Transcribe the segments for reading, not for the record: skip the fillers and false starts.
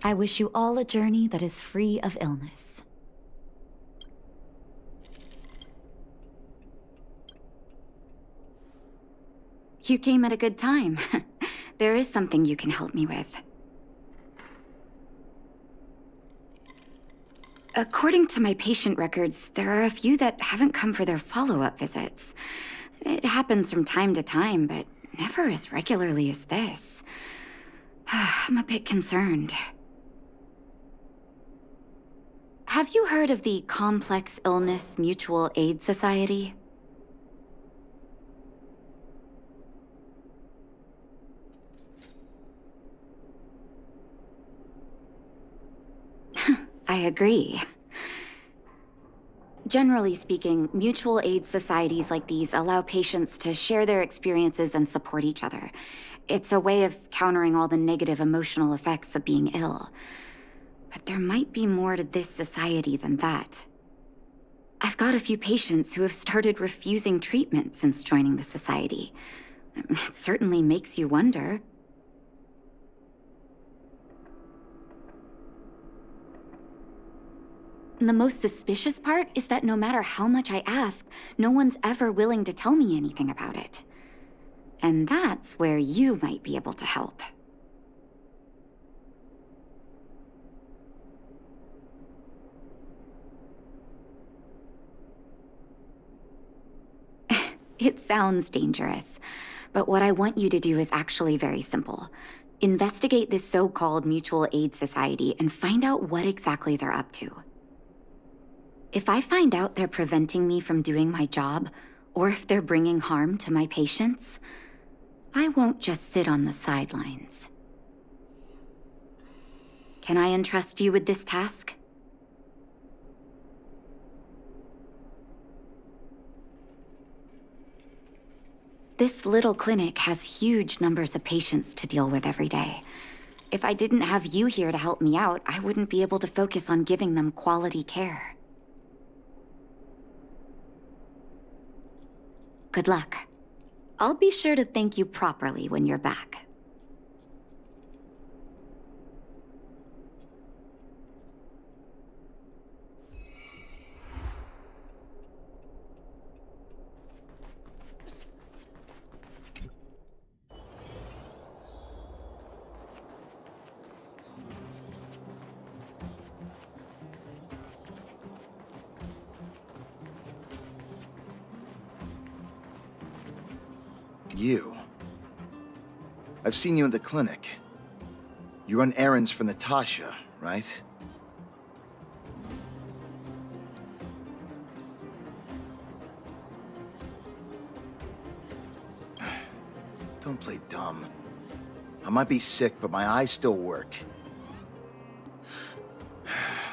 I wish you all a journey that is free of illness. You came at a good time. There is something you can help me with. According to my patient records, there are a few that haven't come for their follow-up visits. It happens from time to time, but never as regularly as this. I'm a bit concerned. Have you heard of the Complex Illness Mutual Aid Society? I agree. Generally speaking, mutual aid societies like these allow patients to share their experiences and support each other. It's a way of countering all the negative emotional effects of being ill. But there might be more to this society than that. I've got a few patients who have started refusing treatment since joining the society. It certainly makes you wonder. The most suspicious part is that no matter how much I ask, no one's ever willing to tell me anything about it. And that's where you might be able to help. It sounds dangerous, but what I want you to do is actually very simple. Investigate this so-called mutual aid society and find out what exactly they're up to. If I find out they're preventing me from doing my job, or if they're bringing harm to my patients, I won't just sit on the sidelines. Can I entrust you with this task? This little clinic has huge numbers of patients to deal with every day. If I didn't have you here to help me out, I wouldn't be able to focus on giving them quality care. Good luck. I'll be sure to thank you properly when you're back. You. I've seen you in the clinic. You run errands for Natasha, right? Don't play dumb. I might be sick, but my eyes still work.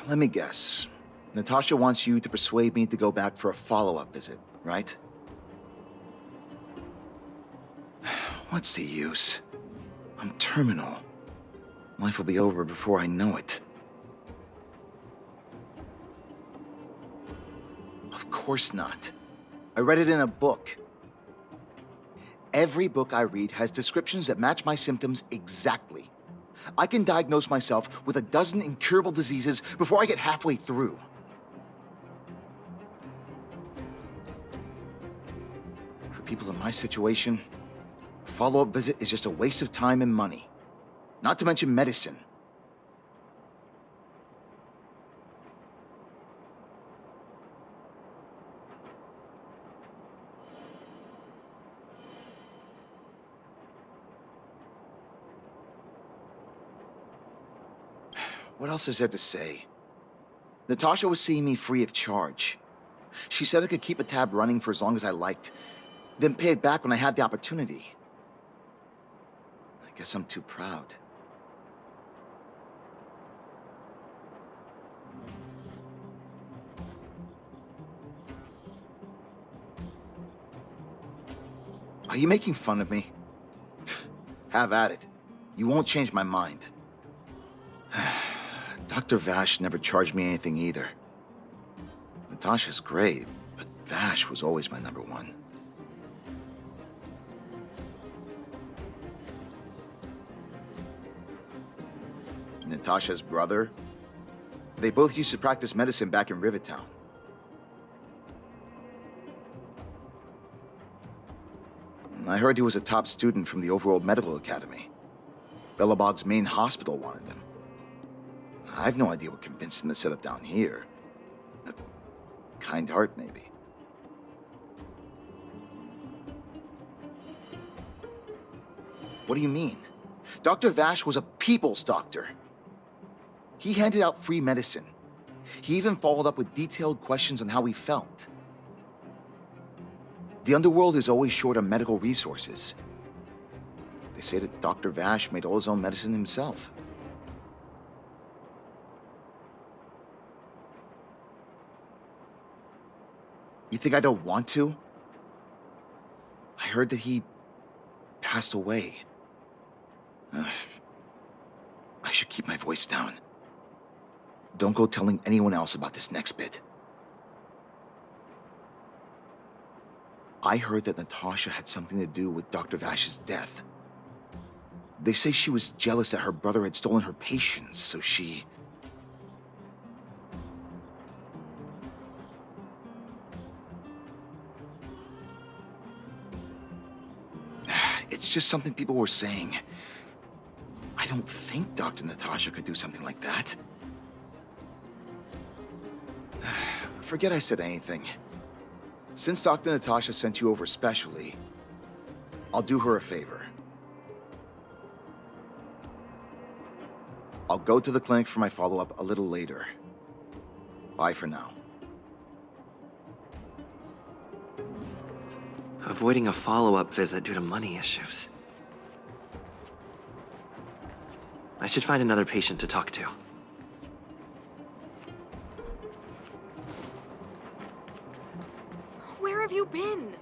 Let me guess. Natasha wants you to persuade me to go back for a follow-up visit, right? What's the use? I'm terminal. Life will be over before I know it. Of course not. I read it in a book. Every book I read has descriptions that match my symptoms exactly. I can diagnose myself with a dozen incurable diseases before I get halfway through. For people in my situation, a follow-up visit is just a waste of time and money. Not to mention medicine. What else is there to say? Natasha was seeing me free of charge. She said I could keep a tab running for as long as I liked, then pay it back when I had the opportunity. I guess I'm too proud. Are you making fun of me? Have at it. You won't change my mind. Dr. Vash never charged me anything either. Natasha's great, but Vash was always my number one. Natasha's brother. They both used to practice medicine back in Rivertown. I heard he was a top student from the Overworld Medical Academy. Bellabog's main hospital wanted him. I have no idea what convinced him to set up down here. A kind heart, maybe. What do you mean? Dr. Vash was a people's doctor. He handed out free medicine. He even followed up with detailed questions on how he felt. The underworld is always short on medical resources. They say that Dr. Vash made all his own medicine himself. You think I don't want to? I heard that he passed away. I should keep my voice down. Don't go telling anyone else about this next bit. I heard that Natasha had something to do with Dr. Vash's death. They say she was jealous that her brother had stolen her patients, so she... It's just something people were saying. I don't think Dr. Natasha could do something like that. Forget I said anything. Since Dr. Natasha sent you over specially, I'll do her a favor. I'll go to the clinic for my follow-up a little later. Bye for now. Avoiding a follow-up visit due to money issues. I should find another patient to talk to. Where have you been?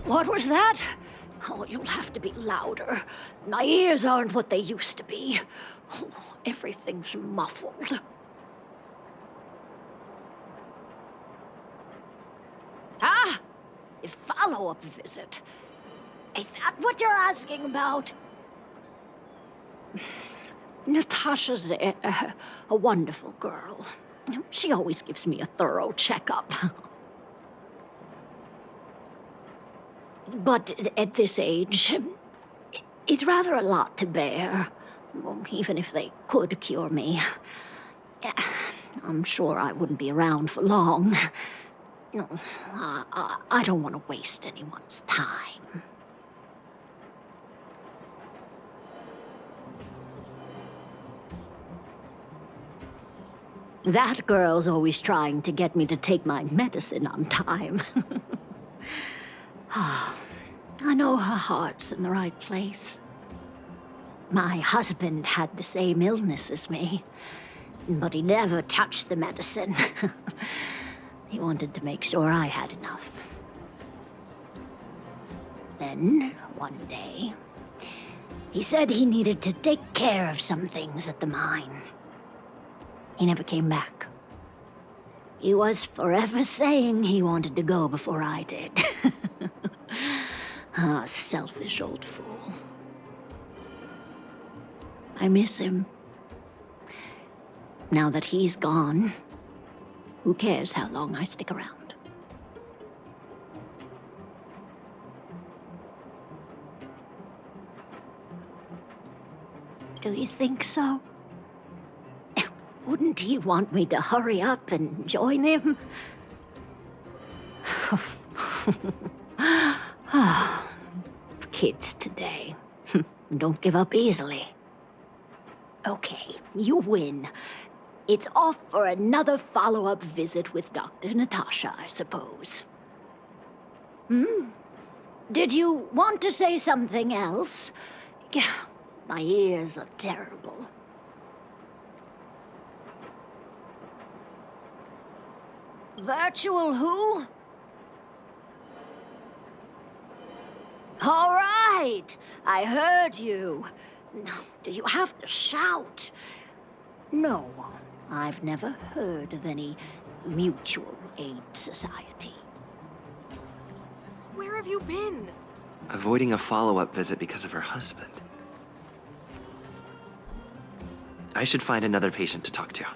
What was that? Oh, you'll have to be louder. My ears aren't what they used to be. Oh, everything's muffled. Ah! A follow-up visit. Is that what you're asking about? Natasha's a wonderful girl. She always gives me a thorough checkup. But at this age, it's rather a lot to bear. Even if they could cure me. I'm sure I wouldn't be around for long. I don't want to waste anyone's time. That girl's always trying to get me to take my medicine on time. I know her heart's in the right place. My husband had the same illness as me, but he never touched the medicine. He wanted to make sure I had enough. Then, one day, he said he needed to take care of some things at the mine. He never came back. He was forever saying he wanted to go before I did. Ah, selfish old fool. I miss him. Now that he's gone, who cares how long I stick around? Do you think so? Wouldn't he want me to hurry up and join him? Kids today. Don't give up easily. Okay, you win. It's off for another follow-up visit with Dr. Natasha, I suppose. Did you want to say something else? My ears are terrible. Virtual who? All right, I heard you. Do you have to shout? No, I've never heard of any mutual aid society. Where have you been? Avoiding a follow-up visit because of her husband. I should find another patient to talk to.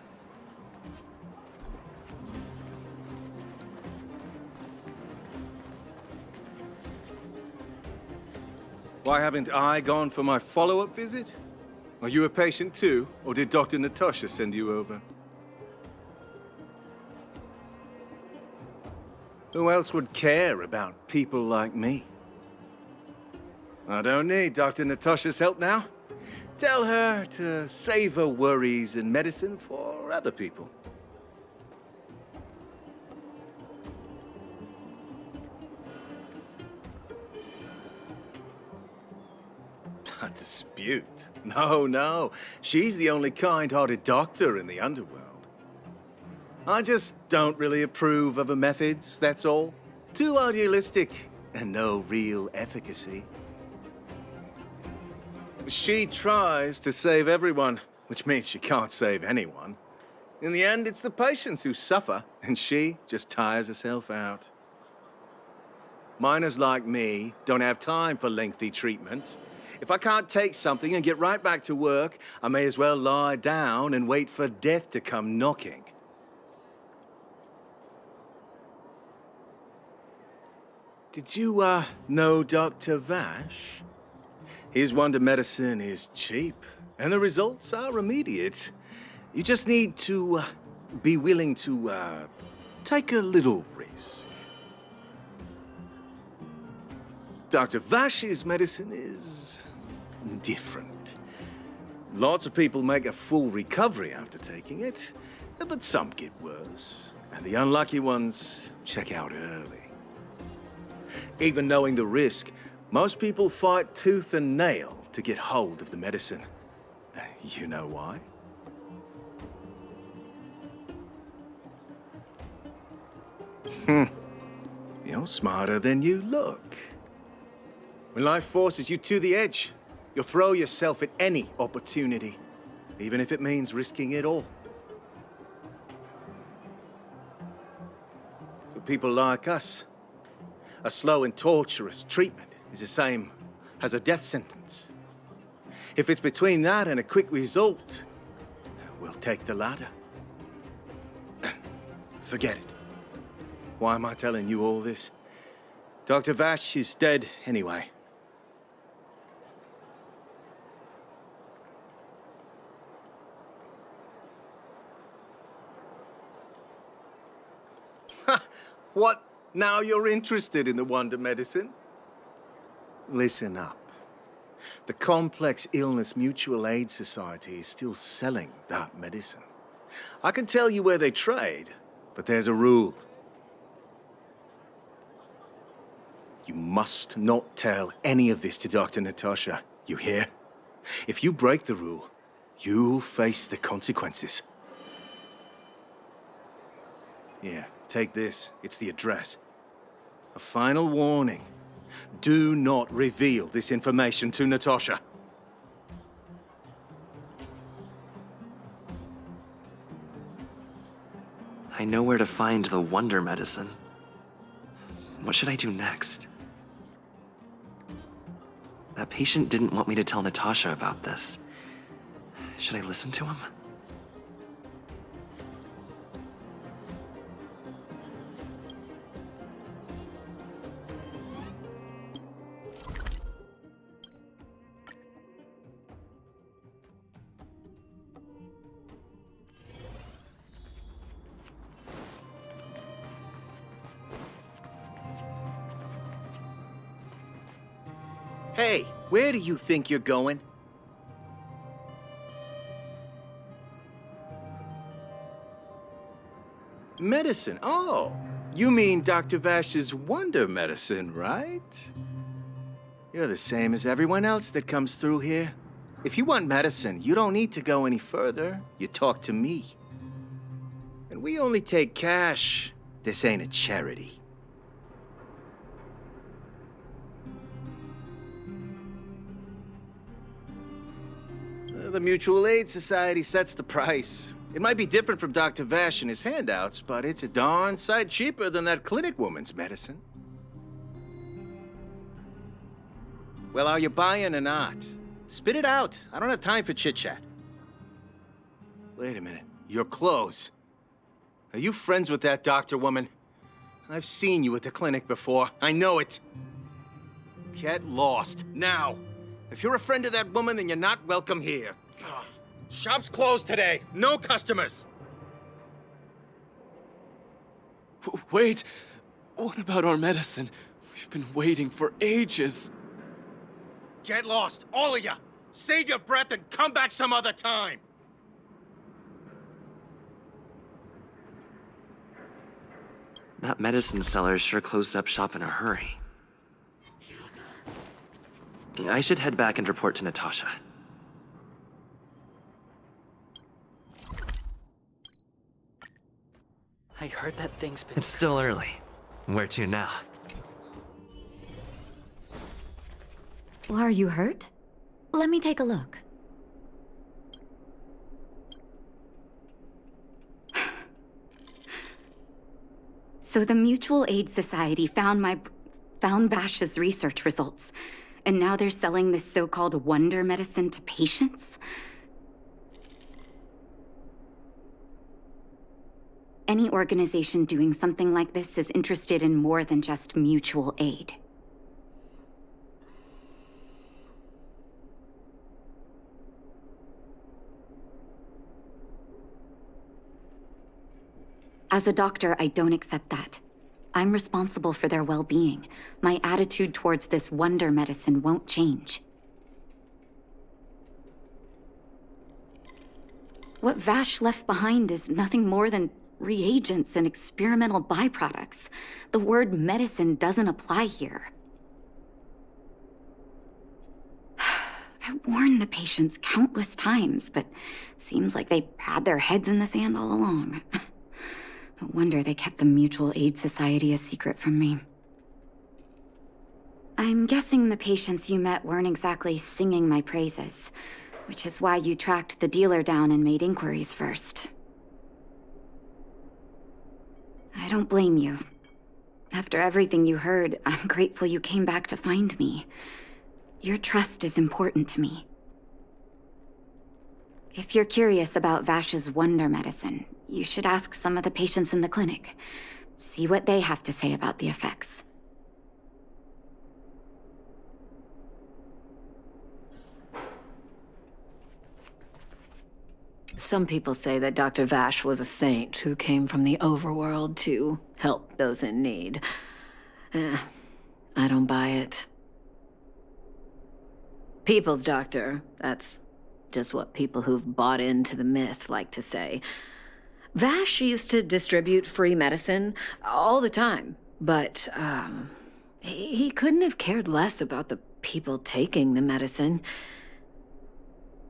Why haven't I gone for my follow-up visit? Are you a patient too, or did Dr. Natasha send you over? Who else would care about people like me? I don't need Dr. Natasha's help now. Tell her to save her worries and medicine for other people. A dispute? No. She's the only kind-hearted doctor in the underworld. I just don't really approve of her methods, that's all. Too idealistic and no real efficacy. She tries to save everyone, which means she can't save anyone. In the end, it's the patients who suffer, and she just tires herself out. Miners like me don't have time for lengthy treatments. If I can't take something and get right back to work, I may as well lie down and wait for death to come knocking. Did you, know Dr. Vash? His wonder medicine is cheap, and the results are immediate. You just need to, be willing to, take a little risk. Dr. Vash's medicine is different. Lots of people make a full recovery after taking it, but some get worse, and the unlucky ones check out early. Even knowing the risk, most people fight tooth and nail to get hold of the medicine. You know why? You're smarter than you look. When life forces you to the edge, you'll throw yourself at any opportunity, even if it means risking it all. For people like us, a slow and torturous treatment is the same as a death sentence. If it's between that and a quick result, we'll take the latter. Forget it. Why am I telling you all this? Dr. Vash is dead anyway. What? Now you're interested in the wonder medicine? Listen up. The Complex Illness Mutual Aid Society is still selling that medicine. I can tell you where they trade, but there's a rule. You must not tell any of this to Dr. Natasha, you hear? If you break the rule, you'll face the consequences. Here, take this. It's the address. A final warning. Do not reveal this information to Natasha. I know where to find the wonder medicine. What should I do next? That patient didn't want me to tell Natasha about this. Should I listen to him? Hey, where do you think you're going? Medicine? Oh, you mean Dr. Vash's wonder medicine, right? You're the same as everyone else that comes through here. If you want medicine, you don't need to go any further. You talk to me. And we only take cash. This ain't a charity. The Mutual Aid Society sets the price. It might be different from Dr. Vash and his handouts, but it's a darn sight cheaper than that clinic woman's medicine. Well, are you buying or not? Spit it out. I don't have time for chit-chat. Wait a minute. Your clothes. Are you friends with that doctor woman? I've seen you at the clinic before. I know it. Get lost, now. If you're a friend of that woman, then you're not welcome here. Ugh. Shop's closed today. No customers. Wait! What about our medicine? We've been waiting for ages. Get lost, all of you. Save your breath and come back some other time. That medicine seller sure closed up shop in a hurry. I should head back and report to Natasha. I heard that thing's been... It's still early. Where to now? Are you hurt? Let me take a look. So the Mutual Aid Society found Vash's research results, and now they're selling this so-called wonder medicine to patients? Any organization doing something like this is interested in more than just mutual aid. As a doctor, I don't accept that. I'm responsible for their well-being. My attitude towards this wonder medicine won't change. What Vash left behind is nothing more than reagents and experimental byproducts. The word medicine doesn't apply here. I warned the patients countless times, but seems like they had their heads in the sand all along. No wonder they kept the Mutual Aid Society a secret from me. I'm guessing the patients you met weren't exactly singing my praises, which is why you tracked the dealer down and made inquiries first. I don't blame you. After everything you heard, I'm grateful you came back to find me. Your trust is important to me. If you're curious about Vash's wonder medicine, you should ask some of the patients in the clinic. See what they have to say about the effects. Some people say that Dr. Vash was a saint who came from the overworld to help those in need. I don't buy it. People's doctor, that's just what people who've bought into the myth like to say. Vash used to distribute free medicine all the time, but he couldn't have cared less about the people taking the medicine.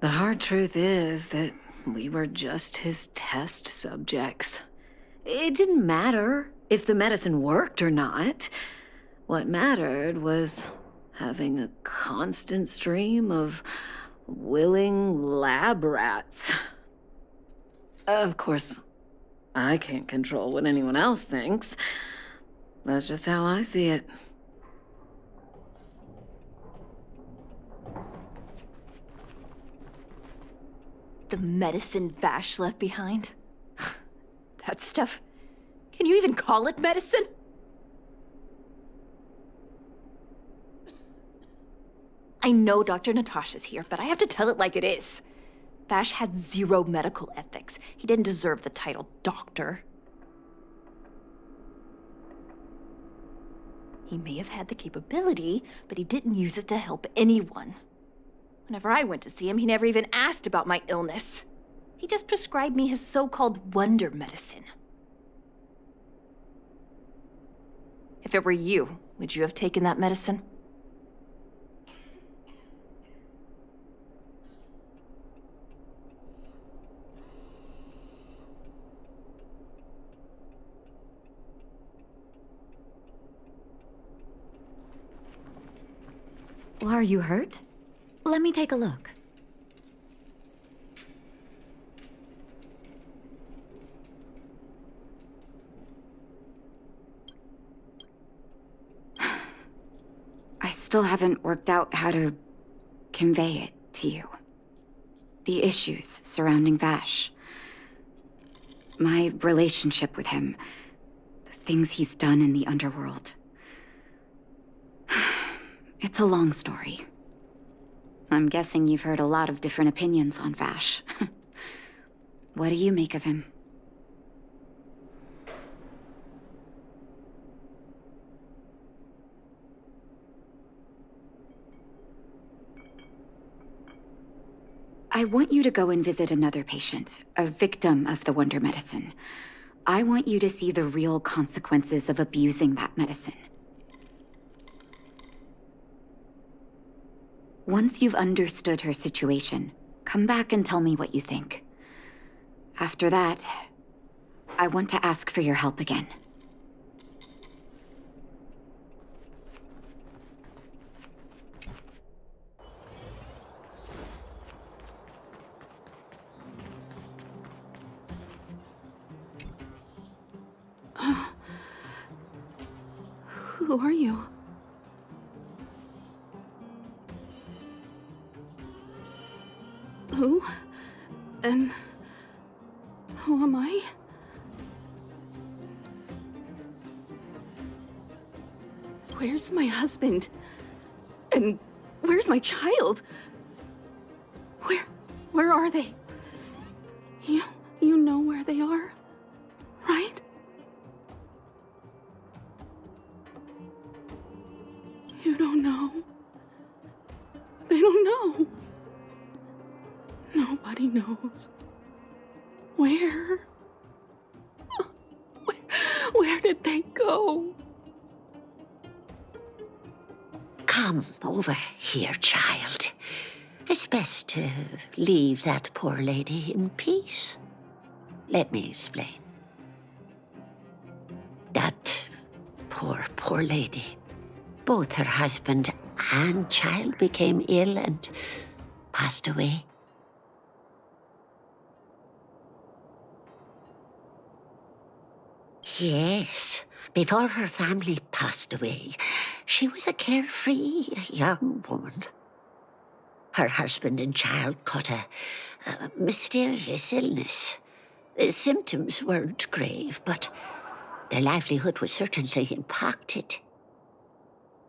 The hard truth is that we were just his test subjects. It didn't matter if the medicine worked or not. What mattered was having a constant stream of willing lab rats. Of course, I can't control what anyone else thinks. That's just how I see it. The medicine Vash left behind? That stuff... Can you even call it medicine? I know Dr. Natasha's here, but I have to tell it like it is. Vash had zero medical ethics. He didn't deserve the title doctor. He may have had the capability, but he didn't use it to help anyone. Whenever I went to see him, he never even asked about my illness. He just prescribed me his so-called wonder medicine. If it were you, would you have taken that medicine? Are you hurt? Let me take a look. still haven't worked out how to convey it to you. The issues surrounding Vash. My relationship with him. The things he's done in the underworld. It's a long story. I'm guessing you've heard a lot of different opinions on Vash. What do you make of him? I want you to go and visit another patient, a victim of the Wonder Medicine. I want you to see the real consequences of abusing that medicine. Once you've understood her situation, come back and tell me what you think. After that, I want to ask for your help again. Who are you? Who? And who am I? Where's my husband? And where's my child? Where are they? You know where they are, right? You don't know. They don't know. Nobody knows. Where? Where did they go? Come over here, child. It's best to leave that poor lady in peace. Let me explain. That poor lady. Both her husband and child became ill and passed away. Yes, before her family passed away, she was a carefree young woman. Her husband and child caught a mysterious illness. The symptoms weren't grave, but their livelihood was certainly impacted.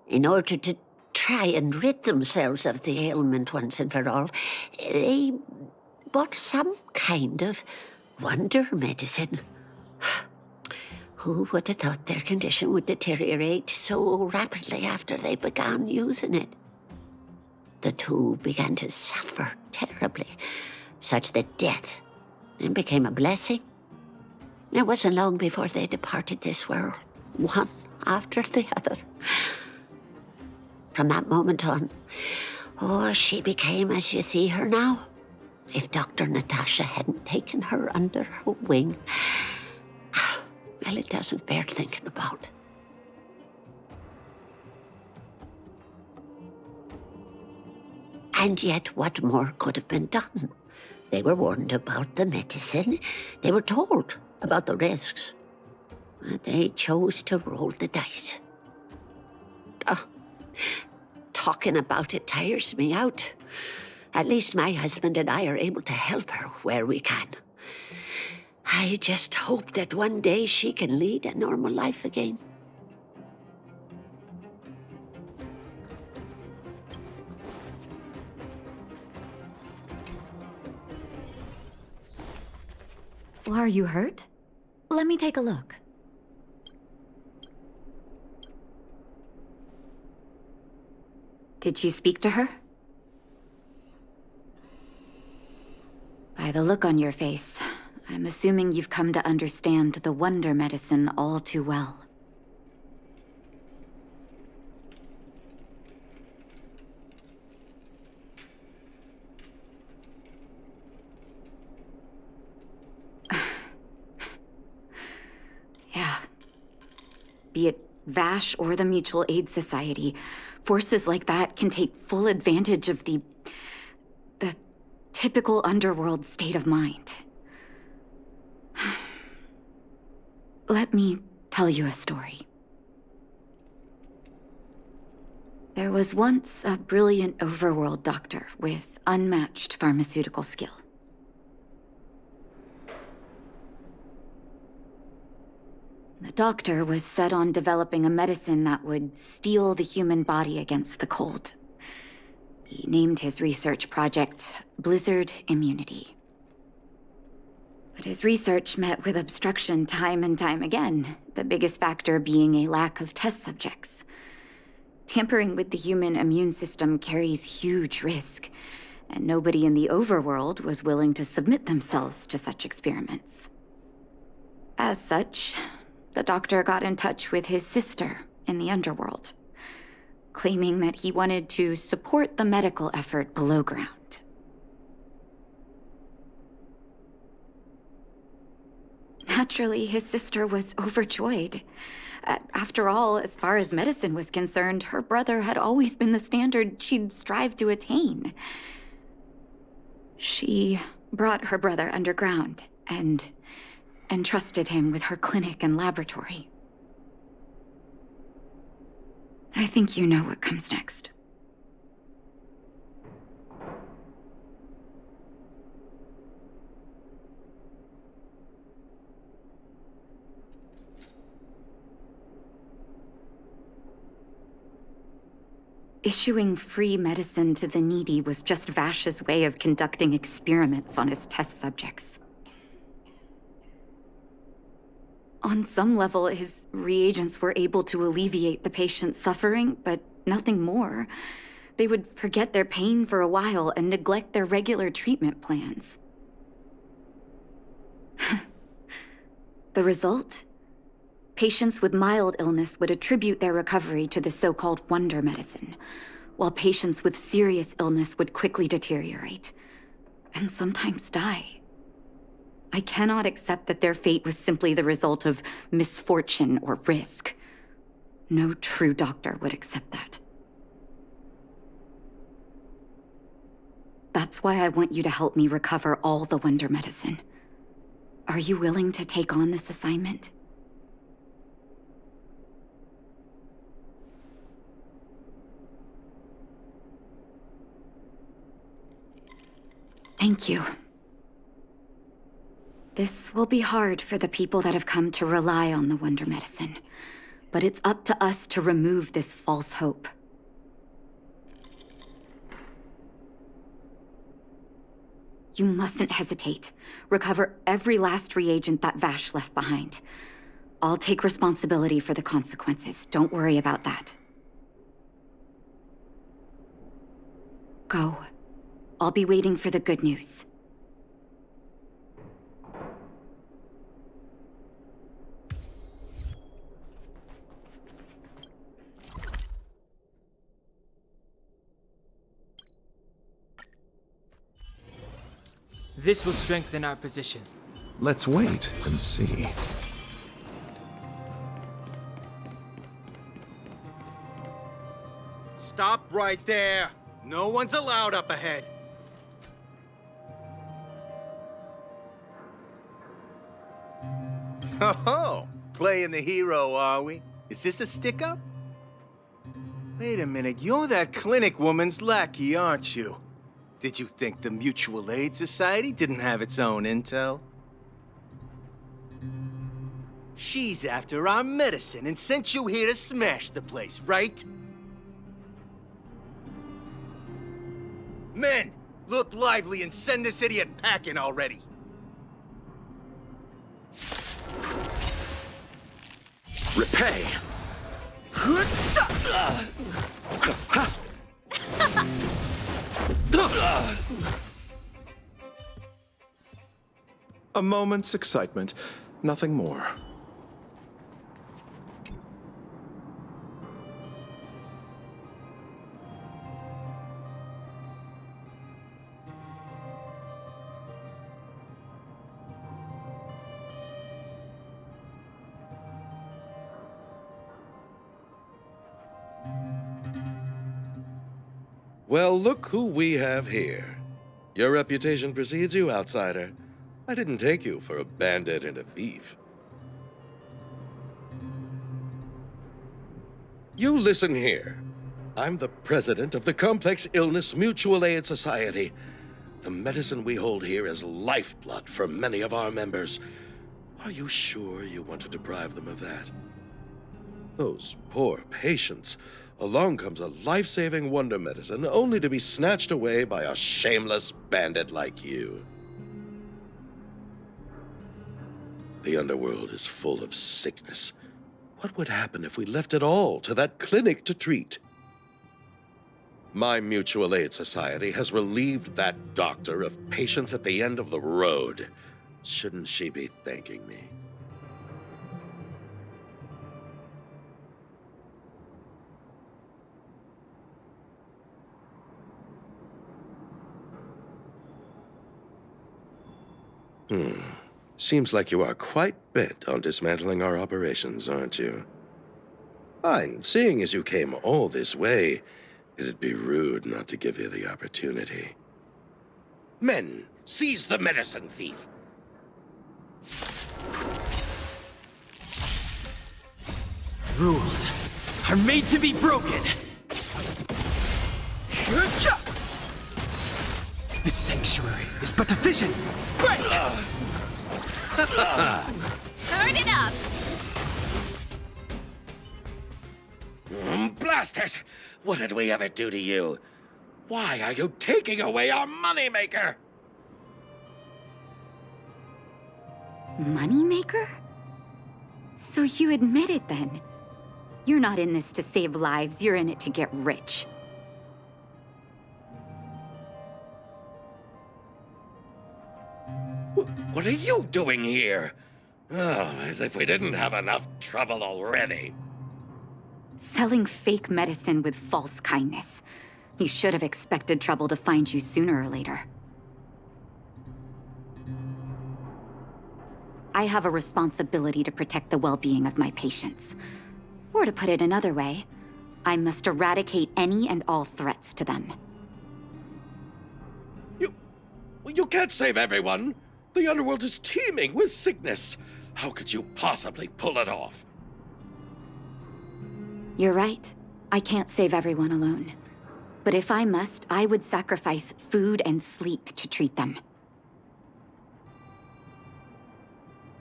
In order to try and rid themselves of the ailment once and for all, they bought some kind of wonder medicine. Who would have thought their condition would deteriorate so rapidly after they began using it? The two began to suffer terribly, such that death then became a blessing. It wasn't long before they departed this world, one after the other. From that moment on, she became as you see her now. If Dr. Natasha hadn't taken her under her wing, well, it doesn't bear thinking about. And yet, what more could have been done? They were warned about the medicine. They were told about the risks. They chose to roll the dice. Talking about it tires me out. At least my husband and I are able to help her where we can. I just hope that one day she can lead a normal life again. Are you hurt? Let me take a look. Did you speak to her? By the look on your face, I'm assuming you've come to understand the wonder medicine all too well. Yeah. Be it Vash or the Mutual Aid Society, forces like that can take full advantage of the typical underworld state of mind. Let me tell you a story. There was once a brilliant overworld doctor with unmatched pharmaceutical skill. The doctor was set on developing a medicine that would steel the human body against the cold. He named his research project Blizzard Immunity. But his research met with obstruction time and time again, the biggest factor being a lack of test subjects. Tampering with the human immune system carries huge risk, and nobody in the overworld was willing to submit themselves to such experiments. As such, the doctor got in touch with his sister in the underworld, claiming that he wanted to support the medical effort below ground. Naturally, his sister was overjoyed. After all, as far as medicine was concerned, her brother had always been the standard she'd strive to attain. She brought her brother underground and entrusted him with her clinic and laboratory. I think you know what comes next. Issuing free medicine to the needy was just Vash's way of conducting experiments on his test subjects. On some level, his reagents were able to alleviate the patient's suffering, but nothing more. They would forget their pain for a while and neglect their regular treatment plans. The result? Patients with mild illness would attribute their recovery to the so-called wonder medicine, while patients with serious illness would quickly deteriorate, and sometimes die. I cannot accept that their fate was simply the result of misfortune or risk. No true doctor would accept that. That's why I want you to help me recover all the wonder medicine. Are you willing to take on this assignment? Thank you. This will be hard for the people that have come to rely on the wonder medicine, but it's up to us to remove this false hope. You mustn't hesitate. Recover every last reagent that Vash left behind. I'll take responsibility for the consequences. Don't worry about that. Go. I'll be waiting for the good news. This will strengthen our position. Let's wait and see. Stop right there! No one's allowed up ahead. Oh, playing the hero, are we? Is this a stick-up? Wait a minute, you're that clinic woman's lackey, aren't you? Did you think the Mutual Aid Society didn't have its own intel? She's after our medicine and sent you here to smash the place, right? Men, look lively and send this idiot packing already. Repay! A moment's excitement, nothing more. Well, look who we have here. Your reputation precedes you, outsider. I didn't take you for a bandit and a thief. You listen here. I'm the president of the Complex Illness Mutual Aid Society. The medicine we hold here is lifeblood for many of our members. Are you sure you want to deprive them of that? Those poor patients. Along comes a life-saving wonder medicine only to be snatched away by a shameless bandit like you. The underworld is full of sickness. What would happen if we left it all to that clinic to treat? My mutual aid society has relieved that doctor of patients at the end of the road. Shouldn't she be thanking me? Seems like you are quite bent on dismantling our operations, aren't you? Fine, seeing as you came all this way, it'd be rude not to give you the opportunity. Men, seize the medicine thief! Rules are made to be broken. The sanctuary is but a vision. Break! Turn it up! Blast it! What did we ever do to you? Why are you taking away our moneymaker? Moneymaker? So you admit it then? You're not in this to save lives, you're in it to get rich. What are you doing here? Oh, as if we didn't have enough trouble already. Selling fake medicine with false kindness. You should have expected trouble to find you sooner or later. I have a responsibility to protect the well-being of my patients. Or to put it another way, I must eradicate any and all threats to them. You can't save everyone. The underworld is teeming with sickness. How could you possibly pull it off? You're right. I can't save everyone alone. But if I must, I would sacrifice food and sleep to treat them.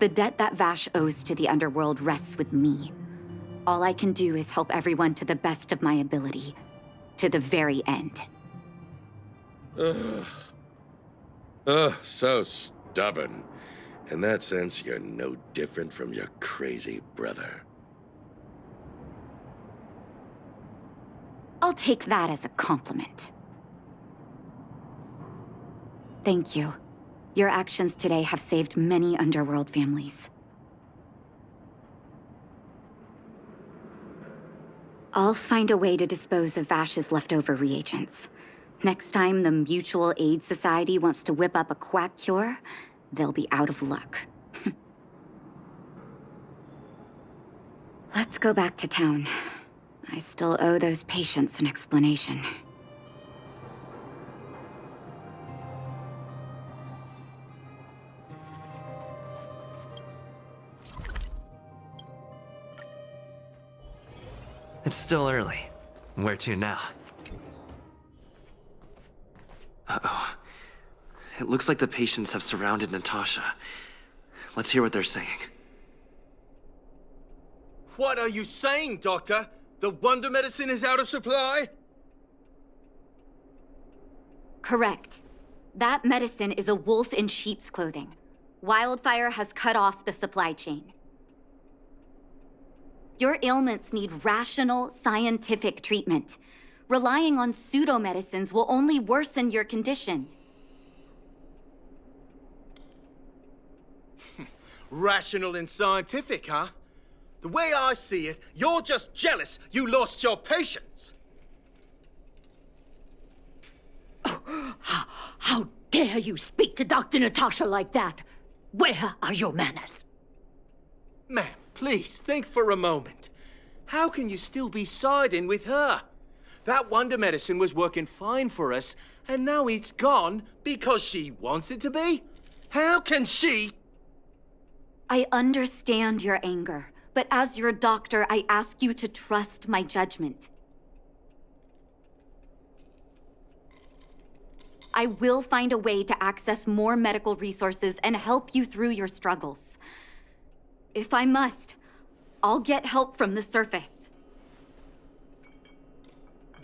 The debt that Vash owes to the underworld rests with me. All I can do is help everyone to the best of my ability. To the very end. So stubborn. In that sense, you're no different from your crazy brother. I'll take that as a compliment. Thank you. Your actions today have saved many underworld families. I'll find a way to dispose of Vash's leftover reagents. Next time the Mutual Aid Society wants to whip up a quack cure, they'll be out of luck. Let's go back to town. I still owe those patients an explanation. It's still early. Where to now? Uh-oh. It looks like the patients have surrounded Natasha. Let's hear what they're saying. What are you saying, Doctor? The wonder medicine is out of supply? Correct. That medicine is a wolf in sheep's clothing. Wildfire has cut off the supply chain. Your ailments need rational, scientific treatment. Relying on pseudo-medicines will only worsen your condition. Rational and scientific, huh? The way I see it, you're just jealous you lost your patients. How dare you speak to Dr. Natasha like that? Where are your manners? Ma'am, please think for a moment. How can you still be siding with her? That wonder medicine was working fine for us, and now it's gone because she wants it to be? How can she? I understand your anger, but as your doctor, I ask you to trust my judgment. I will find a way to access more medical resources and help you through your struggles. If I must, I'll get help from the surface.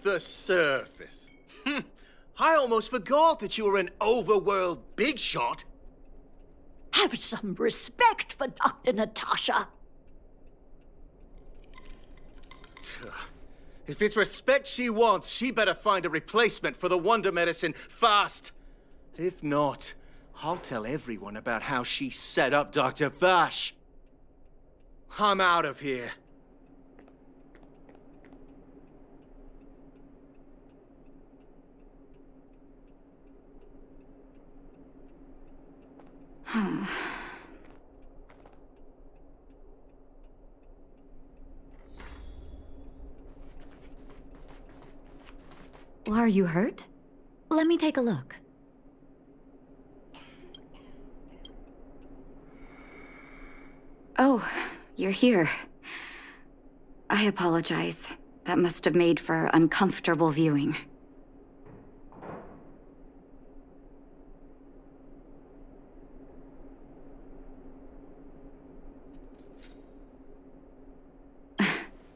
The surface. I almost forgot that you were an overworld big shot. Have some respect for Dr. Natasha. If it's respect she wants, she better find a replacement for the wonder medicine fast. If not, I'll tell everyone about how she set up Dr. Vash. I'm out of here. Are you hurt? Let me take a look. Oh, you're here. I apologize. That must have made for uncomfortable viewing.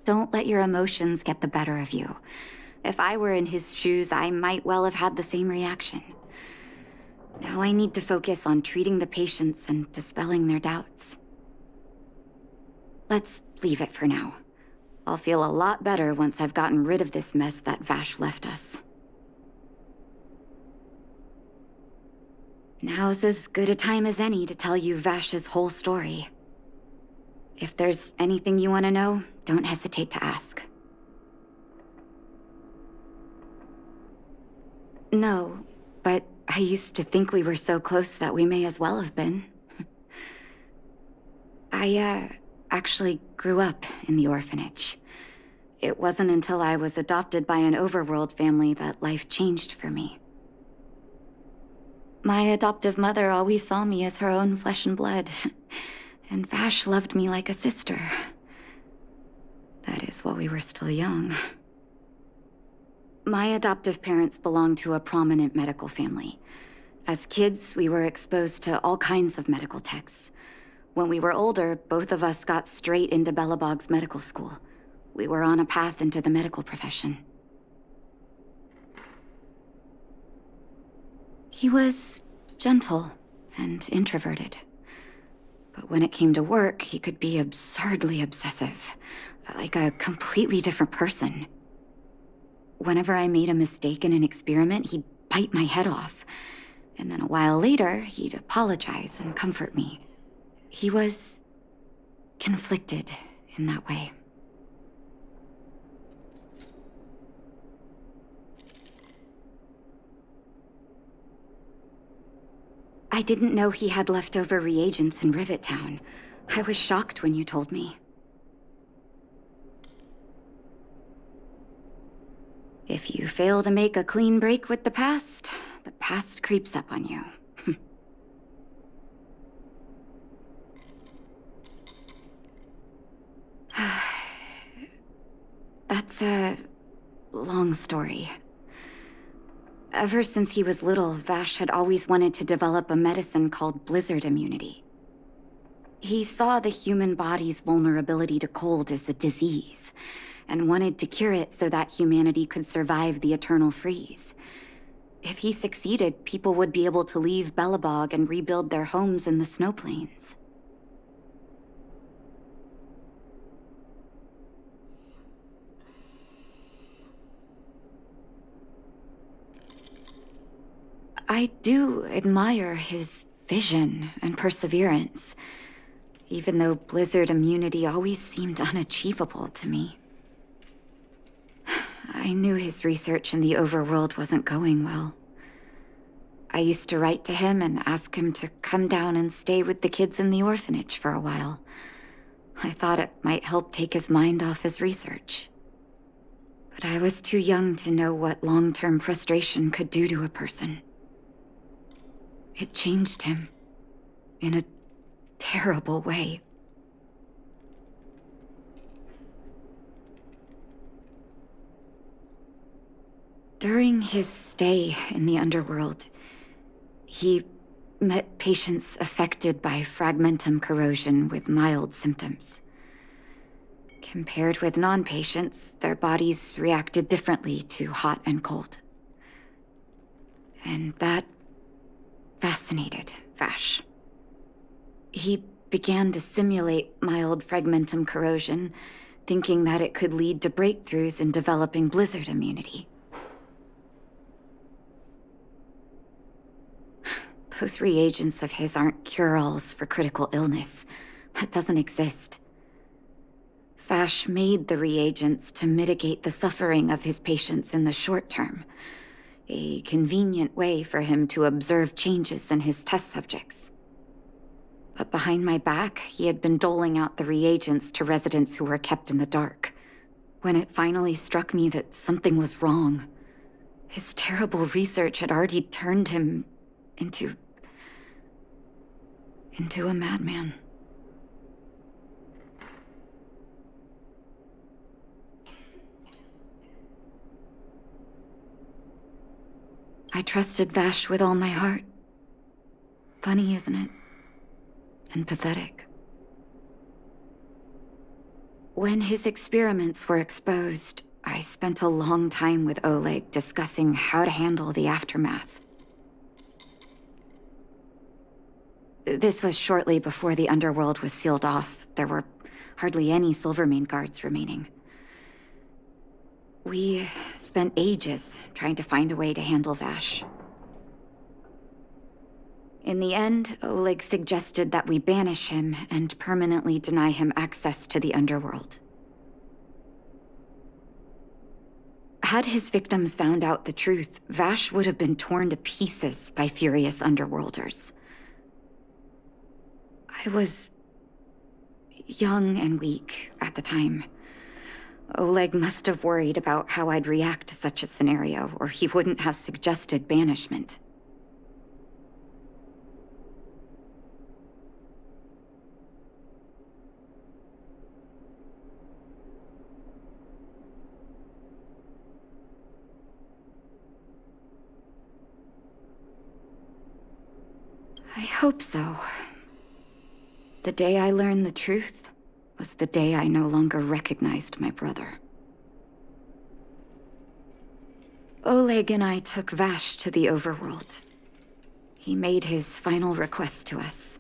Don't let your emotions get the better of you. If I were in his shoes, I might well have had the same reaction. Now I need to focus on treating the patients and dispelling their doubts. Let's leave it for now. I'll feel a lot better once I've gotten rid of this mess that Vash left us. Now's as good a time as any to tell you Vash's whole story. If there's anything you want to know, don't hesitate to ask. No, but I used to think we were so close that we may as well have been. I actually grew up in the orphanage. It wasn't until I was adopted by an overworld family that life changed for me. My adoptive mother always saw me as her own flesh and blood, and Vash loved me like a sister. That is, while we were still young. My adoptive parents belonged to a prominent medical family. As kids, we were exposed to all kinds of medical texts. When we were older, both of us got straight into Belobog's medical school. We were on a path into the medical profession. He was gentle and introverted. But when it came to work, he could be absurdly obsessive, like a completely different person. Whenever I made a mistake in an experiment, he'd bite my head off. And then a while later, he'd apologize and comfort me. He was conflicted in that way. I didn't know he had leftover reagents in Rivet Town. I was shocked when you told me. If you fail to make a clean break with the past creeps up on you. That's a long story. Ever since he was little, Vash had always wanted to develop a medicine called blizzard immunity. He saw the human body's vulnerability to cold as a disease, and wanted to cure it so that humanity could survive the eternal freeze. If he succeeded, people would be able to leave Belobog and rebuild their homes in the snow plains. I do admire his vision and perseverance, even though blizzard immunity always seemed unachievable to me. I knew his research in the overworld wasn't going well. I used to write to him and ask him to come down and stay with the kids in the orphanage for a while. I thought it might help take his mind off his research. But I was too young to know what long-term frustration could do to a person. It changed him in a terrible way. During his stay in the underworld, he met patients affected by fragmentum corrosion with mild symptoms. Compared with non-patients, their bodies reacted differently to hot and cold. And that fascinated Vash. He began to simulate mild fragmentum corrosion, thinking that it could lead to breakthroughs in developing blizzard immunity. Those reagents of his aren't cure-alls for critical illness. That doesn't exist. Vash made the reagents to mitigate the suffering of his patients in the short term. A convenient way for him to observe changes in his test subjects. But behind my back, he had been doling out the reagents to residents who were kept in the dark. When it finally struck me that something was wrong, his terrible research had already turned him into a madman. I trusted Vash with all my heart. Funny, isn't it? And pathetic. When his experiments were exposed, I spent a long time with Oleg discussing how to handle the aftermath. This was shortly before the underworld was sealed off. There were hardly any Silvermane guards remaining. We spent ages trying to find a way to handle Vash. In the end, Oleg suggested that we banish him and permanently deny him access to the underworld. Had his victims found out the truth, Vash would have been torn to pieces by furious underworlders. I was young and weak at the time. Oleg must have worried about how I'd react to such a scenario, or he wouldn't have suggested banishment. I hope so. The day I learned the truth was the day I no longer recognized my brother. Oleg and I took Vash to the overworld. He made his final request to us,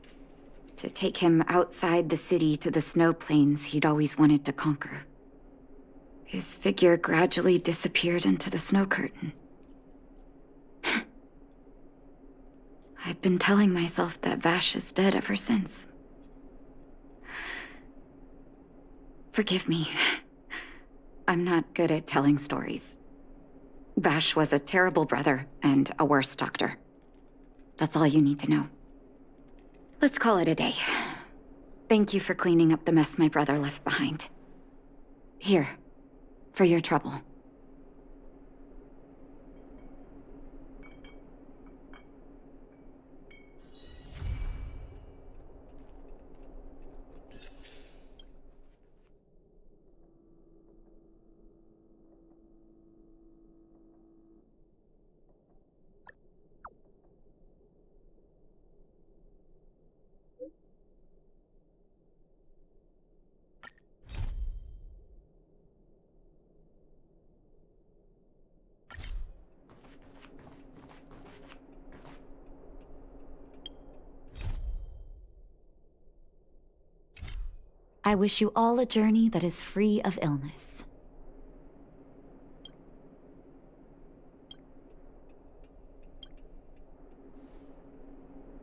to take him outside the city to the snow plains he'd always wanted to conquer. His figure gradually disappeared into the snow curtain. I've been telling myself that Vash is dead ever since. Forgive me. I'm not good at telling stories. Vash was a terrible brother and a worse doctor. That's all you need to know. Let's call it a day. Thank you for cleaning up the mess my brother left behind. Here, for your trouble. I wish you all a journey that is free of illness.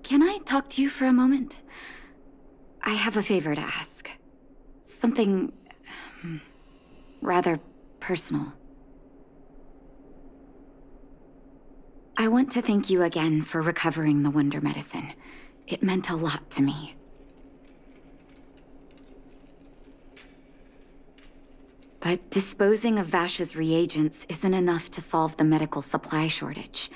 Can I talk to you for a moment? I have a favor to ask. Something rather personal. I want to thank you again for recovering the Wonder Medicine. It meant a lot to me. But disposing of Vash's reagents isn't enough to solve the medical supply shortage.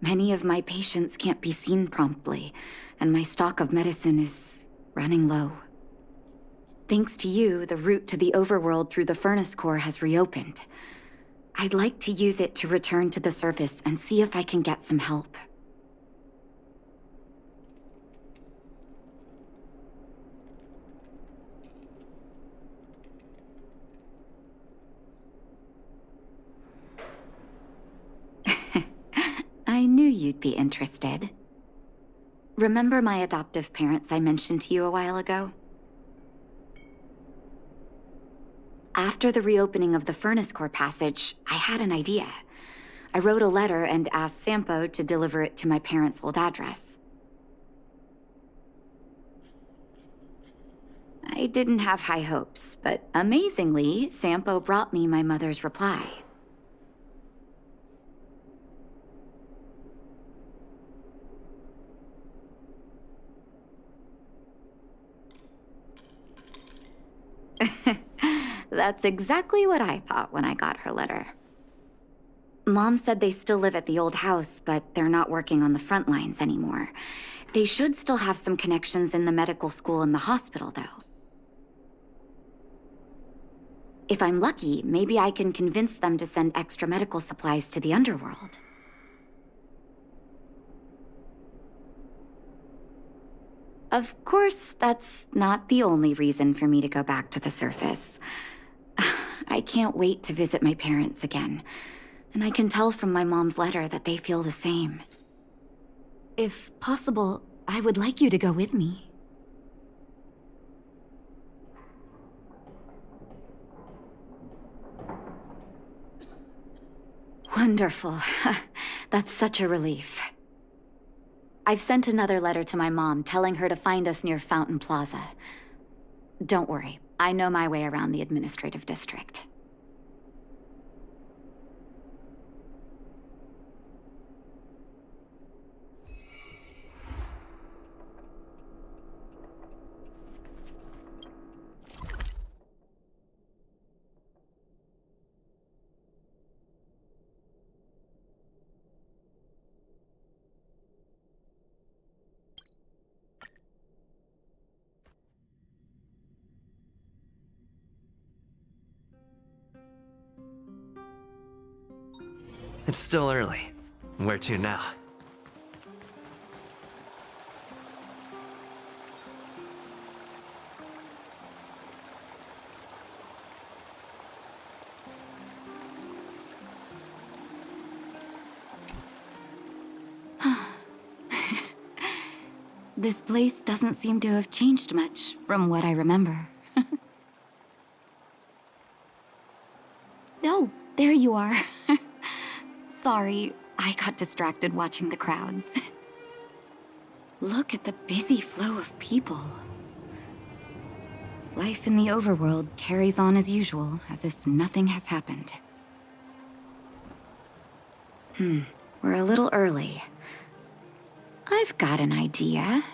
Many of my patients can't be seen promptly, and my stock of medicine is running low. Thanks to you, the route to the overworld through the furnace core has reopened. I'd like to use it to return to the surface and see if I can get some help. I knew you'd be interested. Remember my adoptive parents I mentioned to you a while ago? After the reopening of the Furnace Core passage, I had an idea. I wrote a letter and asked Sampo to deliver it to my parents' old address. I didn't have high hopes, but amazingly, Sampo brought me my mother's reply. That's exactly what I thought when I got her letter. Mom said they still live at the old house, but they're not working on the front lines anymore. They should still have some connections in the medical school and the hospital, though. If I'm lucky, maybe I can convince them to send extra medical supplies to the underworld. Of course, that's not the only reason for me to go back to the surface. I can't wait to visit my parents again, and I can tell from my mom's letter that they feel the same. If possible, I would like you to go with me. Wonderful. That's such a relief. I've sent another letter to my mom telling her to find us near Fountain Plaza. Don't worry, I know my way around the administrative district. It's still early. Where to now? This place doesn't seem to have changed much from what I remember. Oh, there you are. Sorry, I got distracted watching the crowds. Look at the busy flow of people. Life in the overworld carries on as usual, as if nothing has happened. We're a little early. I've got an idea.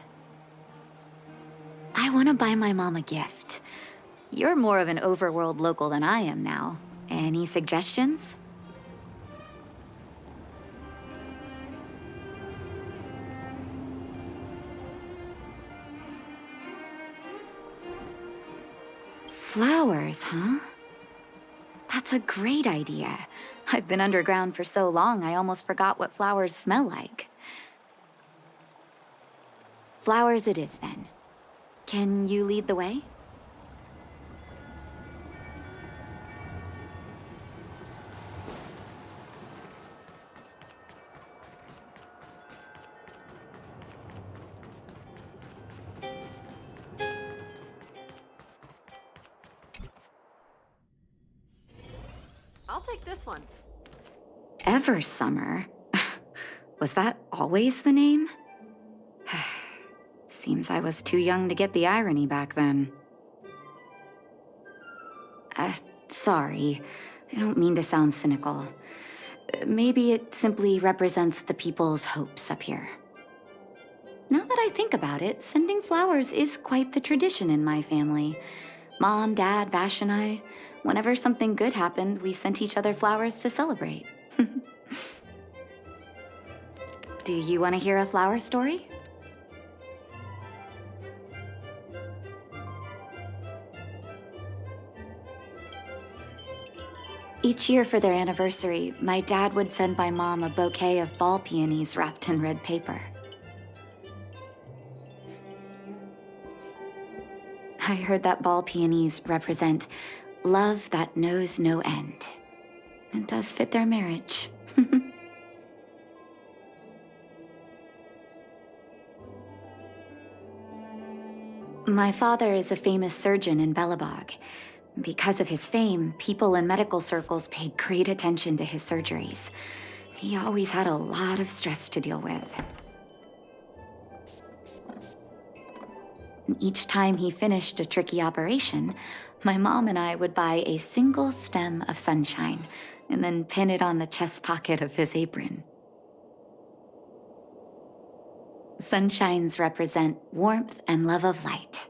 I want to buy my mom a gift. You're more of an overworld local than I am now. Any suggestions? Flowers, huh? That's a great idea. I've been underground for so long, I almost forgot what flowers smell like. Flowers it is, then. Can you lead the way? I'll take this one. Eversummer? Was that always the name? Seems I was too young to get the irony back then. Sorry. I don't mean to sound cynical. Maybe it simply represents the people's hopes up here. Now that I think about it, sending flowers is quite the tradition in my family. Mom, Dad, Vash, and I, whenever something good happened, we sent each other flowers to celebrate. Do you want to hear a flower story? Each year for their anniversary, my dad would send my mom a bouquet of ball peonies wrapped in red paper. I heard that ball peonies represent love that knows no end. It does fit their marriage. My father is a famous surgeon in Belobog. Because of his fame, people in medical circles paid great attention to his surgeries. He always had a lot of stress to deal with. Each time he finished a tricky operation, my mom and I would buy a single stem of sunshine and then pin it on the chest pocket of his apron. Sunshines represent warmth and love of light.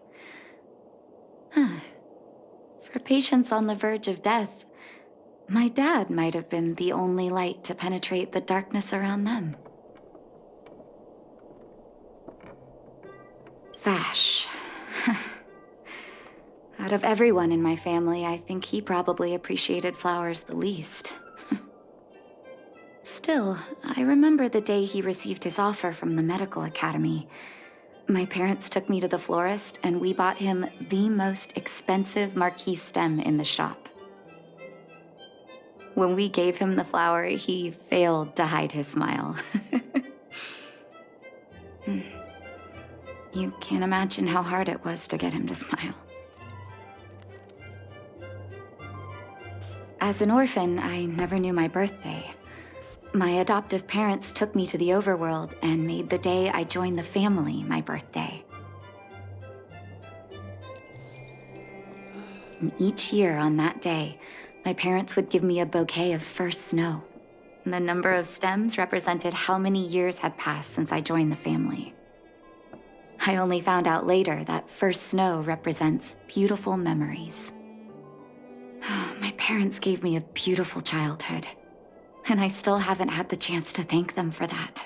For patients on the verge of death, my dad might have been the only light to penetrate the darkness around them. Vash. Out of everyone in my family, I think he probably appreciated flowers the least. Still, I remember the day he received his offer from the medical academy. My parents took me to the florist, and we bought him the most expensive marquee stem in the shop. When we gave him the flower, he failed to hide his smile. You can't imagine how hard it was to get him to smile. As an orphan, I never knew my birthday. My adoptive parents took me to the overworld and made the day I joined the family my birthday. And each year on that day, my parents would give me a bouquet of first snow. And the number of stems represented how many years had passed since I joined the family. I only found out later that first snow represents beautiful memories. My parents gave me a beautiful childhood. And I still haven't had the chance to thank them for that.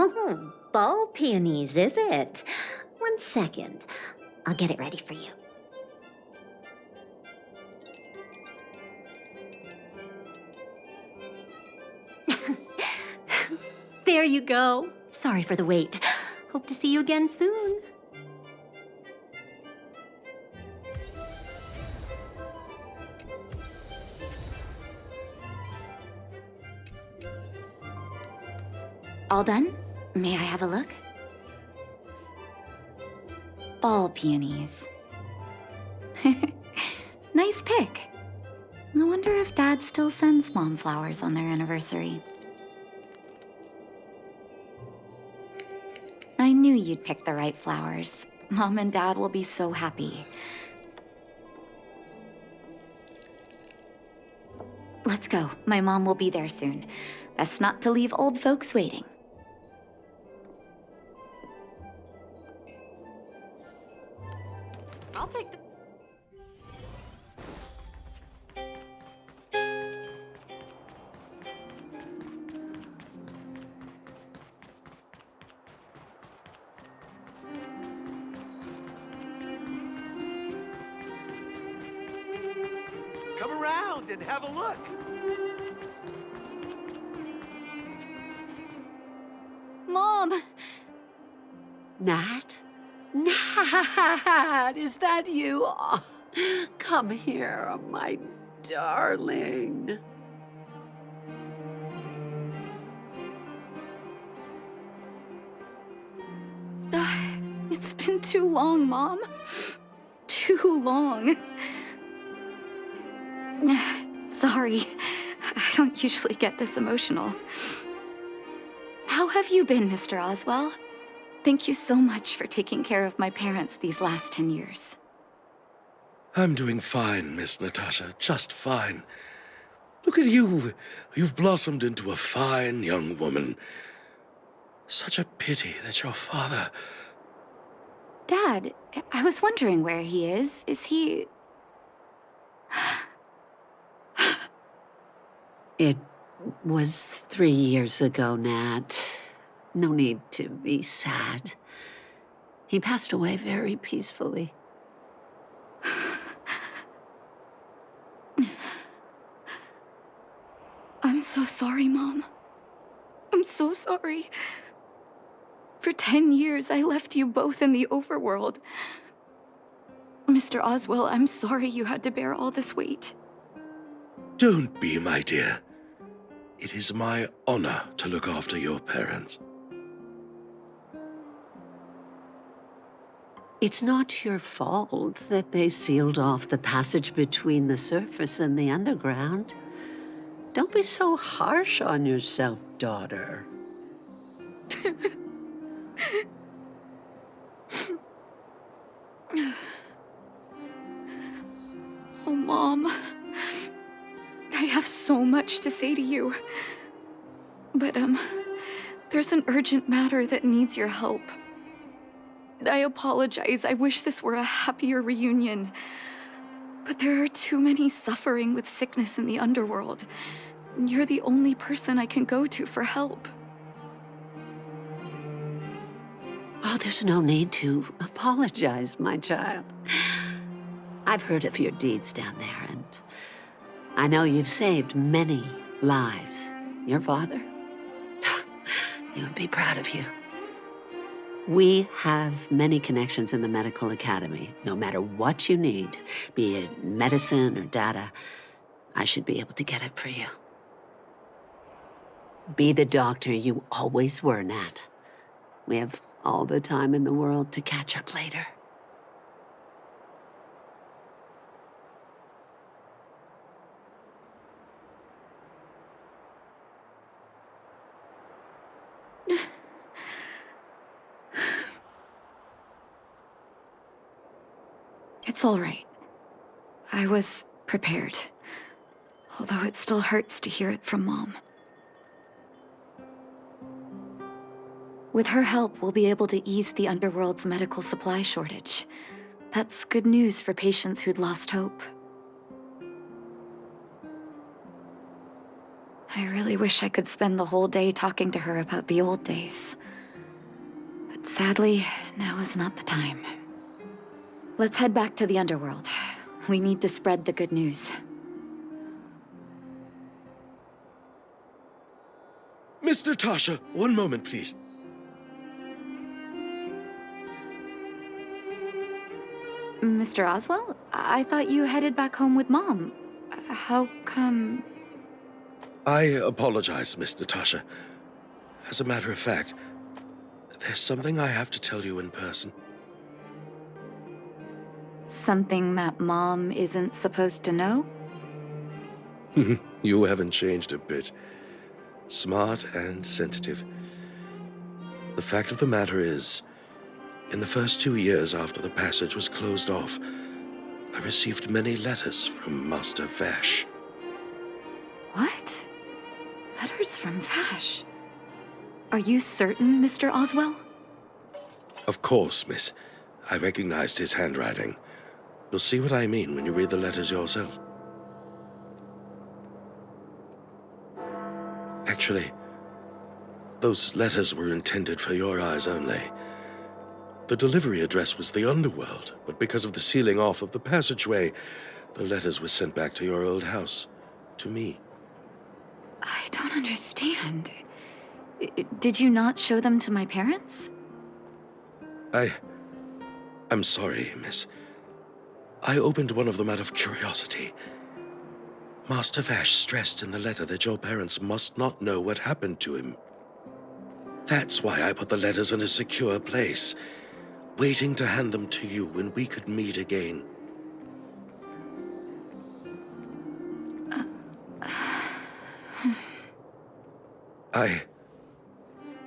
Oh, ball peonies, is it? 1 second. I'll get it ready for you. There you go. Sorry for the wait. Hope to see you again soon. All done? May I have a look? Ball peonies. Nice pick. I wonder if Dad still sends Mom flowers on their anniversary. I knew you'd pick the right flowers. Mom and Dad will be so happy. Let's go. My mom will be there soon. Best not to leave old folks waiting. I'll take the... Come around and have a look. Mom! Nat? Nat, is that you? Oh, come here, my darling. It's been too long, Mom. Too long. Sorry. I don't usually get this emotional. How have you been, Mr. Oswell? Thank you so much for taking care of my parents these last 10 years. I'm doing fine, Miss Natasha, just fine. Look at you. You've blossomed into a fine young woman. Such a pity that your father... Dad, I was wondering where he is. Is he... It was 3 years ago, Nat. No need to be sad. He passed away very peacefully. I'm so sorry, Mom. I'm so sorry. For 10 years, I left you both in the overworld. Mr. Oswell, I'm sorry you had to bear all this weight. Don't be, my dear. It is my honor to look after your parents. It's not your fault that they sealed off the passage between the surface and the underground. Don't be so harsh on yourself, daughter. Oh, Mom. I have so much to say to you. But, there's an urgent matter that needs your help. I apologize. I wish this were a happier reunion. But there are too many suffering with sickness in the underworld. You're the only person I can go to for help. Oh, there's no need to apologize, my child. I've heard of your deeds down there, and I know you've saved many lives. Your father? He would be proud of you. We have many connections in the medical academy. No matter what you need, be it medicine or data, I should be able to get it for you. Be the doctor you always were, Nat. We have all the time in the world to catch up later. It's all right. I was prepared. Although it still hurts to hear it from Mom. With her help, we'll be able to ease the underworld's medical supply shortage. That's good news for patients who'd lost hope. I really wish I could spend the whole day talking to her about the old days. But sadly, now is not the time. Let's head back to the underworld. We need to spread the good news. Miss Natasha, one moment, please. Mr. Oswell? I thought you headed back home with Mom. How come... I apologize, Miss Natasha. As a matter of fact, there's something I have to tell you in person. Something that Mom isn't supposed to know? You haven't changed a bit. Smart and sensitive. The fact of the matter is, in the first 2 years after the passage was closed off, I received many letters from Master Vash. What? Letters from Vash? Are you certain, Mr. Oswell? Of course, miss. I recognized his handwriting. You'll see what I mean when you read the letters yourself. Actually, those letters were intended for your eyes only. The delivery address was the underworld, but because of the sealing off of the passageway, the letters were sent back to your old house, to me. I don't understand. Did you not show them to my parents? I'm sorry, miss. I opened one of them out of curiosity. Master Vash stressed in the letter that your parents must not know what happened to him. That's why I put the letters in a secure place. waiting to hand them to you when we could meet again.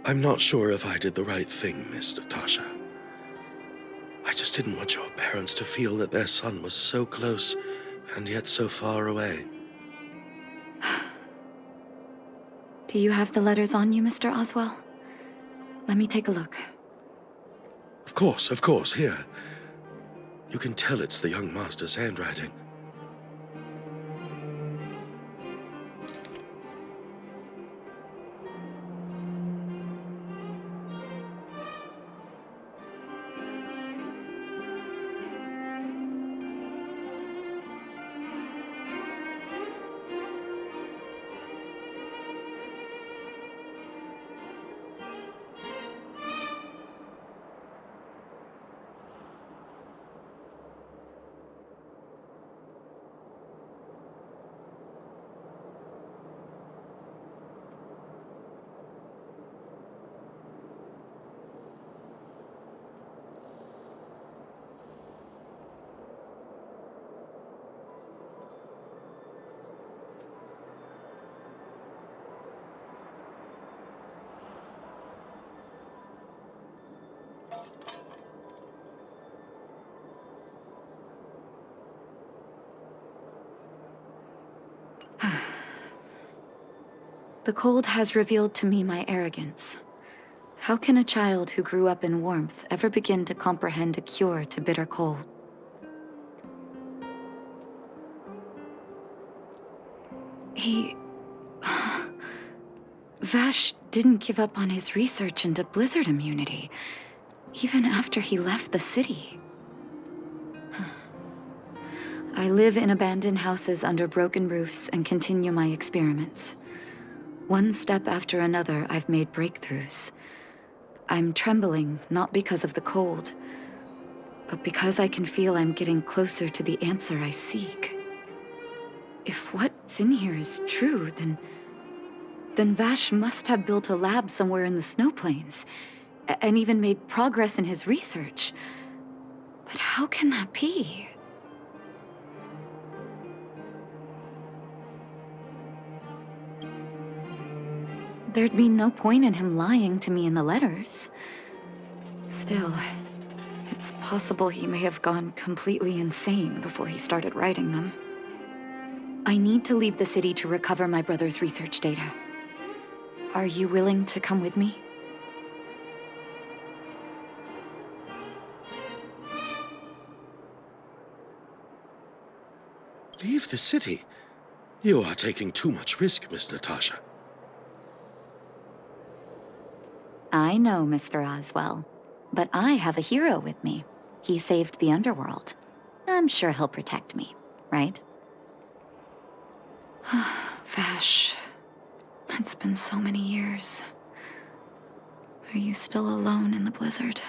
I'm not sure if I did the right thing, Miss Natasha. I just didn't want your parents to feel that their son was so close and yet so far away. Do you have the letters on you, Mr. Oswell? Let me take a look. Of course, here. You can tell it's the young master's handwriting. The cold has revealed to me my arrogance. How can a child who grew up in warmth ever begin to comprehend a cure to bitter cold? Vash didn't give up on his research into blizzard immunity, even after he left the city. I live in abandoned houses under broken roofs and continue my experiments. One step after another, I've made breakthroughs. I'm trembling, not because of the cold, but because I can feel I'm getting closer to the answer I seek. If what's in here is true, then Vash must have built a lab somewhere in the snow plains, and even made progress in his research. But how can that be? There'd be no point in him lying to me in the letters. Still, it's possible he may have gone completely insane before he started writing them. I need to leave the city to recover my brother's research data. Are you willing to come with me? Leave the city? You are taking too much risk, Miss Natasha. I know, Mr. Oswell, but I have a hero with me. He saved the underworld. I'm sure he'll protect me, right? Vash, it's been so many years. Are you still alone in the blizzard?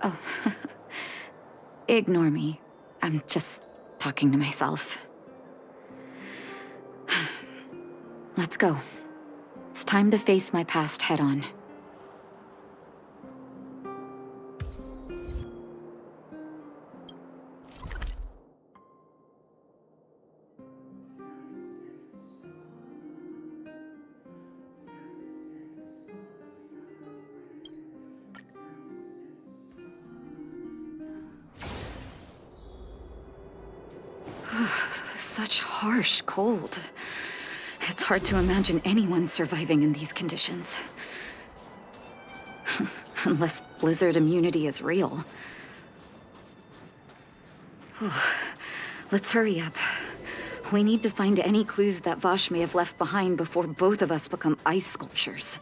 Oh, ignore me. I'm just talking to myself. Let's go. It's time to face my past head-on. Such harsh cold. It's hard to imagine anyone surviving in these conditions. Unless blizzard immunity is real. Let's hurry up. We need to find any clues that Vash may have left behind before both of us become ice sculptures.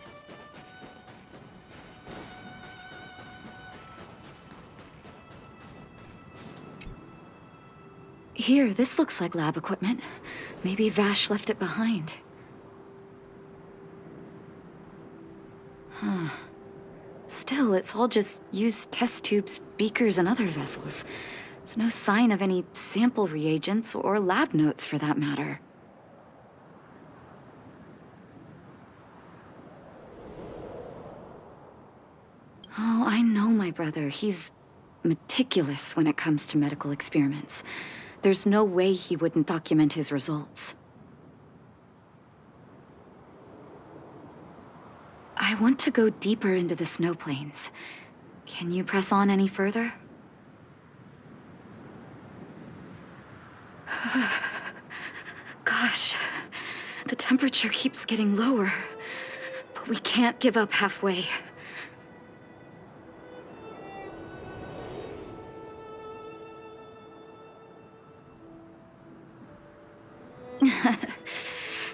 Here, this looks like lab equipment. Maybe Vash left it behind. Huh. Still, it's all just used test tubes, beakers, and other vessels. There's no sign of any sample reagents or lab notes for that matter. Oh, I know my brother. He's meticulous when it comes to medical experiments. There's no way he wouldn't document his results. I want to go deeper into the snow plains. Can you press on any further? Gosh, the temperature keeps getting lower, but we can't give up halfway.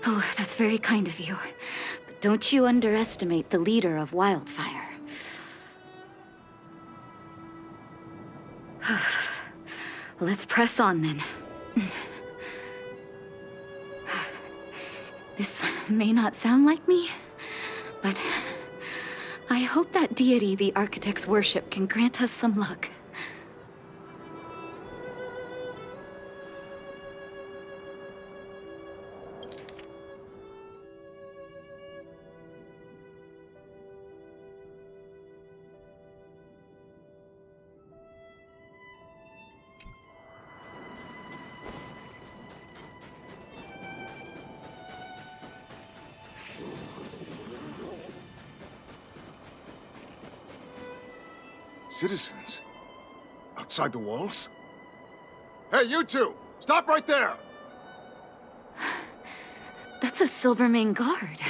Oh, that's very kind of you. But don't you underestimate the leader of Wildfire. Let's press on then. This may not sound like me, but I hope that deity the architects worship can grant us some luck. Citizens? Outside the walls? Hey, you two! Stop right there! That's a Silvermane guard.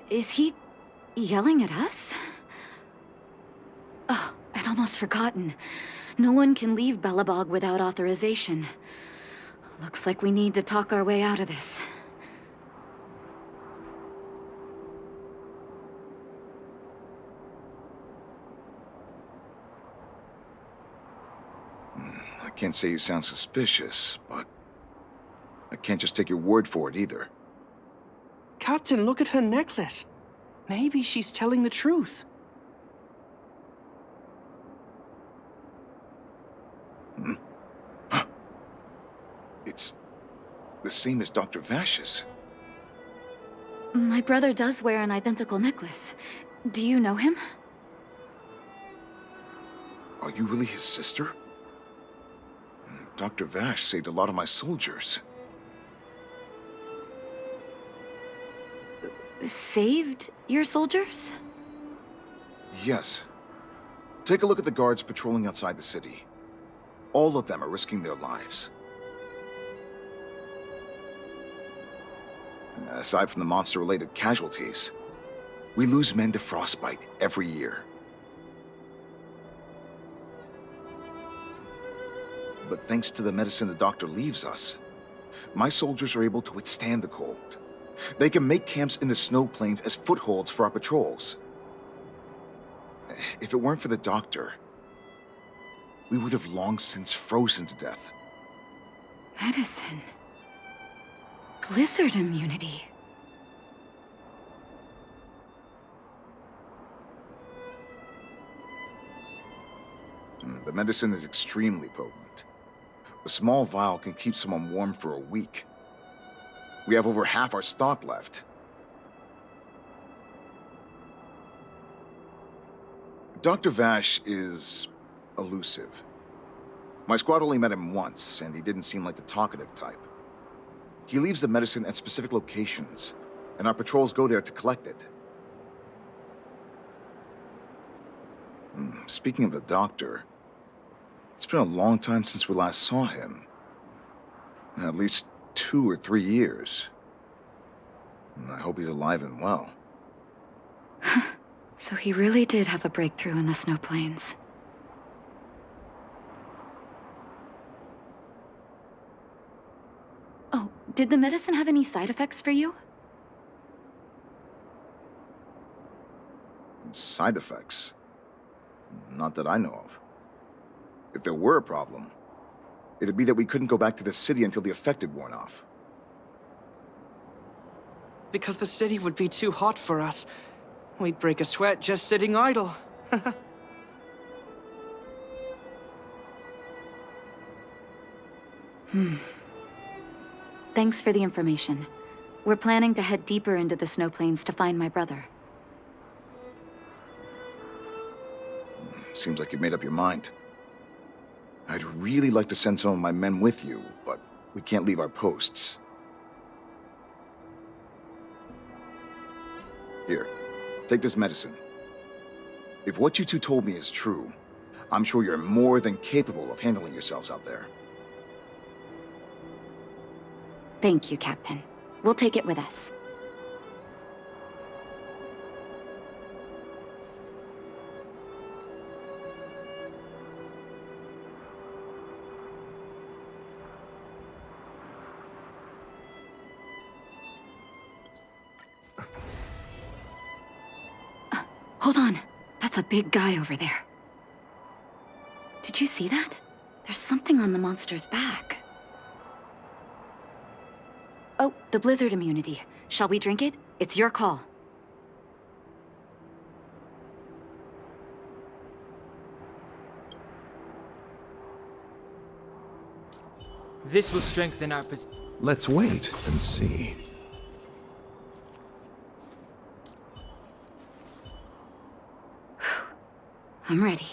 Is he yelling at us? Oh, I'd almost forgotten. No one can leave Belobog without authorization. Looks like we need to talk our way out of this. I can't say you sound suspicious, but I can't just take your word for it either. Captain, look at her necklace. Maybe she's telling the truth. It's the same as Dr. Vash's. My brother does wear an identical necklace. Do you know him? Are you really his sister? Dr. Vash saved a lot of my soldiers. Saved your soldiers? Yes. Take a look at the guards patrolling outside the city. All of them are risking their lives. Aside from the monster-related casualties, we lose men to frostbite every year. But thanks to the medicine the doctor leaves us, my soldiers are able to withstand the cold. They can make camps in the snow plains as footholds for our patrols. If it weren't for the doctor, we would have long since frozen to death. Medicine. Blizzard immunity. The medicine is extremely potent. A small vial can keep someone warm for a week. We have over half our stock left. Dr. Vash is elusive. My squad only met him once, and he didn't seem like the talkative type. He leaves the medicine at specific locations, and our patrols go there to collect it. Speaking of the doctor, it's been a long time since we last saw him. At least 2 or 3 years. I hope he's alive and well. So he really did have a breakthrough in the snow plains. Oh, did the medicine have any side effects for you? Side effects? Not that I know of. If there were a problem, it'd be that we couldn't go back to the city until the effect had worn off. Because the city would be too hot for us. We'd break a sweat just sitting idle. Thanks for the information. We're planning to head deeper into the snow plains to find my brother. Seems like you've made up your mind. I'd really like to send some of my men with you, but we can't leave our posts. Here, take this medicine. If what you two told me is true, I'm sure you're more than capable of handling yourselves out there. Thank you, Captain. We'll take it with us. Hold on. That's a big guy over there. Did you see that? There's something on the monster's back. Oh, the blizzard immunity. Shall we drink it? It's your call. This will strengthen our position. Let's wait and see. I'm ready.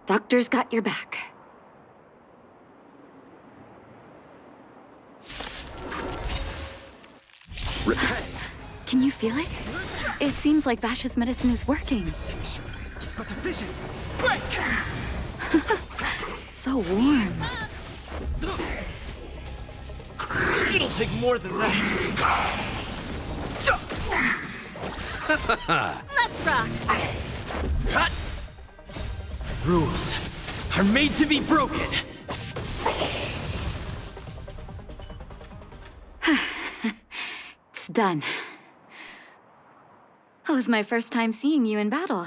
Doctor's got your back. Can you feel it? It seems like Vash's medicine is working. It's but the vision. Break! So warm. It'll take more than that. Let's rock! Cut! Rules are made to be broken. It's done. That was my first time seeing you in battle.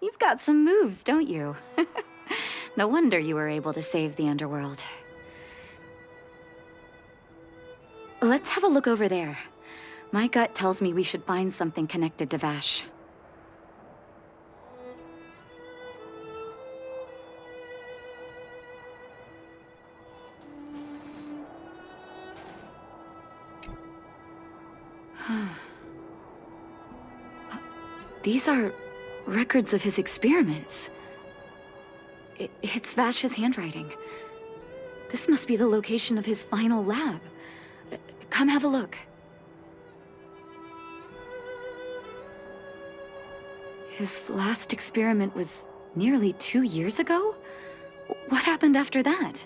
You've got some moves, don't you? No wonder you were able to save the underworld. Let's have a look over there. My gut tells me we should find something connected to Vash. These are records of his experiments. It's Vash's handwriting. This must be the location of his final lab. Come have a look. His last experiment was nearly 2 years ago? What happened after that?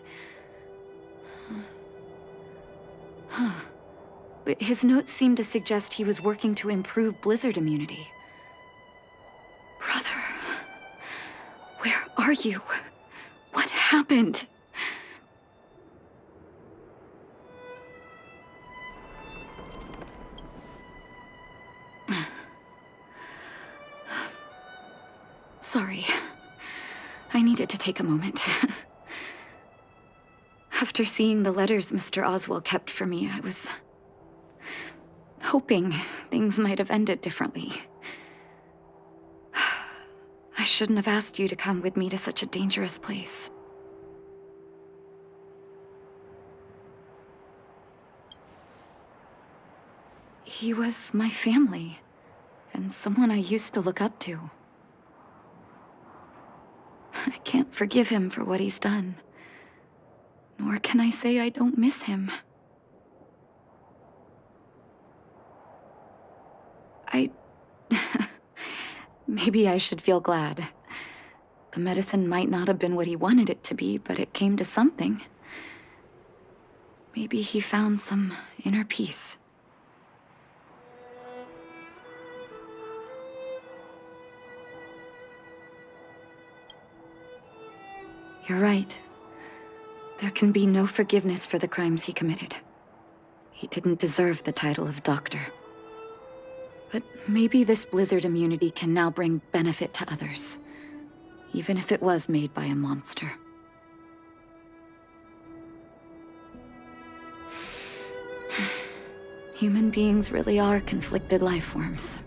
But his notes seem to suggest he was working to improve blizzard immunity. Brother, where are you? What happened? Sorry. I needed to take a moment. After seeing the letters Mr. Oswald kept for me, I was hoping things might have ended differently. I shouldn't have asked you to come with me to such a dangerous place. He was my family, and someone I used to look up to. I can't forgive him for what he's done. Nor can I say I don't miss him. Maybe I should feel glad. The medicine might not have been what he wanted it to be, but it came to something. Maybe he found some inner peace. You're right. There can be no forgiveness for the crimes he committed. He didn't deserve the title of doctor. But maybe this blizzard immunity can now bring benefit to others, even if it was made by a monster. Human beings really are conflicted life forms.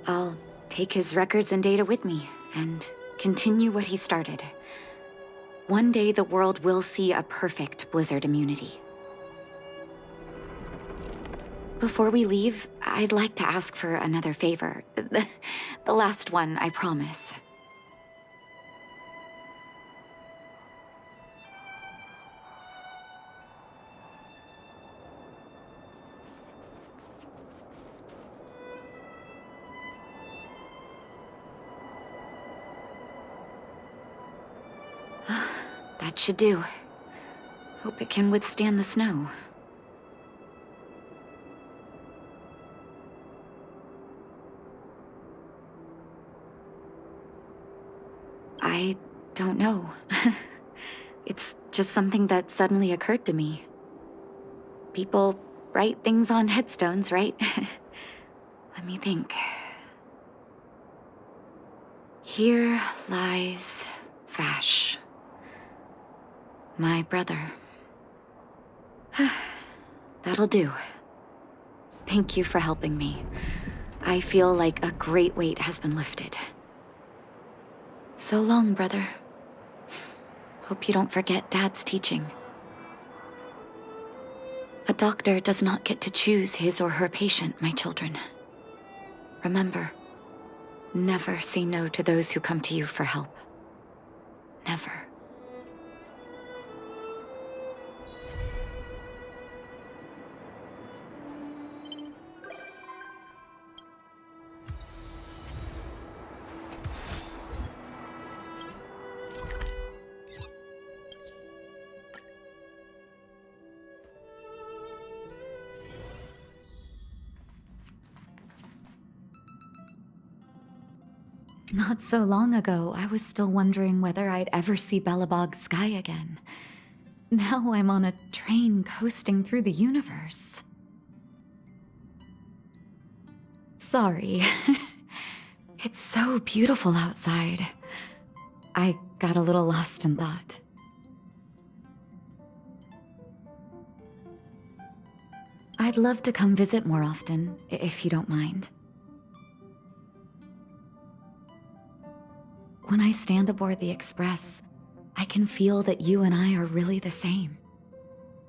I'll take his records and data with me, and continue what he started. One day the world will see a perfect blizzard immunity. Before we leave, I'd like to ask for another favor. The last one, I promise. That should do. Hope it can withstand the snow. I don't know. It's just something that suddenly occurred to me. People write things on headstones, right? Let me think. Here lies Vash, my brother. That'll do. Thank you for helping me. I feel like a great weight has been lifted. So long, brother. Hope you don't forget Dad's teaching. A doctor does not get to choose his or her patient, my children. Remember, never say no to those who come to you for help. Never. Not so long ago, I was still wondering whether I'd ever see Belobog's sky again. Now I'm on a train coasting through the universe. Sorry. It's so beautiful outside. I got a little lost in thought. I'd love to come visit more often, if you don't mind. When I stand aboard the Express, I can feel that you and I are really the same.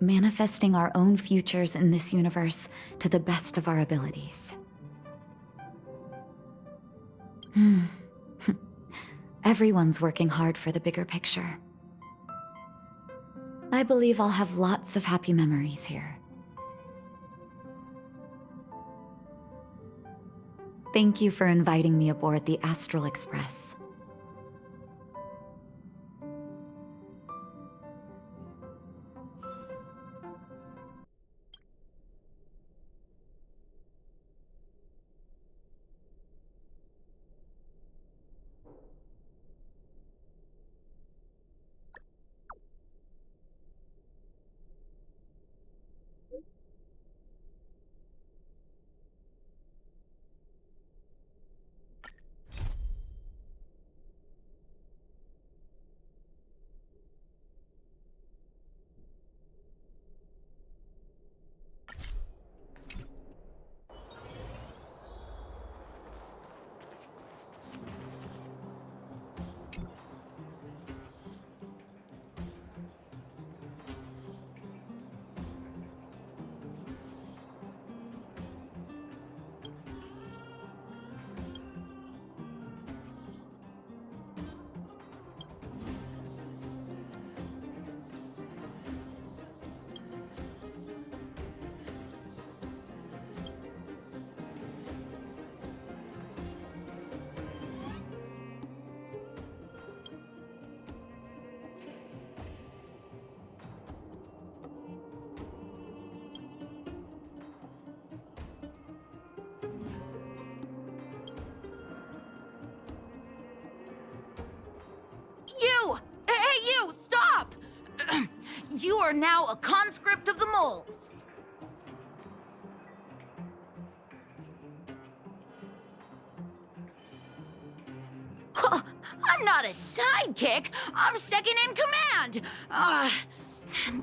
Manifesting our own futures in this universe to the best of our abilities. Everyone's working hard for the bigger picture. I believe I'll have lots of happy memories here. Thank you for inviting me aboard the Astral Express. You! Hey, you! Stop! You are now a conscript of the moles. Huh, I'm not a sidekick. I'm second in command.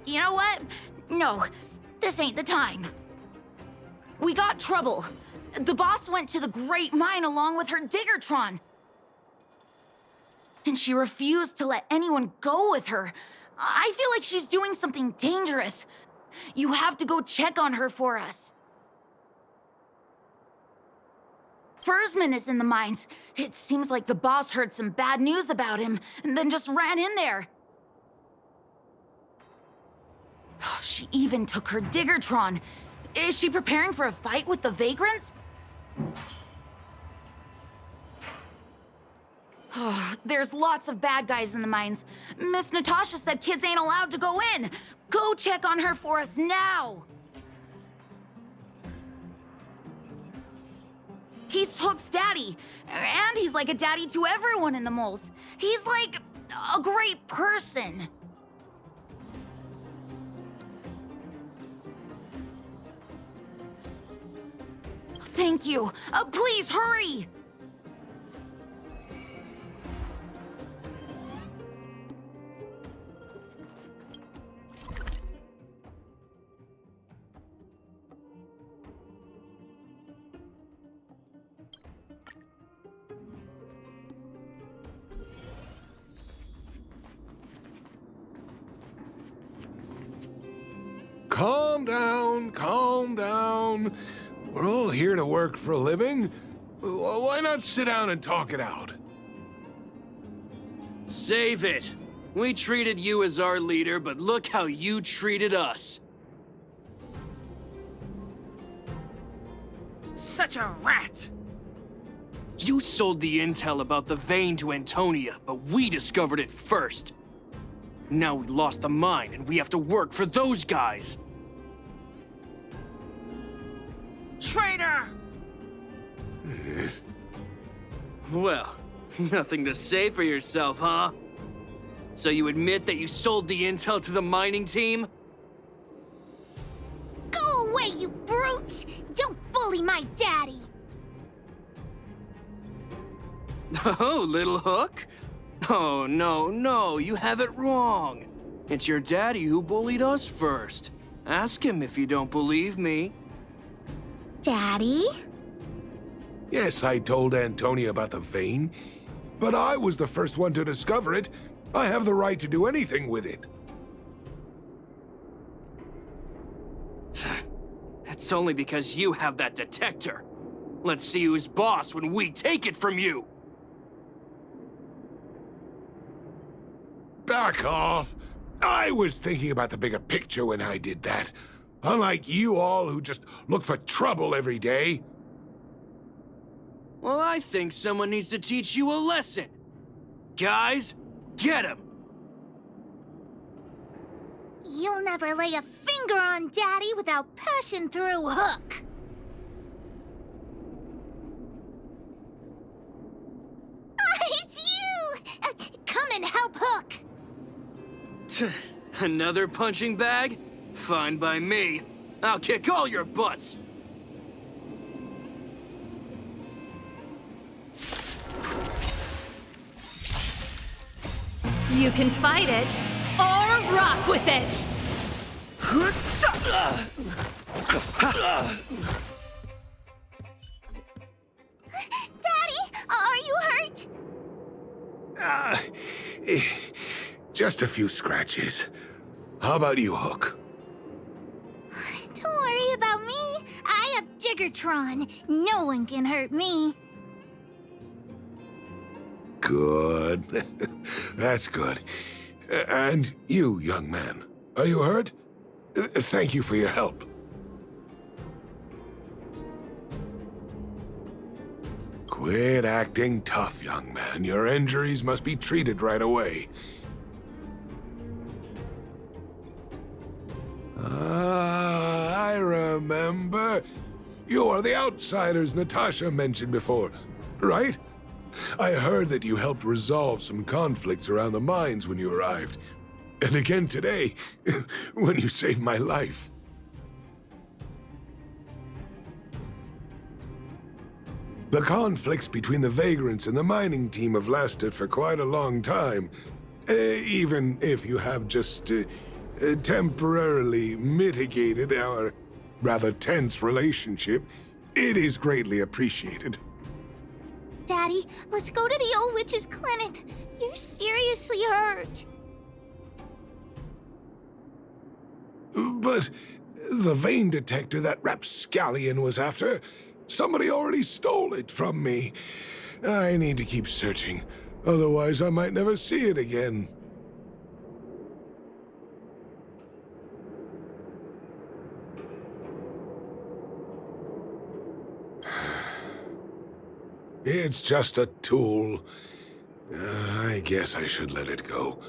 You know what? No, this ain't the time. We got trouble. The boss went to the Great Mine along with her Diggertron. And she refused to let anyone go with her. I feel like she's doing something dangerous. You have to go check on her for us. Fursman is in the mines. It seems like the boss heard some bad news about him and then just ran in there. She even took her Diggertron. Is she preparing for a fight with the vagrants? There's lots of bad guys in the mines. Miss Natasha said kids ain't allowed to go in. Go check on her for us now. He's Hook's daddy, and he's like a daddy to everyone in the moles. He's like a great person. Thank you. Please hurry. Calm down, calm down. We're all here to work for a living. Why not sit down and talk it out? Save it! We treated you as our leader, but look how you treated us. Such a rat! You sold the intel about the vein to Antonia, but we discovered it first. Now we lost the mine, and we have to work for those guys. Traitor! Well, nothing to say for yourself, huh? So you admit that you sold the intel to the mining team? Go away, you brutes! Don't bully my daddy! Oh, little Hook? Oh, no, you have it wrong. It's your daddy who bullied us first. Ask him if you don't believe me. Daddy? Yes, I told Antonia about the vein, but I was the first one to discover it. I have the right to do anything with it. It's only because you have that detector. Let's see who's boss when we take it from you. Back off. I was thinking about the bigger picture when I did that. Unlike you all who just look for trouble every day. Well, I think someone needs to teach you a lesson. Guys, get him! You'll never lay a finger on Daddy without passing through Hook. It's you! Come and help Hook! Another punching bag? Fine by me. I'll kick all your butts! You can fight it, or rock with it! Daddy, are you hurt? Just a few scratches. How about you, Hook? Don't worry about me. I have Diggertron. No one can hurt me. Good. That's good. And you, young man, are you hurt? Thank you for your help. Quit acting tough, young man. Your injuries must be treated right away. Ah, I remember. You are the outsiders Natasha mentioned before, right? I heard that you helped resolve some conflicts around the mines when you arrived. And again today, when you saved my life. The conflicts between the vagrants and the mining team have lasted for quite a long time. Even if you have just temporarily mitigated our rather tense relationship, it is greatly appreciated. Daddy, let's go to the old witch's clinic. You're seriously hurt. But the vein detector that rapscallion was after, Somebody already stole it from me. I need to keep searching. Otherwise, I might never see it again. It's just a tool. I guess I should let it go.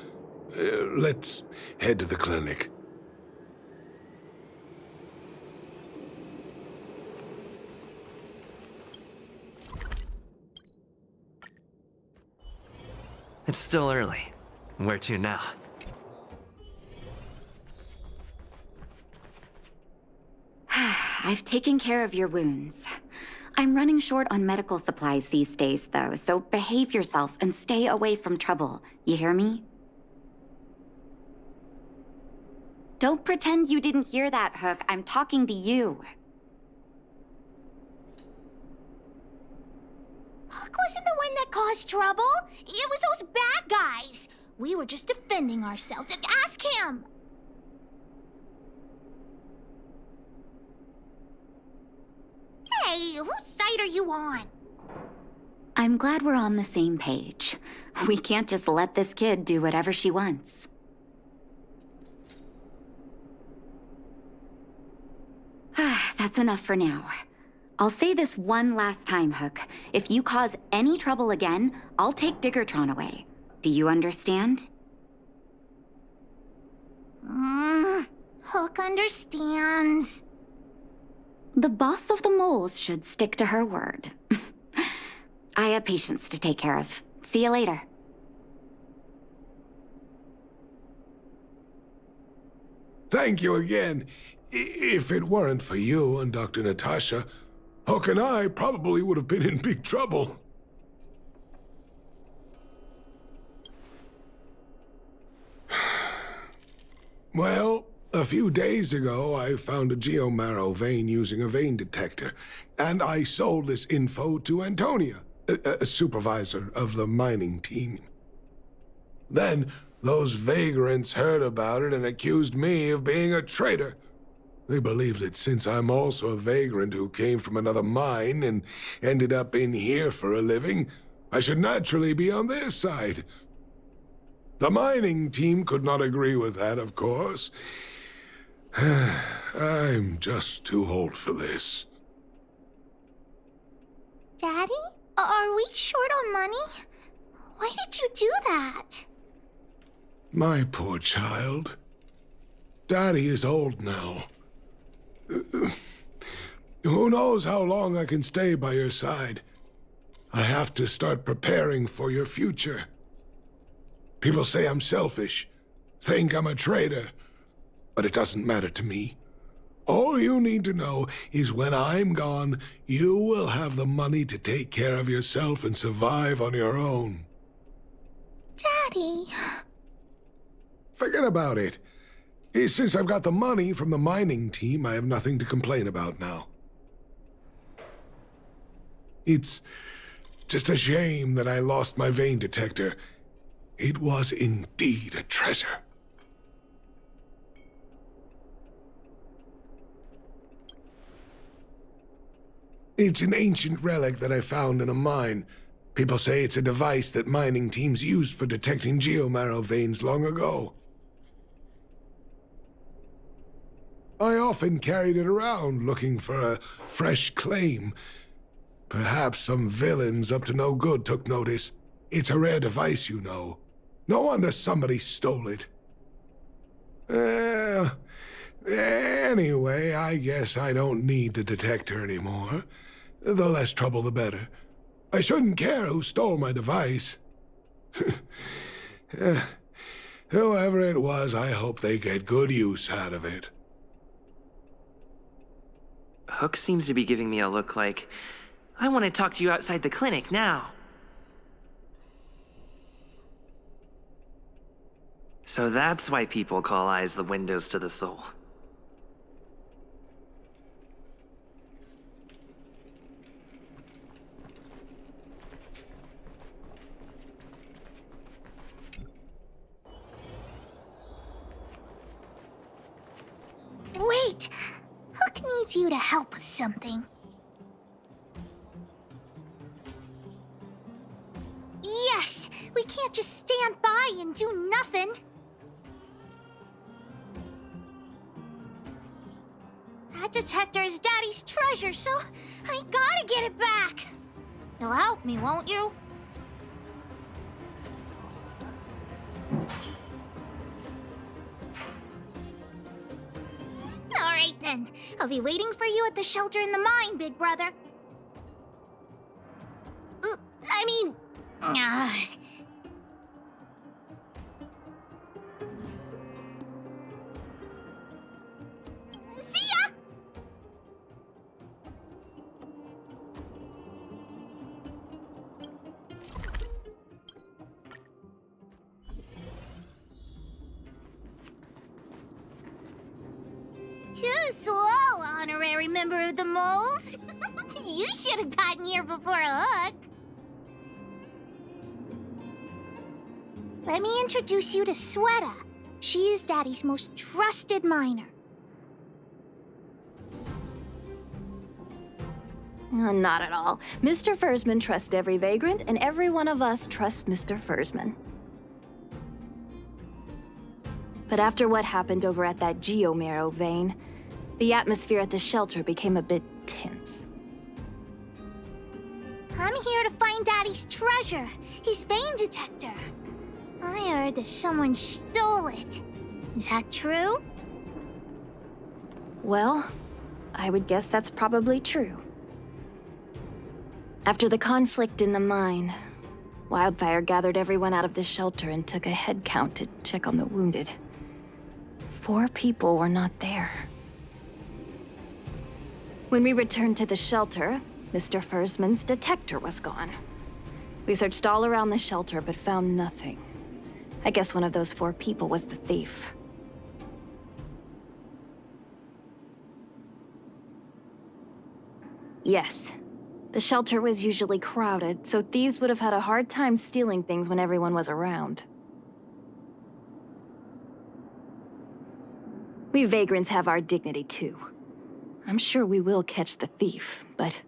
Let's head to the clinic. It's still early. Where to now? I've taken care of your wounds. I'm running short on medical supplies these days, though, so behave yourselves and stay away from trouble. You hear me? Don't pretend you didn't hear that, Hook. I'm talking to you. Hook wasn't the one that caused trouble. It was those bad guys. We were just defending ourselves. Ask him. Hey, whose side are you on? I'm glad we're on the same page. We can't just let this kid do whatever she wants. That's enough for now. I'll say this one last time, Hook. If you cause any trouble again, I'll take Diggertron away. Do you understand? Hook understands. The boss of the moles should stick to her word. I have patients to take care of. See you later. Thank you again. If it weren't for you and Dr. Natasha, Hook and I probably would have been in big trouble. Well, a few days ago, I found a geomarrow vein using a vein detector, and I sold this info to Antonia, a supervisor of the mining team. Then, those vagrants heard about it and accused me of being a traitor. They believe that since I'm also a vagrant who came from another mine and ended up in here for a living, I should naturally be on their side. The mining team could not agree with that, of course. I'm just too old for this. Daddy? Are we short on money? Why did you do that? My poor child. Daddy is old now. Who knows how long I can stay by your side? I have to start preparing for your future. People say I'm selfish, think I'm a traitor, but it doesn't matter to me. All you need to know is when I'm gone, you will have the money to take care of yourself and survive on your own. Daddy. Forget about it. Since I've got the money from the mining team, I have nothing to complain about now. It's just a shame that I lost my vein detector. It was indeed a treasure. It's an ancient relic that I found in a mine. People say it's a device that mining teams used for detecting geomarrow veins long ago. I often carried it around looking for a fresh claim. Perhaps some villains up to no good took notice. It's a rare device, you know. No wonder somebody stole it. Anyway, I guess I don't need the detector anymore. The less trouble, the better. I shouldn't care who stole my device. Whoever it was, I hope they get good use out of it. Hook seems to be giving me a look like, I want to talk to you outside the clinic now. So that's why people call eyes the windows to the soul. Wait! Hook needs you to help with something. can't just stand by and do nothing. That detector is Daddy's treasure, so I gotta get it back. You'll help me, won't you? All right then. I'll be waiting for you at the shelter in the mine, big brother. I mean... See ya! Too slow, honorary member of the moles. You should have gotten here before Hook. Let me introduce you to Sweta. She is Daddy's most trusted miner. Not at all. Mr. Fursman trusts every vagrant, and every one of us trusts Mr. Fursman. But after what happened over at that Geomarrow vein, the atmosphere at the shelter became a bit tense. I'm here to find Daddy's treasure, his vein detector. I heard that someone stole it. Is that true? Well, I would guess that's probably true. After the conflict in the mine, Wildfire gathered everyone out of the shelter and took a head count to check on the wounded. 4 people were not there. When we returned to the shelter, Mr. Fursman's detector was gone. We searched all around the shelter but found nothing. I guess one of those 4 people was the thief. Yes. The shelter was usually crowded, so thieves would have had a hard time stealing things when everyone was around. We vagrants have our dignity too. I'm sure we will catch the thief, but...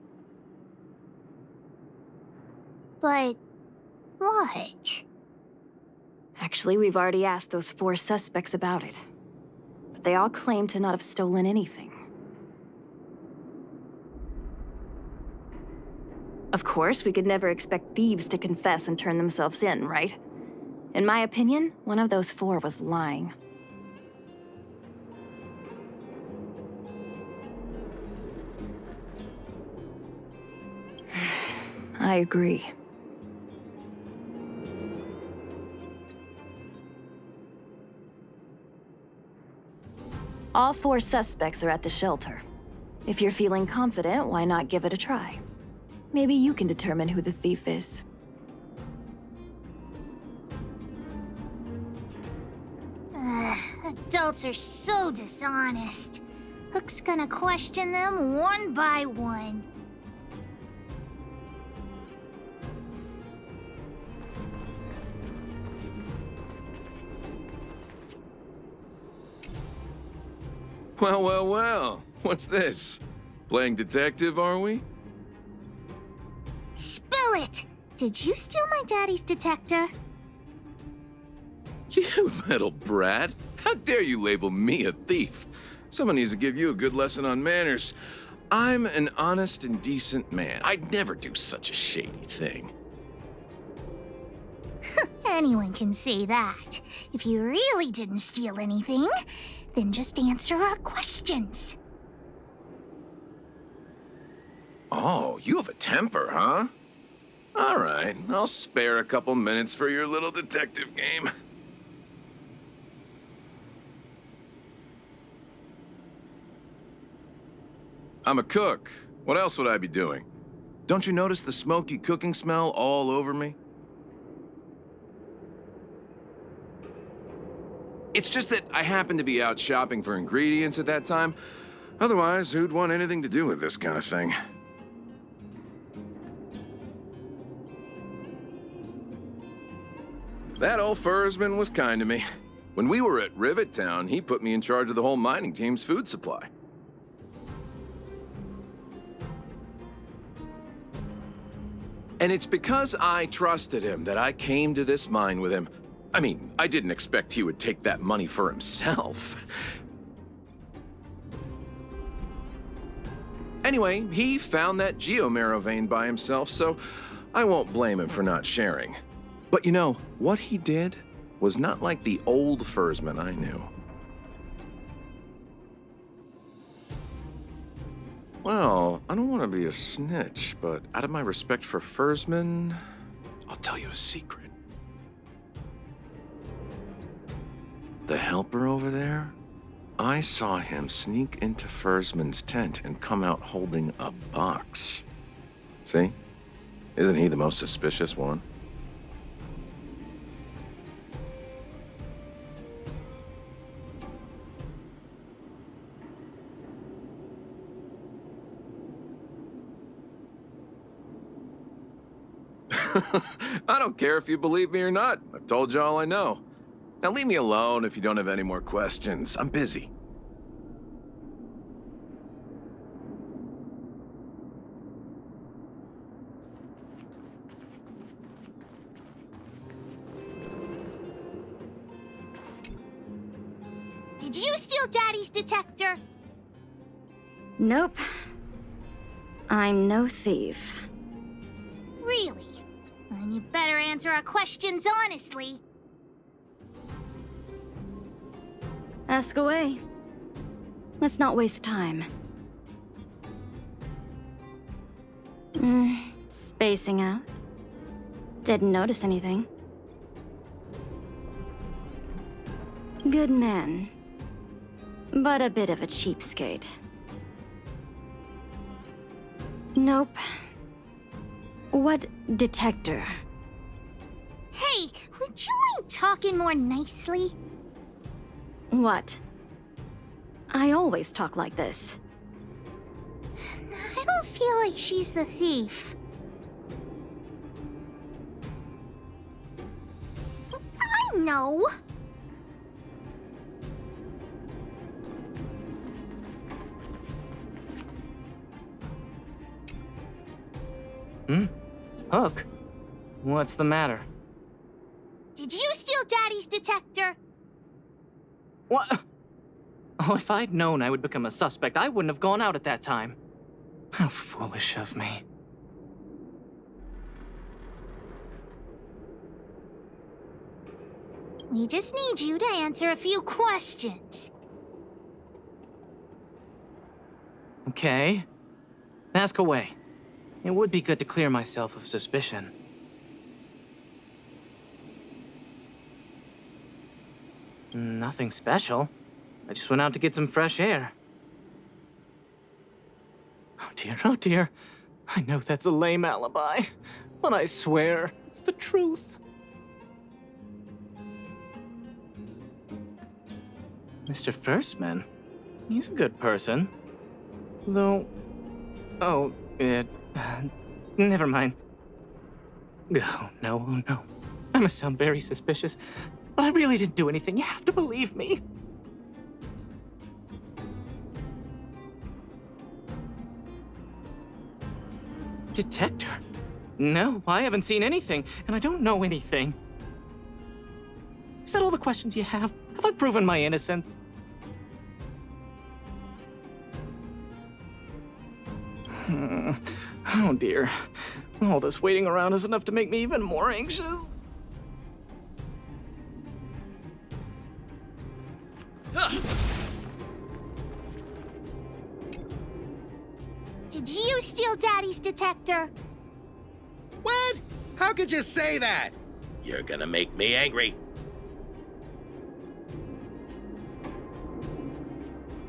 But... what? Actually, we've already asked those 4 suspects about it. But they all claim to not have stolen anything. Of course, we could never expect thieves to confess and turn themselves in, right? In my opinion, one of those 4 was lying. I agree. All 4 suspects are at the shelter. If you're feeling confident, why not give it a try? Maybe you can determine who the thief is. Adults are so dishonest. Hook's gonna question them one by one. Well, well, well. What's this? Playing detective, are we? Spill it! Did you steal my daddy's detector? You little brat. How dare you label me a thief? Someone needs to give you a good lesson on manners. I'm an honest and decent man. I'd never do such a shady thing. Anyone can say that. If you really didn't steal anything, then just answer our questions. Oh, you have a temper, huh? All right, I'll spare a couple minutes for your little detective game. I'm a cook. What else would I be doing? Don't you notice the smoky cooking smell all over me? It's just that I happened to be out shopping for ingredients at that time. Otherwise, who'd want anything to do with this kind of thing? That old Fursman was kind to me. When we were at Rivet Town, he put me in charge of the whole mining team's food supply. And it's because I trusted him that I came to this mine with him. I mean, I didn't expect he would take that money for himself. Anyway, he found that geomarrow vein by himself, so I won't blame him for not sharing. But you know, what he did was not like the old Fursman I knew. Well, I don't want to be a snitch, but out of my respect for Fursman, I'll tell you a secret. The helper over there? I saw him sneak into Fursman's tent and come out holding a box. See? Isn't he the most suspicious one? I don't care if you believe me or not. I've told you all I know. Now leave me alone if you don't have any more questions. I'm busy. Did you steal Daddy's detector? Nope. I'm no thief. Really? Then you better answer our questions honestly. Ask away. Let's not waste time. Spacing out. Didn't notice anything. Good man. But a bit of a cheapskate. Nope. What detector? Hey, would you mind talking more nicely? What? I always talk like this. I don't feel like she's the thief. I know. Hook? What's the matter? Did you steal Daddy's detector? What? Oh, if I'd known I would become a suspect, I wouldn't have gone out at that time. How foolish of me. We just need you to answer a few questions. Okay. Ask away. It would be good to clear myself of suspicion. Nothing special. I just went out to get some fresh air. Oh dear. I know that's a lame alibi, but I swear it's the truth. Mr. Firstman, he's a good person. Though... Oh, never mind. Oh, no. I must sound very suspicious, but I really didn't do anything. You have to believe me. Detector? No, I haven't seen anything, and I don't know anything. Is that all the questions you have? Have I proven my innocence? Oh dear. All this waiting around is enough to make me even more anxious. Did you steal Daddy's detector? What? How could you say that? You're gonna make me angry.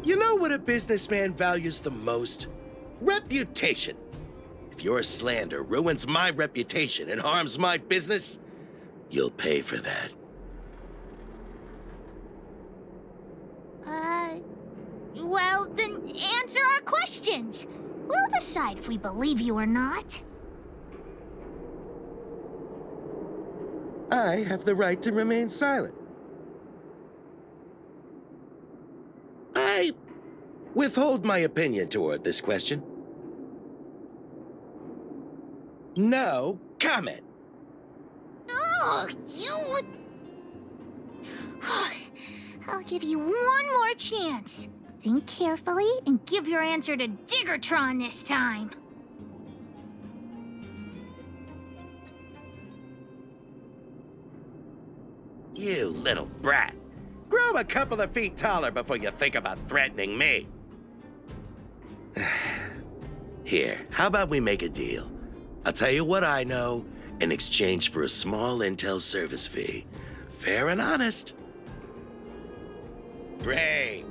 You know what a businessman values the most? Reputation. If your slander ruins my reputation and harms my business, you'll pay for that. Well, then answer our questions. We'll decide if we believe you or not. I have the right to remain silent. I withhold my opinion toward this question. No comment. Oh, you... I'll give you one more chance. Think carefully and give your answer to Diggertron this time. You little brat. Grow a couple of feet taller before you think about threatening me. Here, how about we make a deal? I'll tell you what I know in exchange for a small intel service fee. Fair and honest. Great.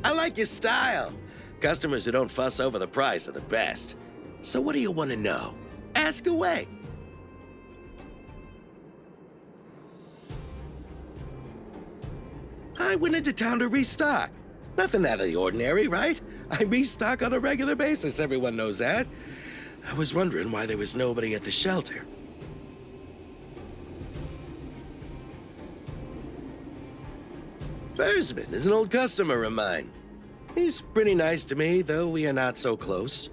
I like your style. Customers who don't fuss over the price are the best. So what do you want to know? Ask away. I went into town to restock. Nothing out of the ordinary, right? I restock on a regular basis, everyone knows that. I was wondering why there was nobody at the shelter. Versman is an old customer of mine. He's pretty nice to me, though we are not so close.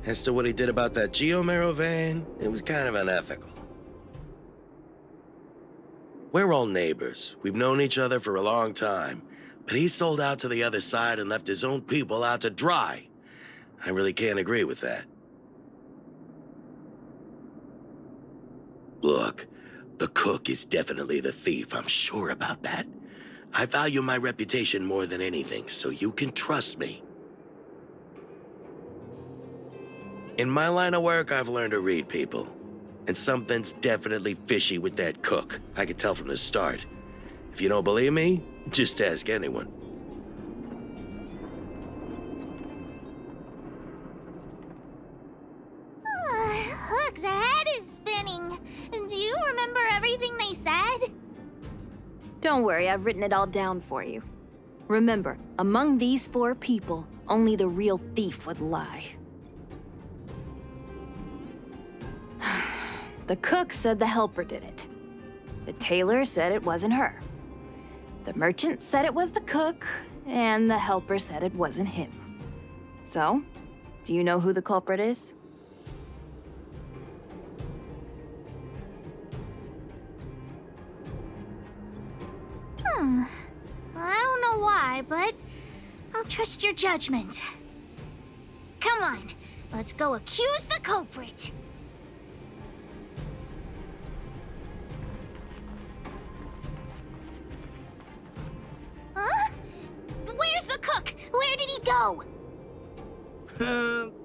As to what he did about that Geomero vein, it was kind of unethical. We're all neighbors. We've known each other for a long time. But he sold out to the other side and left his own people out to dry. I really can't agree with that. Look, the cook is definitely the thief, I'm sure about that. I value my reputation more than anything, so you can trust me. In my line of work, I've learned to read people. And something's definitely fishy with that cook. I could tell from the start. If you don't believe me, just ask anyone. Hook's head is spinning. Do you remember everything they said? Don't worry, I've written it all down for you. Remember, among these 4 people, only the real thief would lie. The cook said the helper did it. The tailor said it wasn't her. The merchant said it was the cook, and the helper said it wasn't him. So, do you know who the culprit is? I don't know why, but I'll trust your judgment. Come on, let's go accuse the culprit. Huh? Where's the cook? Where did he go?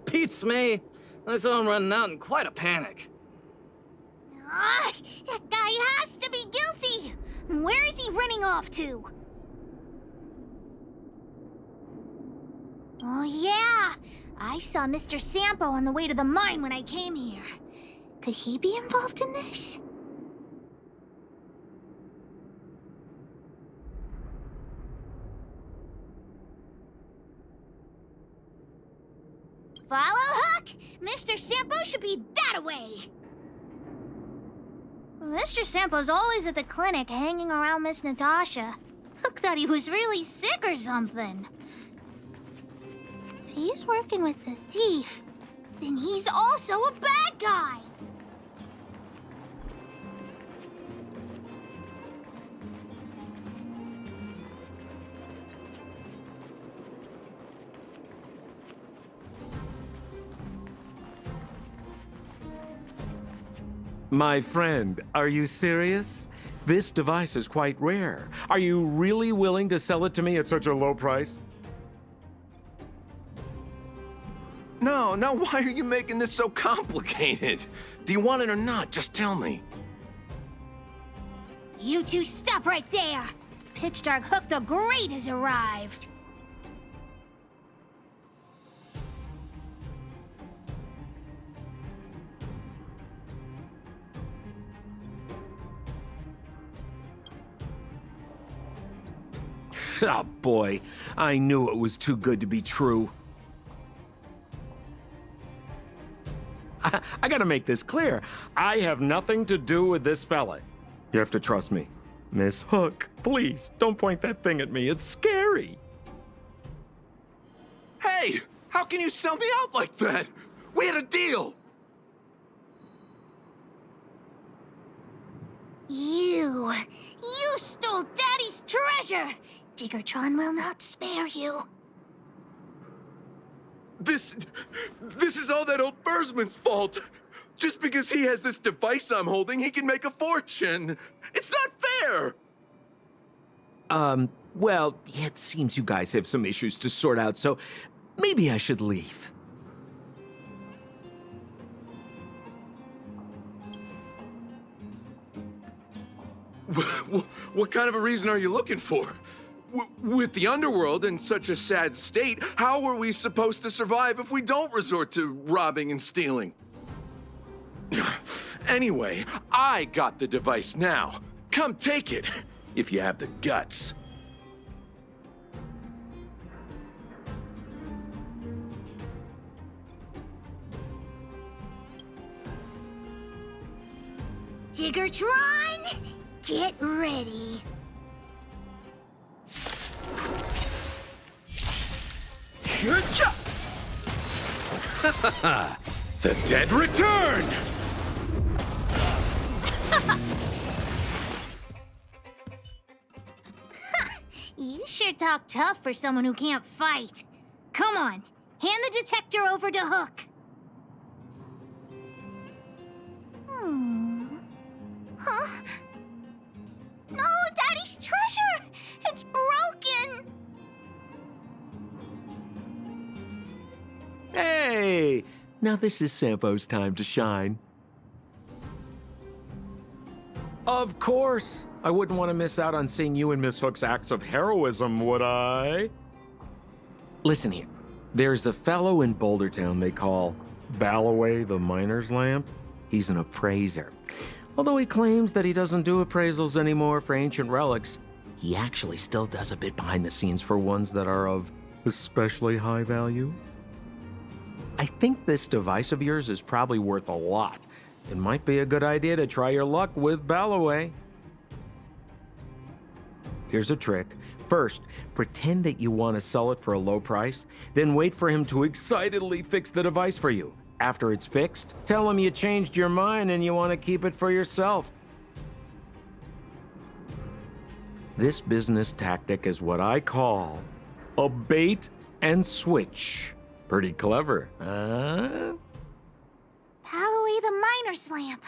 Beats me. I saw him running out in quite a panic. That guy has to be guilty. Where is he running off to? Oh yeah, I saw Mr. Sampo on the way to the mine when I came here. Could he be involved in this? Follow Hook! Mr. Sampo should be that way! Mr. Sampo's always at the clinic hanging around Miss Natasha. Hook thought he was really sick or something. If he's working with the thief, then he's also a bad guy! My friend, are you serious? This device is quite rare. Are you really willing to sell it to me at such a low price? No, why are you making this so complicated? Do you want it or not? Just tell me. You two stop right there! Pitch Dark Hook the Great has arrived! Oh boy, I knew it was too good to be true. I gotta make this clear. I have nothing to do with this fella. You have to trust me. Miss Hook, please, don't point that thing at me. It's scary. Hey, how can you sell me out like that? We had a deal. You stole Daddy's treasure! Diggertron will not spare you. This is all that old Fursman's fault. Just because he has this device I'm holding, he can make a fortune. It's not fair! Well, it seems you guys have some issues to sort out, so maybe I should leave. What kind of a reason are you looking for? With the underworld in such a sad state, how are we supposed to survive if we don't resort to robbing and stealing? Anyway, I got the device now. Come take it, if you have the guts. Diggertron, get ready. The dead return! You sure talk tough for someone who can't fight. Come on, hand the detector over to Hook. Huh? No, Daddy's treasure! It's broken! Hey! Now this is Sampo's time to shine. Of course! I wouldn't want to miss out on seeing you and Miss Hook's acts of heroism, would I? Listen here. There's a fellow in Bouldertown they call Balloway the Miner's Lamp. He's an appraiser. Although he claims that he doesn't do appraisals anymore for ancient relics, he actually still does a bit behind the scenes for ones that are of especially high value. I think this device of yours is probably worth a lot. It might be a good idea to try your luck with Balloway. Here's a trick. First, pretend that you want to sell it for a low price, then wait for him to excitedly fix the device for you. After it's fixed, tell him you changed your mind and you want to keep it for yourself. This business tactic is what I call a bait and switch. Pretty clever, huh? Balloway the Miner's Lamp.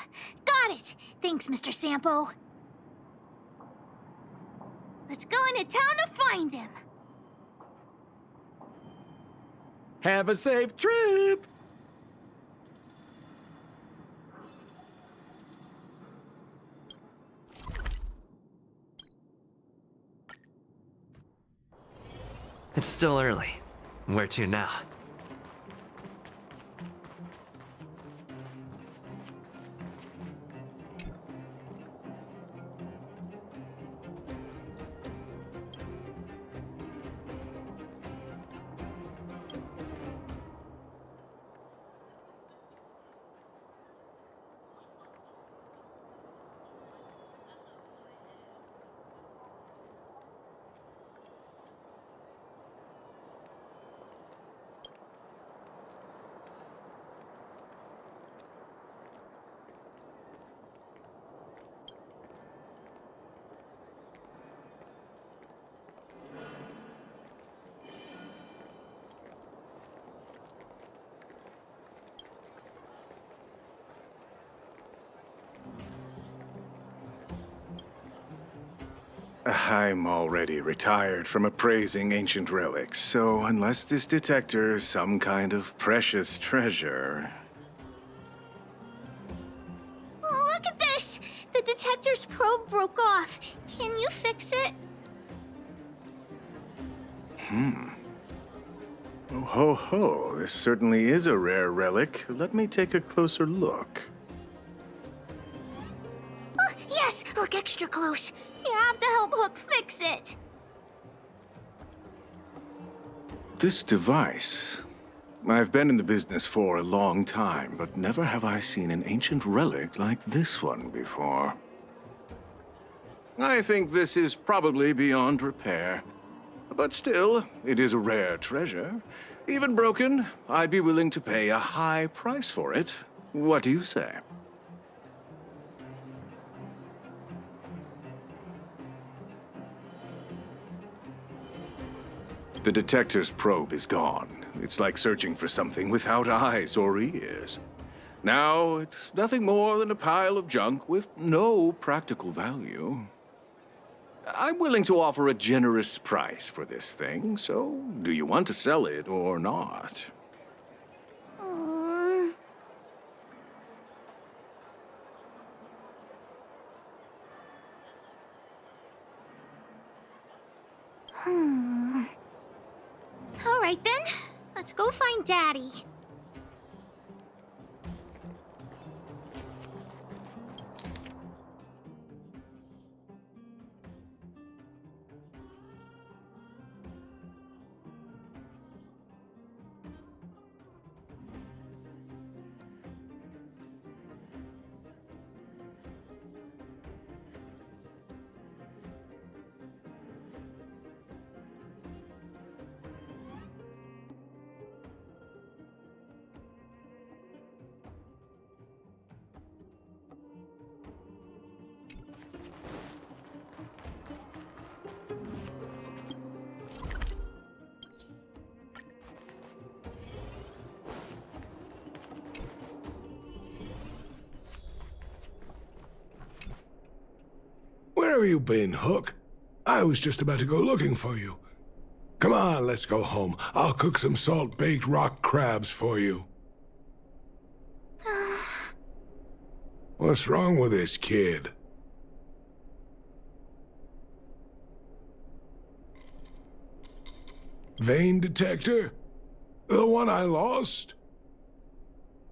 Got it. Thanks, Mr. Sampo. Let's go into town to find him. Have a safe trip! It's still early. Where to now? I'm already retired from appraising ancient relics, so unless this detector is some kind of precious treasure... Look at this! The detector's probe broke off. Can you fix it? Oh ho ho, this certainly is a rare relic. Let me take a closer look. Oh, yes! Look extra close. You have to help Hook fix it. This device... I've been in the business for a long time, but never have I seen an ancient relic like this one before. I think this is probably beyond repair. But still, it is a rare treasure. Even broken, I'd be willing to pay a high price for it. What do you say? The detector's probe is gone. It's like searching for something without eyes or ears. Now, it's nothing more than a pile of junk with no practical value. I'm willing to offer a generous price for this thing, so do you want to sell it or not? All right then, let's go find Daddy. Where have you been, Hook? I was just about to go looking for you. Come on, let's go home. I'll cook some salt-baked rock crabs for you. What's wrong with this kid? Vein detector? The one I lost?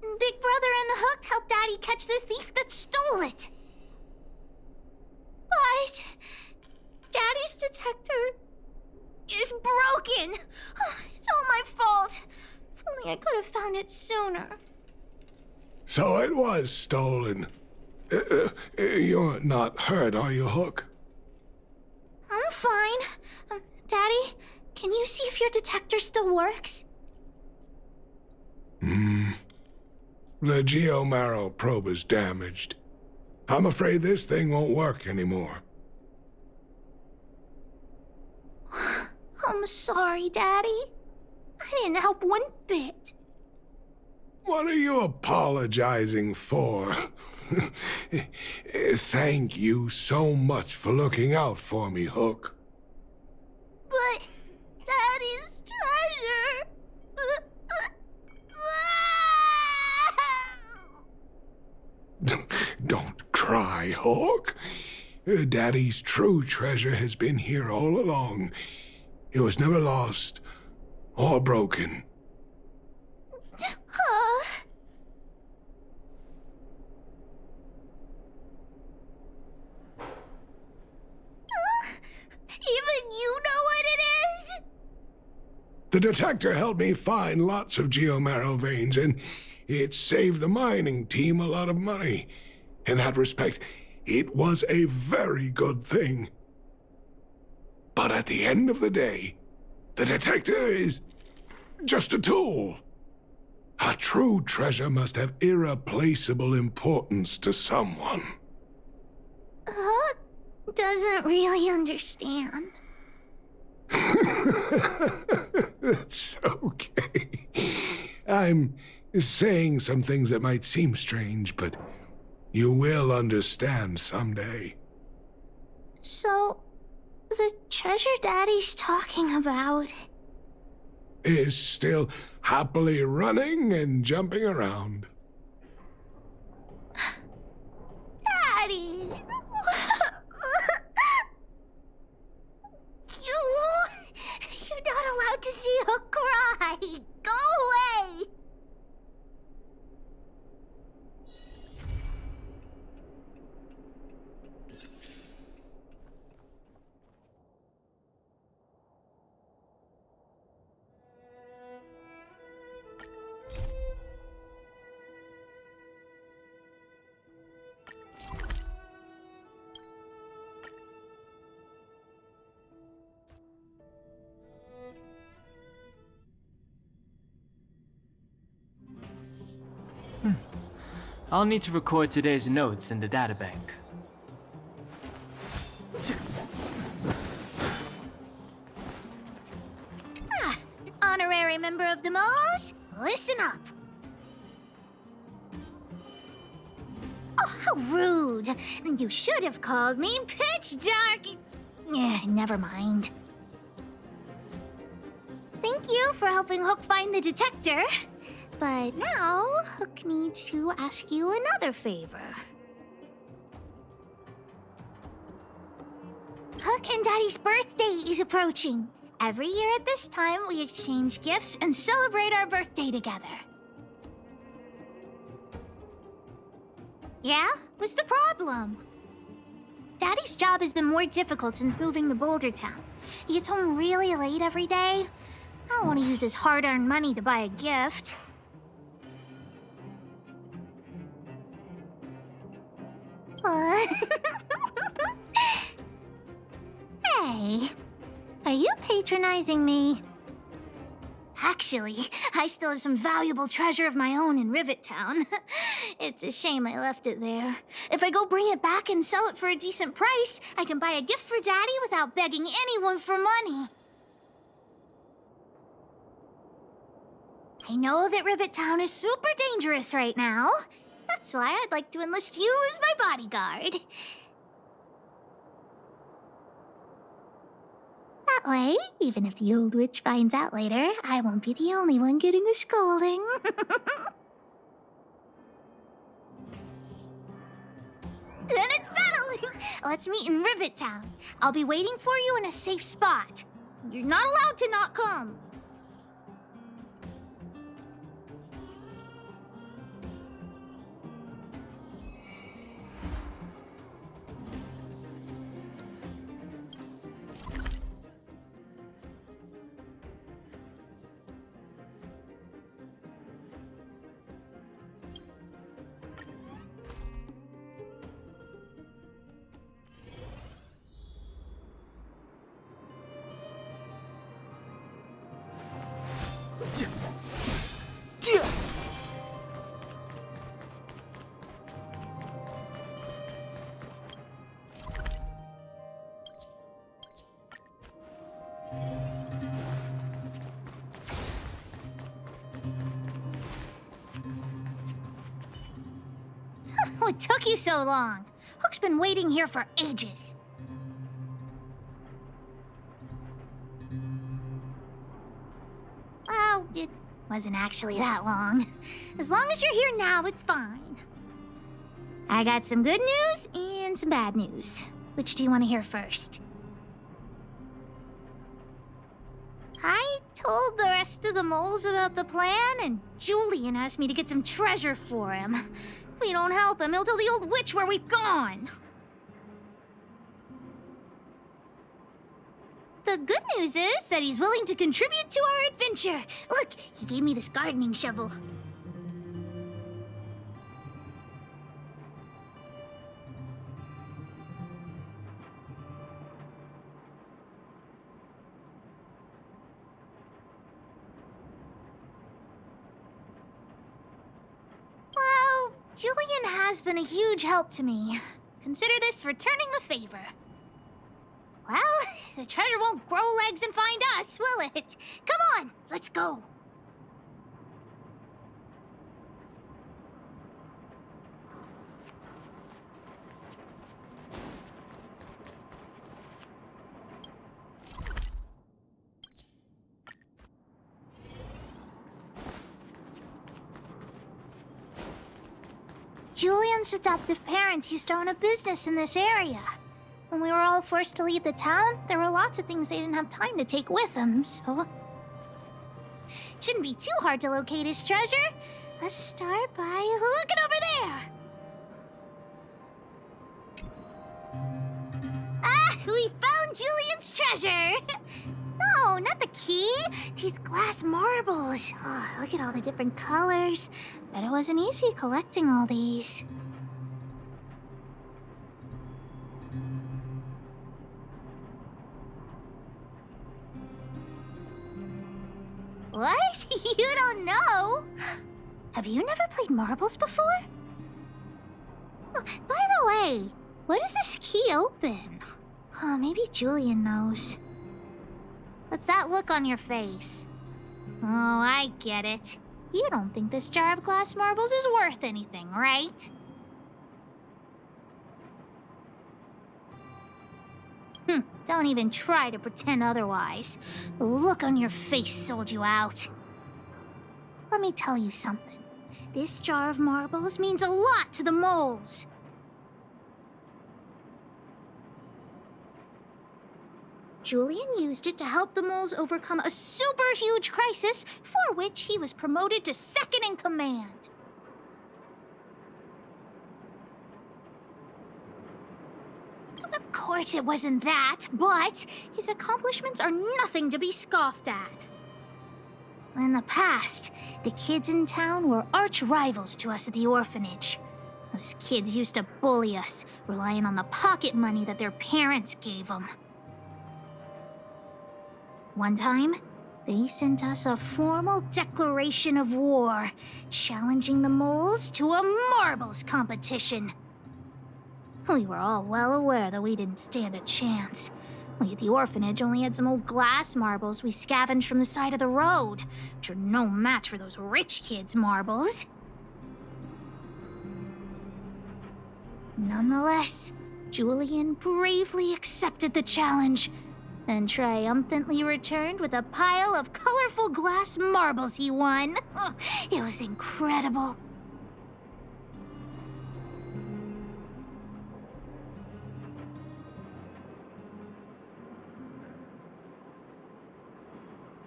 Big Brother and Hook helped Daddy catch the thief that stole it. But Daddy's detector is broken. It's all my fault. If only I could have found it sooner. So it was stolen. You're not hurt, are you, Hook? I'm fine. Daddy, can you see if your detector still works? The geomarrow probe is damaged. I'm afraid this thing won't work anymore. I'm sorry, Daddy. I didn't help one bit. What are you apologizing for? Thank you so much for looking out for me, Hook. But Daddy's treasure... Don't cry, Hook. Daddy's true treasure has been here all along. It was never lost or broken. Even you know what it is? The detector helped me find lots of geomarrow veins, and it saved the mining team a lot of money. In that respect, it was a very good thing. But at the end of the day, the detector is just a tool. A true treasure must have irreplaceable importance to someone. Hook doesn't really understand. That's okay. I'm saying some things that might seem strange, but you will understand someday. So, the treasure Daddy's talking about is still happily running and jumping around. Daddy! You're not allowed to see her cry! Go away! I'll need to record today's notes in the databank. honorary member of the Moles, listen up. Oh, how rude. You should have called me Pitch Dark. Never mind. Thank you for helping Hook find the detector. But now, Hook needs to ask you another favor. Hook and Daddy's birthday is approaching. Every year at this time, we exchange gifts and celebrate our birthday together. Yeah? What's the problem? Daddy's job has been more difficult since moving to Boulder Town. He gets home really late every day. I don't want to use his hard-earned money to buy a gift. Hey, are you patronizing me? Actually, I still have some valuable treasure of my own in Rivet Town. It's a shame I left it there. If I go bring it back and sell it for a decent price, I can buy a gift for Daddy without begging anyone for money. I know that Rivet Town is super dangerous right now. That's why I'd like to enlist you as my bodyguard. That way, even if the old witch finds out later, I won't be the only one getting a scolding. Then it's settled! Let's meet in Rivet Town. I'll be waiting for you in a safe spot. You're not allowed to not come. What took you so long? Hook's been waiting here for ages. Well, it wasn't actually that long. As long as you're here now, it's fine. I got some good news and some bad news. Which do you want to hear first? I told the rest of the moles about the plan, and Julian asked me to get some treasure for him. If we don't help him, he'll tell the old witch where we've gone. The good news is that he's willing to contribute to our adventure. Look, he gave me this gardening shovel. Well, Julian has been a huge help to me. Consider this returning a favor. Well, the treasure won't grow legs and find us, will it? Come on, let's go. Julian's adoptive parents used to own a business in this area. When we were all forced to leave the town, there were lots of things they didn't have time to take with them, so... It shouldn't be too hard to locate his treasure. Let's start by looking over there. Ah, we found Julian's treasure! No, not the key. These glass marbles. Oh, look at all the different colors. Bet it wasn't easy collecting all these. What? You don't know? Have you never played marbles before? Oh, by the way, what does this key open? Maybe Julian knows. What's that look on your face? Oh, I get it. You don't think this jar of glass marbles is worth anything, right? Don't even try to pretend otherwise. The look on your face sold you out. Let me tell you something. This jar of marbles means a lot to the moles. Julian used it to help the moles overcome a super huge crisis for which he was promoted to second in command. Of course it wasn't that, but his accomplishments are nothing to be scoffed at. In the past, the kids in town were arch rivals to us at the orphanage. Those kids used to bully us, relying on the pocket money that their parents gave them. One time, they sent us a formal declaration of war, challenging the moles to a marbles competition. We were all well aware that we didn't stand a chance. We at the orphanage only had some old glass marbles we scavenged from the side of the road, which are no match for those rich kids' marbles. Nonetheless, Julian bravely accepted the challenge and triumphantly returned with a pile of colorful glass marbles he won. It was incredible.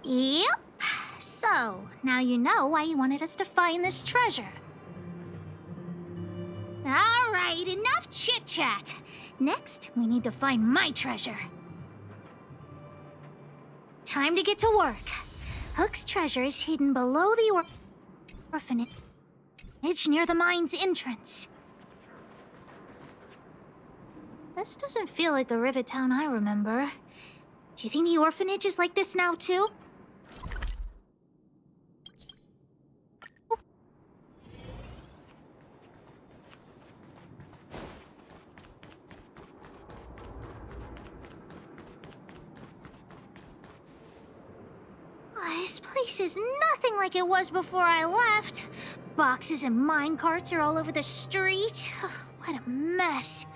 Yep. So, now you know why you wanted us to find this treasure. All right, enough chit-chat. Next, we need to find my treasure. Time to get to work. Hook's treasure is hidden below the orphanage near the mine's entrance. This doesn't feel like the Rivet Town I remember. Do you think the orphanage is like this now, too? This place is nothing like it was before I left. Boxes and minecarts are all over the street. What a mess.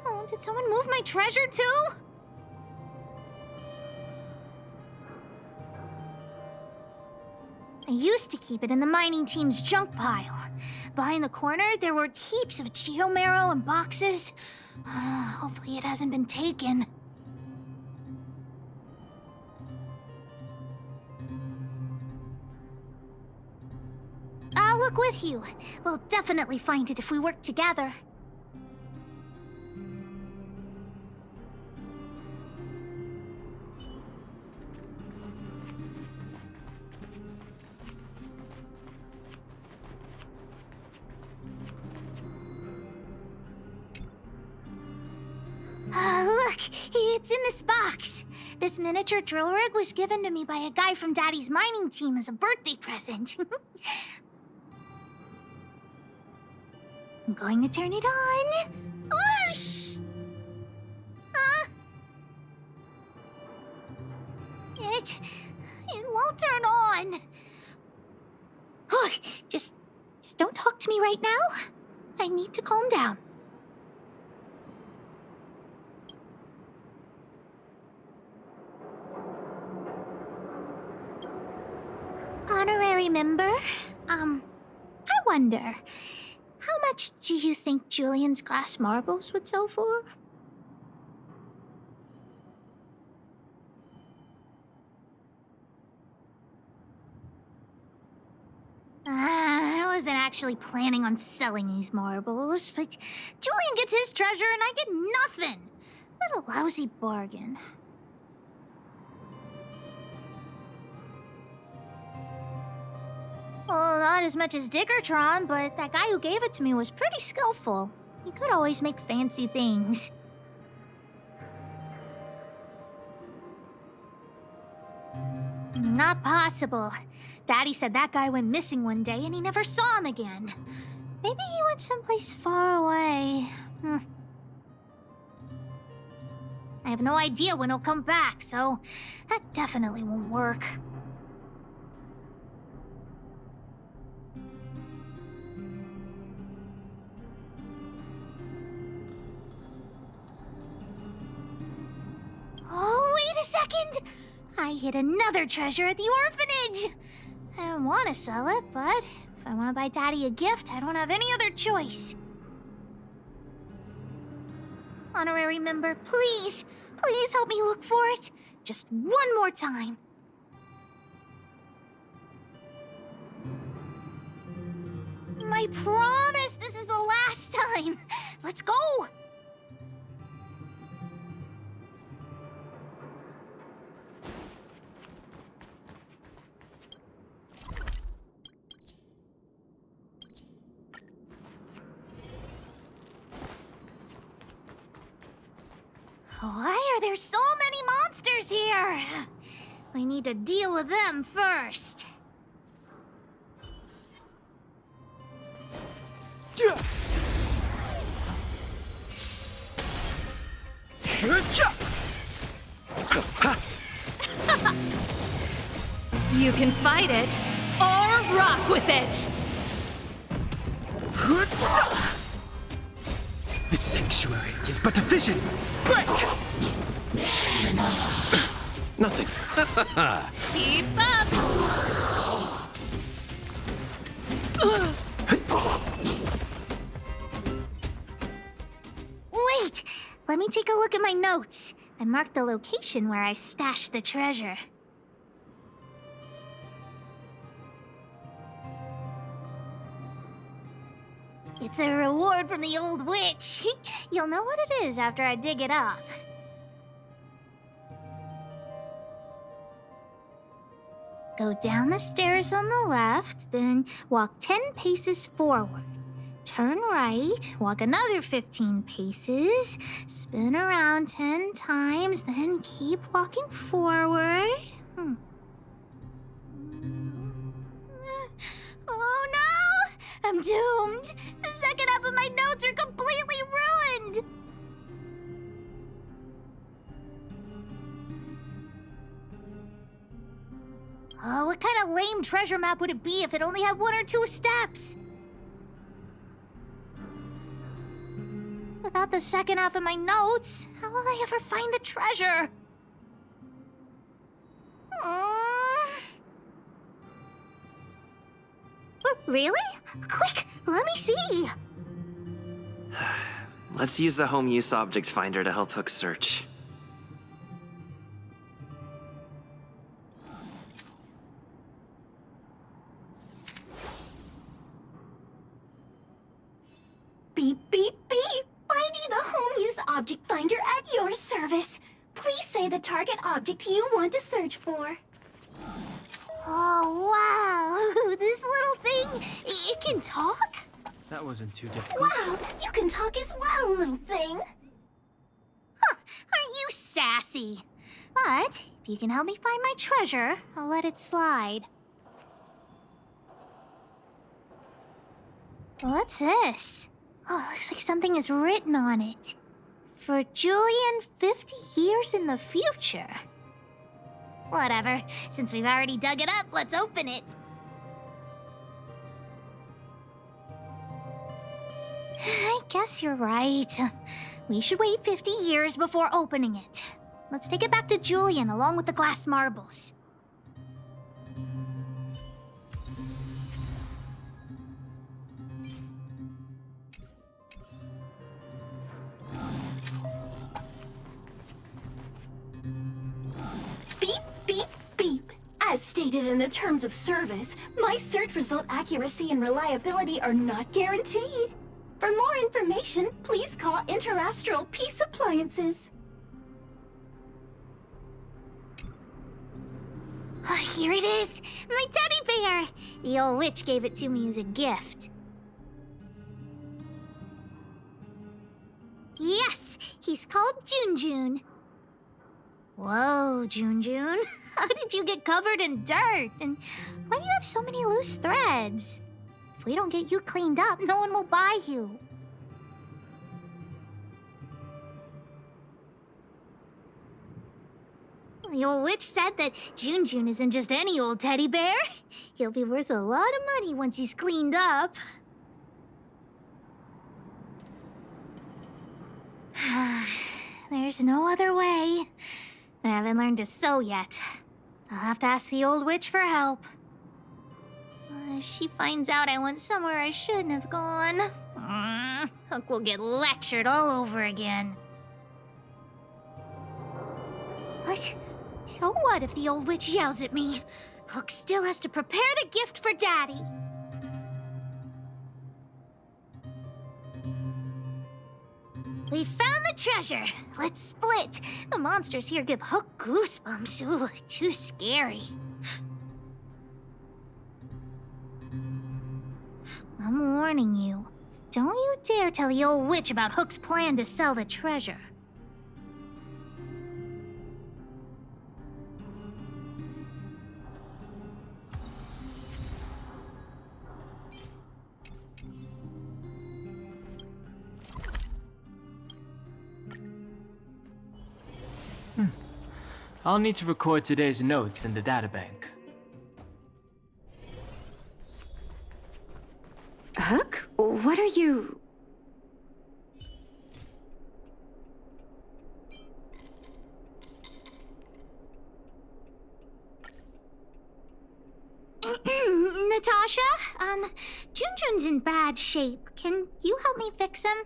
Oh, did someone move my treasure too? I used to keep it in the mining team's junk pile. Behind the corner, there were heaps of geomarrow and boxes. Hopefully it hasn't been taken. I'll look with you. We'll definitely find it if we work together. Look, it's in this box. This miniature drill rig was given to me by a guy from Daddy's mining team as a birthday present. I'm going to turn it on. Whoosh! It won't turn on. Oh, just don't talk to me right now. I need to calm down. Honorary member, I wonder, how much do you think Julian's glass marbles would sell for? I wasn't actually planning on selling these marbles, but Julian gets his treasure and I get nothing. What a lousy bargain. Well, not as much as Dickertron, but that guy who gave it to me was pretty skillful. He could always make fancy things. Not possible. Daddy said that guy went missing one day and he never saw him again. Maybe he went someplace far away. I have no idea when he'll come back, so that definitely won't work. I hid another treasure at the orphanage! I don't want to sell it, but if I want to buy Daddy a gift, I don't have any other choice. Honorary member, please, please help me look for it. Just one more time. I promise this is the last time. Let's go. Why are there so many monsters here? We need to deal with them first. You can fight it, or rock with it! The sanctuary is but a vision! Break! Nothing. Keep up! Wait! Let me take a look at my notes. I marked the location where I stashed the treasure. It's a reward from the old witch. You'll know what it is after I dig it up. Go down the stairs on the left, then walk 10 paces forward. Turn right, walk another 15 paces, spin around 10 times, then keep walking forward. Oh no! I'm doomed! The second half of my notes are completely ruined! Oh, what kind of lame treasure map would it be if it only had 1 or 2 steps? Without the second half of my notes, how will I ever find the treasure? Really? Quick, let me see. Let's use the home use object finder to help Hook search. Beep, beep, beep! Finding the home use object finder at your service. Please say the target object you want to search for. Oh, wow! This little thing, it can talk? That wasn't too difficult. Wow, you can talk as well, little thing. Huh, aren't you sassy? But if you can help me find my treasure, I'll let it slide. What's this? Oh, looks like something is written on it. For Julian, 50 years in the future. Whatever. Since we've already dug it up, let's open it. I guess you're right. We should wait 50 years before opening it. Let's take it back to Julian along with the glass marbles. Beep, beep, beep. As stated in the terms of service, my search result accuracy and reliability are not guaranteed. For more information, please call Interastral Peace Appliances. Here it is! My teddy bear! The old witch gave it to me as a gift. Yes! He's called Junjun. Whoa, Junjun. How did you get covered in dirt? And why do you have so many loose threads? If we don't get you cleaned up, no one will buy you. The old witch said that Junjun isn't just any old teddy bear. He'll be worth a lot of money once he's cleaned up. There's no other way. I haven't learned to sew yet. I'll have to ask the old witch for help. If she finds out I went somewhere I shouldn't have gone, Hook will get lectured all over again. What? So what if the old witch yells at me? Hook still has to prepare the gift for Daddy. We found the treasure. Let's split. The monsters here give Hook goosebumps. Ooh, too scary. I'm warning you. Don't you dare tell the old witch about Hook's plan to sell the treasure. I'll need to record today's notes in the databank. Hook? What are you... Natasha? Junjun's in bad shape. Can you help me fix him?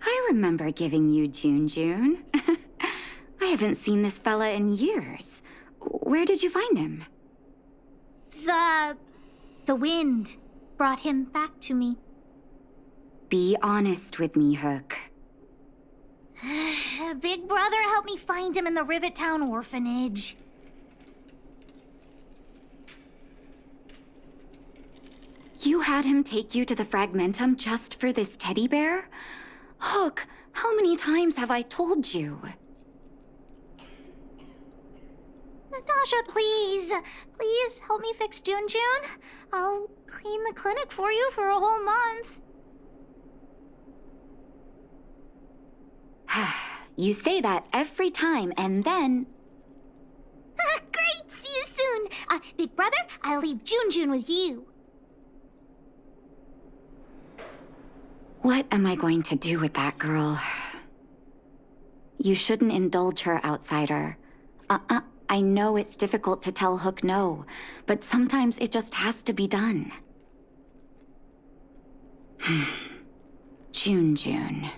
I remember giving you Junjun. I haven't seen this fella in years. Where did you find him? The wind brought him back to me. Be honest with me, Hook. Big Brother helped me find him in the Rivet Town orphanage. You had him take you to the Fragmentum just for this teddy bear? Hook, how many times have I told you? Natasha, please. Please help me fix Junjun. I'll clean the clinic for you for a whole month. You say that every time, and then... Great! See you soon! Big Brother, I'll leave Junjun with you. What am I going to do with that girl? You shouldn't indulge her, outsider. I know it's difficult to tell Hook no, but sometimes it just has to be done. Junjun.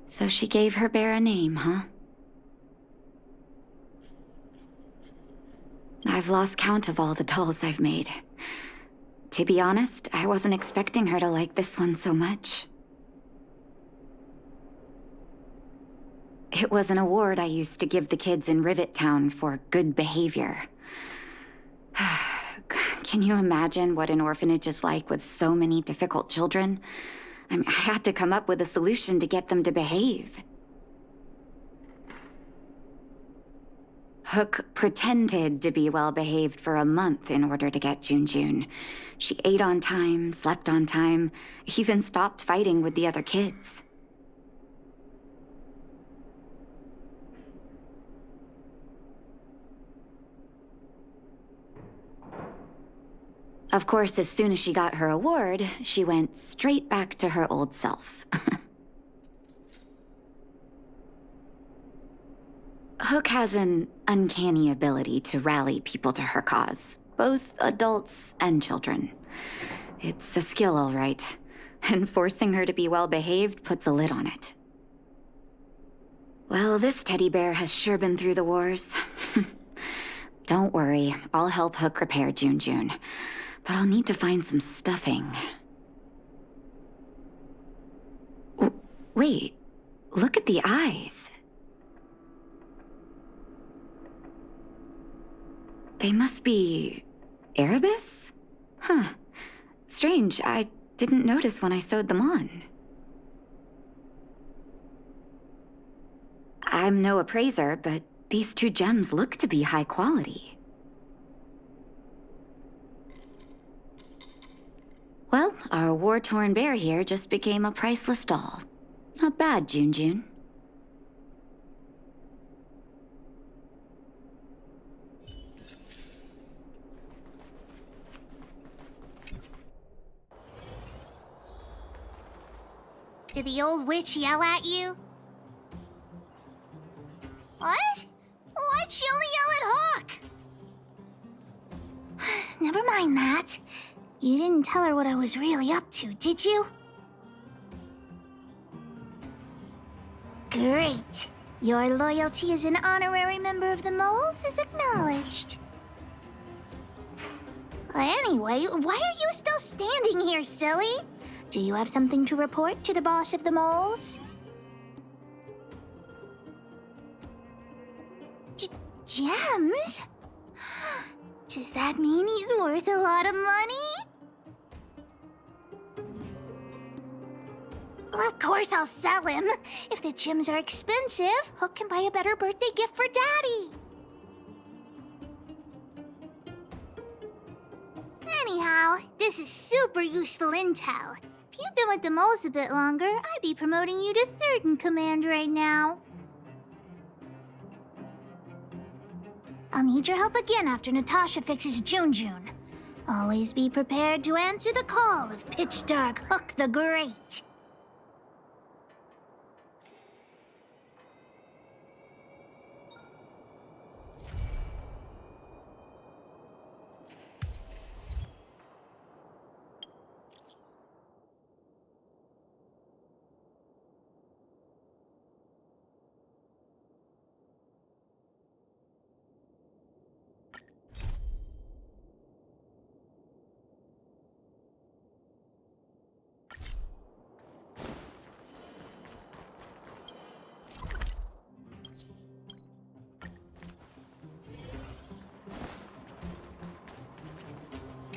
So she gave her bear a name, huh? I've lost count of all the dolls I've made. To be honest, I wasn't expecting her to like this one so much. It was an award I used to give the kids in Rivet Town for good behavior. Can you imagine what an orphanage is like with so many difficult children? I mean, I had to come up with a solution to get them to behave. Hook pretended to be well-behaved for a month in order to get Junjun. She ate on time, slept on time, even stopped fighting with the other kids. Of course, as soon as she got her award, she went straight back to her old self. Hook has an uncanny ability to rally people to her cause, both adults and children. It's a skill, all right, and forcing her to be well-behaved puts a lid on it. Well, this teddy bear has sure been through the wars. Don't worry, I'll help Hook repair Junjun. But I'll need to find some stuffing. Wait, look at the eyes. They must be... Erebus? Huh. Strange, I didn't notice when I sewed them on. I'm no appraiser, but these two gems look to be high quality. Well, our war-torn bear here just became a priceless doll. Not bad, Junjun. Did the old witch yell at you? What? Why'd she only mind that. You didn't tell her what I was really up to, did you? Great. Your loyalty as an honorary member of the Moles is acknowledged. Anyway, why are you still standing here, silly? Do you have something to report to the boss of the Moles? Gems? Does that mean he's worth a lot of money? Well, of course I'll sell him. If the gems are expensive, Hook can buy a better birthday gift for Daddy. Anyhow, this is super useful intel. If you'd been with the Moles a bit longer, I'd be promoting you to third in command right now. I'll need your help again after Natasha fixes June. Always be prepared to answer the call of Pitch Dark Hook the Great.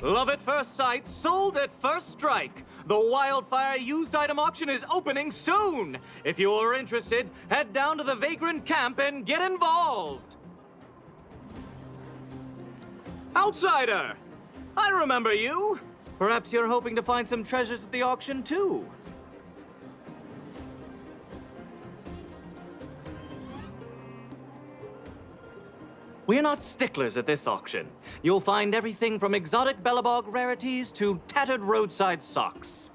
Love at first sight, sold at first strike. The Wildfire used item auction is opening soon. If you're interested, head down to the Vagrant camp and get involved. Outsider! I remember you. Perhaps you're hoping to find some treasures at the auction too. We're not sticklers at this auction. You'll find everything from exotic Bellabog rarities to tattered roadside socks.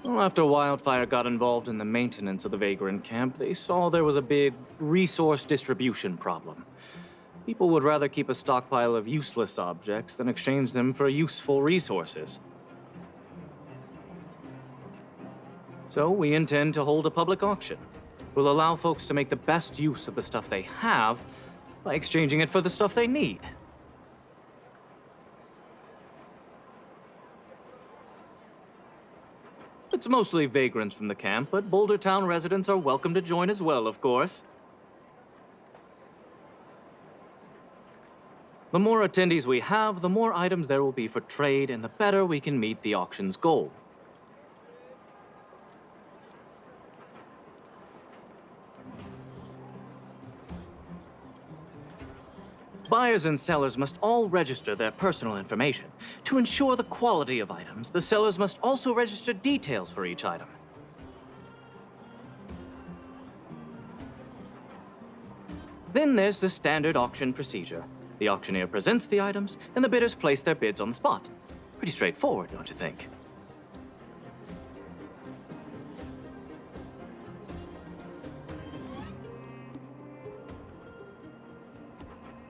Well, after Wildfire got involved in the maintenance of the Vagrant camp, they saw there was a big resource distribution problem. People would rather keep a stockpile of useless objects than exchange them for useful resources. So we intend to hold a public auction. We'll allow folks to make the best use of the stuff they have by exchanging it for the stuff they need. It's mostly vagrants from the camp, but Boulder Town residents are welcome to join as well, of course. The more attendees we have, the more items there will be for trade, and the better we can meet the auction's goal. Buyers and sellers must all register their personal information. To ensure the quality of items, the sellers must also register details for each item. Then there's the standard auction procedure. The auctioneer presents the items, and the bidders place their bids on the spot. Pretty straightforward, don't you think?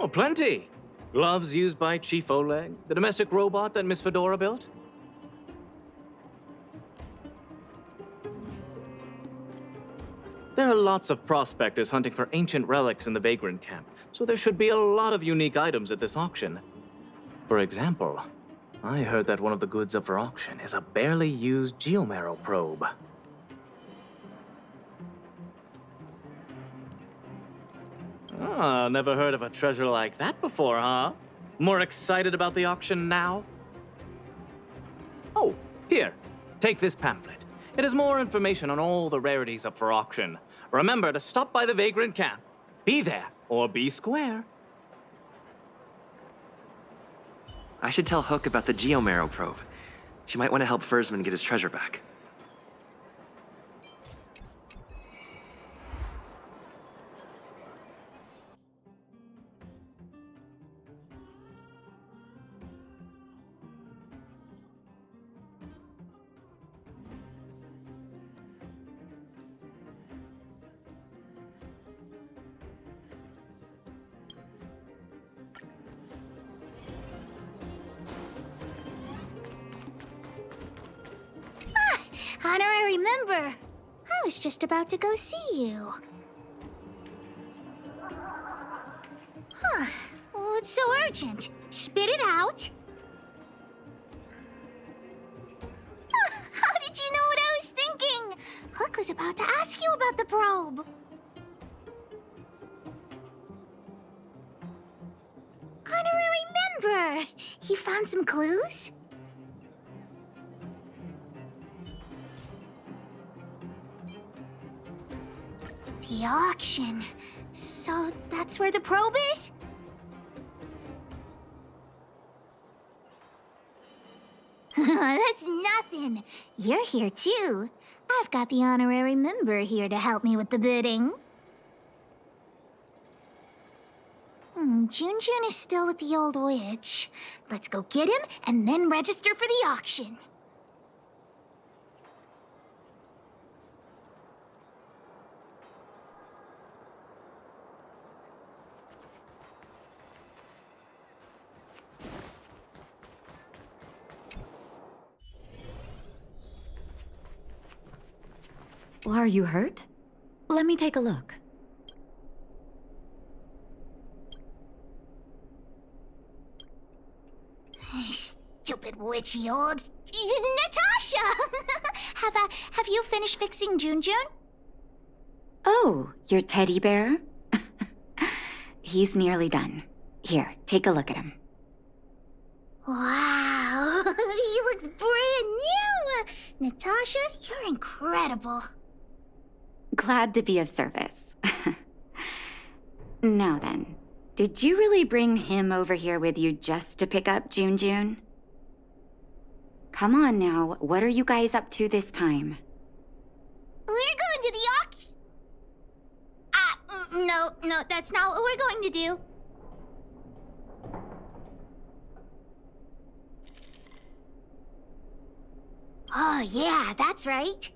Oh, plenty. Gloves used by Chief Oleg, the domestic robot that Miss Fedora built. There are lots of prospectors hunting for ancient relics in the Vagrant camp, so there should be a lot of unique items at this auction. For example, I heard that one of the goods up for auction is a barely used geomarrow probe. Ah, never heard of a treasure like that before, huh? More excited about the auction now? Oh, here, take this pamphlet. It has more information on all the rarities up for auction. Remember to stop by the Vagrant camp. Be there, or be square. I should tell Hook about the geomarrow probe. She might want to help Fursman get his treasure back. Honorary member. I was just about to go see you. Huh. What's so urgent? Spit it out. How did you know what I was thinking? Hook was about to ask you about the probe. Honorary member! You found some clues? The auction. So that's where the probe is? That's nothing. You're here too. I've got the honorary member here to help me with the bidding. Junjun is still with the old witch. Let's go get him and then register for the auction. Are you hurt? Let me take a look. Stupid witchy old... Natasha! Have you finished fixing Junjun? Oh, your teddy bear? He's nearly done. Here, take a look at him. Wow, he looks brand new! Natasha, you're incredible. Glad to be of service. Now then, did you really bring him over here with you just to pick up Junjun? Come on now, what are you guys up to this time? We're going to the auction. No, that's not what we're going to do. Oh, yeah, that's right.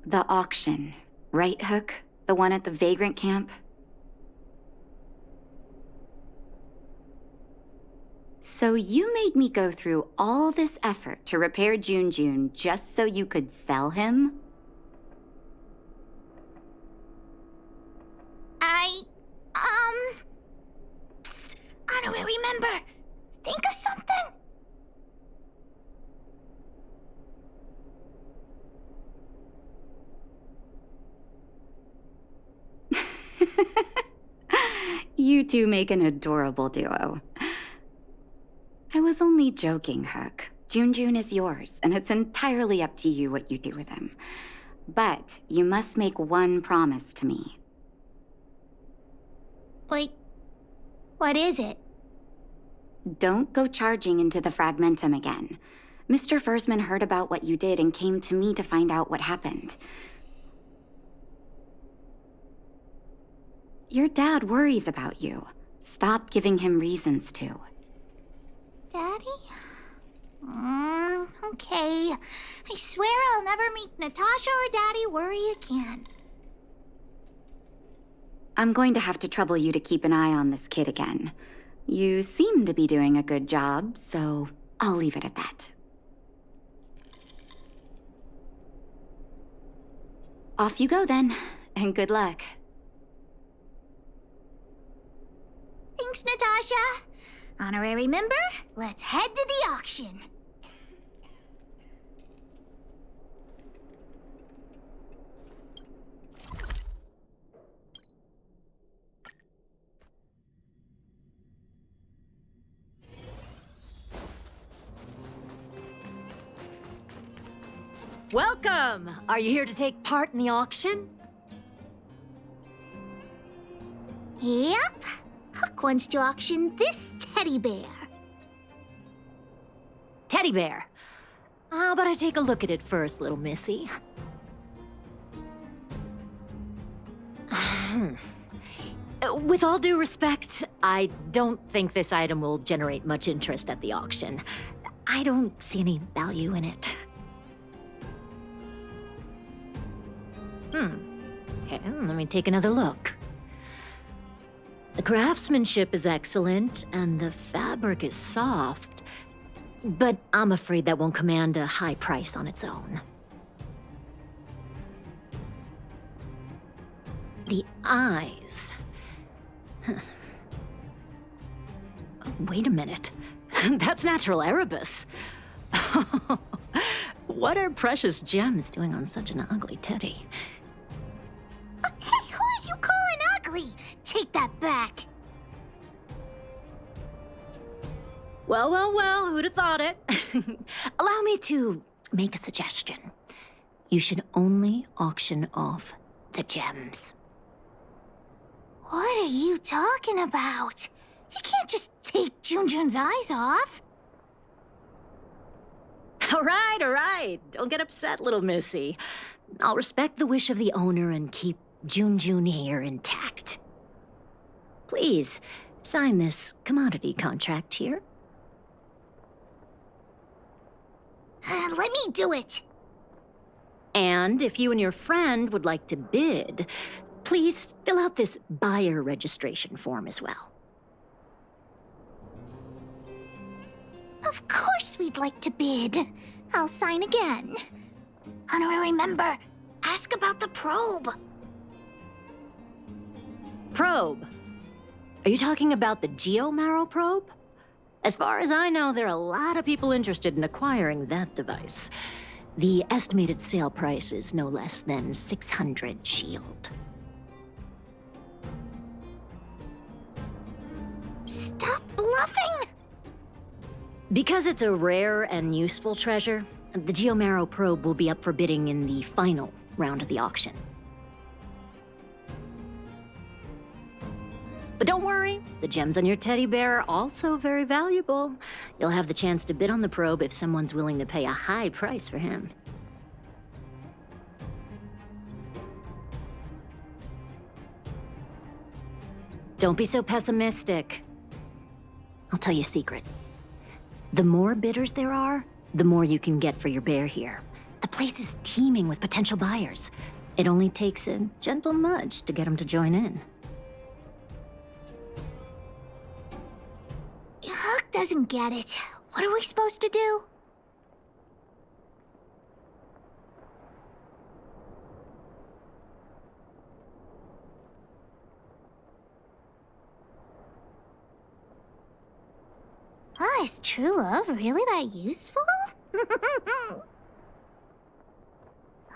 The auction, right, Hook? The one at the vagrant camp? So you made me go through all this effort to repair Junjun just so you could sell him? Psst, honorary member, think of something. You two make an adorable duo. I was only joking, Hook. Junjun is yours, and it's entirely up to you what you do with him. But you must make one promise to me. Wait, what is it? Don't go charging into the Fragmentum again. Mr. Fursman heard about what you did and came to me to find out what happened. Your dad worries about you. Stop giving him reasons to. Daddy? Okay. I swear I'll never meet Natasha or Daddy worry again. I'm going to have to trouble you to keep an eye on this kid again. You seem to be doing a good job, so I'll leave it at that. Off you go then, and good luck. Thanks, Natasha. Honorary member, let's head to the auction. Welcome! Are you here to take part in the auction? Yep. Hook wants to auction this teddy bear. Teddy bear. How about I take a look at it first, little missy? With all due respect, I don't think this item will generate much interest at the auction. I don't see any value in it. Okay, let me take another look. The craftsmanship is excellent, and the fabric is soft, but I'm afraid that won't command a high price on its own. the eyes. Huh. Wait a minute. That's natural Erebus. What are precious gems doing on such an ugly teddy? Hey, who are you calling ugly? Take that back. Well, well, well, who'd have thought it? Allow me to make a suggestion. You should only auction off the gems. What are you talking about? You can't just take Junjun's eyes off. All right. Don't get upset, little missy. I'll respect the wish of the owner and keep Junjun here intact. Please, sign this commodity contract here. Let me do it. And if you and your friend would like to bid, please fill out this buyer registration form as well. Of course we'd like to bid. I'll sign again. Honorary member, ask about the probe. Probe? Are you talking about the Geomarrow probe? As far as I know, there are a lot of people interested in acquiring that device. The estimated sale price is no less than 600 shield. Stop bluffing! Because it's a rare and useful treasure, the Geomarrow probe will be up for bidding in the final round of the auction. But don't worry, the gems on your teddy bear are also very valuable. You'll have the chance to bid on the probe if someone's willing to pay a high price for him. Don't be so pessimistic. I'll tell you a secret. The more bidders there are, the more you can get for your bear here. The place is teeming with potential buyers. It only takes a gentle nudge to get them to join in. Hook doesn't get it. What are we supposed to do? Oh, is true love really that useful?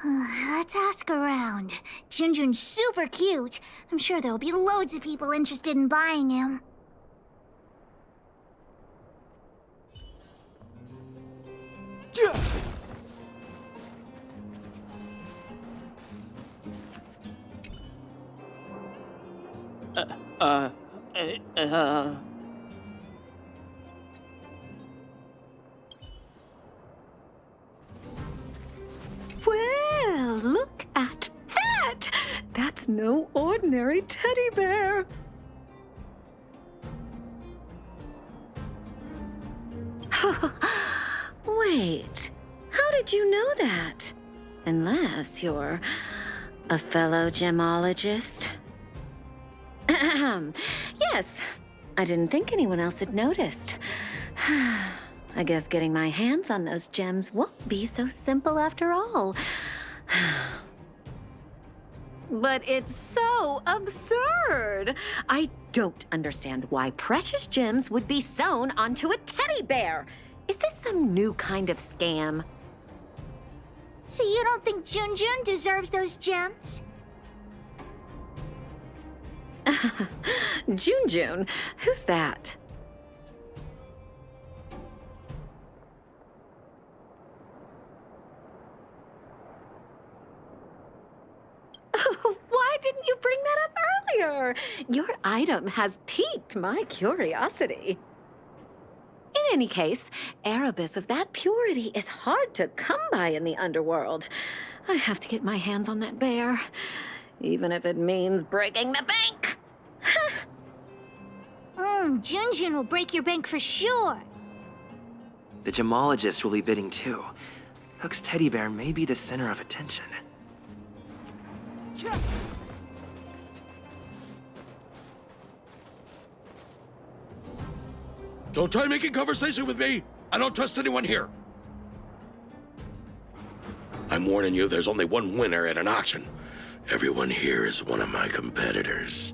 Let's ask around. Junjun's super cute. I'm sure there'll be loads of people interested in buying him. Well, look at that! That's no ordinary teddy bear. Wait, how did you know that? Unless you're a fellow gemologist. Yes, I didn't think anyone else had noticed. I guess getting my hands on those gems won't be so simple after all. But it's so absurd. I don't understand why precious gems would be sewn onto a teddy bear. Is this some new kind of scam? So you don't think Junjun deserves those gems? Junjun? Who's that? Why didn't you bring that up earlier? Your item has piqued my curiosity. In any case, Erebus of that purity is hard to come by in the underworld. I have to get my hands on that bear, even if it means breaking the bank. Junjun will break your bank for sure. The gemologist will be bidding too. Hook's teddy bear may be the center of attention. Don't try making conversation with me! I don't trust anyone here! I'm warning you, there's only one winner at an auction. Everyone here is one of my competitors.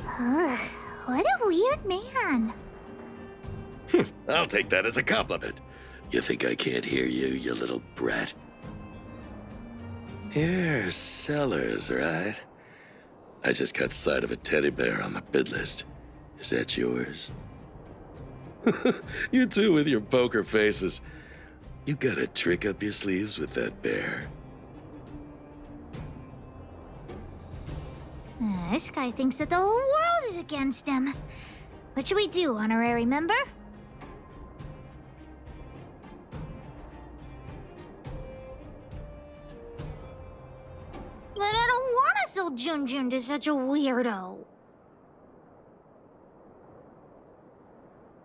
Ugh, what a weird man. I'll take that as a compliment. You think I can't hear you, you little brat? You're Sellers, right? I just got sight of a teddy bear on the bid list. Is that yours? You two with your poker faces. You got a trick up your sleeves with that bear. This guy thinks that the whole world is against him. What should we do, honorary member? But I don't want to sell Junjun to such a weirdo.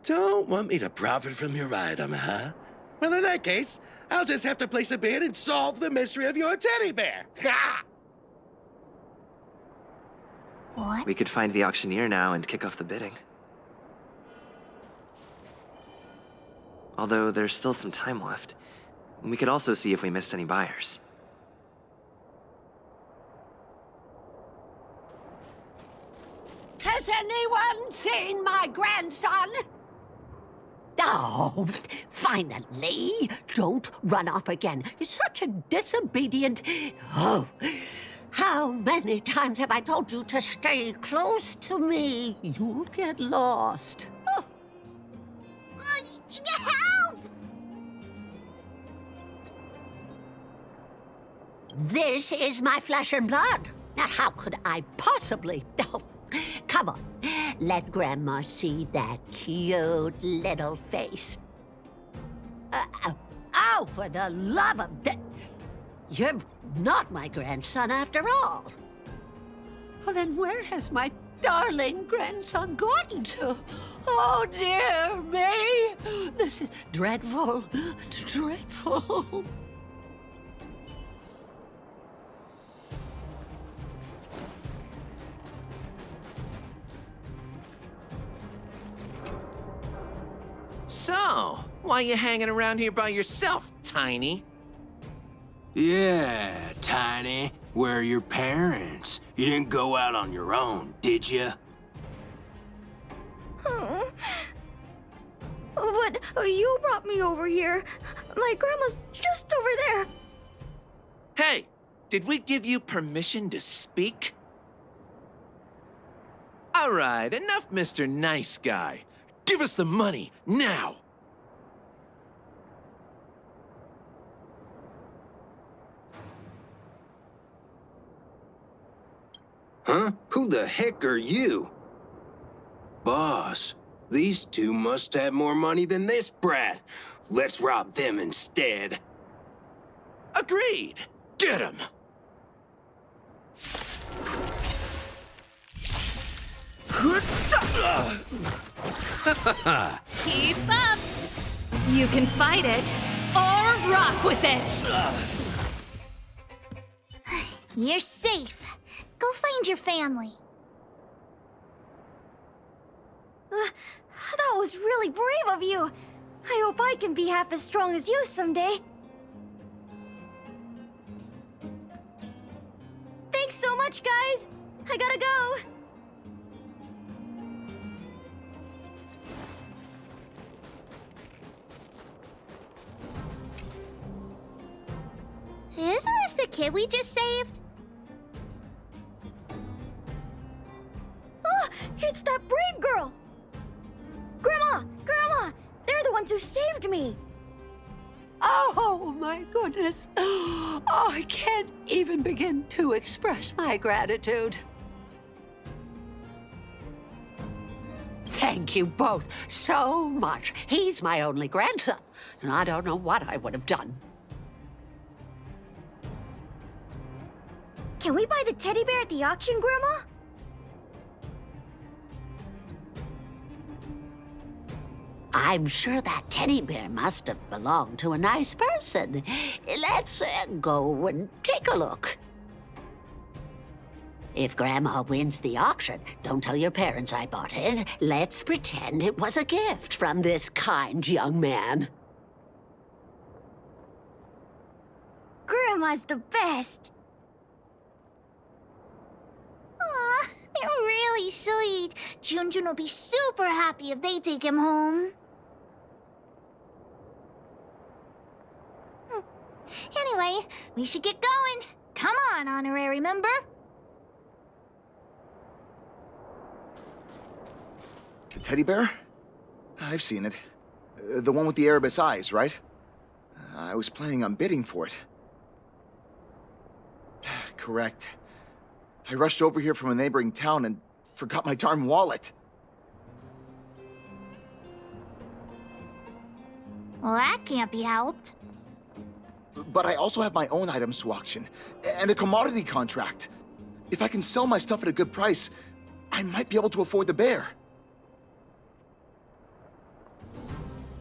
Don't want me to profit from your item, huh? Well, in that case, I'll just have to place a bid and solve the mystery of your teddy bear. Ha! What? We could find the auctioneer now and kick off the bidding. Although there's still some time left. We could also see if we missed any buyers. Has anyone seen my grandson? Oh, finally! Don't run off again. You're such a disobedient... Oh, how many times have I told you to stay close to me? You'll get lost. Oh. Help! This is my flesh and blood. Now, how could I possibly... Oh. Come on, let Grandma see that cute little face. Oh, for the love of... You're not my grandson after all. Well, then where has my darling grandson gotten to? Oh, dear me. This is dreadful, dreadful. So, why you hanging around here by yourself, Tiny? Yeah, Tiny. Where are your parents? You didn't go out on your own, did you? Oh. But you brought me over here. My grandma's just over there. Hey, did we give you permission to speak? All right, enough, Mr. Nice Guy. Give us the money, now! Huh? Who the heck are you? Boss, these two must have more money than this brat. Let's rob them instead. Agreed! Get him! Keep up! You can fight it, or rock with it! You're safe. Go find your family. That was really brave of you. I hope I can be half as strong as you someday. Thanks so much, guys. I gotta go. Isn't this the kid we just saved? Oh, it's that brave girl! Grandma! Grandma! They're the ones who saved me! Oh, my goodness. Oh, I can't even begin to express my gratitude. Thank you both so much. He's my only grandson, and I don't know what I would have done. Can we buy the teddy bear at the auction, Grandma? I'm sure that teddy bear must have belonged to a nice person. Let's go and take a look. If Grandma wins the auction, don't tell your parents I bought it. Let's pretend it was a gift from this kind young man. was the best. Aw, they're really sweet. Junjun will be super happy if they take him home. Anyway, we should get going. Come on, honorary member. The teddy bear? I've seen it. The one with the Erebus eyes, right? I was planning on bidding for it. Correct. I rushed over here from a neighboring town and forgot my darn wallet. Well, that can't be helped. But I also have my own items to auction, and a commodity contract. If I can sell my stuff at a good price, I might be able to afford the bear.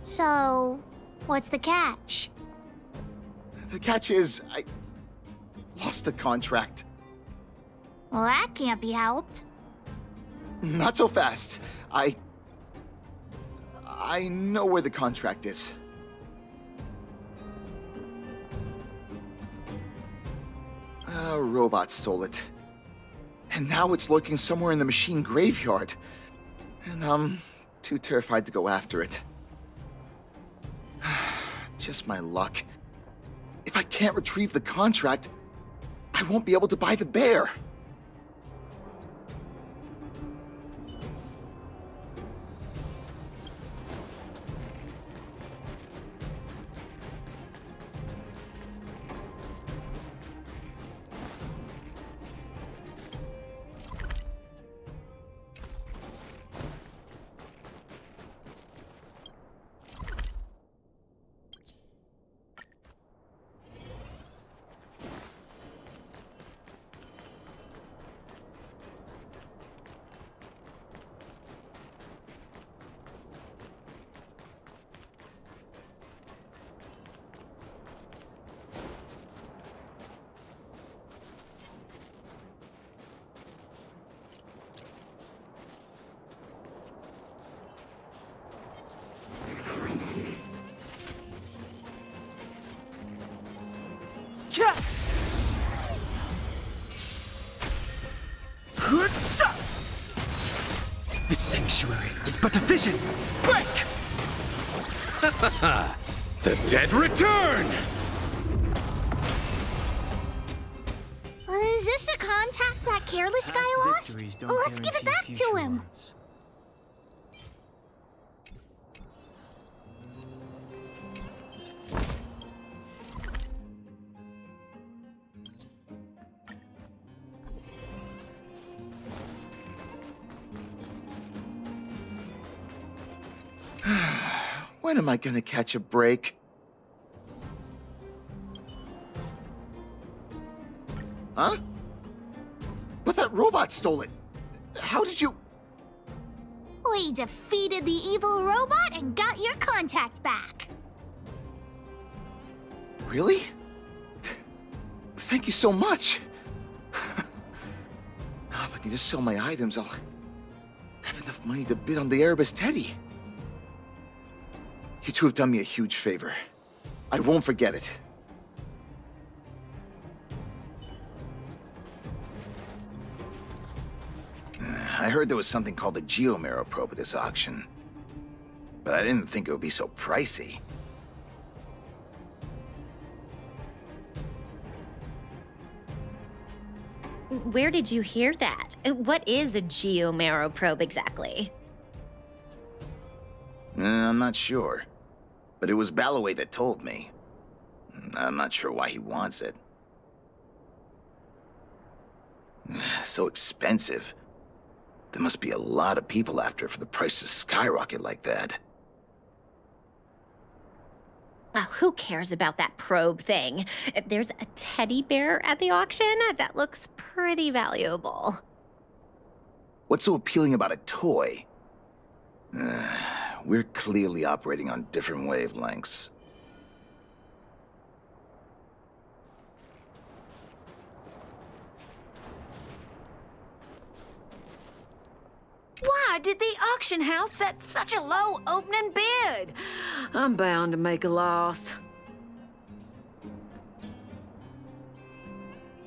So, what's the catch? The catch is, I lost the contract. Well, that can't be helped. Not so fast. I know where the contract is. A robot stole it. And now it's lurking somewhere in the machine graveyard. And I'm too terrified to go after it. Just my luck. If I can't retrieve the contract, I won't be able to buy the bear. This sanctuary is but a vision. Break! The dead return! Is this a contact that careless guy lost? Let's give it back to him. When am I gonna catch a break? Huh? But that robot stole it. How did you... We defeated the evil robot and got your contact back. Really? Thank you so much. Now, if I can just sell my items, I'll have enough money to bid on the Erebus Teddy. You two have done me a huge favor. I won't forget it. I heard there was something called a Geomero probe at this auction. But I didn't think it would be so pricey. Where did you hear that? What is a Geomero probe exactly? I'm not sure. But it was Balloway that told me. I'm not sure why he wants it. So expensive. There must be a lot of people after it for the price to skyrocket like that. Oh, who cares about that probe thing? There's a teddy bear at the auction that looks pretty valuable. What's so appealing about a toy? We're clearly operating on different wavelengths. Why did the auction house set such a low opening bid? I'm bound to make a loss.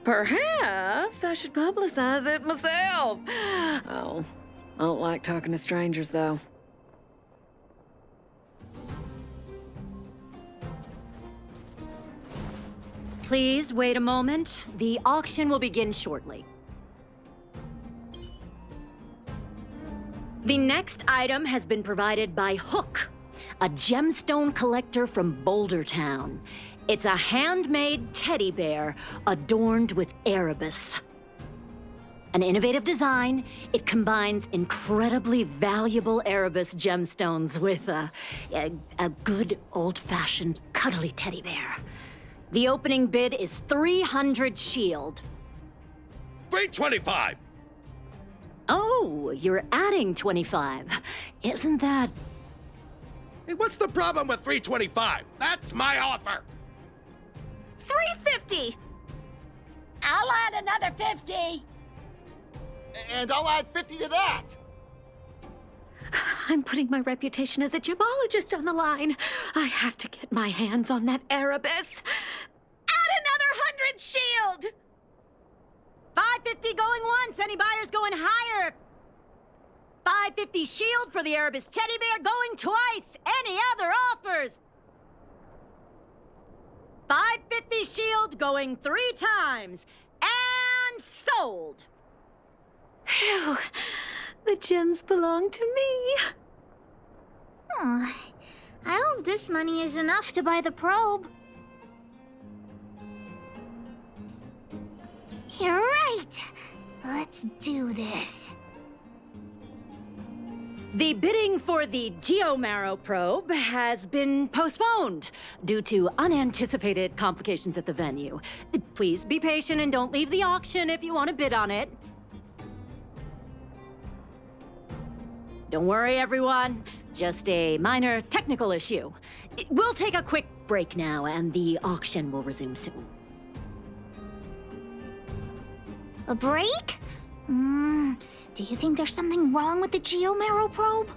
Perhaps I should publicize it myself. Oh, I don't like talking to strangers, though. Please wait a moment. The auction will begin shortly. The next item has been provided by Hook, a gemstone collector from Boulder Town. It's a handmade teddy bear adorned with Erebus. An innovative design, it combines incredibly valuable Erebus gemstones with a good old-fashioned cuddly teddy bear. The opening bid is 300 shield. 325! Oh, you're adding 25. Isn't that... Hey, what's the problem with 325? That's my offer! 350! I'll add another 50! And I'll add 50 to that! I'm putting my reputation as a gemologist on the line. I have to get my hands on that Erebus. Add another 100 shield! 550 going once. Any buyers going higher? 550 shield for the Erebus teddy bear going twice. Any other offers? 550 shield going 3 times. And sold. Phew. The gems belong to me. Oh, I hope this money is enough to buy the probe. You're right. Let's do this. The bidding for the Geomarrow probe has been postponed due to unanticipated complications at the venue. Please be patient and don't leave the auction if you want to bid on it. Don't worry, everyone. Just a minor technical issue. We'll take a quick break now, and the auction will resume soon. A break? Do you think there's something wrong with the Geomarrow probe?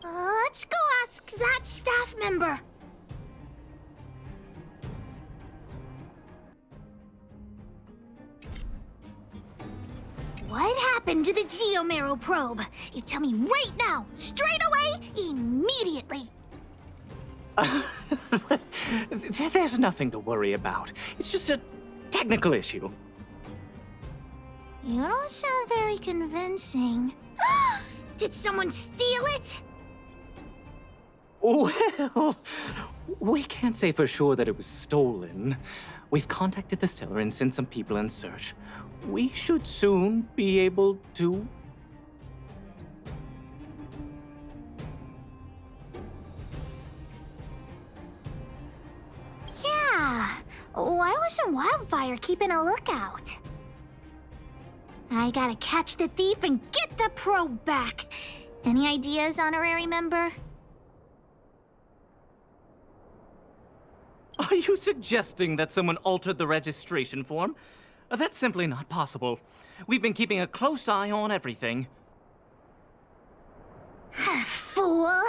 Let's go ask that staff member. What happened to the Geomarrow probe? You tell me right now, straight away, immediately. There's nothing to worry about. It's just a technical issue. You don't sound very convincing. Did someone steal it? Well, we can't say for sure that it was stolen. We've contacted the seller and sent some people in search. We should soon be able to... Yeah. Why wasn't Wildfire keeping a lookout? I gotta catch the thief and get the probe back. Any ideas, honorary member? Are you suggesting that someone altered the registration form? That's simply not possible. We've been keeping a close eye on everything. Fool!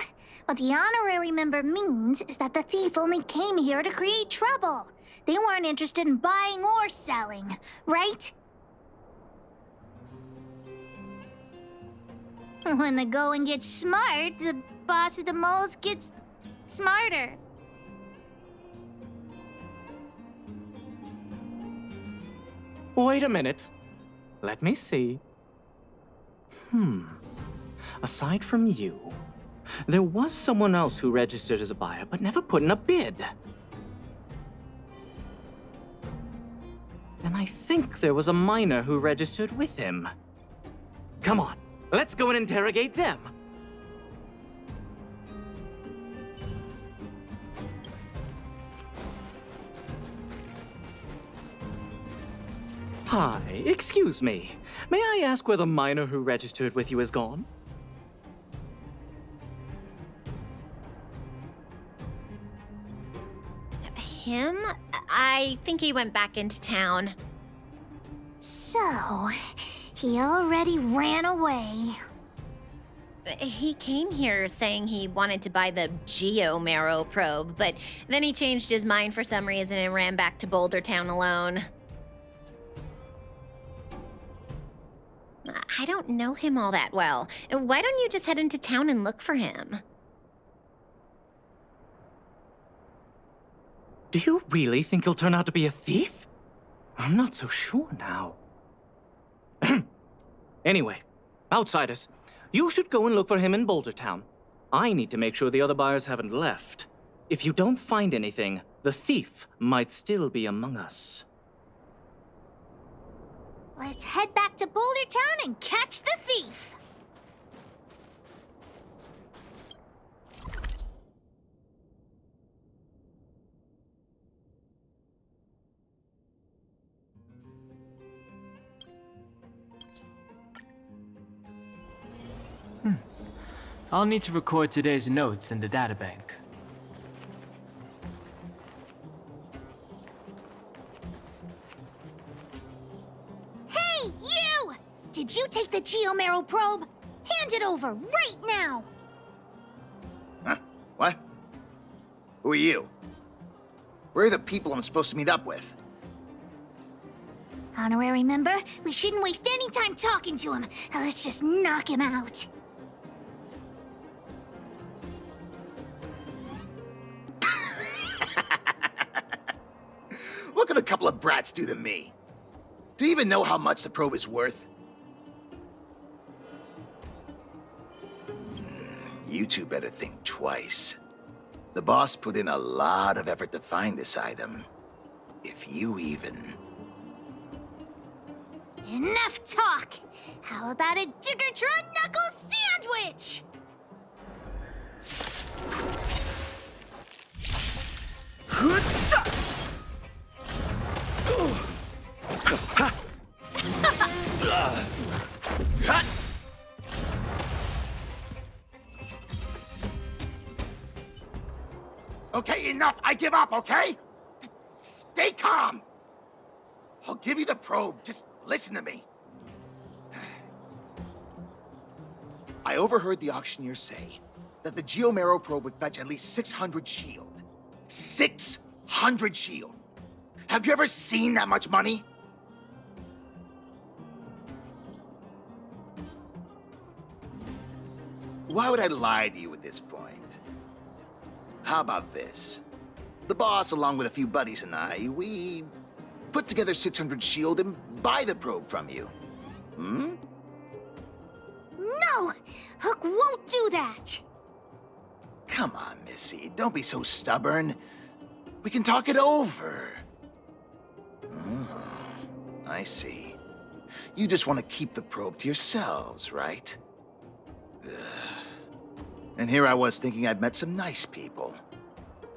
What the honorary member means is that the thief only came here to create trouble. They weren't interested in buying or selling, right? When the going gets smart, the boss of the moles gets smarter. Wait a minute. Let me see. Aside from you, there was someone else who registered as a buyer but never put in a bid. And I think there was a miner who registered with him. Come on, let's go and interrogate them. Hi, excuse me. May I ask where the miner who registered with you has gone? Him? I think he went back into town. So, he already ran away. He came here saying he wanted to buy the Geo-Marrow probe, but then he changed his mind for some reason and ran back to Boulder Town alone. I don't know him all that well. Why don't you just head into town and look for him? Do you really think he'll turn out to be a thief? I'm not so sure now. Anyway, outsiders, you should go and look for him in Boulder Town. I need to make sure the other buyers haven't left. If you don't find anything, the thief might still be among us. Let's head back to Boulder Town and catch the thief! I'll need to record today's notes in the databank. Hey, you! Did you take the Geo-Marrow probe? Hand it over right now! Huh? What? Who are you? Where are the people I'm supposed to meet up with? Honorary member, we shouldn't waste any time talking to him. Let's just knock him out. What could a couple of brats do to me? Do you even know how much the probe is worth? You two better think twice. The boss put in a lot of effort to find this item. If you even... Enough talk! How about a Diggertron Knuckle Sandwich? Okay, enough! I give up, okay? Stay calm! I'll give you the probe, just listen to me. I overheard the auctioneer say that the Geo-Marrow probe would fetch at least 600 shield. 600 shield! Have you ever seen that much money? Why would I lie to you at this point? How about this? The boss, along with a few buddies and I, we put together 600 shield and buy the probe from you. Hmm? No! Hook won't do that! Come on, Missy. Don't be so stubborn. We can talk it over. Oh, I see. You just want to keep the probe to yourselves, right? Ugh. And here I was thinking I'd met some nice people.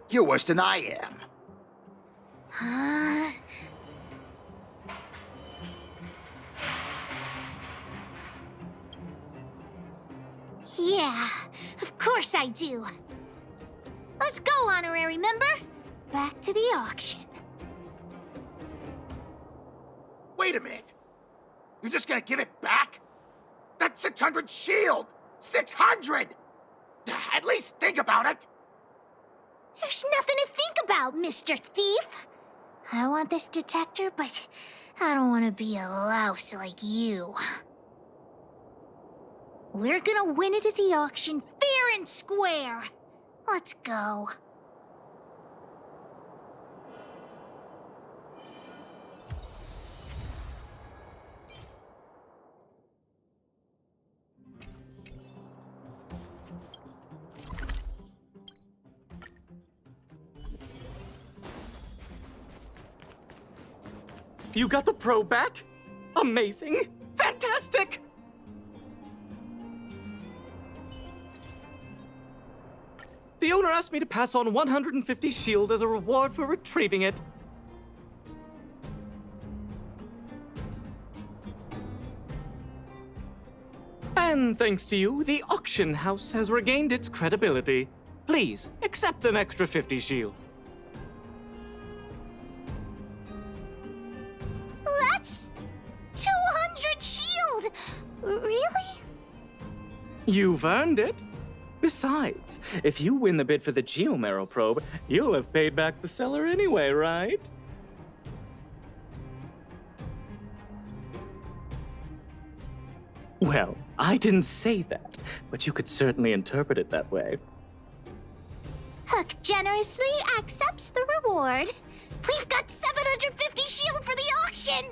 You're worse than I am. Huh? Yeah, of course I do. Let's go, honorary member. Back to the auction. Wait a minute. You're just gonna give it back? That's 600 shield! 600! At least think about it! There's nothing to think about, Mr. Thief. I want this detector, but I don't want to be a louse like you. We're gonna win it at the auction fair and square. Let's go. You got the probe back? Amazing! Fantastic! The owner asked me to pass on 150 shield as a reward for retrieving it. And thanks to you, the auction house has regained its credibility. Please, accept an extra 50 shield. That's 200 shield! Really? You've earned it. Besides, if you win the bid for the Geomarrow probe, you'll have paid back the seller anyway, right? Well, I didn't say that, but you could certainly interpret it that way. Hook generously accepts the reward. We've got 750 shield for the auction!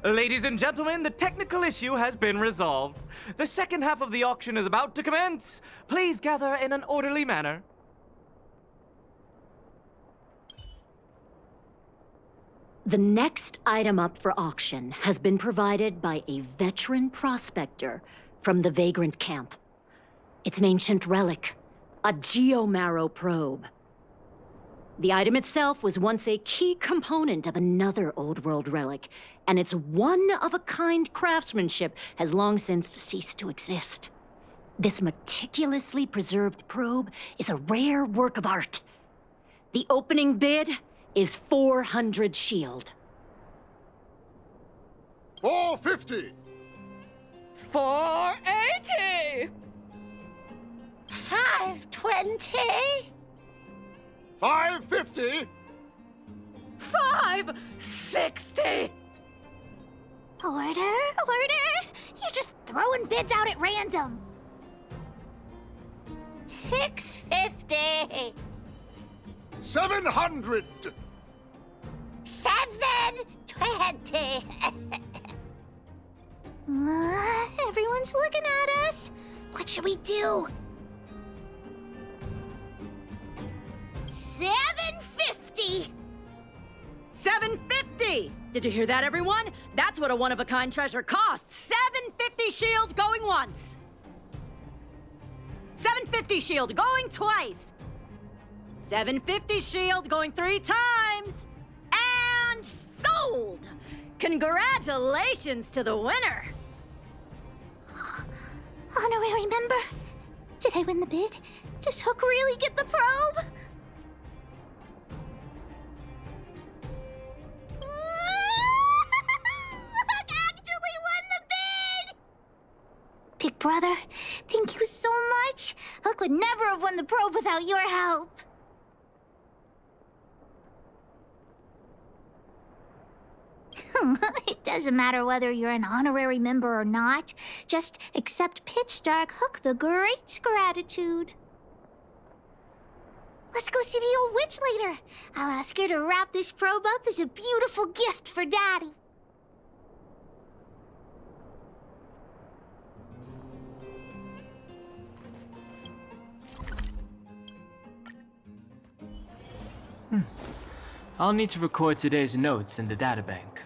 Ladies and gentlemen, the technical issue has been resolved. The second half of the auction is about to commence. Please gather in an orderly manner. The next item up for auction has been provided by a veteran prospector from the Vagrant Camp. It's an ancient relic, a Geomarrow probe. The item itself was once a key component of another old world relic, and its one-of-a-kind craftsmanship has long since ceased to exist. This meticulously preserved probe is a rare work of art. The opening bid is 400 shield. 450! 480! 520? 550! 560! Order? You're just throwing bids out at random. 650. 700! 720. Everyone's looking at us. What should we do? 750! 750! Did you hear that, everyone? That's what a one-of-a-kind treasure costs. 750 shield going once. 750 shield going twice. 750 shield going 3 times. And sold! Congratulations to the winner! Honorary member, did I win the bid? Does Hook really get the probe? Hook actually won the bid! Big brother, thank you so much. Hook would never have won the probe without your help. It doesn't matter whether you're an honorary member or not. Just accept Pitch Dark Hook the Great's gratitude. Let's go see the old witch later. I'll ask her to wrap this probe up as a beautiful gift for Daddy. I'll need to record today's notes in the databank.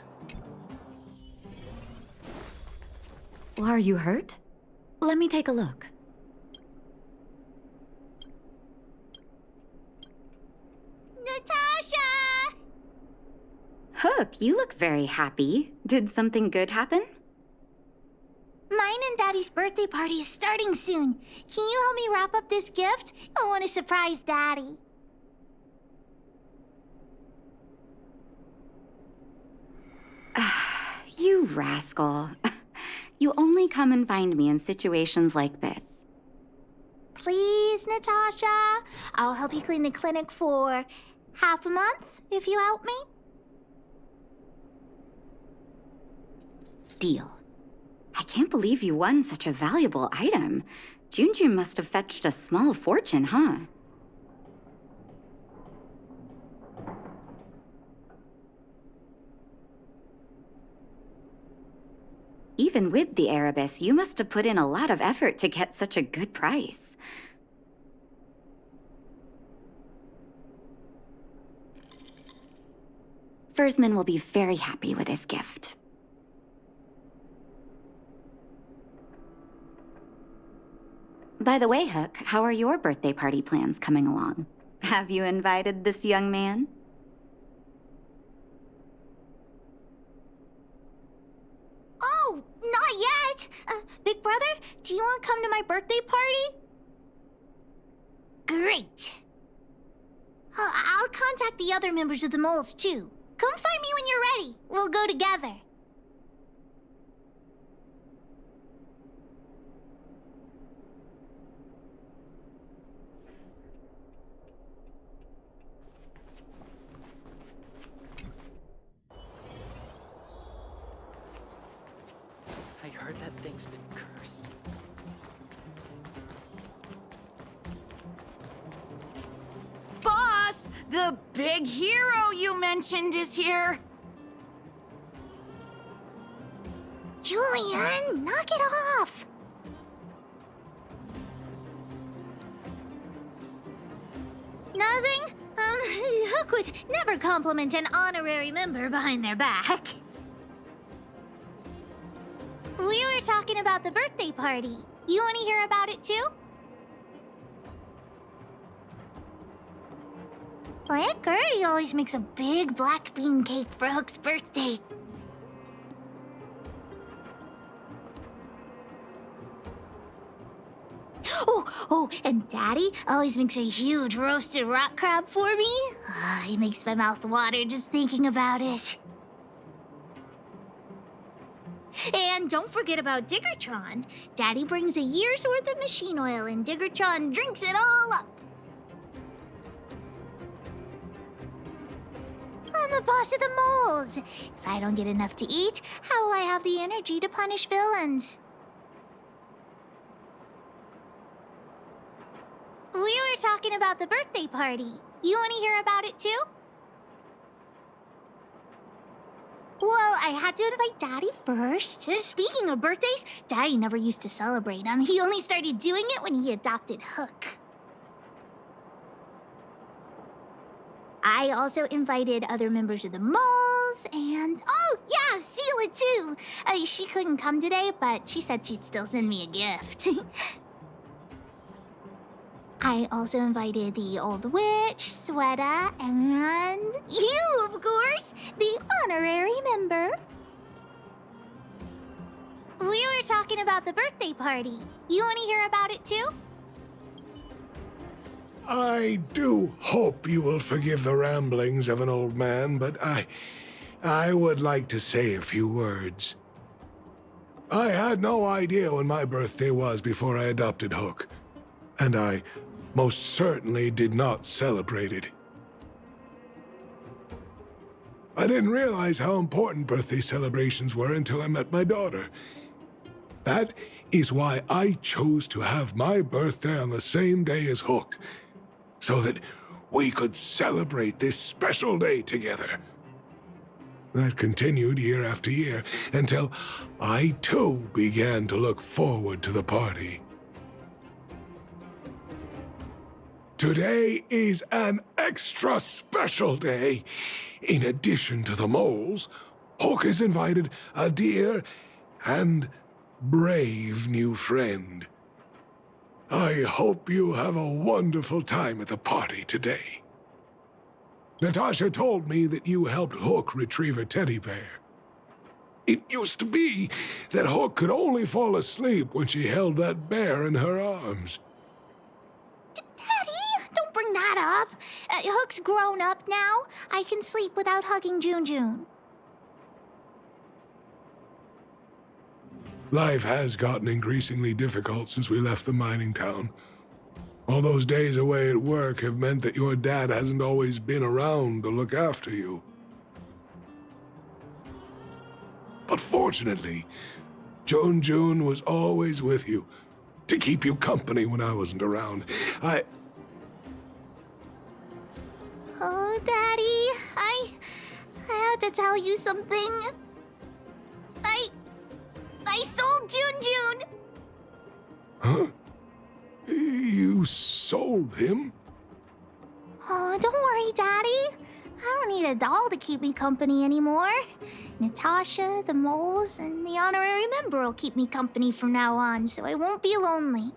Are you hurt? Let me take a look. Natasha! Hook, you look very happy. Did something good happen? Mine and Daddy's birthday party is starting soon. Can you help me wrap up this gift? I want to surprise Daddy. You rascal. You only come and find me in situations like this. Please, Natasha. I'll help you clean the clinic for half a month if you help me. Deal. I can't believe you won such a valuable item. Junjun must have fetched a small fortune, huh? Even with the Erebus, you must have put in a lot of effort to get such a good price. Fursman will be very happy with his gift. By the way, Hook, how are your birthday party plans coming along? Have you invited this young man? Oh, not yet. Big brother, do you want to come to my birthday party? Great. I'll contact the other members of the moles too. Come find me when you're ready. We'll go together. The big hero you mentioned is here. Julian, knock it off! Nothing? Hook would never compliment an honorary member behind their back. We were talking about the birthday party. You want to hear about it too? Aunt Gertie always makes a big black bean cake for Hook's birthday. Oh, and Daddy always makes a huge roasted rock crab for me. It makes my mouth water just thinking about it. And don't forget about Diggertron. Daddy brings a year's worth of machine oil and Diggertron drinks it all up. I'm the boss of the moles. If I don't get enough to eat, how will I have the energy to punish villains? We were talking about the birthday party. You want to hear about it too? Well, I had to invite Daddy first. Speaking of birthdays, Daddy never used to celebrate them. He only started doing it when he adopted Hook. I also invited other members of the moles and... Oh, yeah, Sela too! She couldn't come today, but she said she'd still send me a gift. I also invited the old witch, Sweta, and you, of course, the honorary member. We were talking about the birthday party. You want to hear about it too? I do hope you will forgive the ramblings of an old man, but I would like to say a few words. I had no idea when my birthday was before I adopted Hook, and I most certainly did not celebrate it. I didn't realize how important birthday celebrations were until I met my daughter. That is why I chose to have my birthday on the same day as Hook, so that we could celebrate this special day together. That continued year after year until I too began to look forward to the party. Today is an extra special day. In addition to the moles, Hook has invited a dear and brave new friend. I hope you have a wonderful time at the party today. Natasha told me that you helped Hook retrieve a teddy bear. It used to be that Hook could only fall asleep when she held that bear in her arms. Don't bring that up. Hook's grown up now. I can sleep without hugging June. Life has gotten increasingly difficult since we left the mining town. All those days away at work have meant that your dad hasn't always been around to look after you. But fortunately, June was always with you, to keep you company when I wasn't around. Oh, Daddy, I have to tell you something. I sold June. Huh? You sold him? Oh, don't worry, Daddy. I don't need a doll to keep me company anymore. Natasha, the moles, and the honorary member will keep me company from now on, so I won't be lonely.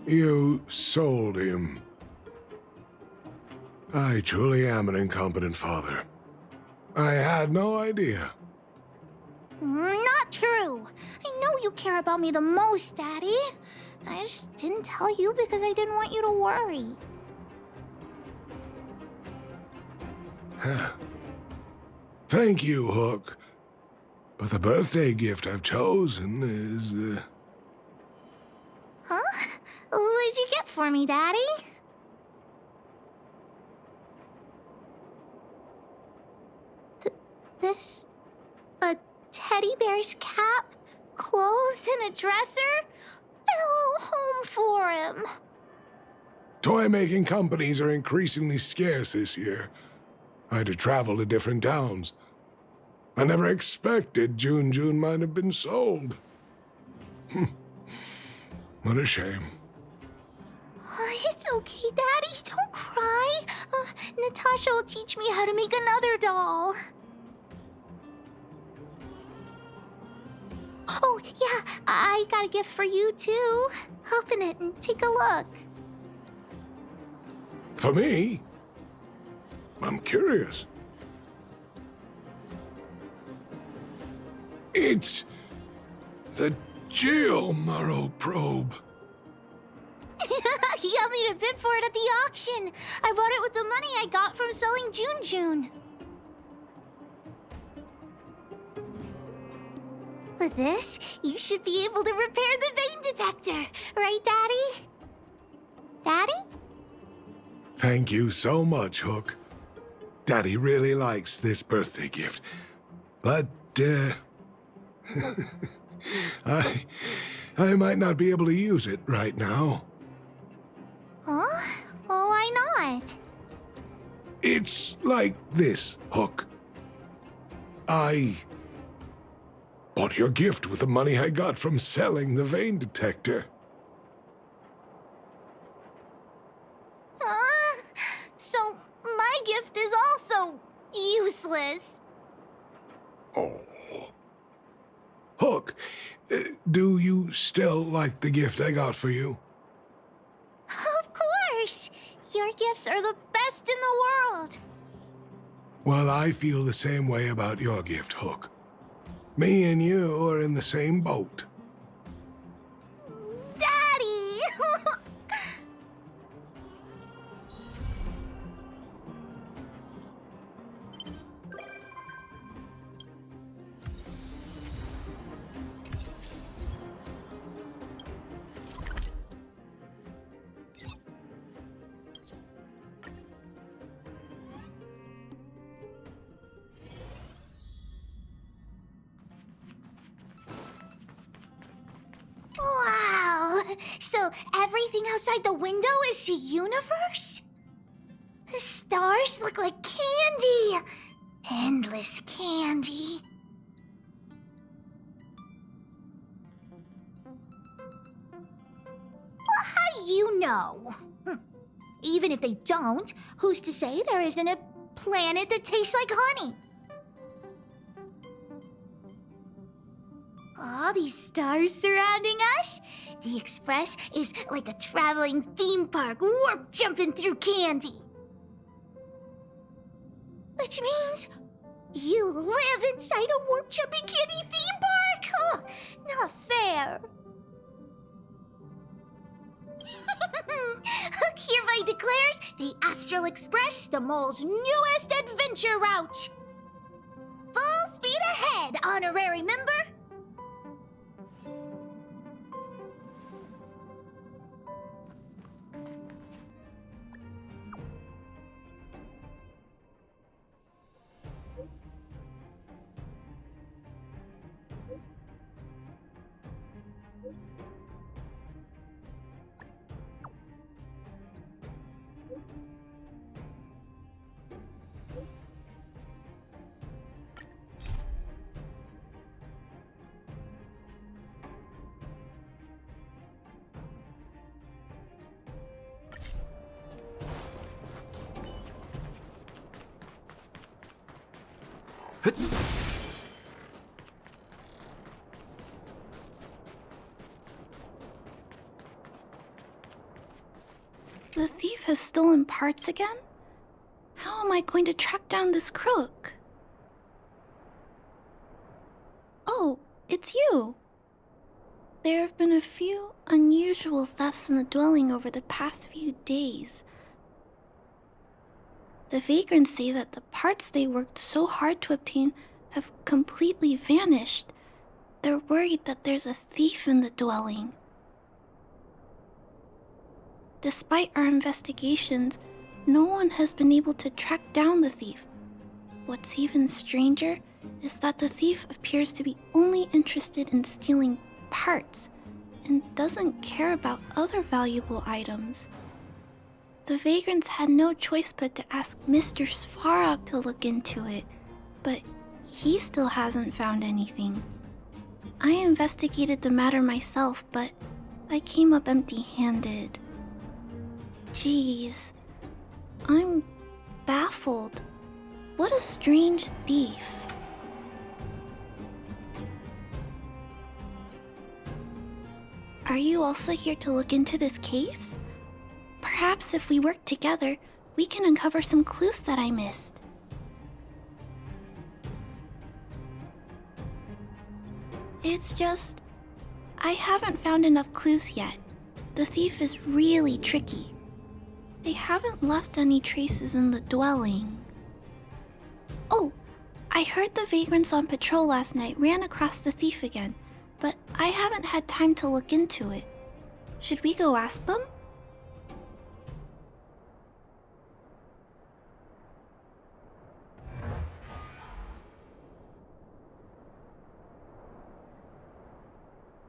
You sold him. I truly am an incompetent father. I had no idea. Not true. I know you care about me the most, Daddy. I just didn't tell you because I didn't want you to worry. Huh. Thank you, Hook. But the birthday gift I've chosen is, Huh? What did you get for me, Daddy? This... a teddy bear's cap, clothes, and a dresser? And a little home for him. Toy-making companies are increasingly scarce this year. I had to travel to different towns. I never expected June might have been sold. What a shame. It's okay, Daddy. Don't cry. Natasha will teach me how to make another doll. Oh, yeah, I got a gift for you, too. Open it and take a look. For me? I'm curious. It's the Geomaro probe. He got me to bid for it at the auction. I bought it with the money I got from selling June. With this, you should be able to repair the vein detector. Right, Daddy? Daddy? Thank you so much, Hook. Daddy really likes this birthday gift. But, I might not be able to use it right now. Huh? Oh, why not? It's like this, Hook. I bought your gift with the money I got from selling the vein detector. So, my gift is also useless. Oh. Hook, do you still like the gift I got for you? Of course! Your gifts are the best in the world. Well, I feel the same way about your gift, Hook. Me and you are in the same boat. Daddy! Wow! So everything outside the window is a universe? The stars look like candy! Endless candy. Well, how do you know? Even if they don't, who's to say there isn't a planet that tastes like honey? All these stars surrounding us? The Express is like a traveling theme park, warp jumping through candy. Which means you live inside a warp jumping candy theme park? Oh, not fair. Hook hereby declares the Astral Express the mole's newest adventure route. Full speed ahead, honorary member. The thief has stolen parts again? How am I going to track down this crook? Oh, it's you! There have been a few unusual thefts in the dwelling over the past few days. The vagrants say that the parts they worked so hard to obtain have completely vanished. They're worried that there's a thief in the dwelling. Despite our investigations, no one has been able to track down the thief. What's even stranger is that the thief appears to be only interested in stealing parts and doesn't care about other valuable items. The vagrants had no choice but to ask Mr. Svarog to look into it, but he still hasn't found anything. I investigated the matter myself, but I came up empty-handed. Jeez, I'm baffled. What a strange thief. Are you also here to look into this case? Perhaps if we work together, we can uncover some clues that I missed. It's just, I haven't found enough clues yet. The thief is really tricky. They haven't left any traces in the dwelling. Oh, I heard the vagrants on patrol last night ran across the thief again, but I haven't had time to look into it. Should we go ask them?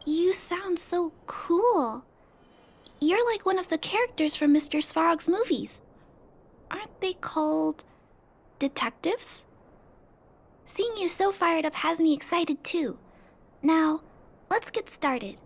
You sound so cool. You're like one of the characters from Mr. Svarog's movies. Aren't they called detectives? Seeing you so fired up has me excited too. Now, let's get started.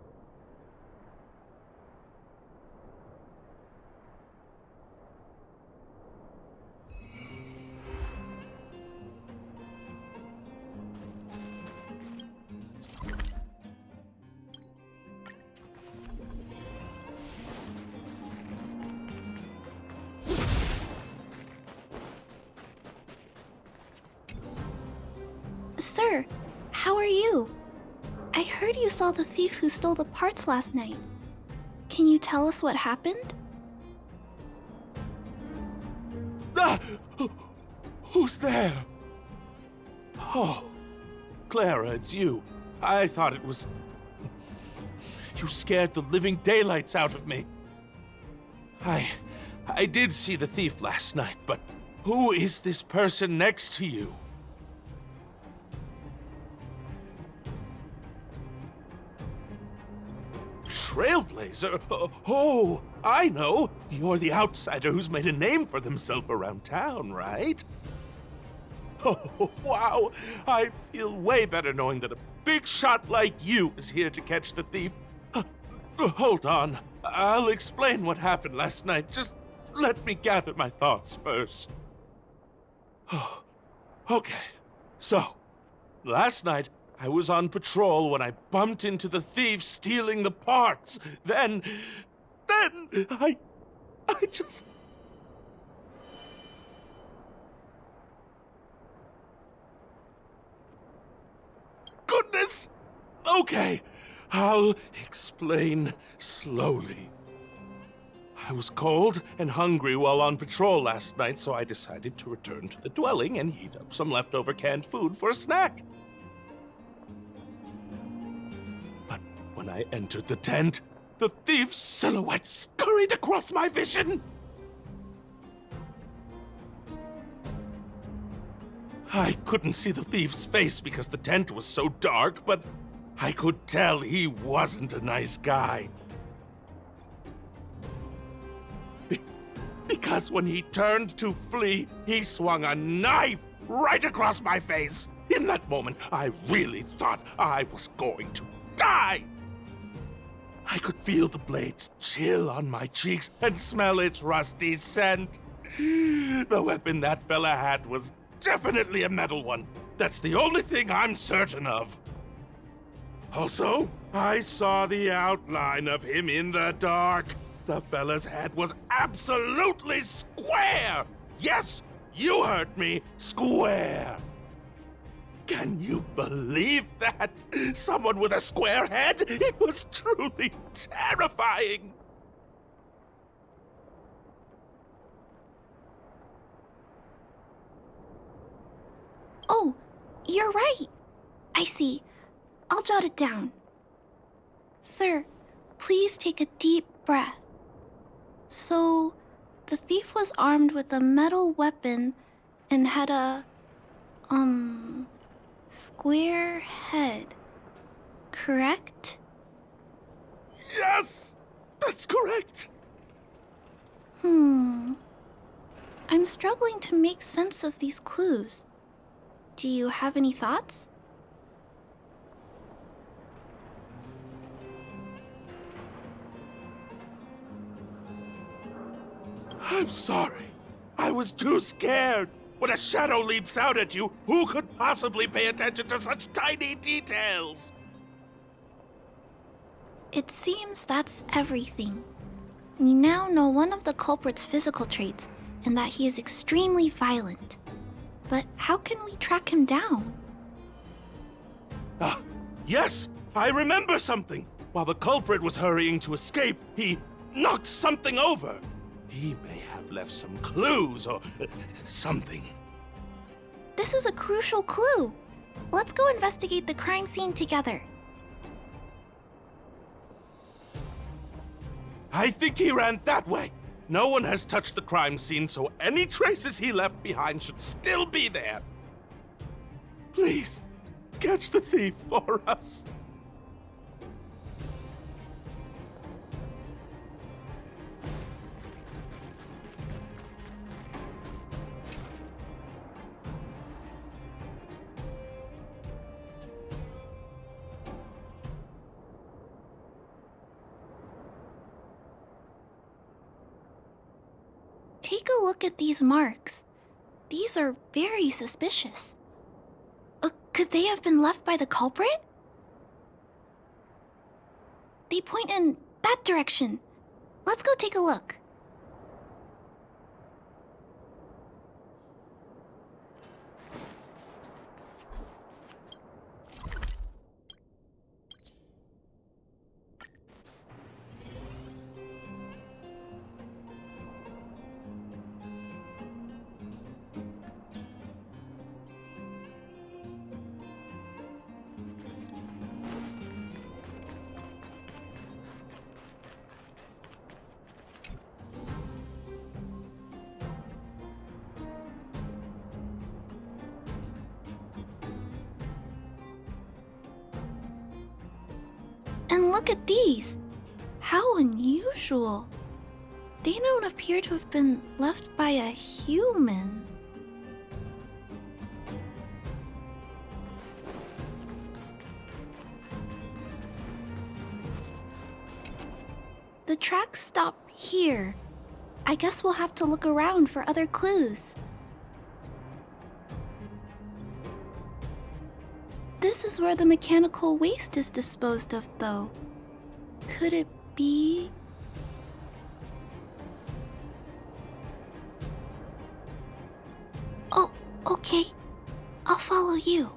Sir, how are you? I heard you saw the thief who stole the parts last night. Can you tell us what happened? Ah! Who's there? Oh, Clara, it's you. I thought it was... You scared the living daylights out of me. I did see the thief last night, but who is this person next to you? Trailblazer? Oh, I know. You're the outsider who's made a name for themselves around town, right? Oh, wow. I feel way better knowing that a big shot like you is here to catch the thief. Hold on. I'll explain what happened last night. Just let me gather my thoughts first. Okay. So, last night, I was on patrol when I bumped into the thief stealing the parts. Then I just... Goodness! Okay, I'll explain slowly. I was cold and hungry while on patrol last night, so I decided to return to the dwelling and heat up some leftover canned food for a snack. When I entered the tent, the thief's silhouette scurried across my vision. I couldn't see the thief's face because the tent was so dark, but I could tell he wasn't a nice guy. Because when he turned to flee, he swung a knife right across my face. In that moment, I really thought I was going to die. I could feel the blades chill on my cheeks and smell its rusty scent. The weapon that fella had was definitely a metal one. That's the only thing I'm certain of. Also, I saw the outline of him in the dark. The fella's head was absolutely square. Yes, you heard me, square. Can you believe that? Someone with a square head? It was truly terrifying. Oh, you're right. I see. I'll jot it down. Sir, please take a deep breath. So, the thief was armed with a metal weapon and had a, square head, correct? Yes! That's correct! Hmm. I'm struggling to make sense of these clues. Do you have any thoughts? I'm sorry. I was too scared. When a shadow leaps out at you, who could possibly pay attention to such tiny details? It seems that's everything. We now know one of the culprit's physical traits, and that he is extremely violent. But how can we track him down? Ah, yes! I remember something! While the culprit was hurrying to escape, he knocked something over. He may have left some clues or something. This is a crucial clue. Let's go investigate the crime scene together. I think he ran that way. No one has touched the crime scene, so any traces he left behind should still be there. Please, catch the thief for us. Take a look at these marks. These are very suspicious. Could they have been left by the culprit? They point in that direction. Let's go take a look. And look at these! How unusual! They don't appear to have been left by a human. The tracks stop here. I guess we'll have to look around for other clues. This is where the mechanical waste is disposed of, though. Could it be... Oh, okay. I'll follow you.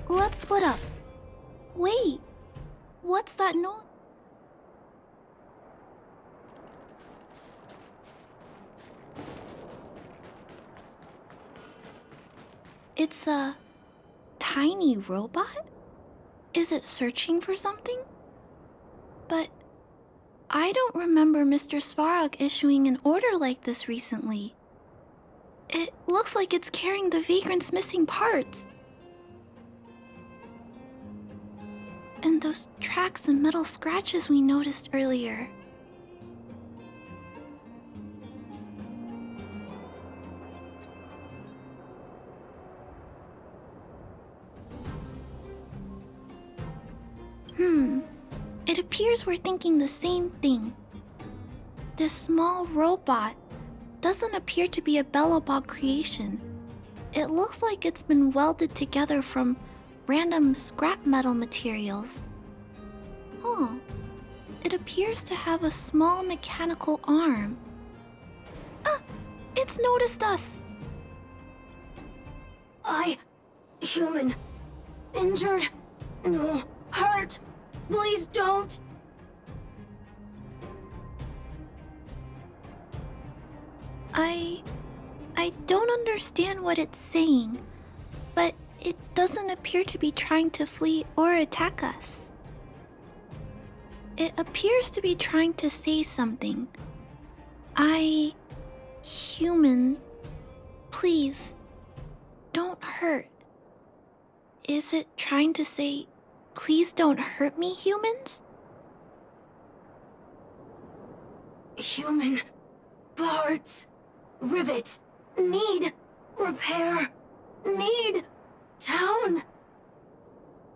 Let's split up. Wait, what's that noise? It's a tiny robot? Is it searching for something? But I don't remember Mr. Svarog issuing an order like this recently. It looks like it's carrying the vagrant's missing parts. And those tracks and metal scratches we noticed earlier. It appears we're thinking the same thing. This small robot doesn't appear to be a Belobog creation. It looks like it's been welded together from random scrap metal materials. Oh, it appears to have a small mechanical arm. Ah, it's noticed us. Human. Injured? No. Hurt. Please don't. I don't understand what it's saying, but it doesn't appear to be trying to flee or attack us. It appears to be trying to say something. Human, please, don't hurt. Is it trying to say, please don't hurt me, humans? Human, Parts. Rivet. Need. Repair. Need. Town.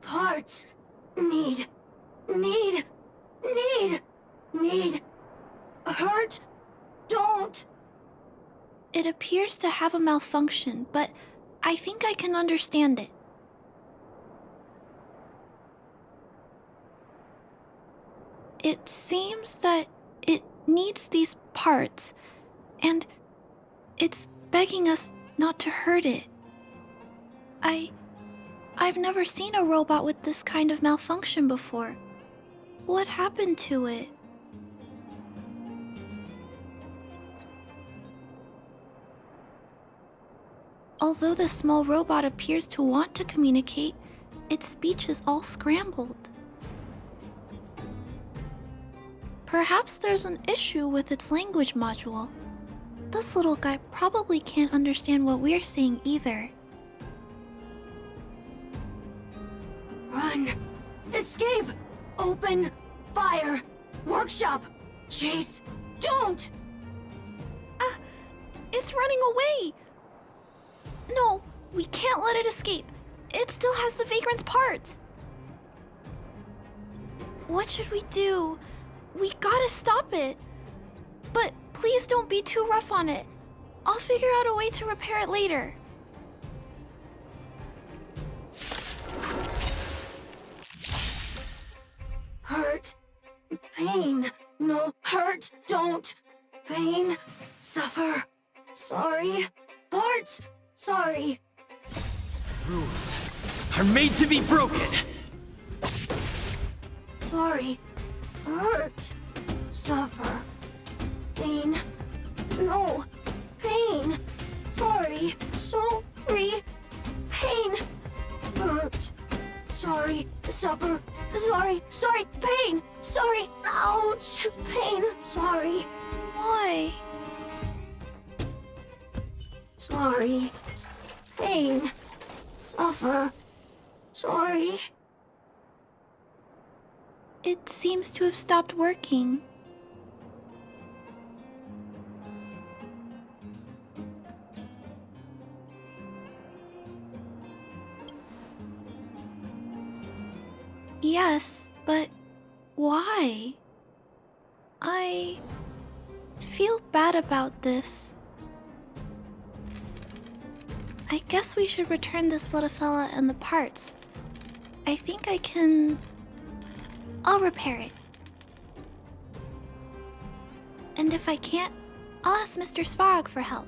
Parts. Need. Need. Need. Need. Hurt. Don't. It appears to have a malfunction, but I think I can understand it. It seems that it needs these parts, and it's begging us not to hurt it. I've never seen a robot with this kind of malfunction before. What happened to it? Although the small robot appears to want to communicate, its speech is all scrambled. Perhaps there's an issue with its language module. This little guy probably can't understand what we're saying either. Run. Escape. Open. Fire. Workshop. Chase. Don't. It's running away. No, we can't let it escape. It still has the Vagrant's parts. What should we do? We gotta stop it. But please don't be too rough on it. I'll figure out a way to repair it later. Hurt. Pain. No. Hurt. Don't. Pain. Suffer. Sorry. Parts. Sorry. Rules are made to be broken. Sorry. Hurt. Suffer. Pain. No. Pain. Sorry. Sorry. Pain. Hurt. Sorry. Suffer. Sorry. Sorry. Pain. Sorry. Ouch. Pain. Sorry. Why? Sorry. Pain. Suffer. Sorry. It seems to have stopped working. Yes, but why? I feel bad about this. I guess we should return this little fella and the parts. I think I can... I'll repair it. And if I can't, I'll ask Mr. Svarog for help.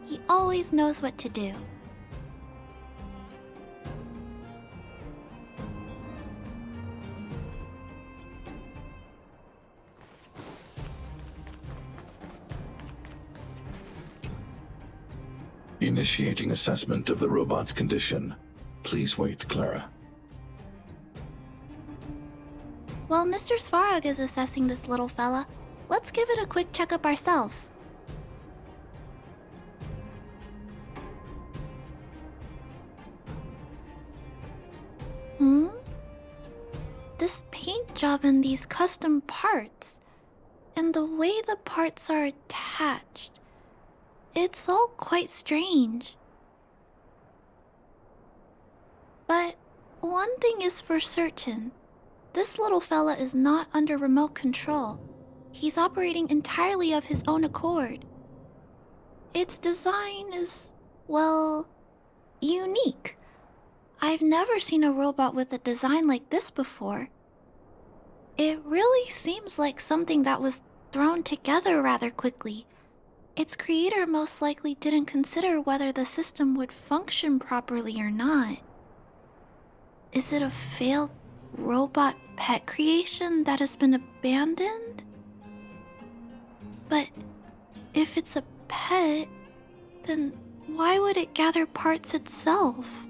He always knows what to do. Initiating assessment of the robot's condition. Please wait, Clara. While Mr. Svarog is assessing this little fella, let's give it a quick checkup ourselves. This paint job and these custom parts, and the way the parts are attached, it's all quite strange. But one thing is for certain. This little fella is not under remote control. He's operating entirely of his own accord. Its design is, well, unique. I've never seen a robot with a design like this before. It really seems like something that was thrown together rather quickly. Its creator most likely didn't consider whether the system would function properly or not. Is it a failed robot pet creation that has been abandoned? But if it's a pet, then why would it gather parts itself?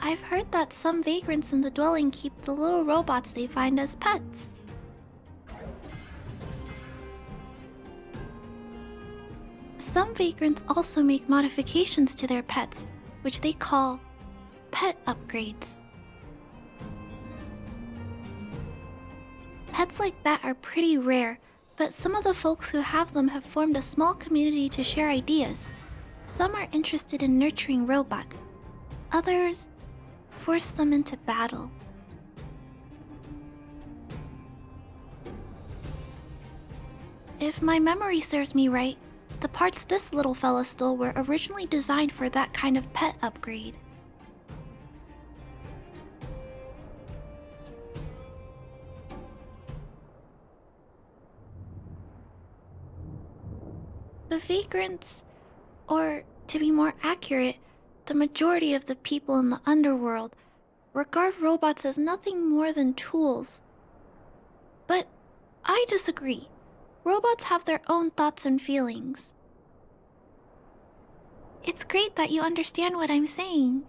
I've heard that some vagrants in the dwelling keep the little robots they find as pets. Some vagrants also make modifications to their pets, which they call pet upgrades. Pets like that are pretty rare, but some of the folks who have them have formed a small community to share ideas. Some are interested in nurturing robots. Others force them into battle. If my memory serves me right, the parts this little fella stole were originally designed for that kind of pet upgrade. The vagrants, or to be more accurate, the majority of the people in the underworld, regard robots as nothing more than tools. But I disagree. Robots have their own thoughts and feelings. It's great that you understand what I'm saying.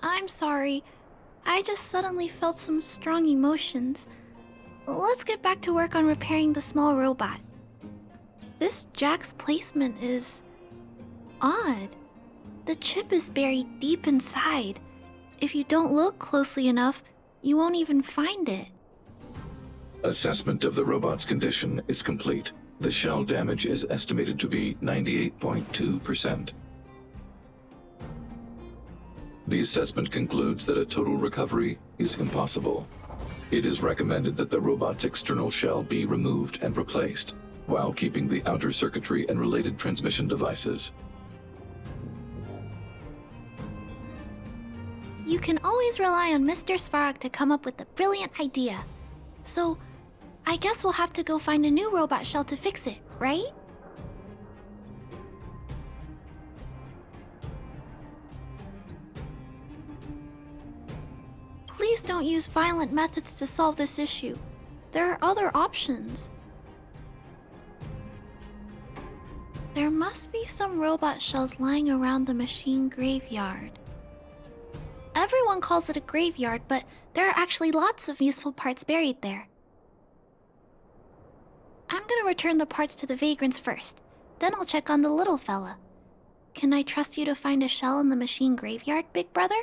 I'm sorry. I just suddenly felt some strong emotions. Let's get back to work on repairing the small robot. This jack's placement is odd. The chip is buried deep inside. If you don't look closely enough, you won't even find it. Assessment of the robot's condition is complete. The shell damage is estimated to be 98.2%. The assessment concludes that a total recovery is impossible. It is recommended that the robot's external shell be removed and replaced, while keeping the outer circuitry and related transmission devices. You can always rely on Mr. Svarog to come up with a brilliant idea. So, I guess we'll have to go find a new robot shell to fix it, right? Please don't use violent methods to solve this issue. There are other options. There must be some robot shells lying around the machine graveyard. Everyone calls it a graveyard, but there are actually lots of useful parts buried there. I'm gonna return the parts to the vagrants first. Then I'll check on the little fella. Can I trust you to find a shell in the machine graveyard, big brother?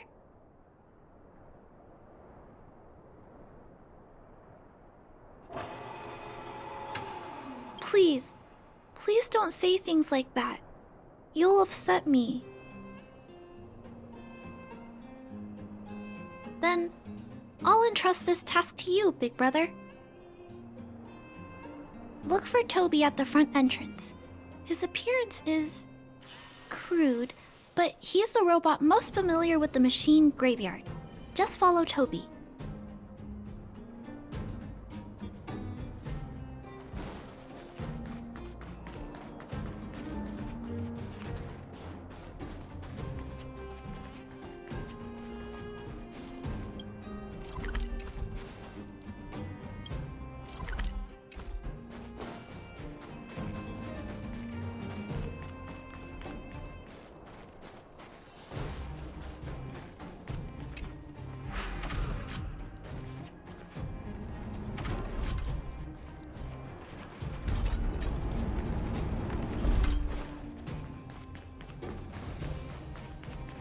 Please, please don't say things like that. You'll upset me. Then, I'll entrust this task to you, big brother. Look for Toby at the front entrance. His appearance is crude, but he's the robot most familiar with the machine graveyard. Just follow Toby.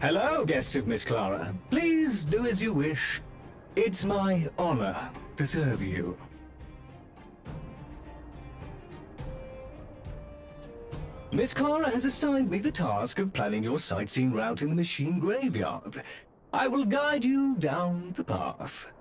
Hello, guests of Miss Clara. Please do as you wish. It's my honor to serve you. Miss Clara has assigned me the task of planning your sightseeing route in the machine graveyard. I will guide you down the path.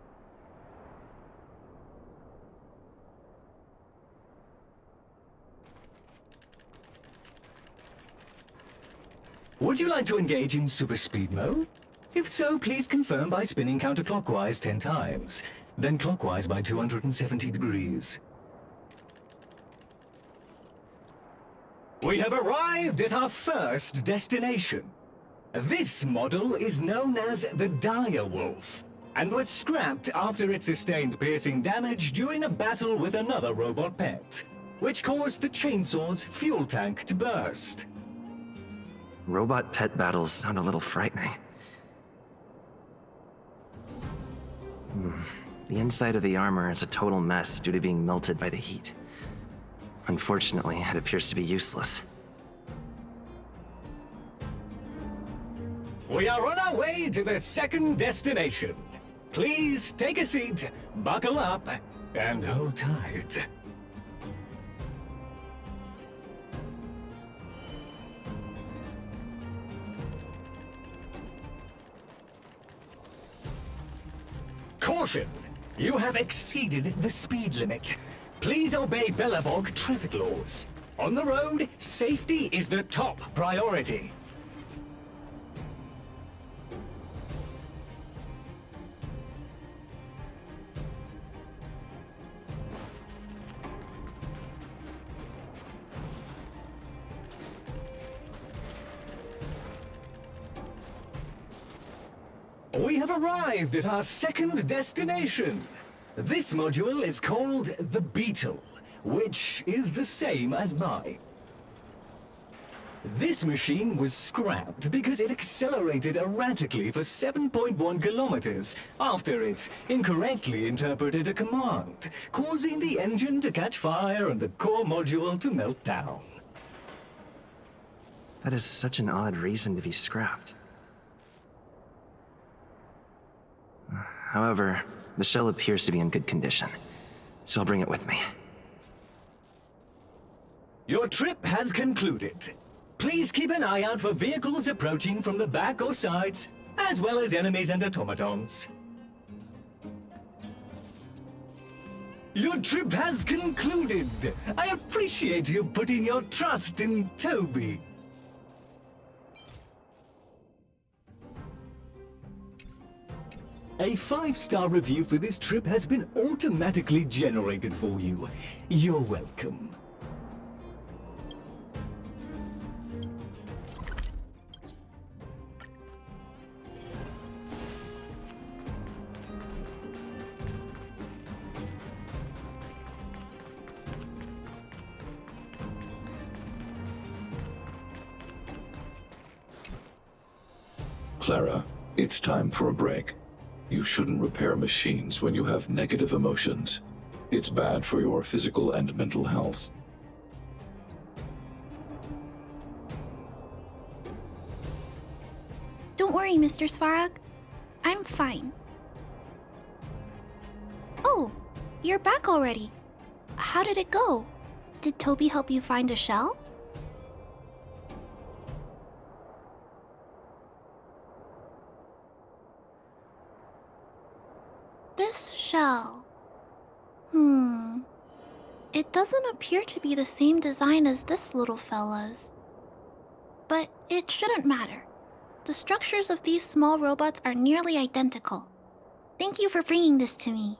Would you like to engage in super speed mode? If so, please confirm by spinning counterclockwise 10 times, then clockwise by 270 degrees. We have arrived at our first destination. This model is known as the Dire Wolf, and was scrapped after it sustained piercing damage during a battle with another robot pet, which caused the chainsaw's fuel tank to burst. Robot pet battles sound a little frightening. The inside of the armor is a total mess due to being melted by the heat. Unfortunately, it appears to be useless. We are on our way to the second destination. Please take a seat, buckle up, and hold tight. Caution! You have exceeded the speed limit. Please obey Bellabog traffic laws. On the road, safety is the top priority. We have arrived at our second destination. This module is called the Beetle, which is the same as mine. This machine was scrapped because it accelerated erratically for 7.1 kilometers after it incorrectly interpreted a command, causing the engine to catch fire and the core module to melt down. That is such an odd reason to be scrapped. However, the shell appears to be in good condition, so I'll bring it with me. Your trip has concluded. Please keep an eye out for vehicles approaching from the back or sides, as well as enemies and automatons. Your trip has concluded. I appreciate you putting your trust in Toby. A 5-star review for this trip has been automatically generated for you. You're welcome. Clara, it's time for a break. You shouldn't repair machines when you have negative emotions. It's bad for your physical and mental health. Don't worry, Mr. Svarog. I'm fine. Oh, you're back already. How did it go? Did Toby help you find a shell? This shell... It doesn't appear to be the same design as this little fella's. But it shouldn't matter. The structures of these small robots are nearly identical. Thank you for bringing this to me.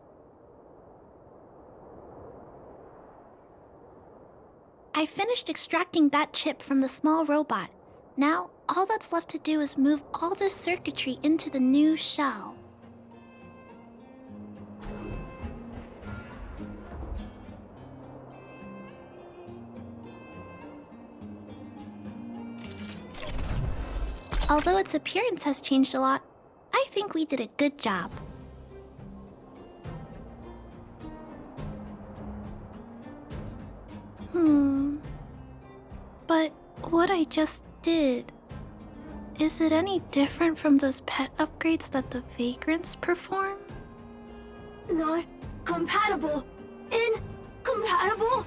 I finished extracting that chip from the small robot. Now, all that's left to do is move all this circuitry into the new shell. Although its appearance has changed a lot, I think we did a good job. But what I just did, is it any different from those pet upgrades that the vagrants perform? Not compatible. Incompatible?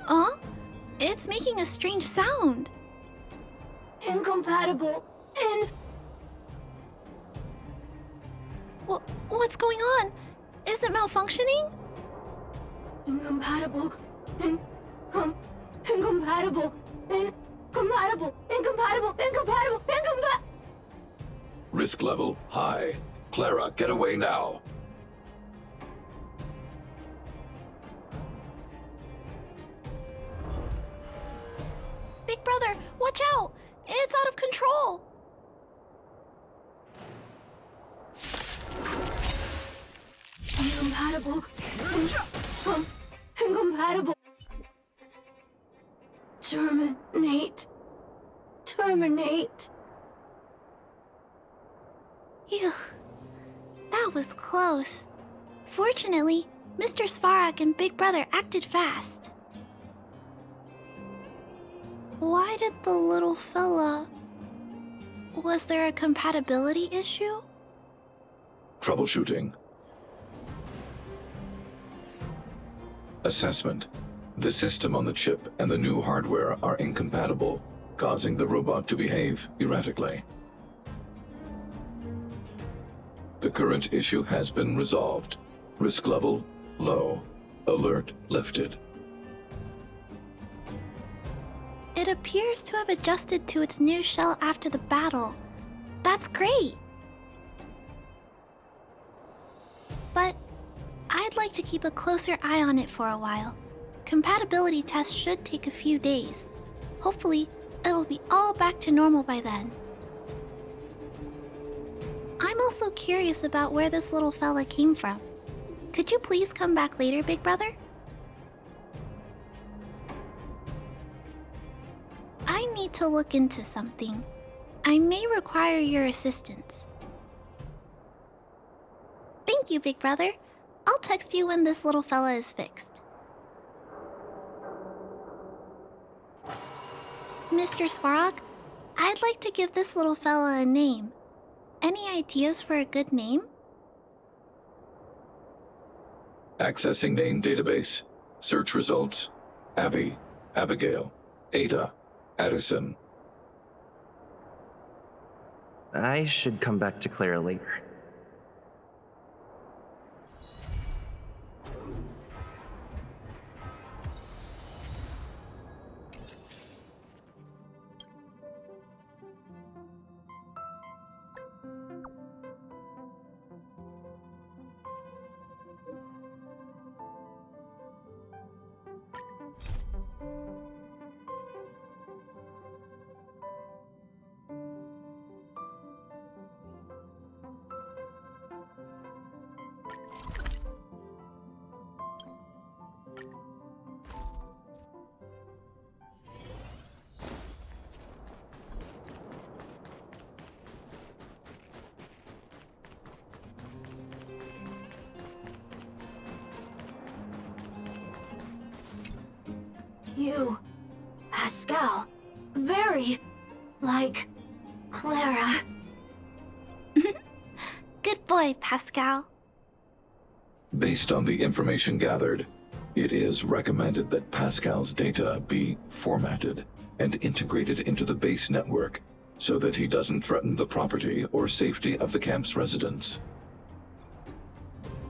Huh? It's making a strange sound. Incompatible. What's going on? Is it malfunctioning? Incompatible. Incompatible. Risk level high. Clara, get away now. Big brother, watch out! It's out of control! Incompatible. Incompatible. Terminate. Phew, That was close. Fortunately, Mr. Svarog and Big Brother acted fast. Why did the little fella... Was there a compatibility issue? Troubleshooting. Assessment. The system on the chip and the new hardware are incompatible, causing the robot to behave erratically. The current issue has been resolved. Risk level, low. Alert lifted. It appears to have adjusted to its new shell after the battle. That's great! But I'd like to keep a closer eye on it for a while. Compatibility tests should take a few days. Hopefully, it'll be all back to normal by then. I'm also curious about where this little fella came from. Could you please come back later, Big Brother? I need to look into something. I may require your assistance. Thank you, Big Brother. I'll text you when this little fella is fixed. Mr. Svarog, I'd like to give this little fella a name. Any ideas for a good name? Accessing name database. Search results. Abby, Abigail, Ada, Addison. I should come back to Clara later. You, Pascal, very like Clara. Good boy, Pascal. Based on the information gathered, it is recommended that Pascal's data be formatted and integrated into the base network so that he doesn't threaten the property or safety of the camp's residents.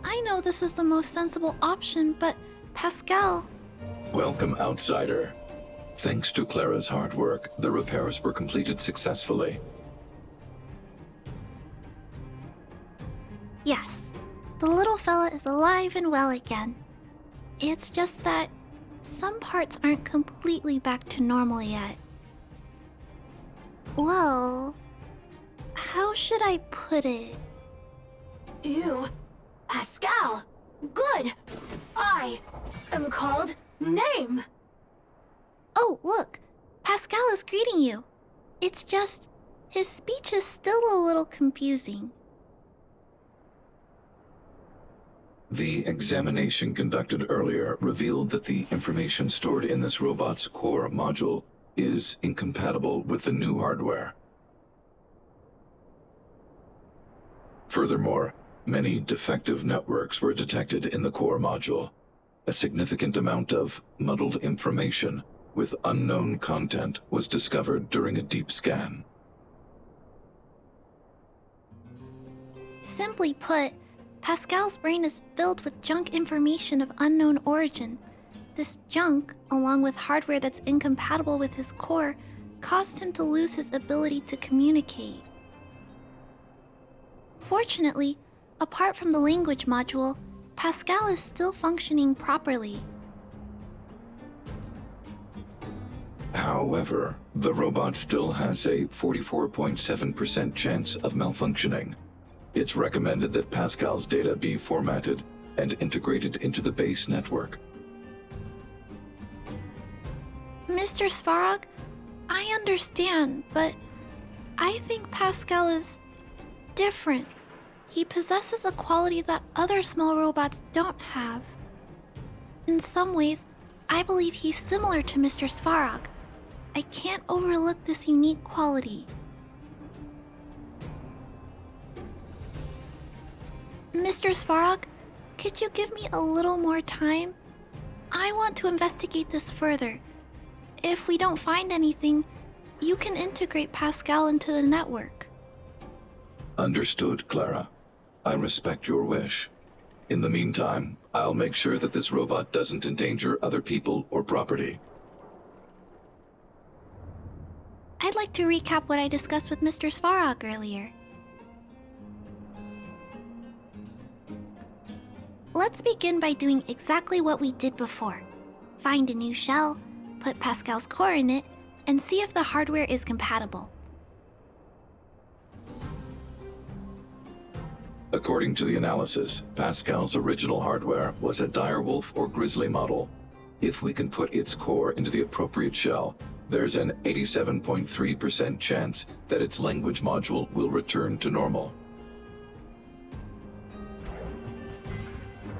I know this is the most sensible option, but Pascal... Welcome, outsider. Thanks to Clara's hard work, the repairs were completed successfully. Yes, the little fella is alive and well again. It's just that some parts aren't completely back to normal yet. Well, how should I put it? You, Pascal, good. I am called Name. Oh, look, Pascal is greeting you. It's just, his speech is still a little confusing. The examination conducted earlier revealed that the information stored in this robot's core module is incompatible with the new hardware. Furthermore, many defective networks were detected in the core module. A significant amount of muddled information with unknown content was discovered during a deep scan. Simply put, Pascal's brain is filled with junk information of unknown origin. This junk, along with hardware that's incompatible with his core, caused him to lose his ability to communicate. Fortunately, apart from the language module, Pascal is still functioning properly. However, the robot still has a 44.7% chance of malfunctioning. It's recommended that Pascal's data be formatted and integrated into the base network. Mr. Svarog, I understand, but I think Pascal is different. He possesses a quality that other small robots don't have. In some ways, I believe he's similar to Mr. Svarog. I can't overlook this unique quality. Mr. Svarog, could you give me a little more time? I want to investigate this further. If we don't find anything, you can integrate Pascal into the network. Understood, Clara. I respect your wish. In the meantime, I'll make sure that this robot doesn't endanger other people or property. I'd like to recap what I discussed with Mr. Svarog earlier. Let's begin by doing exactly what we did before. Find a new shell, put Pascal's core in it, and see if the hardware is compatible. According to the analysis, Pascal's original hardware was a direwolf or grizzly model. If we can put its core into the appropriate shell, there's an 87.3% chance that its language module will return to normal.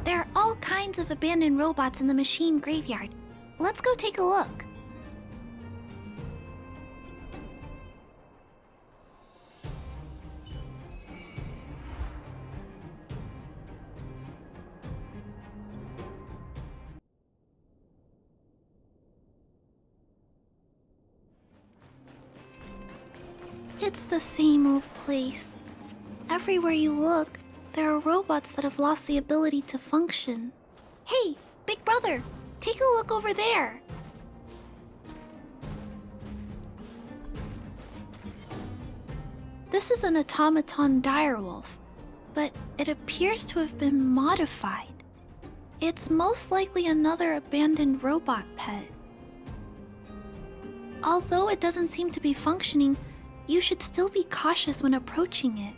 There are all kinds of abandoned robots in the machine graveyard. Let's go take a look. It's the same old place. Everywhere you look, there are robots that have lost the ability to function. Hey, Big Brother, take a look over there. This is an automaton direwolf, but it appears to have been modified. It's most likely another abandoned robot pet. Although it doesn't seem to be functioning, you should still be cautious when approaching it.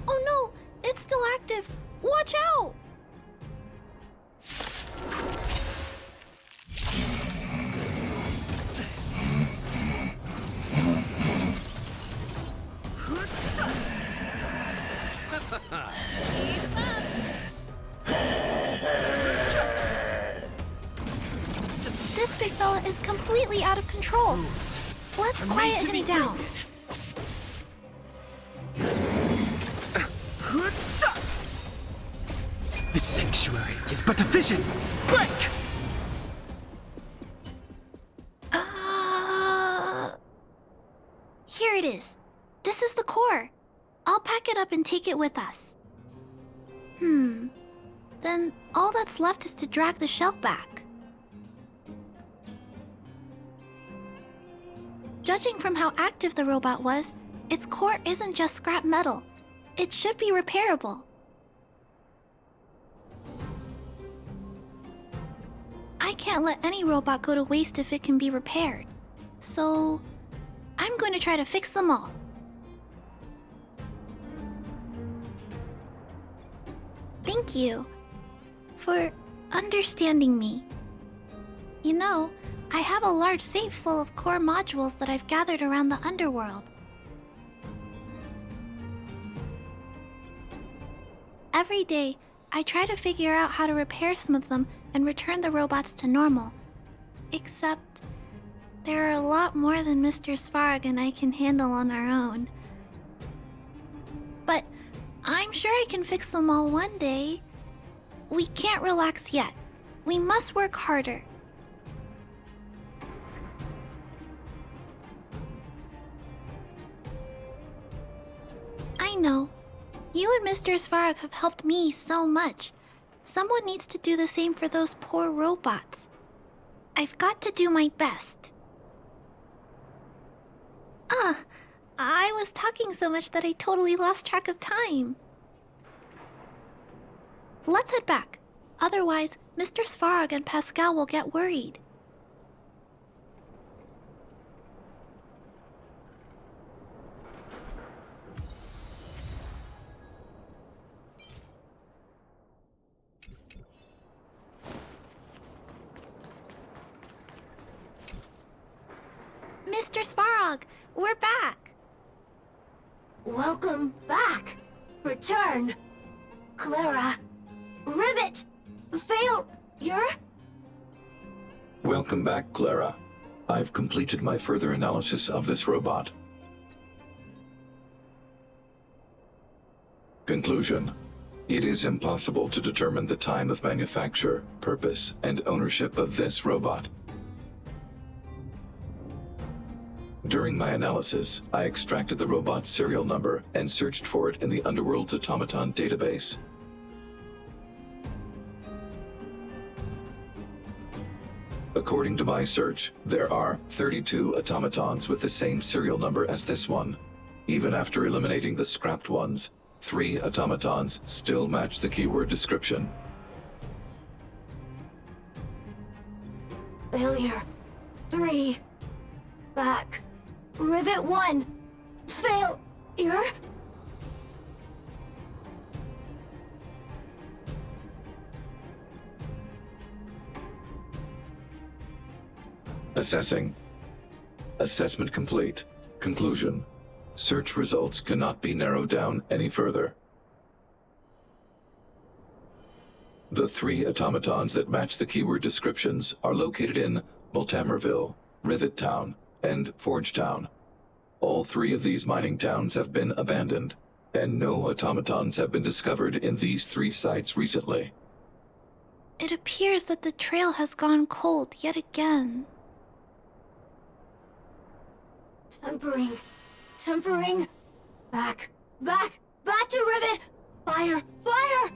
Oh no! It's still active! Watch out! This big fella is completely out of control. Let's quiet him down. This sanctuary is but a vision! Break! Here it is. This is the core. I'll pack it up and take it with us. Then all that's left is to drag the shell back. Judging from how active the robot was, its core isn't just scrap metal. It should be repairable. I can't let any robot go to waste if it can be repaired. So, I'm going to try to fix them all. Thank you for understanding me. You know, I have a large safe full of core modules that I've gathered around the underworld. Every day, I try to figure out how to repair some of them and return the robots to normal. Except, there are a lot more than Mr. Svarog and I can handle on our own. But I'm sure I can fix them all one day. We can't relax yet. We must work harder. I know. You and Mr. Svarog have helped me so much. Someone needs to do the same for those poor robots. I've got to do my best. I was talking so much that I totally lost track of time. Let's head back. Otherwise, Mr. Svarog and Pascal will get worried. Mr. Svarog, we're back. Welcome back. Return. Clara. Rivet. Failure. Welcome back, Clara. I've completed my further analysis of this robot. Conclusion. It is impossible to determine the time of manufacture, purpose, and ownership of this robot. During my analysis, I extracted the robot's serial number and searched for it in the Underworld's automaton database. According to my search, there are 32 automatons with the same serial number as this one. Even after eliminating the scrapped ones, 3 automatons still match the keyword description. Failure. 3. Back. Rivet 1. Failure. Assessing. Assessment complete. Conclusion. Search results cannot be narrowed down any further. The 3 automatons that match the keyword descriptions are located in Multamerville, Rivet Town, and Forge Town. All 3 of these mining towns have been abandoned, and no automatons have been discovered in these 3 sites recently. It appears that the trail has gone cold yet again. Tempering. Tempering. Back. Back. Back to Rivet. Fire. Fire.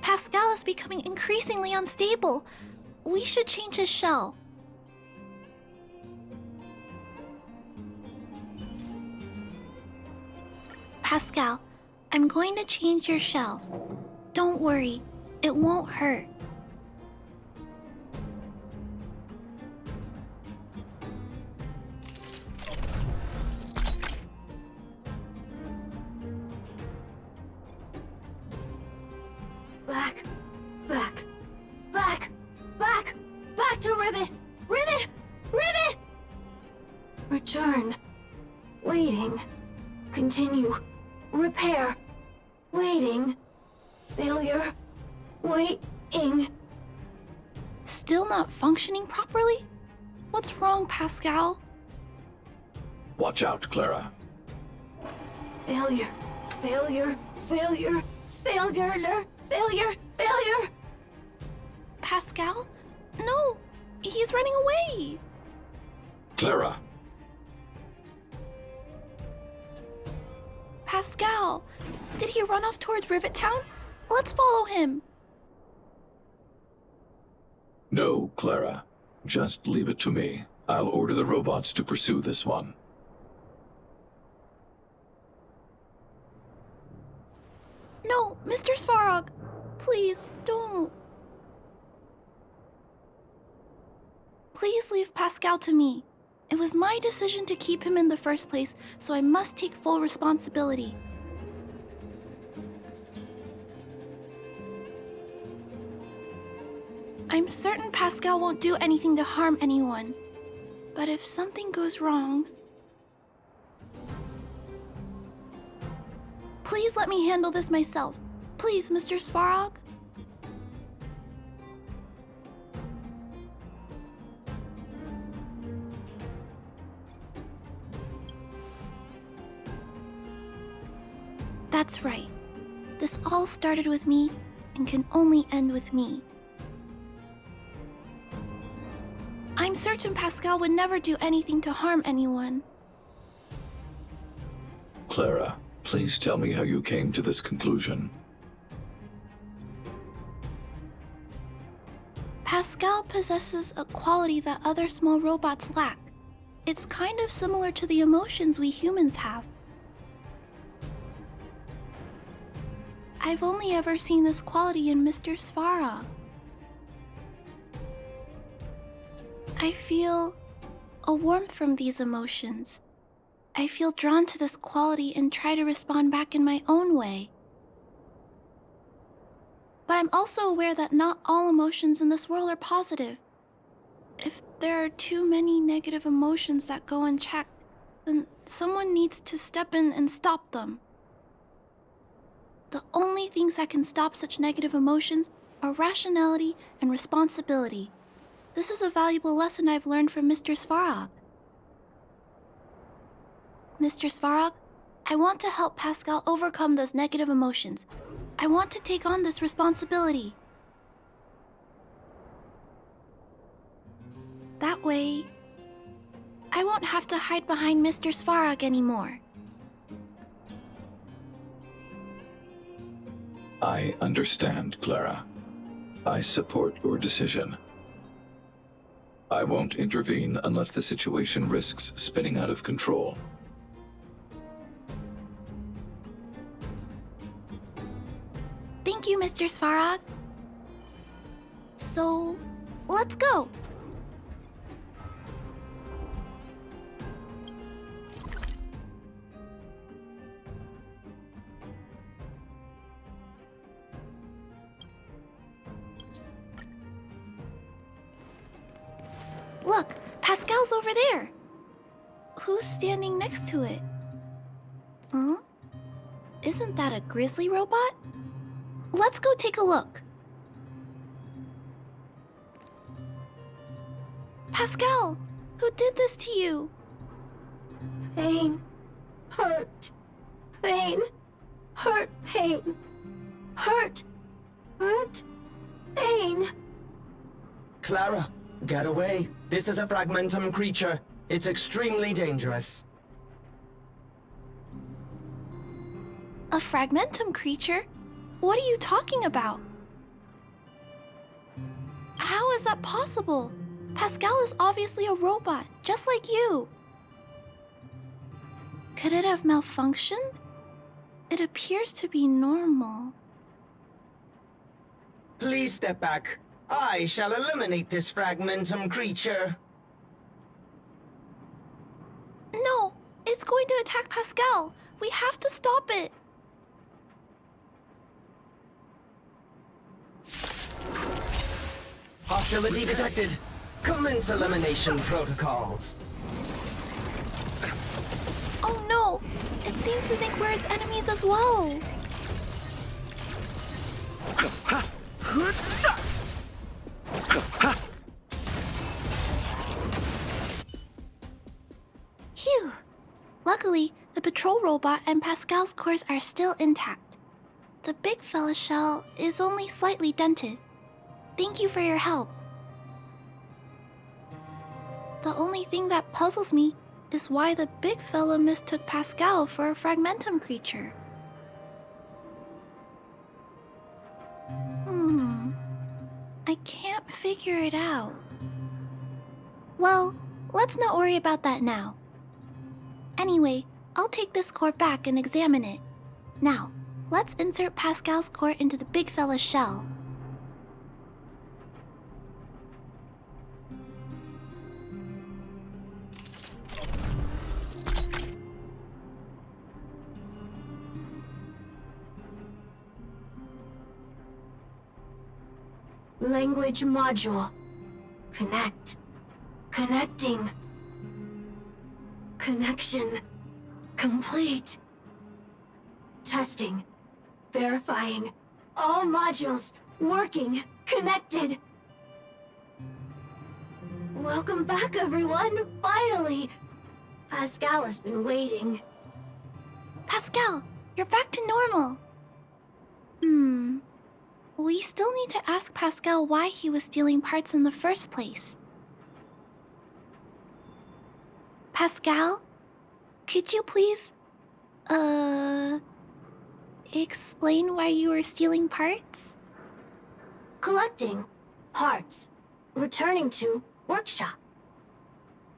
Pascal is becoming increasingly unstable. We should change his shell. Pascal, I'm going to change your shell. Don't worry, it won't hurt. Back. Back. Back. Back. Back to Rivet. Rivet. Rivet. Return. Waiting. Continue. Repair. Waiting. Failure. Waiting. Still not functioning properly? What's wrong, Pascal? Watch out, Clara. Failure. Failure. Failure. Failure. Failure. Failure. Pascal? No! He's running away! Clara. Pascal! Did he run off towards Rivet Town? Let's follow him! No, Clara. Just leave it to me. I'll order the robots to pursue this one. No, Mr. Svarog! Please, don't. Please leave Pascal to me. It was my decision to keep him in the first place, so I must take full responsibility. I'm certain Pascal won't do anything to harm anyone. But if something goes wrong... Please let me handle this myself. Please, Mr. Svarog. That's right. This all started with me and can only end with me. I'm certain Pascal would never do anything to harm anyone. Clara, please tell me how you came to this conclusion. Pascal possesses a quality that other small robots lack. It's kind of similar to the emotions we humans have. I've only ever seen this quality in Mr. Svarog. I feel a warmth from these emotions. I feel drawn to this quality and try to respond back in my own way. But I'm also aware that not all emotions in this world are positive. If there are too many negative emotions that go unchecked, then someone needs to step in and stop them. The only things that can stop such negative emotions are rationality and responsibility. This is a valuable lesson I've learned from Mr. Svarog. Mr. Svarog, I want to help Pascal overcome those negative emotions. I want to take on this responsibility. That way, I won't have to hide behind Mr. Svarog anymore. I understand, Clara. I support your decision. I won't intervene unless the situation risks spinning out of control. Thank you, Mr. Svarog. So, let's go. Look, Pascal's over there. Who's standing next to it? Huh? Isn't that a grizzly robot? Let's go take a look. Pascal, who did this to you? Pain. Hurt. Pain. Hurt. Pain. Hurt. Hurt. Pain. Clara, get away. This is a fragmentum creature. It's extremely dangerous. A fragmentum creature? What are you talking about? How is that possible? Pascal is obviously a robot, just like you. Could it have malfunctioned? It appears to be normal. Please step back. I shall eliminate this fragmentum creature. No, it's going to attack Pascal. We have to stop it. Hostility detected. Commence elimination protocols. Oh no! It seems to think we're its enemies as well. Phew! Luckily, the patrol robot and Pascal's cores are still intact. The big fella's shell is only slightly dented. Thank you for your help. The only thing that puzzles me is why the big fella mistook Pascal for a fragmentum creature. I can't figure it out. Well, let's not worry about that now. Anyway, I'll take this core back and examine it. Now, let's insert Pascal's core into the big fella's shell. Language module. Connect. Connecting. Connection. Complete. Testing. Verifying. All modules working. Connected. Welcome back, everyone. Finally. Pascal has been waiting. Pascal, you're back to normal. We still need to ask Pascal why he was stealing parts in the first place. Pascal, could you please, explain why you were stealing parts? Collecting parts. Returning to workshop.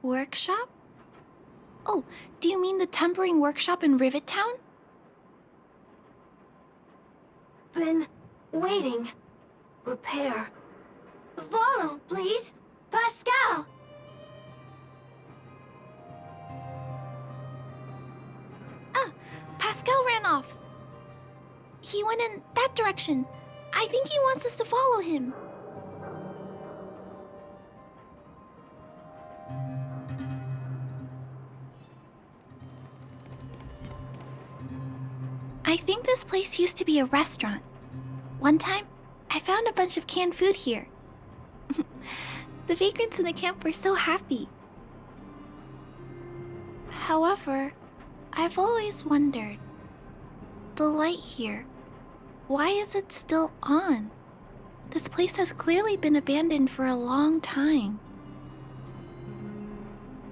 Workshop? Oh, do you mean the tempering workshop in Rivet Town? Been waiting. Repair. Follow, please. Pascal! Pascal ran off. He went in that direction. I think he wants us to follow him. I think this place used to be a restaurant. One time, I found a bunch of canned food here. The vagrants in the camp were so happy. However, I've always wondered, the light here, why is it still on? This place has clearly been abandoned for a long time.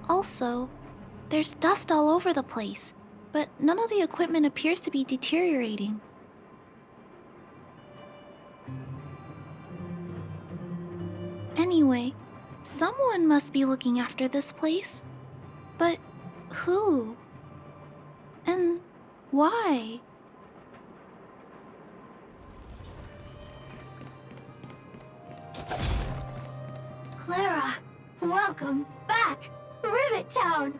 Also, there's dust all over the place, but none of the equipment appears to be deteriorating. Anyway, someone must be looking after this place. But who? And why? Clara, welcome back, Rivet Town.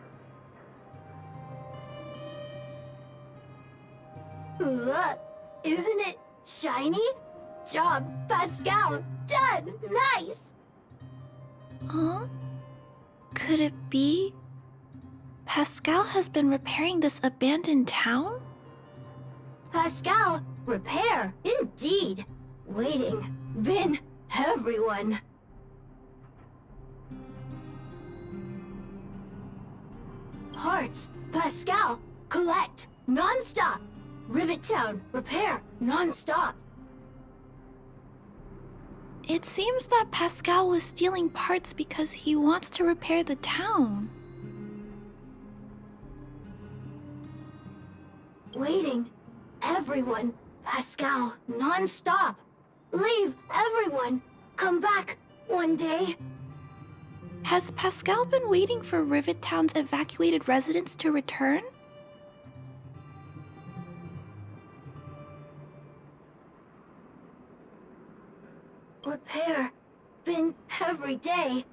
Look, isn't it shiny? Job, Pascal, done, nice. Huh? Could it be Pascal has been repairing this abandoned town? Pascal, repair, indeed. Waiting, been everyone. Parts, Pascal, collect, non-stop. Rivet Town, repair, non-stop. It seems that Pascal was stealing parts because he wants to repair the town. Waiting, everyone, Pascal, non-stop. Leave, everyone, come back one day. Has Pascal been waiting for Rivet Town's evacuated residents to return? Repair, been every day.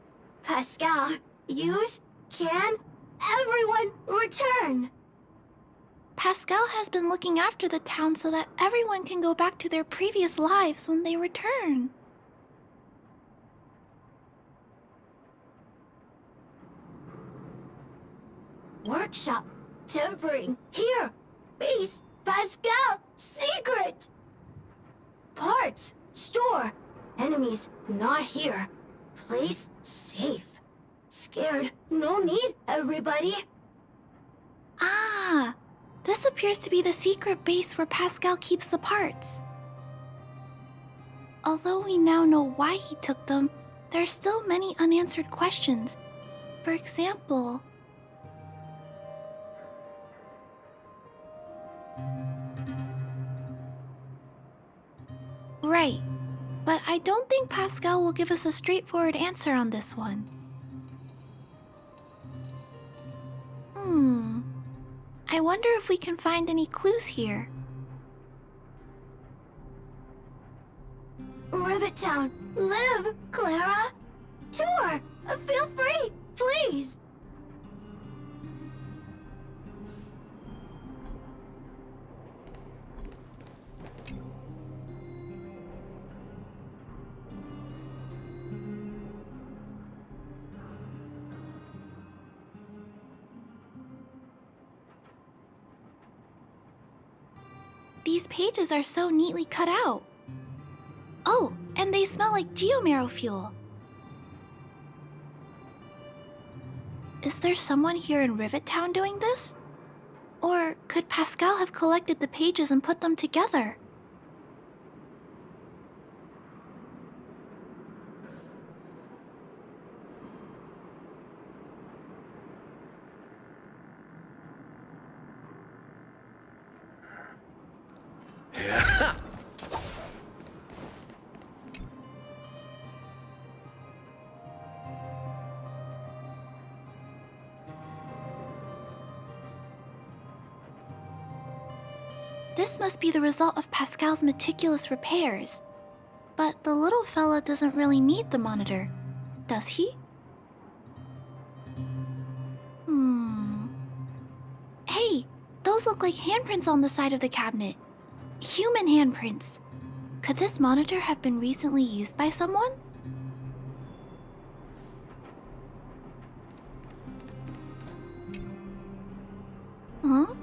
Pascal, use, can, everyone return. Pascal has been looking after the town so that everyone can go back to their previous lives when they return. Workshop, tempering, here. Base, Pascal, secret. Parts, store. Enemies, not here. Place, safe. Scared, no need, everybody. Ah, this appears to be the secret base where Pascal keeps the parts. Although we now know why he took them, there are still many unanswered questions. For example... Right, but I don't think Pascal will give us a straightforward answer on this one. I wonder if we can find any clues here. Rivet Town, live, Clara. Tour, feel free, please. These pages are so neatly cut out. Oh, and they smell like geomarrow fuel. Is there someone here in Rivet Town doing this? Or could Pascal have collected the pages and put them together? This must be the result of Pascal's meticulous repairs. But the little fella doesn't really need the monitor, does he? Hey, those look like handprints on the side of the cabinet. Human handprints. Could this monitor have been recently used by someone? Huh?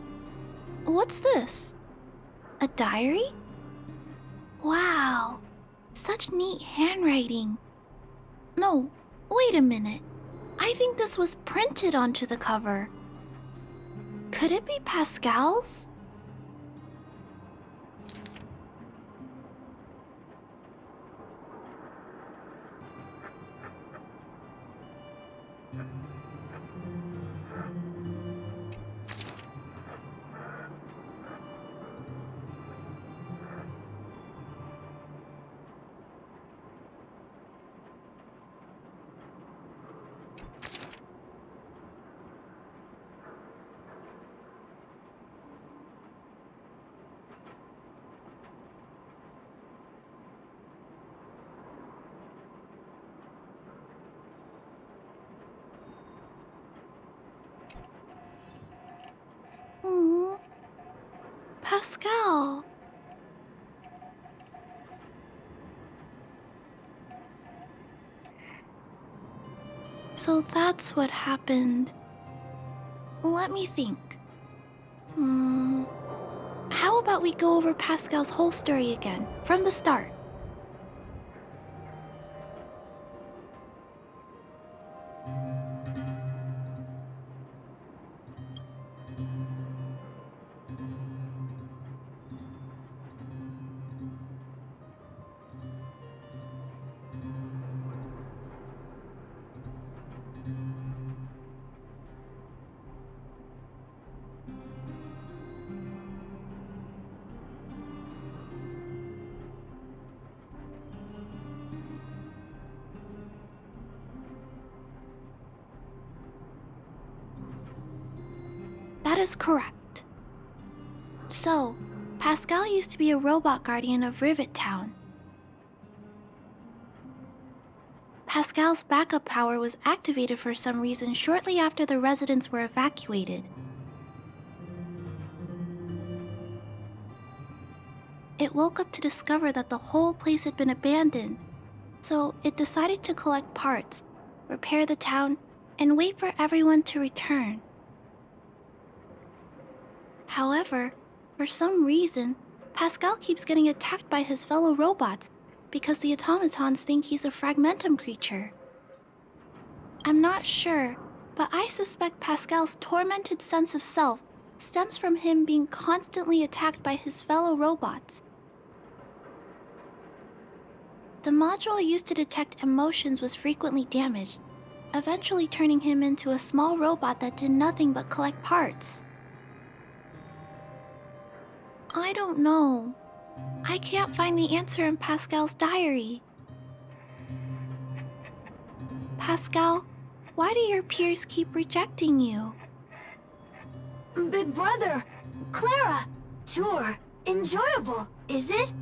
What's this? A diary? Wow, such neat handwriting. No, wait a minute. I think this was printed onto the cover. Could it be Pascal's? Oh, Pascal. So that's what happened. Let me think. How about we go over Pascal's whole story again, from the start? That is correct. So, Pascal used to be a robot guardian of Rivet Town. Pascal's backup power was activated for some reason shortly after the residents were evacuated. It woke up to discover that the whole place had been abandoned, so it decided to collect parts, repair the town, and wait for everyone to return. However, for some reason, Pascal keeps getting attacked by his fellow robots because the automatons think he's a fragmentum creature. I'm not sure, but I suspect Pascal's tormented sense of self stems from him being constantly attacked by his fellow robots. The module used to detect emotions was frequently damaged, eventually turning him into a small robot that did nothing but collect parts. I don't know. I can't find the answer in Pascal's diary. Pascal, why do your peers keep rejecting you? Big brother, Clara, tour, enjoyable, is it?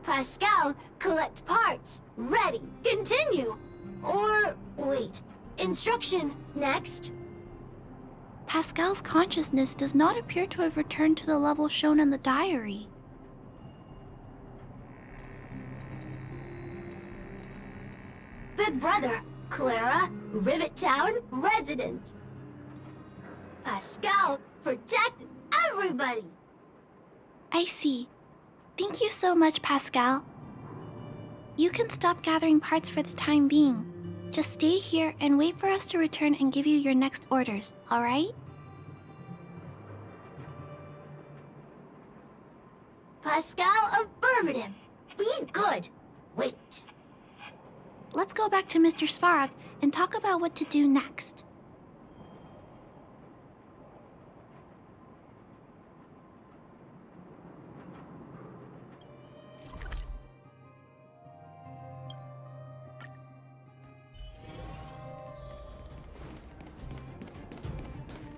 Pascal, collect parts, ready, continue. Or, wait, instruction, next. Pascal's consciousness does not appear to have returned to the level shown in the diary. Big brother, Clara, Rivet Town resident. Pascal, protect everybody! I see. Thank you so much, Pascal. You can stop gathering parts for the time being. Just stay here and wait for us to return and give you your next orders, alright? Pascal, affirmative. Be good. Wait. Let's go back to Mr. Svarog and talk about what to do next.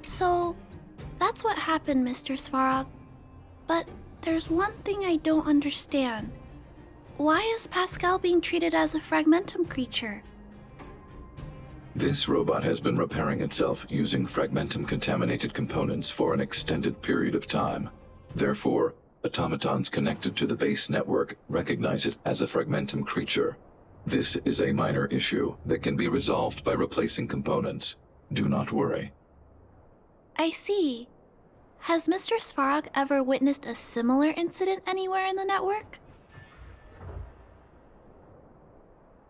So, that's what happened, Mr. Svarog. But there's one thing I don't understand. Why is Pascal being treated as a fragmentum creature? This robot has been repairing itself using fragmentum-contaminated components for an extended period of time. Therefore, automatons connected to the base network recognize it as a fragmentum creature. This is a minor issue that can be resolved by replacing components. Do not worry. I see. has Mr. Svarog ever witnessed a similar incident anywhere in the network?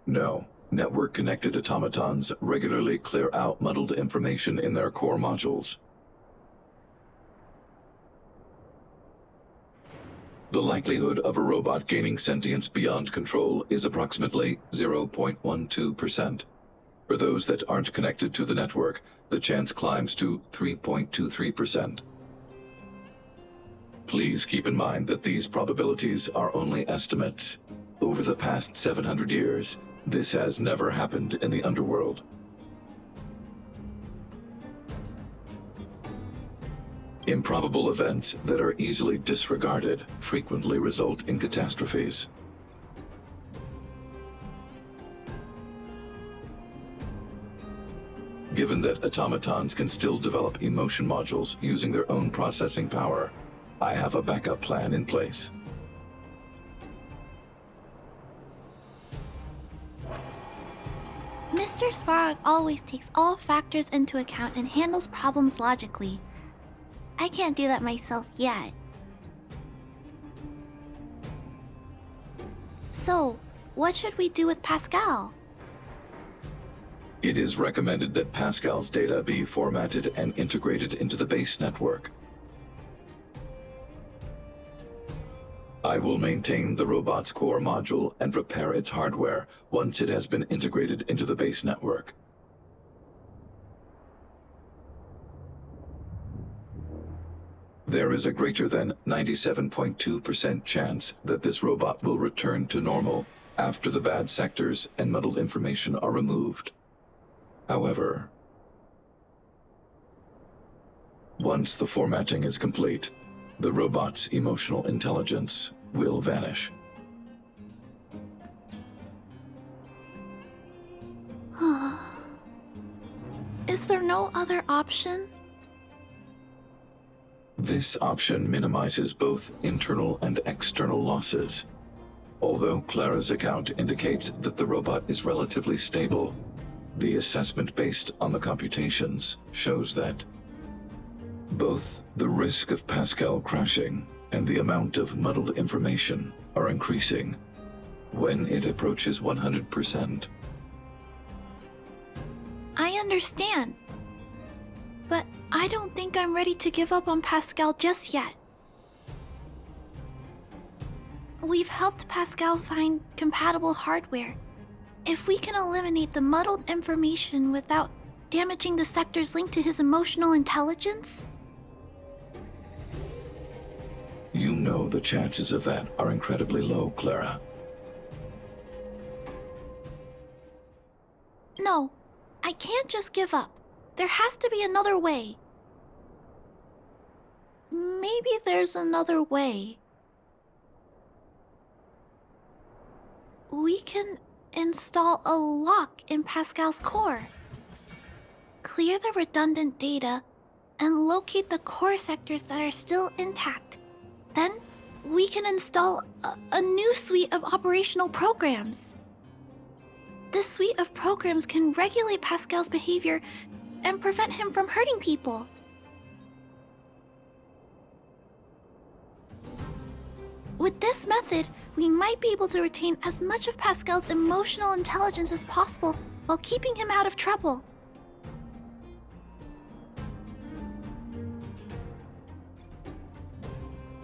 No. Network-connected automatons regularly clear out muddled information in their core modules. The likelihood of a robot gaining sentience beyond control is approximately 0.12%. For those that aren't connected to the network, the chance climbs to 3.23%. Please keep in mind that these probabilities are only estimates. Over the past 700 years, this has never happened in the underworld. Improbable events that are easily disregarded frequently result in catastrophes. Given that automatons can still develop emotion modules using their own processing power, I have a backup plan in place. Mr. Svarog always takes all factors into account and handles problems logically. I can't do that myself yet. So, what should we do with Pascal? It is recommended that Pascal's data be formatted and integrated into the base network. I will maintain the robot's core module and repair its hardware once it has been integrated into the base network. There is a greater than 97.2% chance that this robot will return to normal after the bad sectors and muddled information are removed. However, once the formatting is complete, the robot's emotional intelligence will vanish. Is there no other option? This option minimizes both internal and external losses. Although Clara's account indicates that the robot is relatively stable, the assessment based on the computations shows that both the risk of Pascal crashing and the amount of muddled information are increasing when it approaches 100%. I understand. But I don't think I'm ready to give up on Pascal just yet. We've helped Pascal find compatible hardware. If we can eliminate the muddled information without damaging the sectors linked to his emotional intelligence... You know the chances of that are incredibly low, Clara. No, I can't just give up. There has to be another way. Maybe there's another way. We can install a lock in Pascal's core. Clear the redundant data and locate the core sectors that are still intact. Then we can install a new suite of operational programs. This suite of programs can regulate Pascal's behavior and prevent him from hurting people. With this method, we might be able to retain as much of Pascal's emotional intelligence as possible while keeping him out of trouble.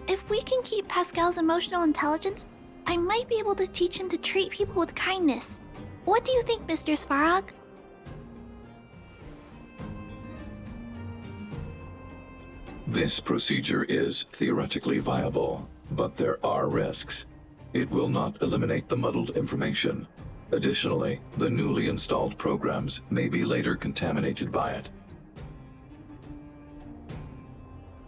If we can keep Pascal's emotional intelligence, I might be able to teach him to treat people with kindness. What do you think, Mr. Svarog? This procedure is theoretically viable, but there are risks. It will not eliminate the muddled information. Additionally, the newly installed programs may be later contaminated by it.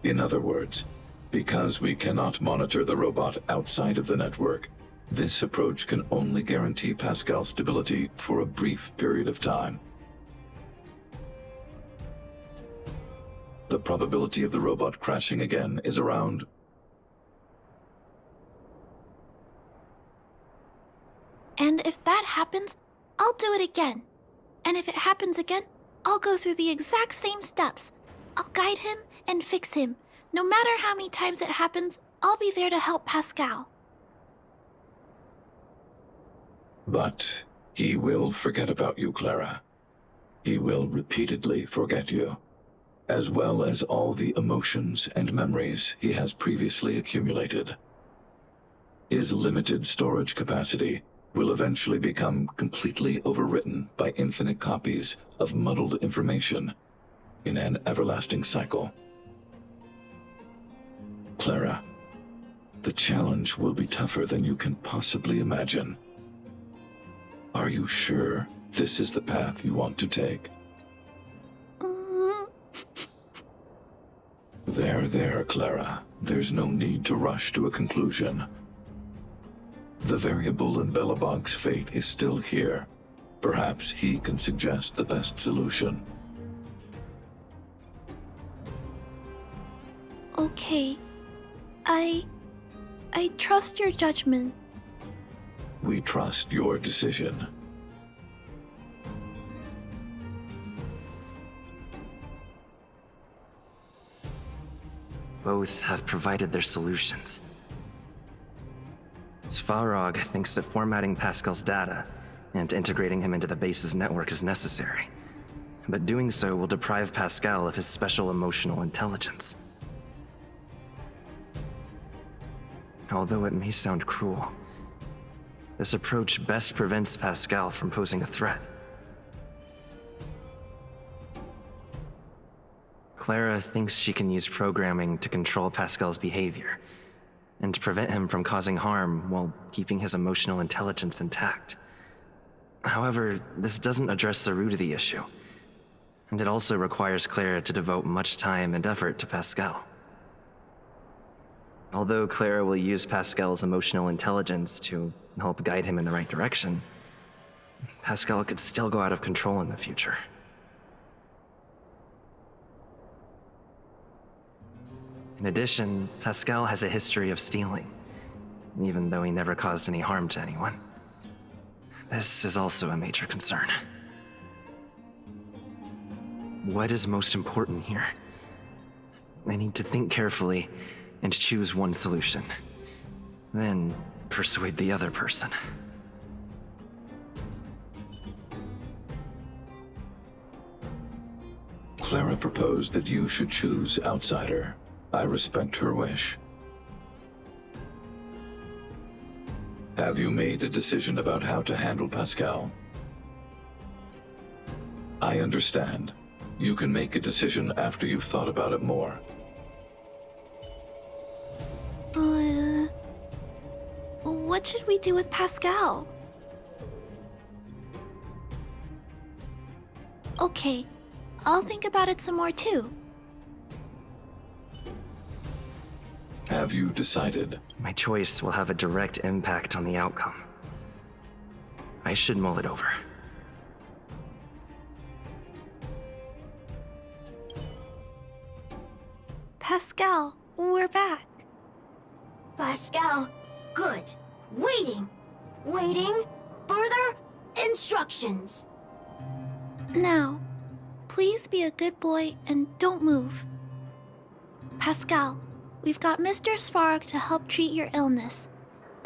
In other words, because we cannot monitor the robot outside of the network, this approach can only guarantee Pascal's stability for a brief period of time. The probability of the robot crashing again is around... And if that happens, I'll do it again. And if it happens again, I'll go through the exact same steps. I'll guide him and fix him, No matter how many times it happens, I'll be there to help Pascal. But he will forget about you, Clara. He will repeatedly forget you, as well as all the emotions and memories he has previously accumulated. His limited storage capacity will eventually become completely overwritten by infinite copies of muddled information in an everlasting cycle. Clara, the challenge will be tougher than you can possibly imagine. Are you sure this is the path you want to take? There, Clara. There's no need to rush to a conclusion. The variable in Belobog's fate is still here. Perhaps he can suggest the best solution. Okay. I trust your judgment. We trust your decision. Both have provided their solutions. Svarog thinks that formatting Pascal's data and integrating him into the base's network is necessary, but doing so will deprive Pascal of his special emotional intelligence. Although it may sound cruel, this approach best prevents Pascal from posing a threat. Clara thinks she can use programming to control Pascal's behavior and prevent him from causing harm while keeping his emotional intelligence intact. However, this doesn't address the root of the issue, and it also requires Clara to devote much time and effort to Pascal. Although Clara will use Pascal's emotional intelligence to help guide him in the right direction, Pascal could still go out of control in the future. In addition, Pascal has a history of stealing, even though he never caused any harm to anyone. This is also a major concern. What is most important here? I need to think carefully and choose one solution. Then persuade the other person. Clara proposed that you should choose Outsider. I respect her wish. Have you made a decision about how to handle Pascal? I understand. You can make a decision after you've thought about it more. What should we do with Pascal? Okay, I'll think about it some more too. Have you decided? My choice will have a direct impact on the outcome. I should mull it over. Pascal, we're back. Pascal, good. Waiting. Waiting. Further instructions. Now, please be a good boy and don't move. Pascal, we've got Mr. Svarog to help treat your illness.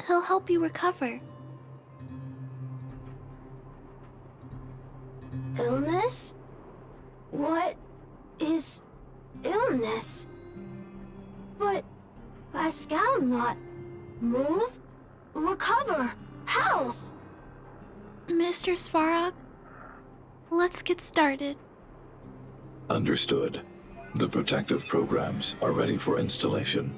He'll help you recover. Illness? What is illness? But Pascal not move, recover, health. Mr. Svarog, let's get started. Understood. The protective programs are ready for installation.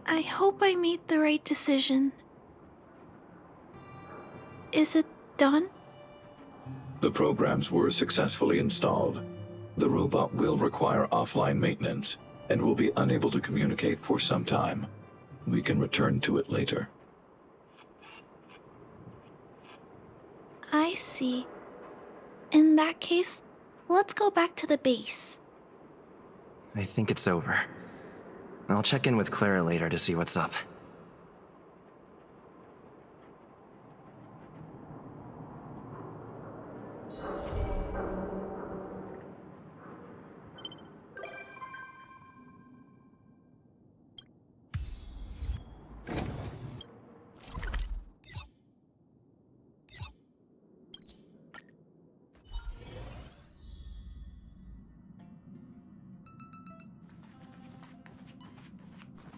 I hope I made the right decision. Is it done? The programs were successfully installed. The robot will require offline maintenance and will be unable to communicate for some time. We can return to it later. I see. In that case, let's go back to the base. I think it's over. I'll check in with Clara later to see what's up.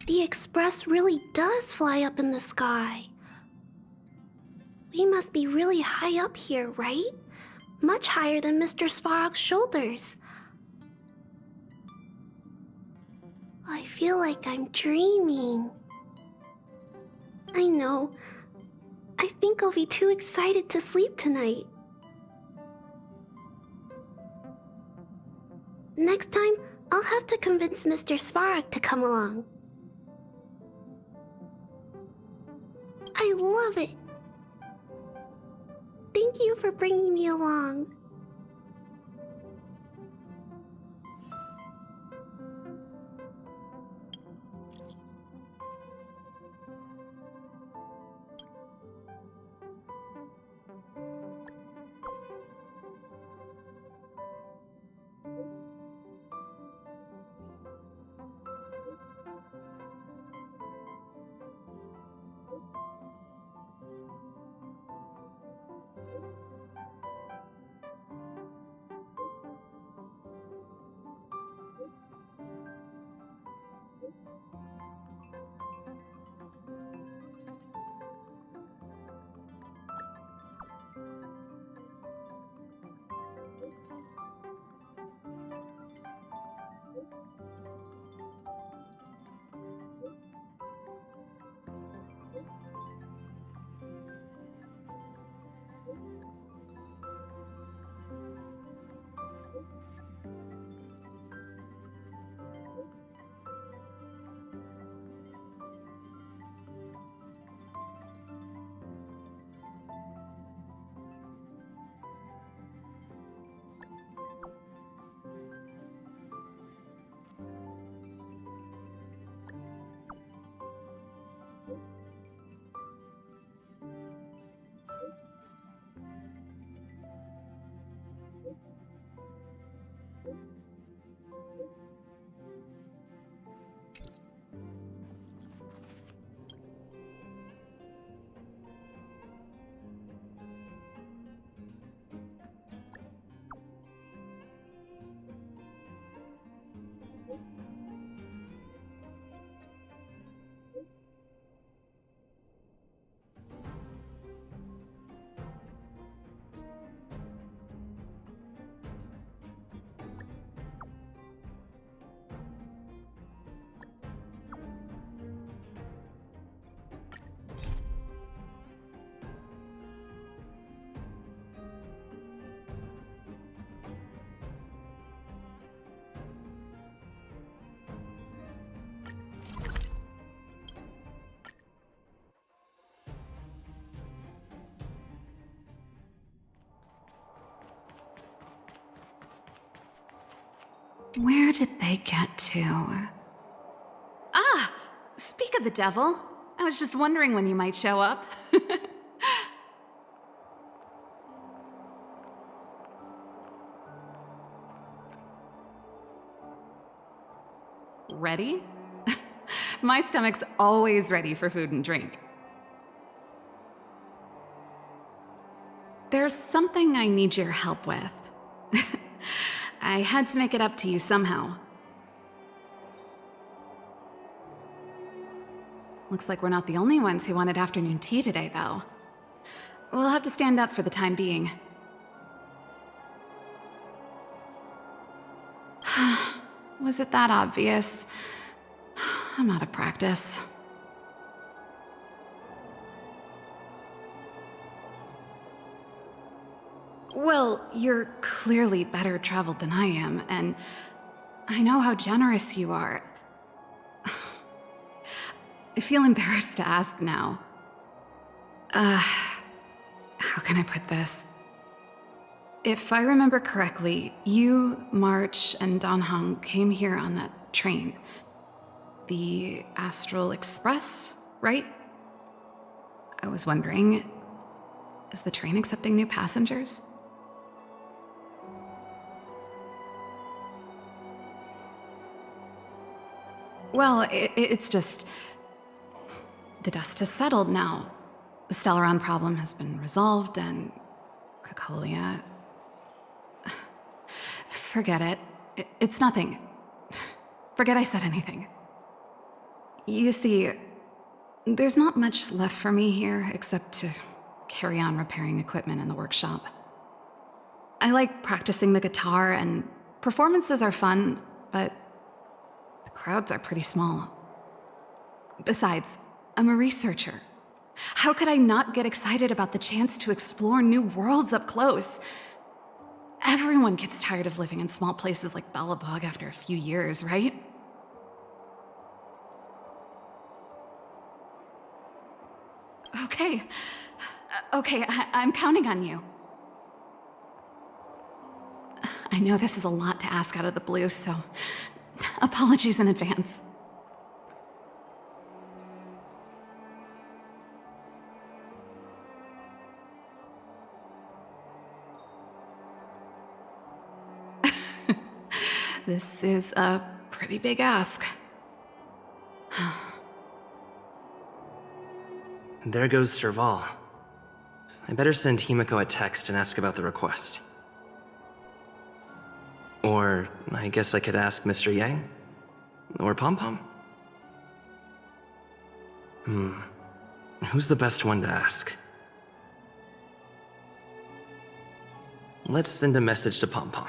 The Express really does fly up in the sky. We must be really high up here, right? Much higher than Mr. Svarog's shoulders. I feel like I'm dreaming. I know. I think I'll be too excited to sleep tonight. Next time, I'll have to convince Mr. Svarog to come along. I love it. Thank you for bringing me along. Where did they get to? Ah! Speak of the devil. I was just wondering when you might show up. Ready? My stomach's always ready for food and drink. There's something I need your help with. I had to make it up to you somehow. Looks like we're not the only ones who wanted afternoon tea today, though. We'll have to stand up for the time being. Was it that obvious? I'm out of practice. Well, you're clearly better traveled than I am, and I know how generous you are. I feel embarrassed to ask now. How can I put this? If I remember correctly, you, March, and Don Hong came here on that train. The Astral Express, right? I was wondering, is the train accepting new passengers? Well, it's just... the dust has settled now. The Stellaron problem has been resolved, and... Cacolia... Forget it. It's nothing. Forget I said anything. You see, there's not much left for me here except to carry on repairing equipment in the workshop. I like practicing the guitar, and performances are fun, but the crowds are pretty small. Besides, I'm a researcher. How could I not get excited about the chance to explore new worlds up close? Everyone gets tired of living in small places like Belobog after a few years, right? Okay. I'm counting on you. I know this is a lot to ask out of the blue, so apologies in advance. This is a pretty big ask. There goes Serval. I better send Himiko a text and ask about the request. Or I guess I could ask Mr. Yang? Or Pom-Pom? Who's the best one to ask? Let's send a message to Pom-Pom.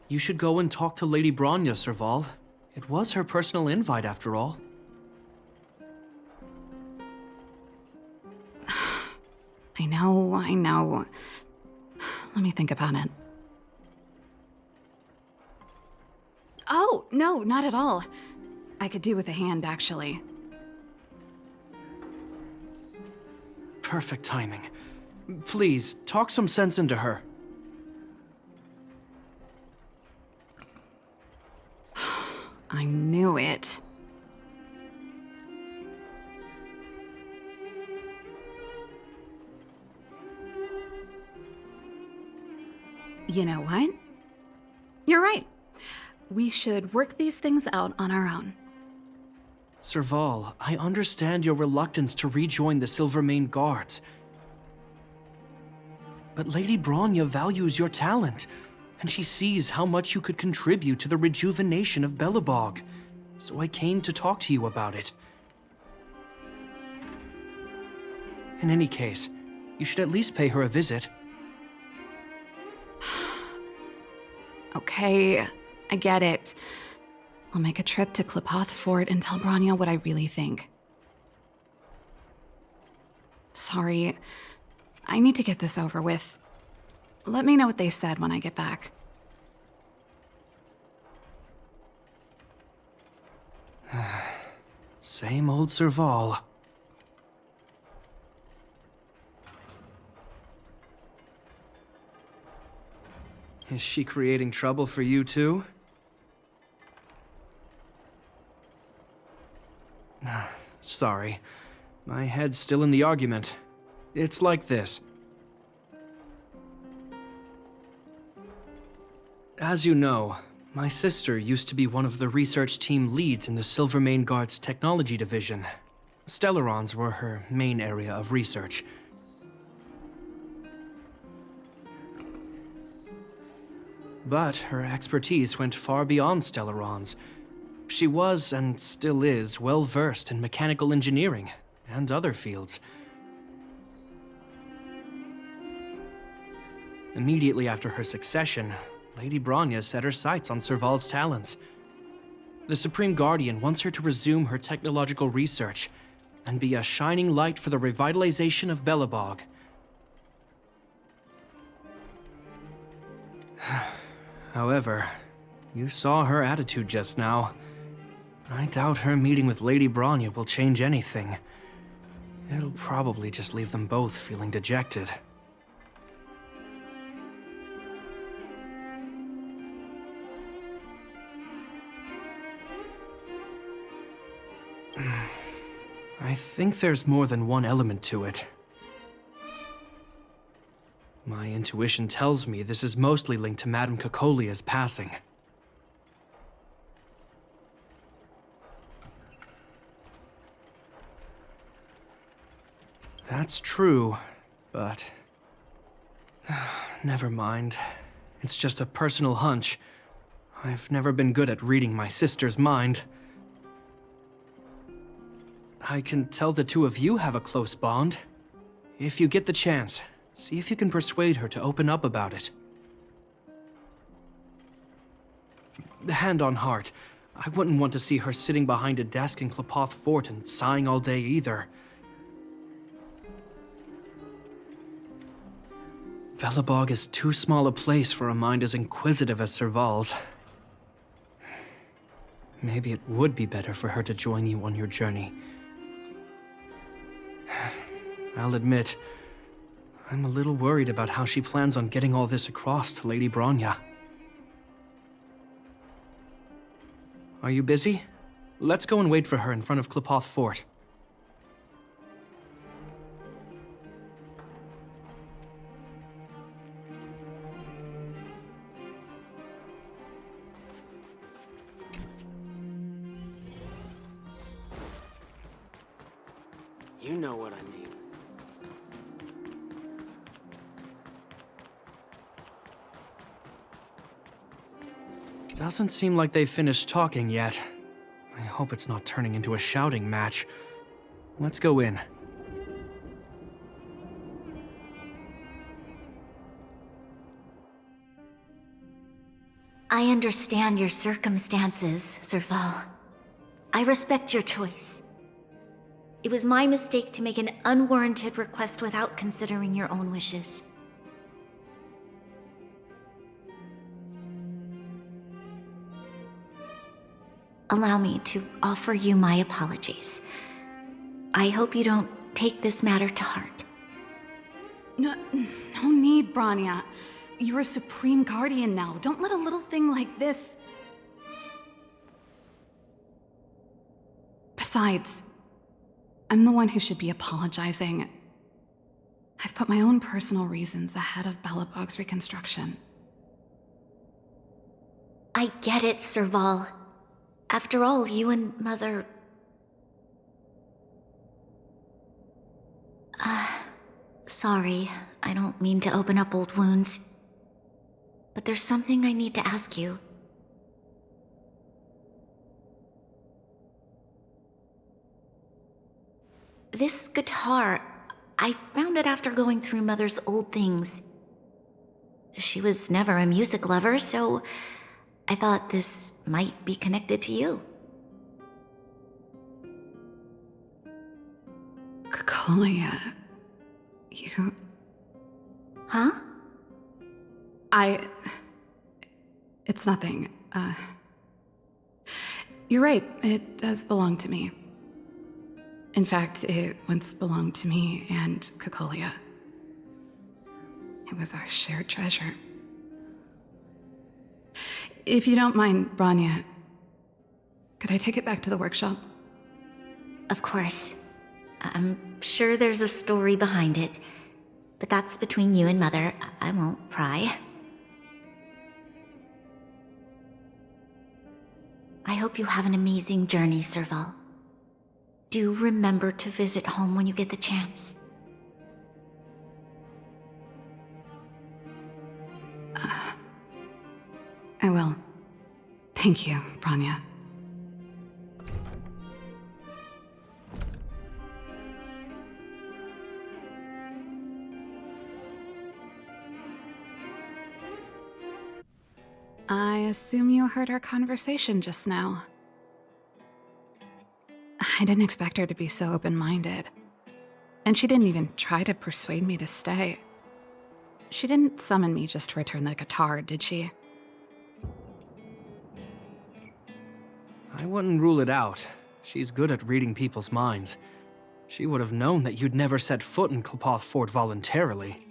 You should go and talk to Lady Bronya, Serval. It was her personal invite, after all. I know. Let me think about it. Oh, no, not at all. I could do with a hand, actually. Perfect timing. Please, talk some sense into her. I knew it. You know what? You're right. We should work these things out on our own. Serval, I understand your reluctance to rejoin the Silvermane Guards. But Lady Bronya values your talent, and she sees how much you could contribute to the rejuvenation of Belobog. So I came to talk to you about it. In any case, you should at least pay her a visit. Okay, I get it. I'll make a trip to Klipoth Fort and tell Bronya what I really think. Sorry, I need to get this over with. Let me know what they said when I get back. Same old Serval. Is she creating trouble for you too? Sorry. My head's still in the argument. It's like this. As you know, my sister used to be one of the research team leads in the Silvermane Guard's technology division. Stellarons were her main area of research. But her expertise went far beyond Stellarons. She was, and still is, well-versed in mechanical engineering and other fields. Immediately after her succession, Lady Bronya set her sights on Serval's talents. The Supreme Guardian wants her to resume her technological research and be a shining light for the revitalization of Belobog. However, you saw her attitude just now. I doubt her meeting with Lady Bronya will change anything. It'll probably just leave them both feeling dejected. I think there's more than one element to it. My intuition tells me this is mostly linked to Madame Cocolia's passing. That's true, but... never mind. It's just a personal hunch. I've never been good at reading my sister's mind. I can tell the two of you have a close bond. If you get the chance, see if you can persuade her to open up about it. Hand on heart, I wouldn't want to see her sitting behind a desk in Klapoth Fort and sighing all day either. Belobog is too small a place for a mind as inquisitive as Serval's. Maybe it would be better for her to join you on your journey. I'll admit, I'm a little worried about how she plans on getting all this across to Lady Bronya. Are you busy? Let's go and wait for her in front of Klapoth Fort. You know what I mean. Doesn't seem like they've finished talking yet. I hope it's not turning into a shouting match. Let's go in. I understand your circumstances, Serval. I respect your choice. It was my mistake to make an unwarranted request without considering your own wishes. Allow me to offer you my apologies. I hope you don't take this matter to heart. No need, Bronya. You're a Supreme Guardian now. Don't let a little thing like this... Besides, I'm the one who should be apologizing. I've put my own personal reasons ahead of Belobog's reconstruction. I get it, Serval. After all, you and Mother... Sorry, I don't mean to open up old wounds. But there's something I need to ask you. This guitar, I found it after going through Mother's old things. She was never a music lover, so I thought this might be connected to you. Cocolia, you... Huh? It's nothing. You're right, it does belong to me. In fact, it once belonged to me and Cocolia. It was our shared treasure. If you don't mind, Bronya, could I take it back to the workshop? Of course. I'm sure there's a story behind it, but that's between you and Mother. I won't pry. I hope you have an amazing journey, Serval. Do remember to visit home when you get the chance. Thank you, Branya. I assume you heard our conversation just now. I didn't expect her to be so open-minded. And she didn't even try to persuade me to stay. She didn't summon me just to return the guitar, did she? I wouldn't rule it out. She's good at reading people's minds. She would have known that you'd never set foot in Klpoth Fort voluntarily.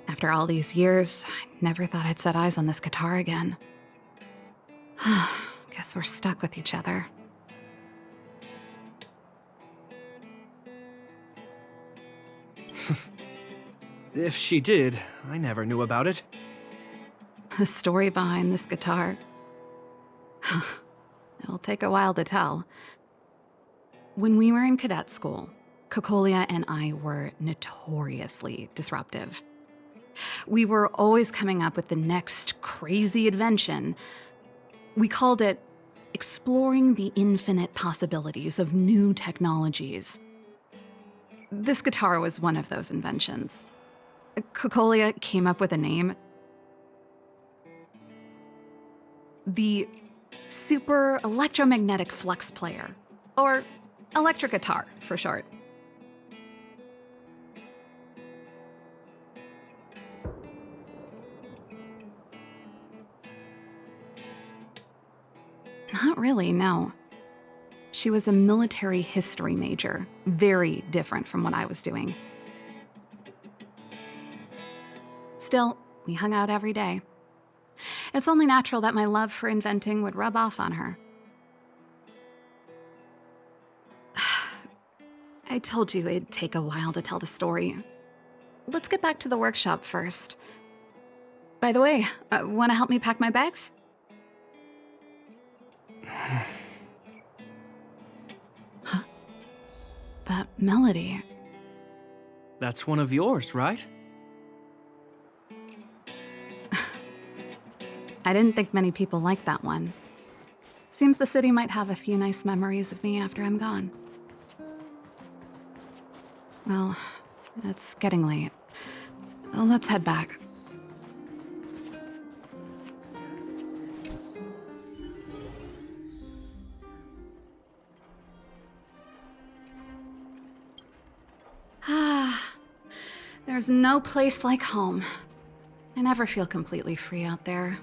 After all these years, I never thought I'd set eyes on this guitar again. Guess we're stuck with each other. If she did, I never knew about it. The story behind this guitar. It'll take a while to tell. When we were in cadet school, Kokolia and I were notoriously disruptive. We were always coming up with the next crazy invention. We called it exploring the infinite possibilities of new technologies. This guitar was one of those inventions. Kokolia came up with a name. The Super Electromagnetic Flux Player, or electric guitar for short. Not really, no. She was a military history major, very different from what I was doing. Still, we hung out every day. It's only natural that my love for inventing would rub off on her. I told you it'd take a while to tell the story. Let's get back to the workshop first. By the way, want to help me pack my bags? Huh? That melody. That's one of yours, right? I didn't think many people liked that one. Seems the city might have a few nice memories of me after I'm gone. Well, it's getting late. Let's head back. There's no place like home. I never feel completely free out there.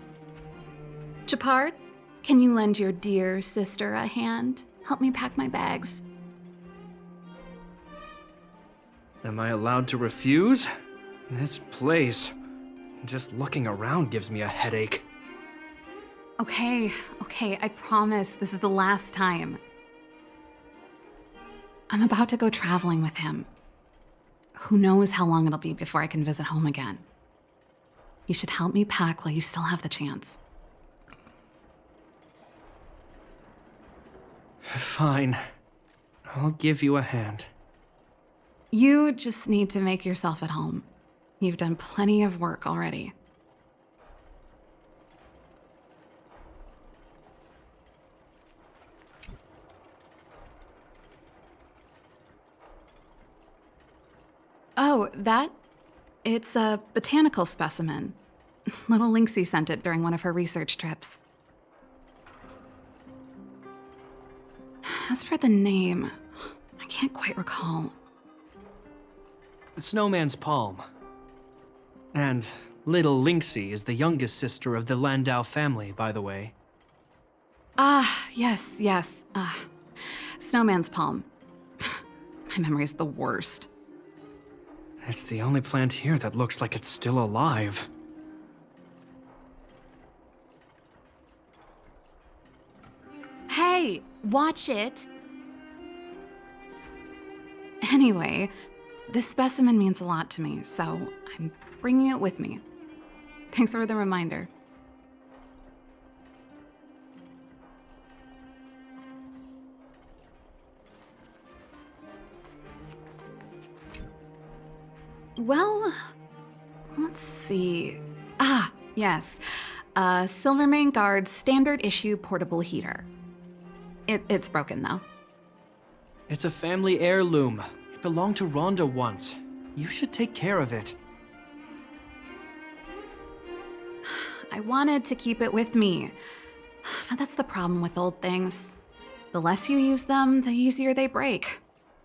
Gepard, can you lend your dear sister a hand? Help me pack my bags. Am I allowed to refuse? This place, just looking around gives me a headache. Okay, I promise this is the last time. I'm about to go traveling with him. Who knows how long it'll be before I can visit home again. You should help me pack while you still have the chance. Fine. I'll give you a hand. You just need to make yourself at home. You've done plenty of work already. Oh, it's a botanical specimen. Little Lynxie sent it during one of her research trips. As for the name, I can't quite recall. Snowman's Palm. And Little Lynxie is the youngest sister of the Landau family, by the way. Ah, yes. Snowman's Palm. My memory's the worst. It's the only plant here that looks like it's still alive. Hey, watch it! Anyway, this specimen means a lot to me, so I'm bringing it with me. Thanks for the reminder. Well, Let's see. Ah, yes. Silvermane Guard standard issue portable heater. It's broken though. It's a family heirloom. It belonged to Rhonda once. You should take care of it. I wanted to keep it with me. But that's the problem with old things. The less you use them, the easier they break.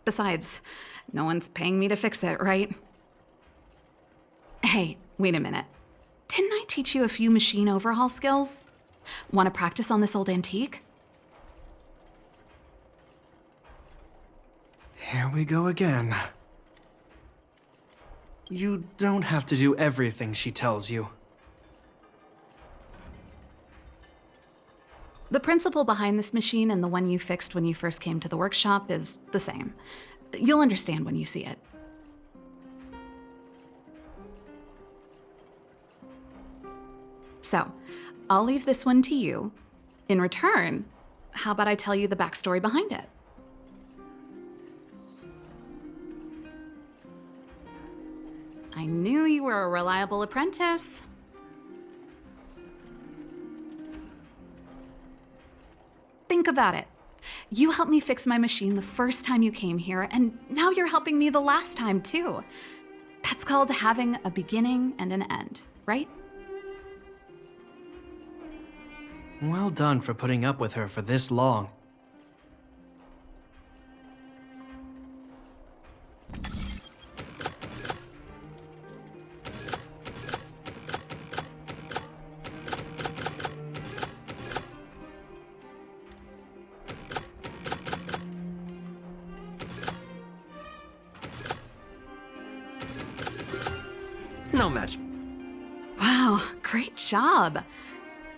Besides, no one's paying me to fix it, right? Hey, wait a minute. Didn't I teach you a few machine overhaul skills? Want to practice on this old antique? Here we go again. You don't have to do everything she tells you. The principle behind this machine and the one you fixed when you first came to the workshop is the same. You'll understand when you see it. So, I'll leave this one to you. In return, how about I tell you the backstory behind it? I knew you were a reliable apprentice. Think about it. You helped me fix my machine the first time you came here, and now you're helping me the last time, too. That's called having a beginning and an end, right? Well done for putting up with her for this long. No match. Wow, great job.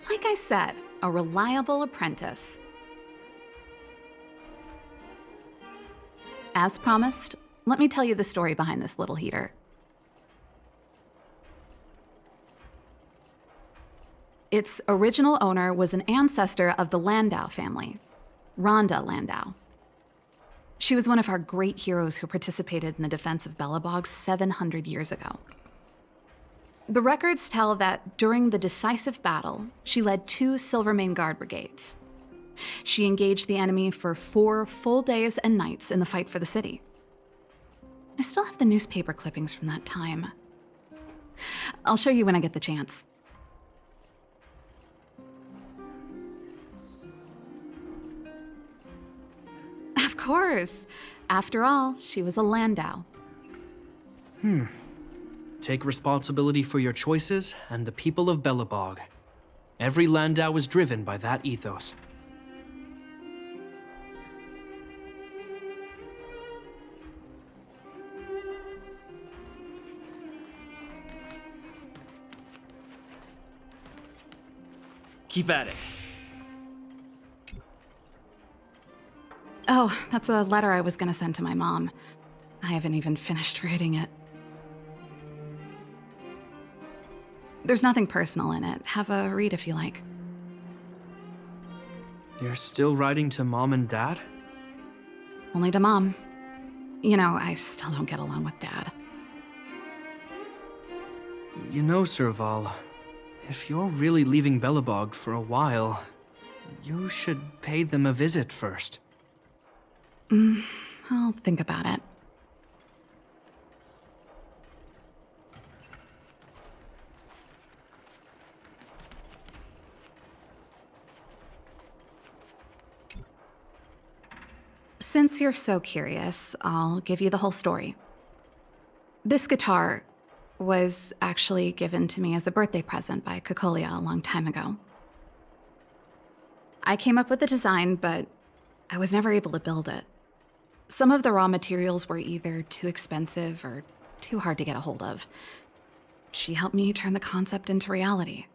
Like I said, a reliable apprentice. As promised, let me tell you the story behind this little heater. Its original owner was an ancestor of the Landau family, Rhonda Landau. She was one of our great heroes who participated in the defense of Belobog 700 years ago. The records tell that during the decisive battle, she led 2 Silvermane Guard brigades. She engaged the enemy for 4 full days and nights in the fight for the city. I still have the newspaper clippings from that time. I'll show you when I get the chance. Of course. After all, she was a Landau. Take responsibility for your choices and the people of Belobog. Every Landau is driven by that ethos. Keep at it. Oh, that's a letter I was gonna send to my mom. I haven't even finished writing it. There's nothing personal in it. Have a read if you like. You're still writing to Mom and Dad? Only to Mom. You know, I still don't get along with Dad. You know, Serval, if you're really leaving Belobog for a while, you should pay them a visit first. I'll think about it. Since you're so curious, I'll give you the whole story. This guitar was actually given to me as a birthday present by Kokolia a long time ago. I came up with the design, but I was never able to build it. Some of the raw materials were either too expensive or too hard to get a hold of. She helped me turn the concept into reality.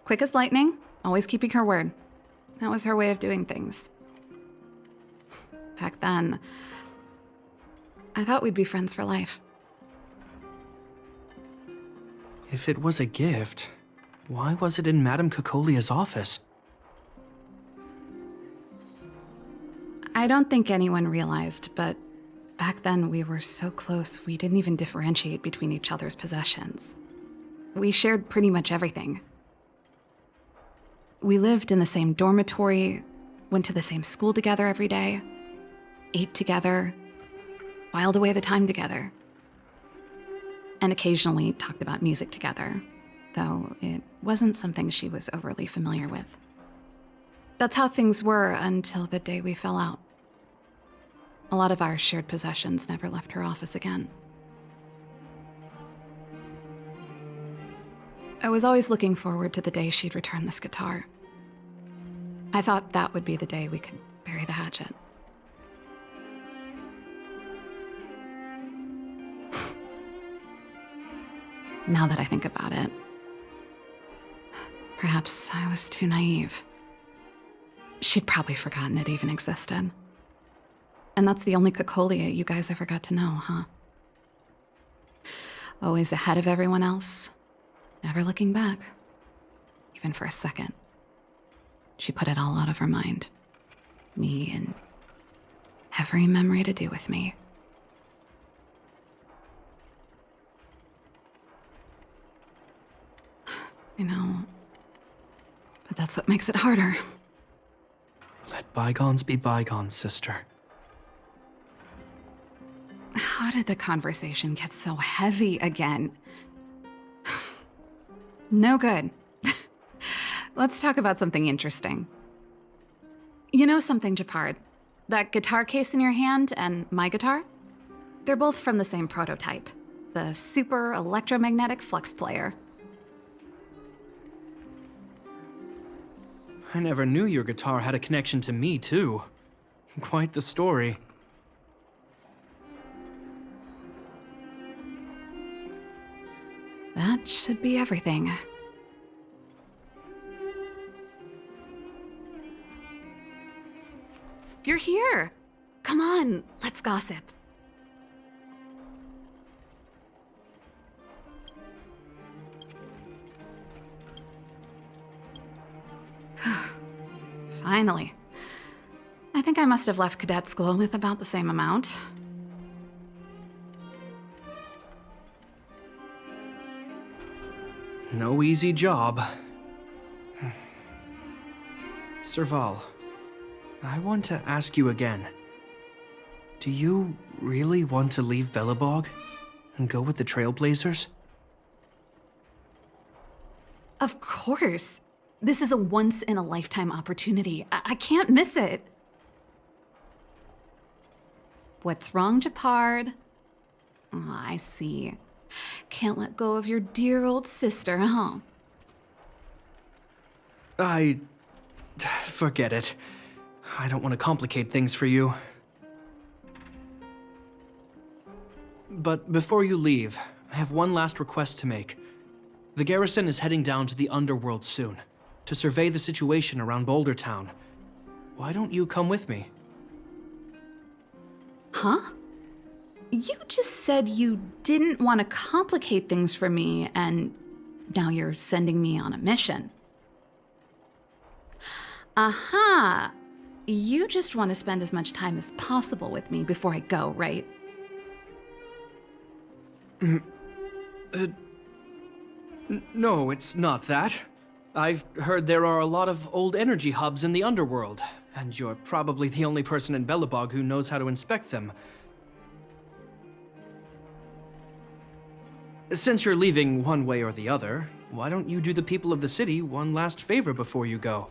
Quick as lightning, always keeping her word. That was her way of doing things. Back then, I thought we'd be friends for life. If it was a gift, why was it in Madame Kokolia's office? I don't think anyone realized, but back then we were so close we didn't even differentiate between each other's possessions. We shared pretty much everything. We lived in the same dormitory, went to the same school together every day, ate together, whiled away the time together, and occasionally talked about music together, though it wasn't something she was overly familiar with. That's how things were until the day we fell out. A lot of our shared possessions never left her office again. I was always looking forward to the day she'd return this guitar. I thought that would be the day we could bury the hatchet. Now that I think about it, perhaps I was too naive. She'd probably forgotten it even existed. And that's the only Cocolia you guys ever got to know, huh? Always ahead of everyone else, never looking back, even for a second. She put it all out of her mind. Me and every memory to do with me. I know, but that's what makes it harder. Let bygones be bygones, sister. How did the conversation get so heavy again? No good. Let's talk about something interesting. You know something, Gepard? That guitar case in your hand and my guitar? They're both from the same prototype. The Super Electromagnetic Flux Player. I never knew your guitar had a connection to me, too. Quite the story. That should be everything. You're here! Come on, let's gossip. Finally. I think I must have left cadet school with about the same amount. No easy job. Serval, I want to ask you again. Do you really want to leave Belobog and go with the Trailblazers? Of course. This is a once-in-a-lifetime opportunity. I can't miss it. What's wrong, Gepard? Oh, I see. Can't let go of your dear old sister, huh? Forget it. I don't want to complicate things for you. But before you leave, I have one last request to make. The garrison is heading down to the underworld soon, to survey the situation around Boulder Town. Why don't you come with me? Huh? You just said you didn't want to complicate things for me, and now you're sending me on a mission. Aha! You just want to spend as much time as possible with me before I go, right? No, it's not that. I've heard there are a lot of old energy hubs in the underworld, and you're probably the only person in Belobog who knows how to inspect them. Since you're leaving one way or the other, why don't you do the people of the city one last favor before you go?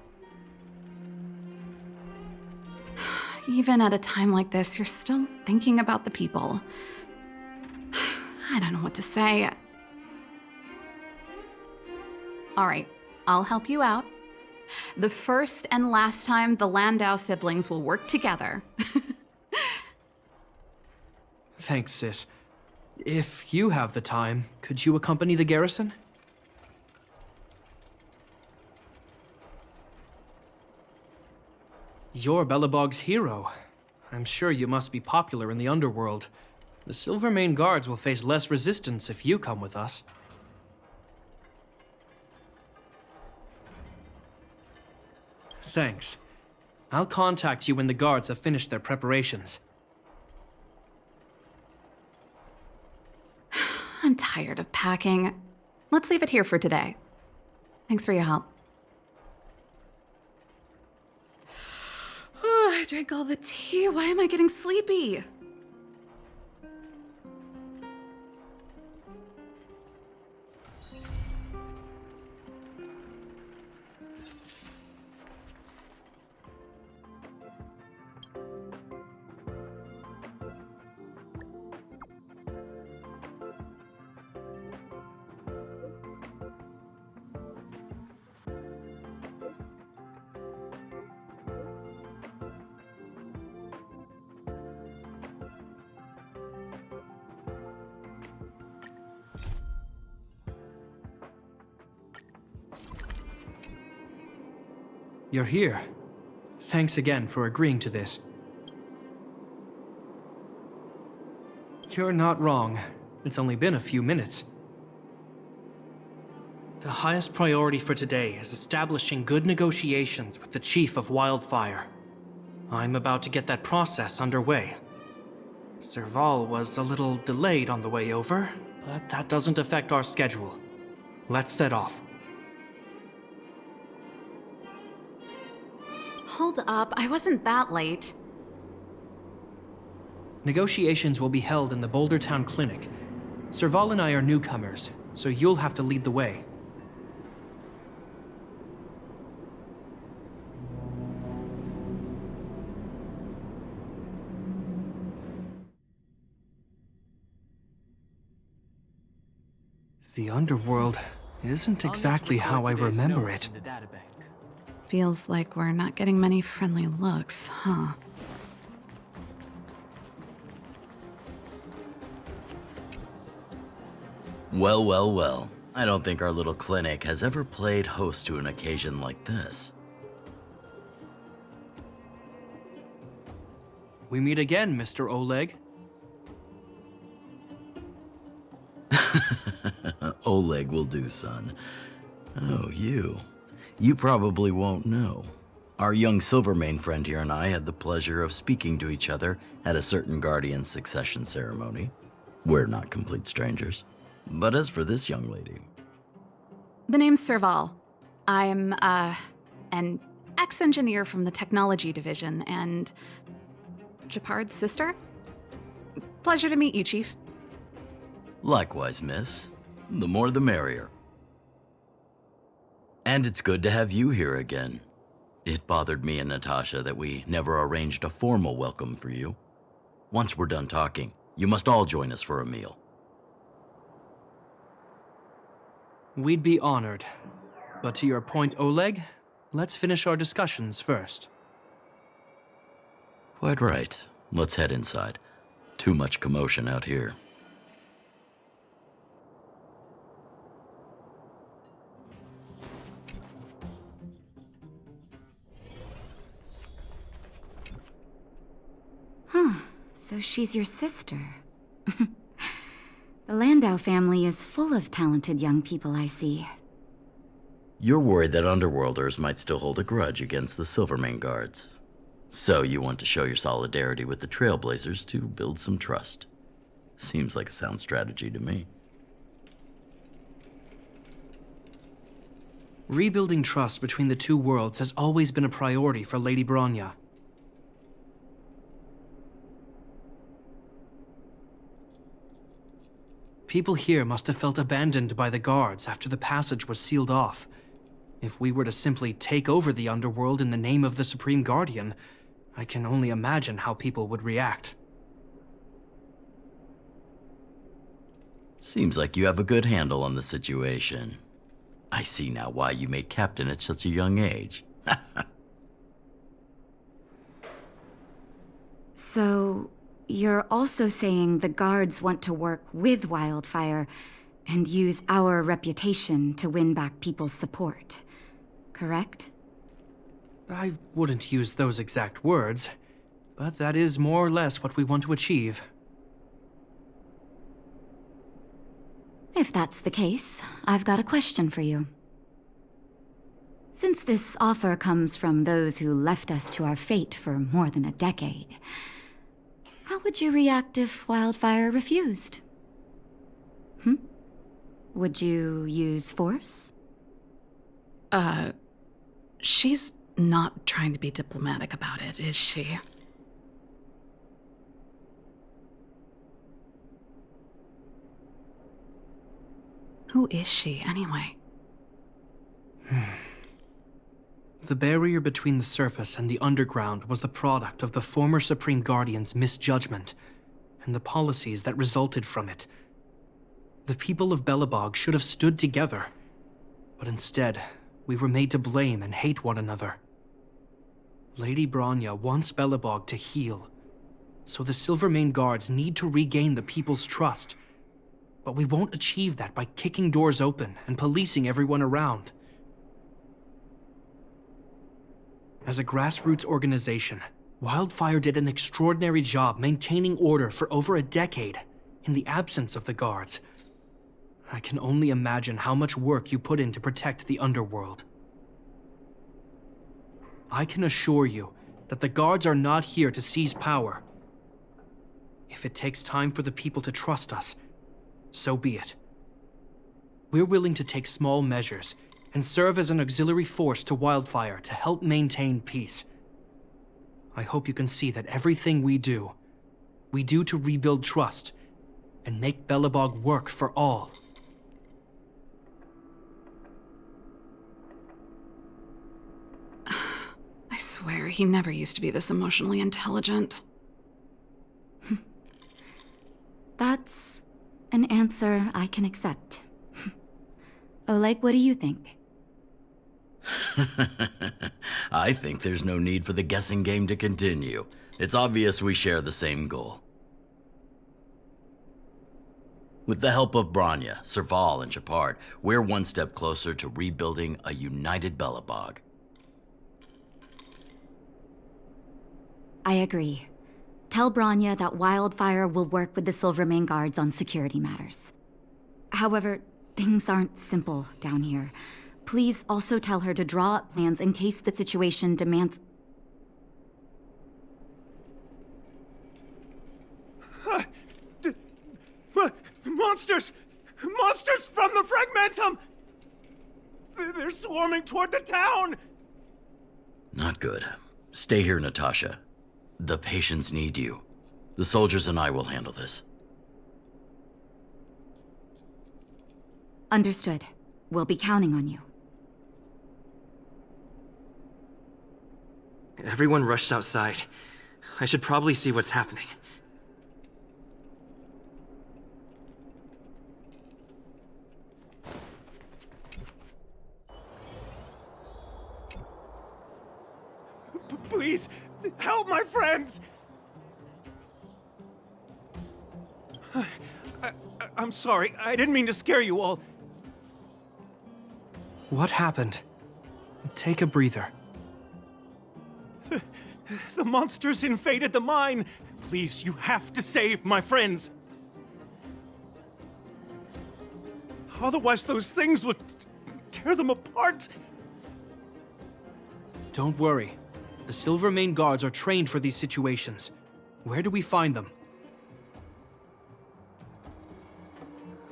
Even at a time like this, you're still thinking about the people. I don't know what to say. All right, I'll help you out. The first and last time the Landau siblings will work together. Thanks, sis. If you have the time, could you accompany the garrison? You're Belobog's hero. I'm sure you must be popular in the underworld. The Silvermane Guards will face less resistance if you come with us. Thanks. I'll contact you when the guards have finished their preparations. tired of packing. Let's leave it here for today. Thanks for your help. Oh, I drank all the tea. Why am I getting sleepy? You're here. Thanks again for agreeing to this. You're not wrong. It's only been a few minutes. The highest priority for today is establishing good negotiations with the Chief of Wildfire. I'm about to get that process underway. Serval was a little delayed on the way over, but that doesn't affect our schedule. Let's set off. Hold up, I wasn't that late. Negotiations will be held in the Boulder Town Clinic. Serval and I are newcomers, so you'll have to lead the way. The underworld isn't exactly how I remember it. Feels like we're not getting many friendly looks, huh? Well, well, well. I don't think our little clinic has ever played host to an occasion like this. We meet again, Mr. Oleg. Oleg will do, son. Oh, you. You probably won't know. Our young Silvermane friend here and I had the pleasure of speaking to each other at a certain Guardian succession ceremony. We're not complete strangers. But as for this young lady... The name's Serval. I'm, an ex-engineer from the technology division and... Gepard's sister? Pleasure to meet you, Chief. Likewise, miss. The more the merrier. And it's good to have you here again. It bothered me and Natasha that we never arranged a formal welcome for you. Once we're done talking, you must all join us for a meal. We'd be honored. But to your point, Oleg, let's finish our discussions first. Quite right. Let's head inside. Too much commotion out here. Huh, so she's your sister. The Landau family is full of talented young people, I see. You're worried that Underworlders might still hold a grudge against the Silvermane guards. So you want to show your solidarity with the Trailblazers to build some trust. Seems like a sound strategy to me. Rebuilding trust between the two worlds has always been a priority for Lady Bronya. People here must have felt abandoned by the guards after the passage was sealed off. If we were to simply take over the underworld in the name of the Supreme Guardian, I can only imagine how people would react. Seems like you have a good handle on the situation. I see now why you made captain at such a young age. So, you're also saying the guards want to work with Wildfire and use our reputation to win back people's support, correct? I wouldn't use those exact words, but that is more or less what we want to achieve. If that's the case, I've got a question for you. Since this offer comes from those who left us to our fate for more than a decade, how would you react if Wildfire refused? Would you use force? She's not trying to be diplomatic about it, is she? Who is she, anyway? The barrier between the surface and the underground was the product of the former Supreme Guardian's misjudgment and the policies that resulted from it. The people of Belobog should have stood together, but instead, we were made to blame and hate one another. Lady Bronya wants Belobog to heal, so the Silvermane Guards need to regain the people's trust. But we won't achieve that by kicking doors open and policing everyone around. As a grassroots organization, Wildfire did an extraordinary job maintaining order for over a decade in the absence of the guards. I can only imagine how much work you put in to protect the underworld. I can assure you that the guards are not here to seize power. If it takes time for the people to trust us, so be it. We're willing to take small measures and serve as an auxiliary force to Wildfire to help maintain peace. I hope you can see that everything we do to rebuild trust and make Belobog work for all. I swear, he never used to be this emotionally intelligent. That's an answer I can accept. Oleg, what do you think? I think there's no need for the guessing game to continue. It's obvious we share the same goal. With the help of Bronya, Serval, and Gepard, we're one step closer to rebuilding a united Belobog. I agree. Tell Bronya that Wildfire will work with the Silvermane Guards on security matters. However, things aren't simple down here. Please also tell her to draw up plans in case the situation demands... Monsters! Monsters from the Fragmentum! They're swarming toward the town! Not good. Stay here, Natasha. The patients need you. The soldiers and I will handle this. Understood. We'll be counting on you. Everyone rushed outside. I should probably see what's happening. Please, help my friends! I'm sorry, I didn't mean to scare you all. What happened? Take a breather. The monsters invaded the mine. Please, you have to save my friends. Otherwise, those things would tear them apart. Don't worry. The Silvermane Guards are trained for these situations. Where do we find them?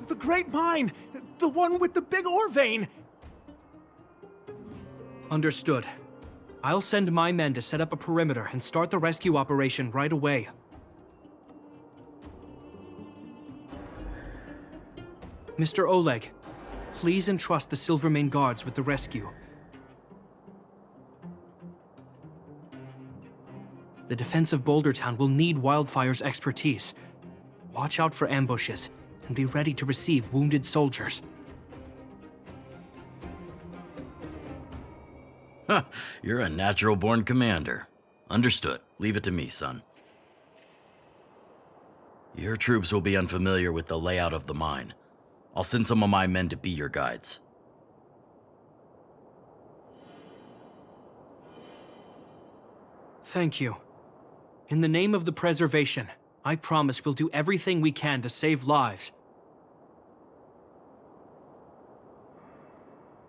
The Great Mine! The one with the big ore vein! Understood. I'll send my men to set up a perimeter and start the rescue operation right away. Mr. Oleg, please entrust the Silvermane Guards with the rescue. The defense of Boulder Town will need Wildfire's expertise. Watch out for ambushes, and be ready to receive wounded soldiers. You're a natural-born commander. Understood. Leave it to me, son. Your troops will be unfamiliar with the layout of the mine. I'll send some of my men to be your guides. Thank you. In the name of the preservation, I promise we'll do everything we can to save lives.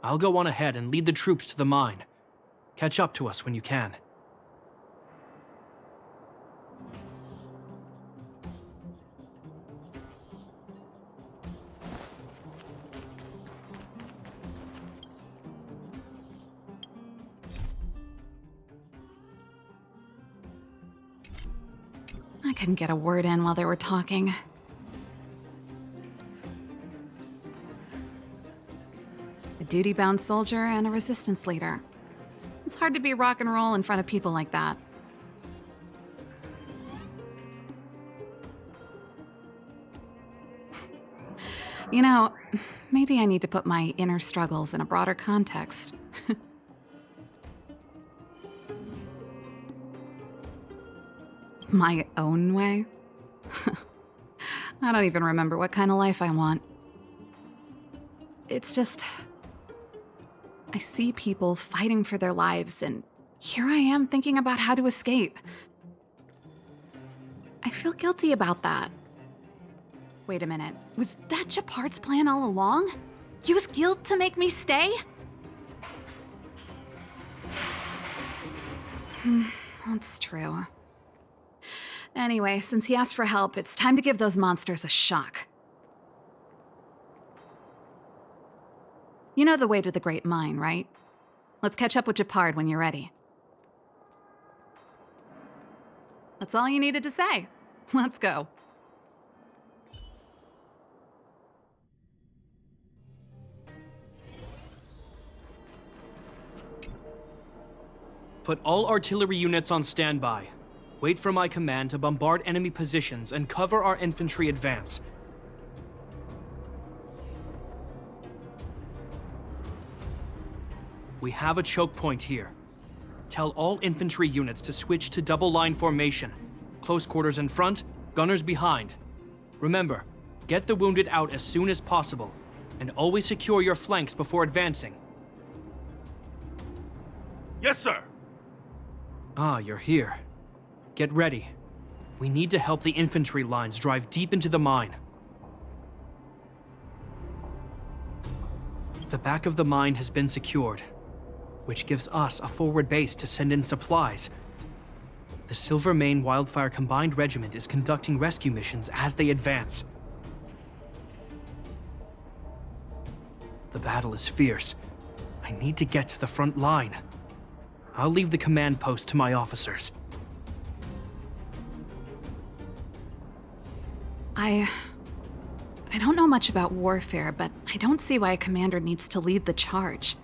I'll go on ahead and lead the troops to the mine. Catch up to us when you can. I couldn't get a word in while they were talking. A duty-bound soldier and a resistance leader. It's hard to be rock and roll in front of people like that. You know, maybe I need to put my inner struggles in a broader context. My own way? I don't even remember what kind of life I want. It's just... I see people fighting for their lives, and here I am thinking about how to escape. I feel guilty about that. Wait a minute, was that Gepard's plan all along? Use guilt to make me stay? That's true. Anyway, since he asked for help, it's time to give those monsters a shock. You know the way to the Great Mine, right? Let's catch up with Gepard when you're ready. That's all you needed to say. Let's go. Put all artillery units on standby. Wait for my command to bombard enemy positions and cover our infantry advance. We have a choke point here. Tell all infantry units to switch to double line formation. Close quarters in front, gunners behind. Remember, get the wounded out as soon as possible, and always secure your flanks before advancing. Yes, sir. Ah, you're here. Get ready. We need to help the infantry lines drive deep into the mine. The back of the mine has been secured, which gives us a forward base to send in supplies. The Silvermane Wildfire Combined Regiment is conducting rescue missions as they advance. The battle is fierce. I need to get to the front line. I'll leave the command post to my officers. I don't know much about warfare, but I don't see why a commander needs to lead the charge.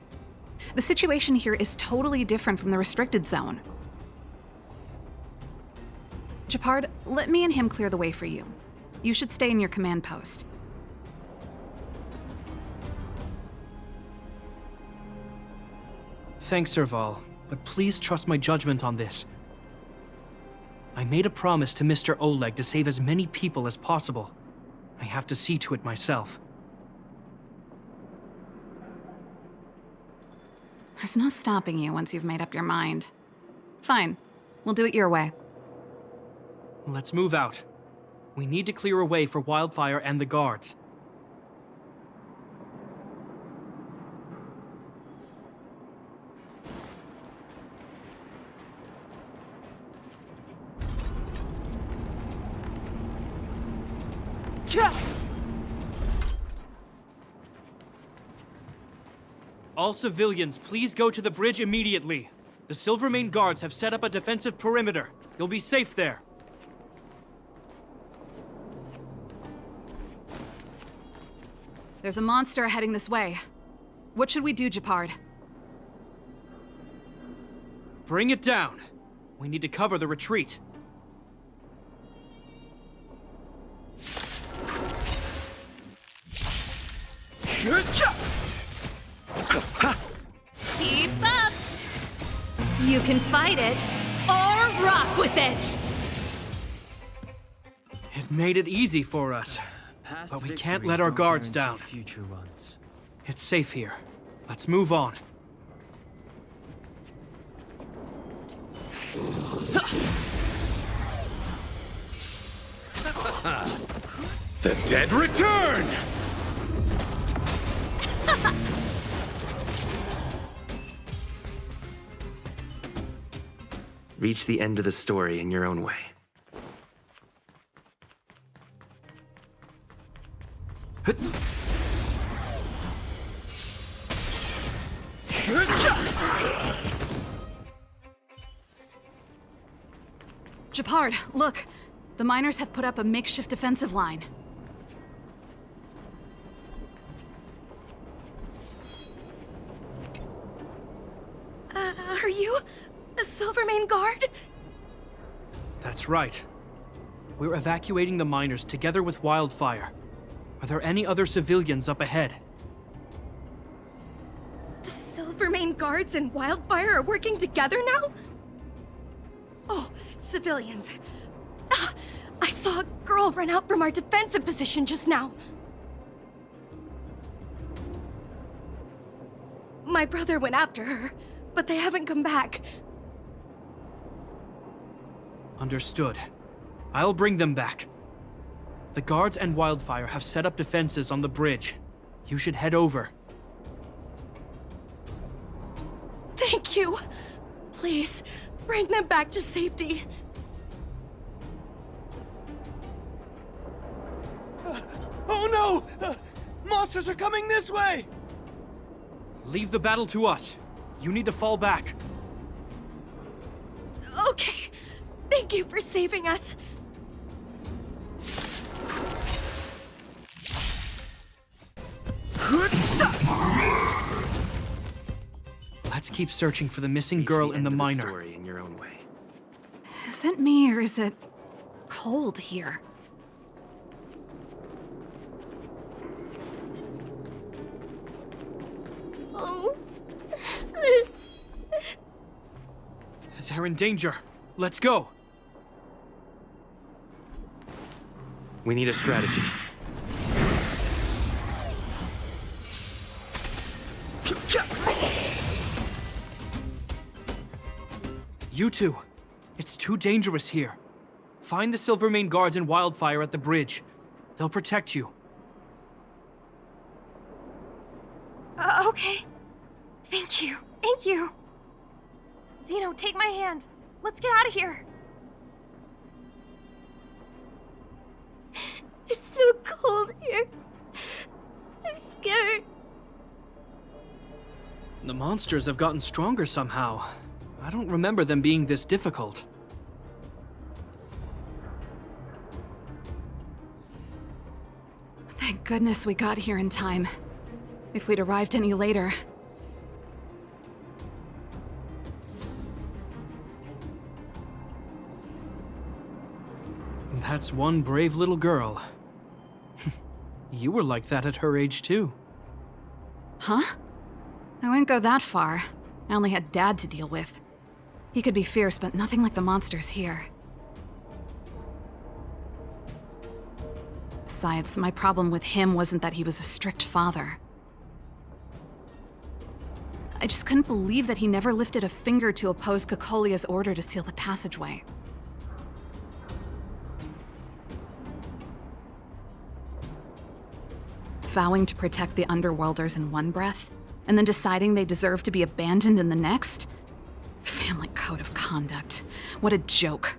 The situation here is totally different from the restricted zone. Gepard, let me and him clear the way for you. You should stay in your command post. Thanks, Serval, but please trust my judgment on this. I made a promise to Mr. Oleg to save as many people as possible. I have to see to it myself. There's no stopping you once you've made up your mind. Fine, we'll do it your way. Let's move out. We need to clear a way for Wildfire and the guards. All civilians, please go to the bridge immediately. The Silvermane guards have set up a defensive perimeter. You'll be safe there. There's a monster heading this way. What should we do, Gepard? Bring it down. We need to cover the retreat. Keep up! You can fight it, or rock with it! It made it easy for us, but we can't let our guards down. Future ones. It's safe here. Let's move on. The dead return! Reach the end of the story in your own way. Gepard, look! The miners have put up a makeshift defensive line. Are you a Silvermane guard? That's right. We're evacuating the miners together with Wildfire. Are there any other civilians up ahead? The Silvermane guards and Wildfire are working together now? Oh, civilians. I saw a girl run out from our defensive position just now. My brother went after her, but they haven't come back. Understood. I'll bring them back. The guards and Wildfire have set up defenses on the bridge. You should head over. Thank you. Please, bring them back to safety. Oh no! Monsters are coming this way! Leave the battle to us. You need to fall back. Okay. Thank you for saving us. Let's keep searching for the missing girl and the miner. Story in your own way. Is it me or is it cold here? Oh. They're in danger. Let's go. We need a strategy. You two. It's too dangerous here. Find the Silvermane guards and Wildfire at the bridge. They'll protect you. Okay. Thank you. Thank you. Zeno, take my hand. Let's get out of here. It's so cold here. I'm scared. The monsters have gotten stronger somehow. I don't remember them being this difficult. Thank goodness we got here in time. If we'd arrived any later... That's one brave little girl. You were like that at her age, too. Huh? I wouldn't go that far. I only had Dad to deal with. He could be fierce, but nothing like the monsters here. Besides, my problem with him wasn't that he was a strict father. I just couldn't believe that he never lifted a finger to oppose Kokolia's order to seal the passageway. Vowing to protect the Underworlders in one breath, and then deciding they deserve to be abandoned in the next? Family code of conduct. What a joke.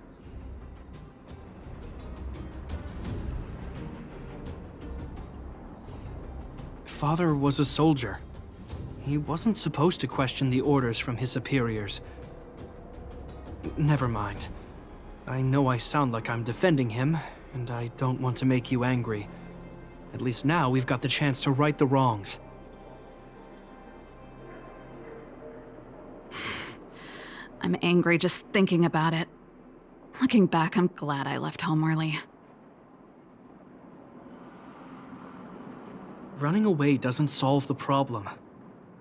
Father was a soldier. He wasn't supposed to question the orders from his superiors. Never mind. I know I sound like I'm defending him, and I don't want to make you angry. At least now we've got the chance to right the wrongs. I'm angry just thinking about it. Looking back, I'm glad I left home early. Running away doesn't solve the problem.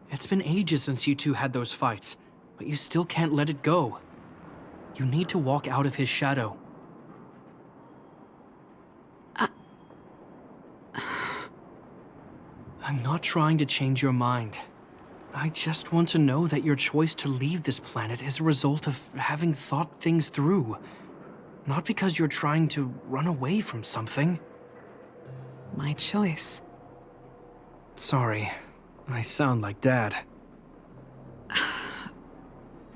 It's been ages since you two had those fights, but you still can't let it go. You need to walk out of his shadow. I'm not trying to change your mind. I just want to know that your choice to leave this planet is a result of having thought things through. Not because you're trying to run away from something. My choice. Sorry, I sound like Dad.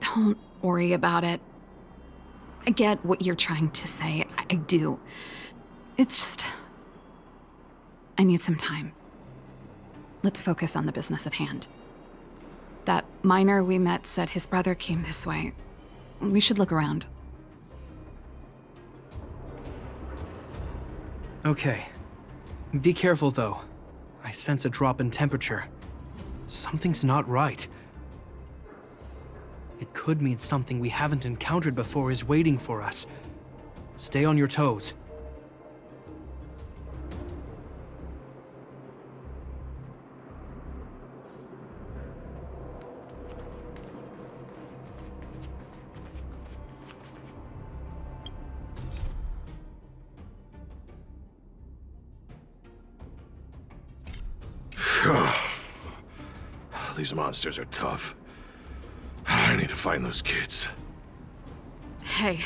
Don't worry about it. I get what you're trying to say. I do. It's just... I need some time. Let's focus on the business at hand. That miner we met said his brother came this way. We should look around. Okay. Be careful, though. I sense a drop in temperature. Something's not right. It could mean something we haven't encountered before is waiting for us. Stay on your toes. These monsters are tough. I need to find those kids. Hey,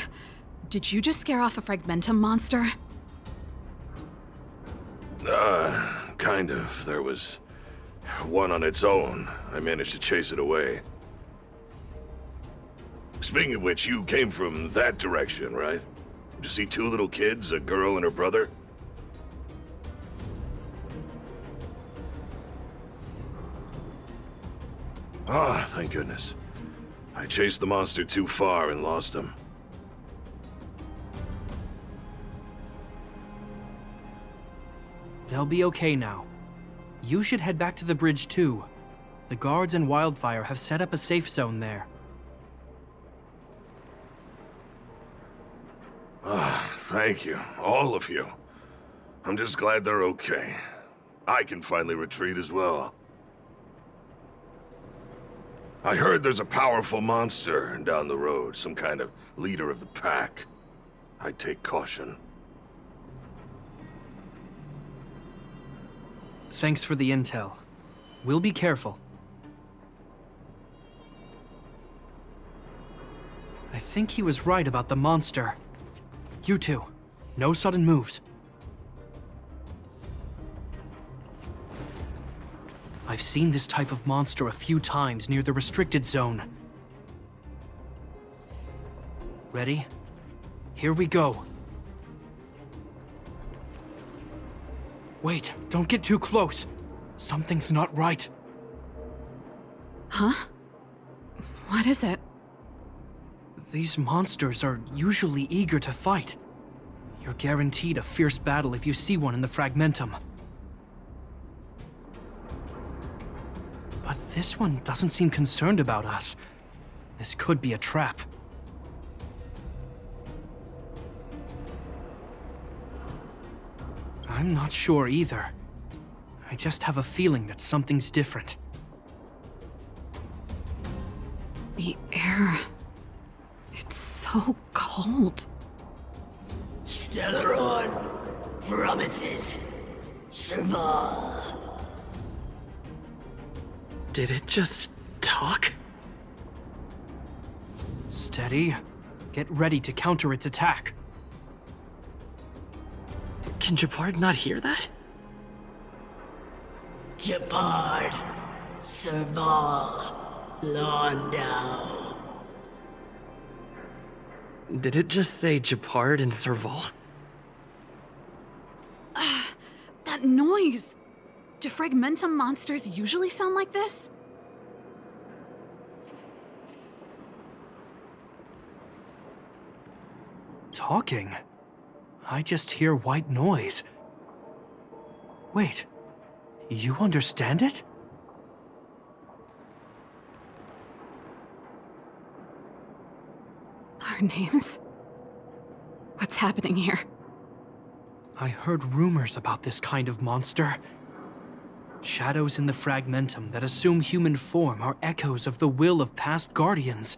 did you just scare off a Fragmentum monster? Kind of. There was one on its own. I managed to chase it away. Speaking of which, you came from that direction, right? Did you see two little kids, a girl and her brother? Ah, thank goodness. I chased the monster too far and lost him. They'll be okay now. You should head back to the bridge too. The guards and Wildfire have set up a safe zone there. Ah, thank you, all of you. I'm just glad they're okay. I can finally retreat as well. I heard there's a powerful monster down the road, some kind of leader of the pack. I'd take caution. Thanks for the intel. We'll be careful. I think he was right about the monster. You two, no sudden moves. I've seen this type of monster a few times near the restricted zone. Ready? Here we go. Wait, don't get too close. Something's not right. Huh? What is it? These monsters are usually eager to fight. You're guaranteed a fierce battle if you see one in the Fragmentum. But this one doesn't seem concerned about us. This could be a trap. I'm not sure either. I just have a feeling that something's different. The air... it's so cold. Stellaron promises Serval. Did it just talk? Steady. Get ready to counter its attack. Can Gepard not hear that? Gepard, Serval, Landau. Did it just say Gepard and Serval? That noise! Do Fragmentum monsters usually sound like this? Talking? I just hear white noise. Wait, you understand it? Our names? What's happening here? I heard rumors about this kind of monster. Shadows in the Fragmentum that assume human form are echoes of the will of past guardians.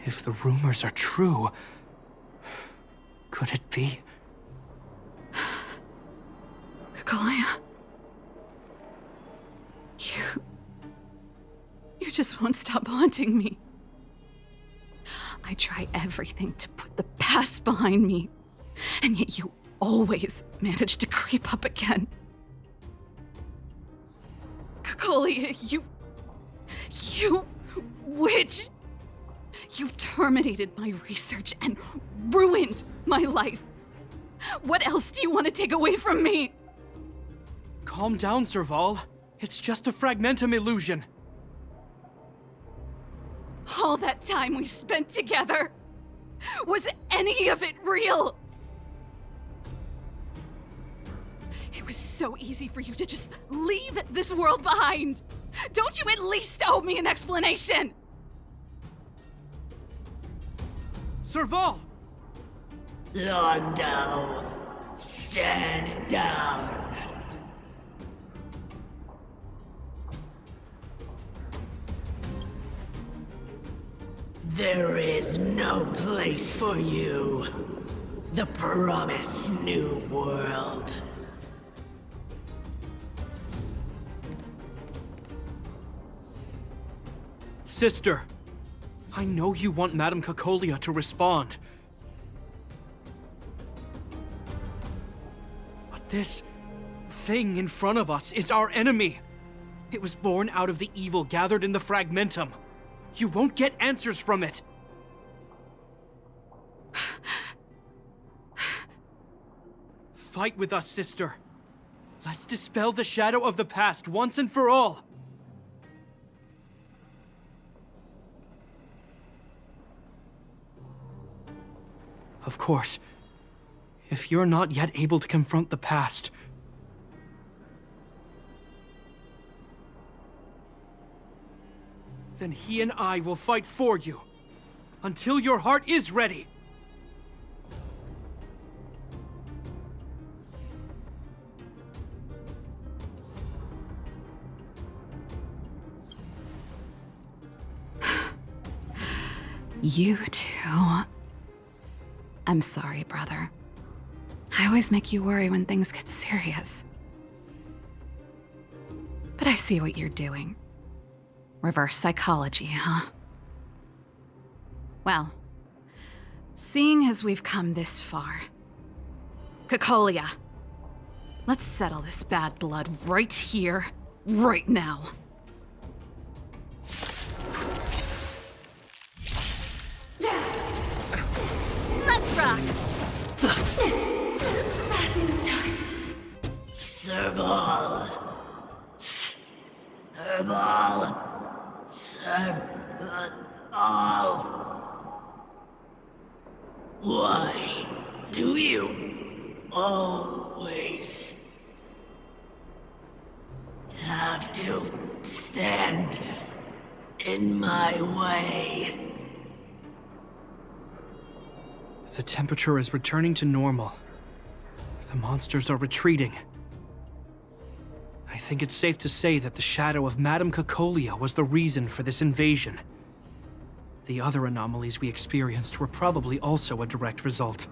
If the rumors are true, could it be? Kaguya. You just won't stop haunting me. I try everything to put the past behind me, and yet you always manage to creep up again. Kaguya, you witch! You've terminated my research and ruined my life. What else do you want to take away from me? Calm down, Serval. It's just a Fragmentum illusion. All that time we spent together, was any of it real? It was so easy for you to just leave this world behind. Don't you at least owe me an explanation? Serval! Landau, stand down. There is no place for you. The promised new world. Sister, I know you want Madame Cocolia to respond. But this thing in front of us is our enemy. It was born out of the evil gathered in the Fragmentum. You won't get answers from it. Fight with us, sister. Let's dispel the shadow of the past once and for all. Of course, if you're not yet able to confront the past, then he and I will fight for you, until your heart is ready. You two. I'm sorry, brother. I always make you worry when things get serious. But I see what you're doing. Reverse psychology, huh? Well, seeing as we've come this far, Cocolia, let's settle this bad blood right here, right now. Let's rock! Serval. Serval. Serval. Why do you always have to stand in my way? The temperature is returning to normal. The monsters are retreating. I think it's safe to say that the shadow of Madame Cocolia was the reason for this invasion. The other anomalies we experienced were probably also a direct result.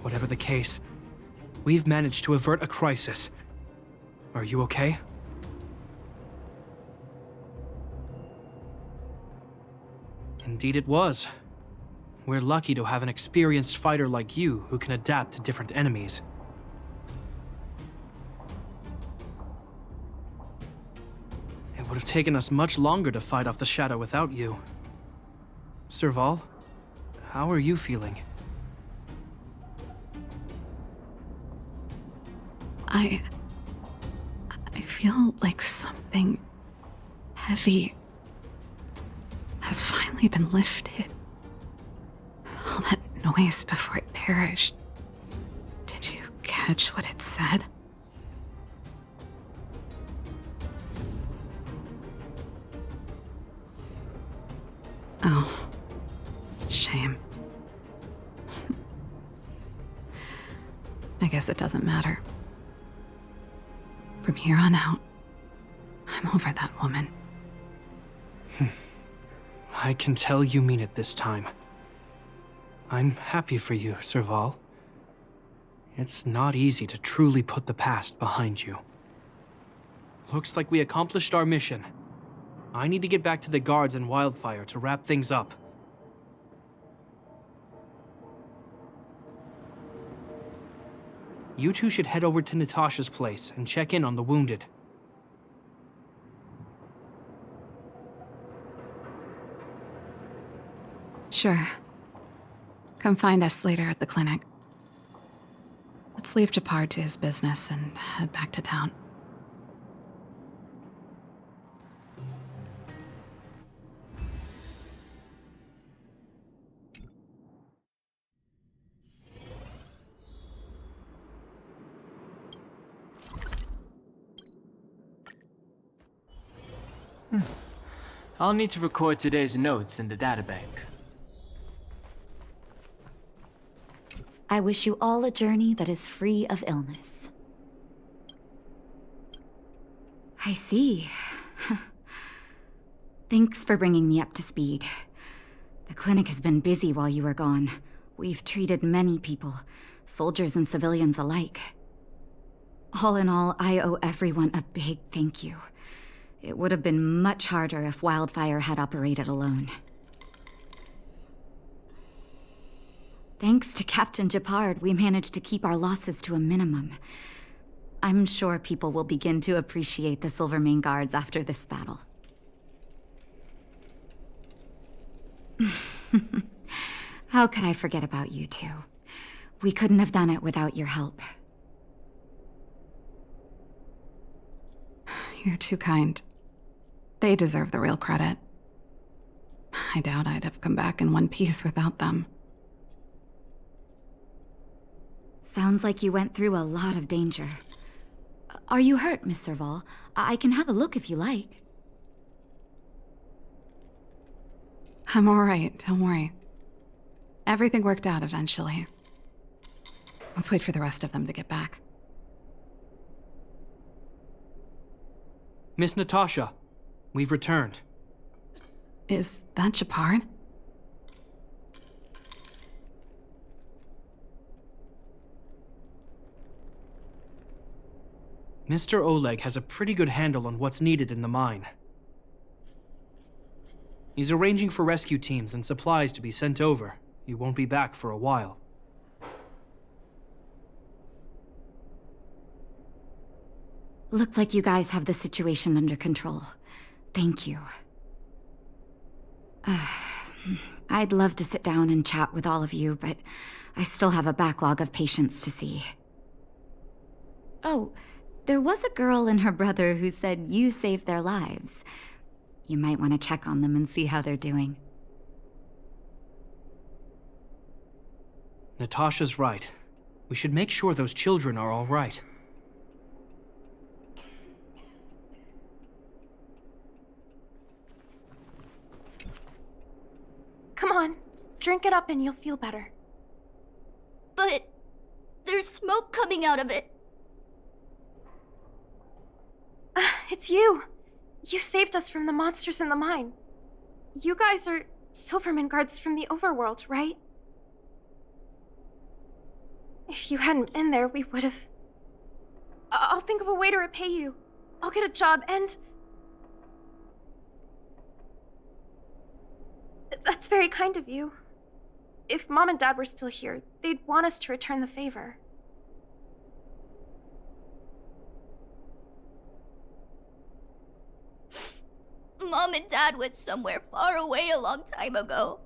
Whatever the case, we've managed to avert a crisis. Are you okay? Indeed it was. We're lucky to have an experienced fighter like you who can adapt to different enemies. It would have taken us much longer to fight off the shadow without you. Serval, how are you feeling? I feel like something heavy has finally been lifted. All that noise before it perished. Did you catch what it said? Oh, shame. I guess it doesn't matter. From here on out, I'm over that woman. I can tell you mean it this time. I'm happy for you, Serval. It's not easy to truly put the past behind you. Looks like we accomplished our mission. I need to get back to the guards and Wildfire to wrap things up. You two should head over to Natasha's place and check in on the wounded. Sure. Come find us later at the clinic. Let's leave Gepard to his business and head back to town. I'll need to record today's notes in the databank. I wish you all a journey that is free of illness. I see. Thanks for bringing me up to speed. The clinic has been busy while you were gone. We've treated many people, soldiers and civilians alike. All in all, I owe everyone a big thank you. It would have been much harder if Wildfire had operated alone. Thanks to Captain Gepard, we managed to keep our losses to a minimum. I'm sure people will begin to appreciate the Silvermane Guards after this battle. How could I forget about you two? We couldn't have done it without your help. You're too kind. They deserve the real credit. I doubt I'd have come back in one piece without them. Sounds like you went through a lot of danger. Are you hurt, Miss Serval? I can have a look if you like. I'm alright, don't worry. Everything worked out eventually. Let's wait for the rest of them to get back. Miss Natasha, we've returned. Is that Gepard? Mr. Oleg has a pretty good handle on what's needed in the mine. He's arranging for rescue teams and supplies to be sent over. He won't be back for a while. Looks like you guys have the situation under control. Thank you. I'd love to sit down and chat with all of you, but I still have a backlog of patients to see. Oh, there was a girl and her brother who said you saved their lives. You might want to check on them and see how they're doing. Natasha's right. We should make sure those children are all right. Come on, drink it up and you'll feel better. But there's smoke coming out of it. It's you. You saved us from the monsters in the mine. You guys are Silvermane Guards from the overworld, right? If you hadn't been there, we would have... I'll think of a way to repay you. I'll get a job and... That's very kind of you. If Mom and Dad were still here, they'd want us to return the favor. Mom and Dad went somewhere far away a long time ago.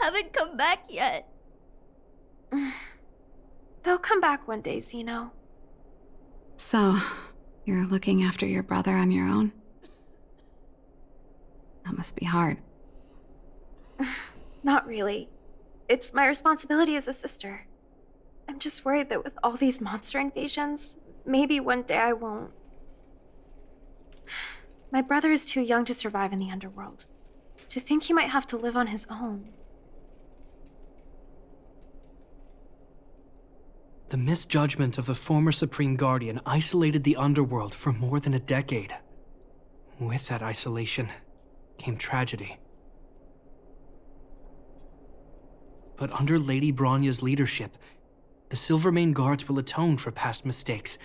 Haven't come back yet. They'll come back one day, Zeno. So, you're looking after your brother on your own? That must be hard. Not really. It's my responsibility as a sister. I'm just worried that with all these monster invasions, maybe one day I won't. My brother is too young to survive in the underworld. To think he might have to live on his own. The misjudgment of the former Supreme Guardian isolated the underworld for more than a decade. With that isolation came tragedy. But under Lady Bronya's leadership, the Silvermane Guards will atone for past mistakes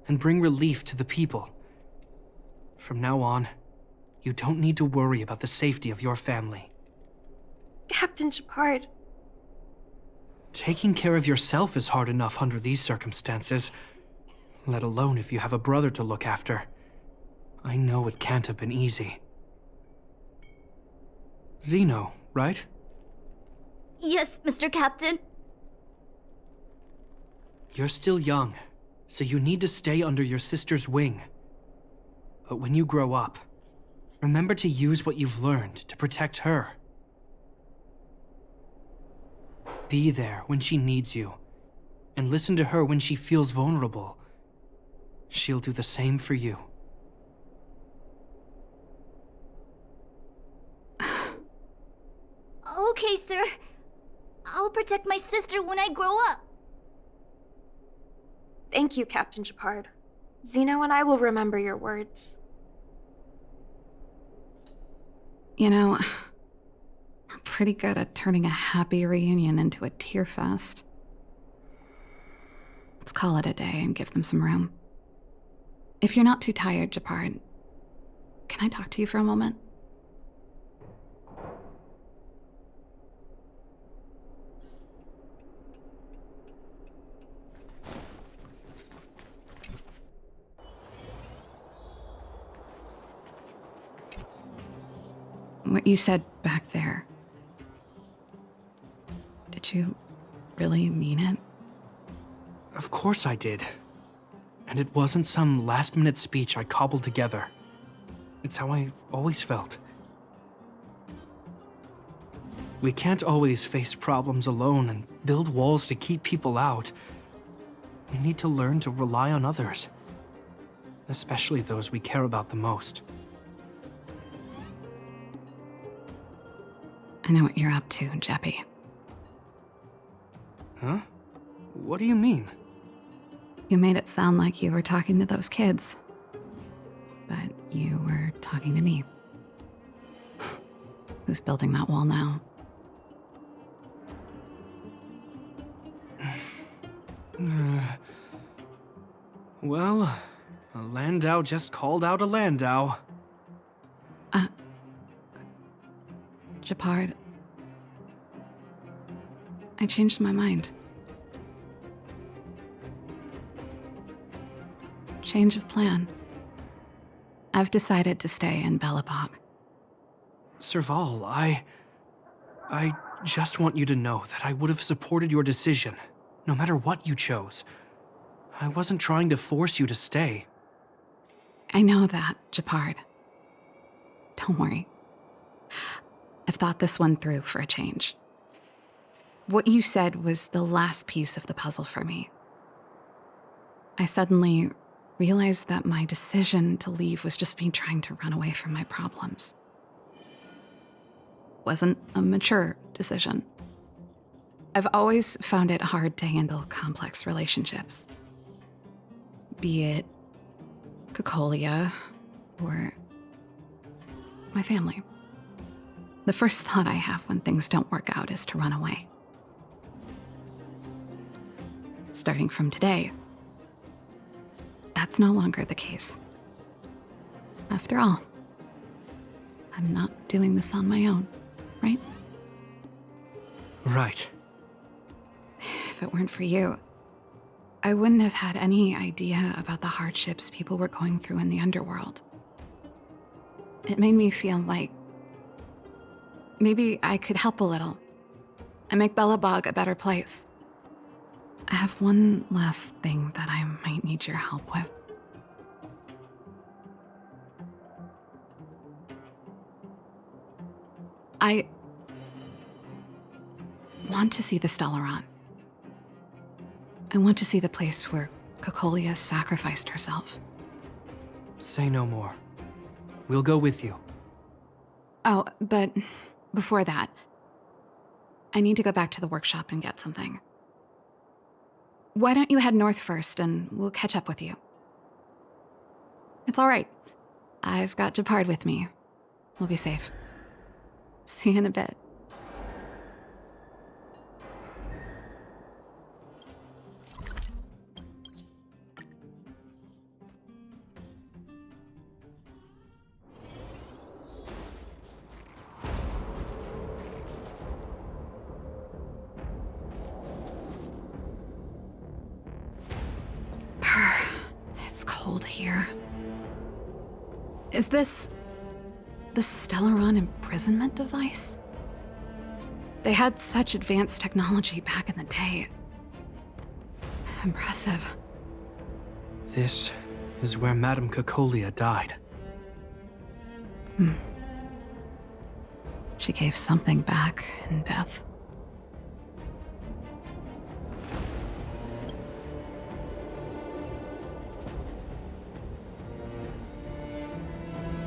and bring relief to the people. From now on, you don't need to worry about the safety of your family. Captain Gepard. Taking care of yourself is hard enough under these circumstances, let alone if you have a brother to look after. I know it can't have been easy. Zeno, right? Yes, Mr. Captain. You're still young, so you need to stay under your sister's wing. But when you grow up, remember to use what you've learned to protect her. Be there when she needs you, and listen to her when she feels vulnerable. She'll do the same for you. Okay, sir. I'll protect my sister when I grow up. Thank you, Captain Gepard. Zeno and I will remember your words. You know, we're pretty good at turning a happy reunion into a tear fest. Let's call it a day and give them some room. If you're not too tired, Gepard, can I talk to you for a moment? What you said back there, did you really mean it? Of course I did. And it wasn't some last-minute speech I cobbled together. It's how I've always felt. We can't always face problems alone and build walls to keep people out. We need to learn to rely on others, especially those we care about the most. I know what you're up to, Jeppy. Huh? What do you mean? You made it sound like you were talking to those kids. But you were talking to me. Who's building that wall now? Well, a Landau just called out a Landau. Gepard, I changed my mind. Change of plan. I've decided to stay in Belobog. Serval, I just want you to know that I would have supported your decision, no matter what you chose. I wasn't trying to force you to stay. I know that, Gepard. Don't worry. I've thought this one through for a change. What you said was the last piece of the puzzle for me. I suddenly realized that my decision to leave was just me trying to run away from my problems. Wasn't a mature decision. I've always found it hard to handle complex relationships. Be it Cocolia or my family. The first thought I have when things don't work out is to run away. Starting from today, that's no longer the case. After all, I'm not doing this on my own, right? Right. If it weren't for you, I wouldn't have had any idea about the hardships people were going through in the underworld. It made me feel like maybe I could help a little and make Belobog a better place. I have one last thing that I might need your help with. I want to see the Stellaron. I want to see the place where Cocolia sacrificed herself. Say no more. We'll go with you. Oh, but before that, I need to go back to the workshop and get something. Why don't you head north first, and we'll catch up with you. It's all right. I've got Gepard with me. We'll be safe. See you in a bit. It's cold here. Is this the Stellaron imprisonment device? They had such advanced technology back in the day. Impressive. This is where Madame Cocolia died. She gave something back in death.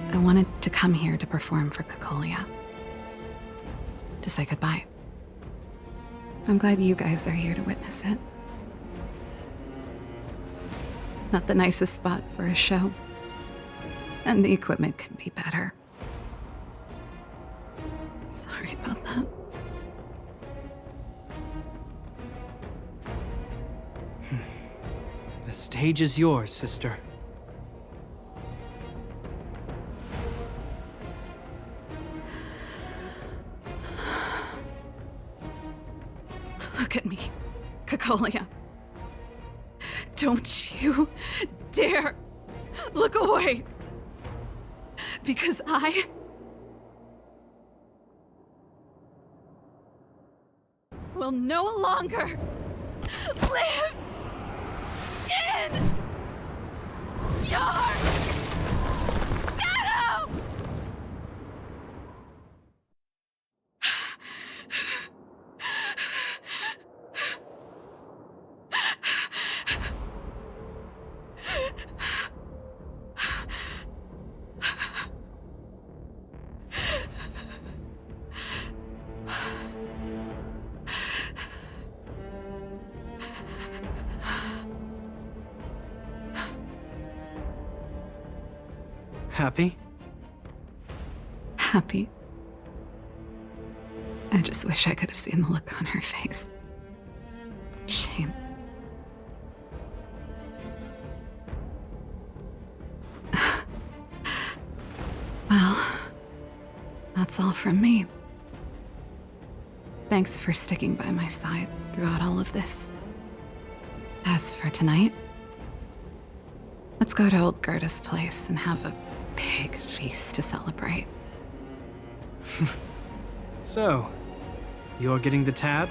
I wanted to come here to perform for Cocolia. To to say goodbye. I'm glad you guys are here to witness it. Not the nicest spot for a show. And the equipment could be better. Sorry about that. The stage is yours, sister. Look at me, Cacolia. Don't you dare look away. Because I will no longer live in your shadow! Happy? Happy. I just wish I could have seen the look on her face. Shame. Well, that's all from me. Thanks for sticking by my side throughout all of this. As for tonight, let's go to old Gerda's place and have a big feast to celebrate. So, you're getting the tab?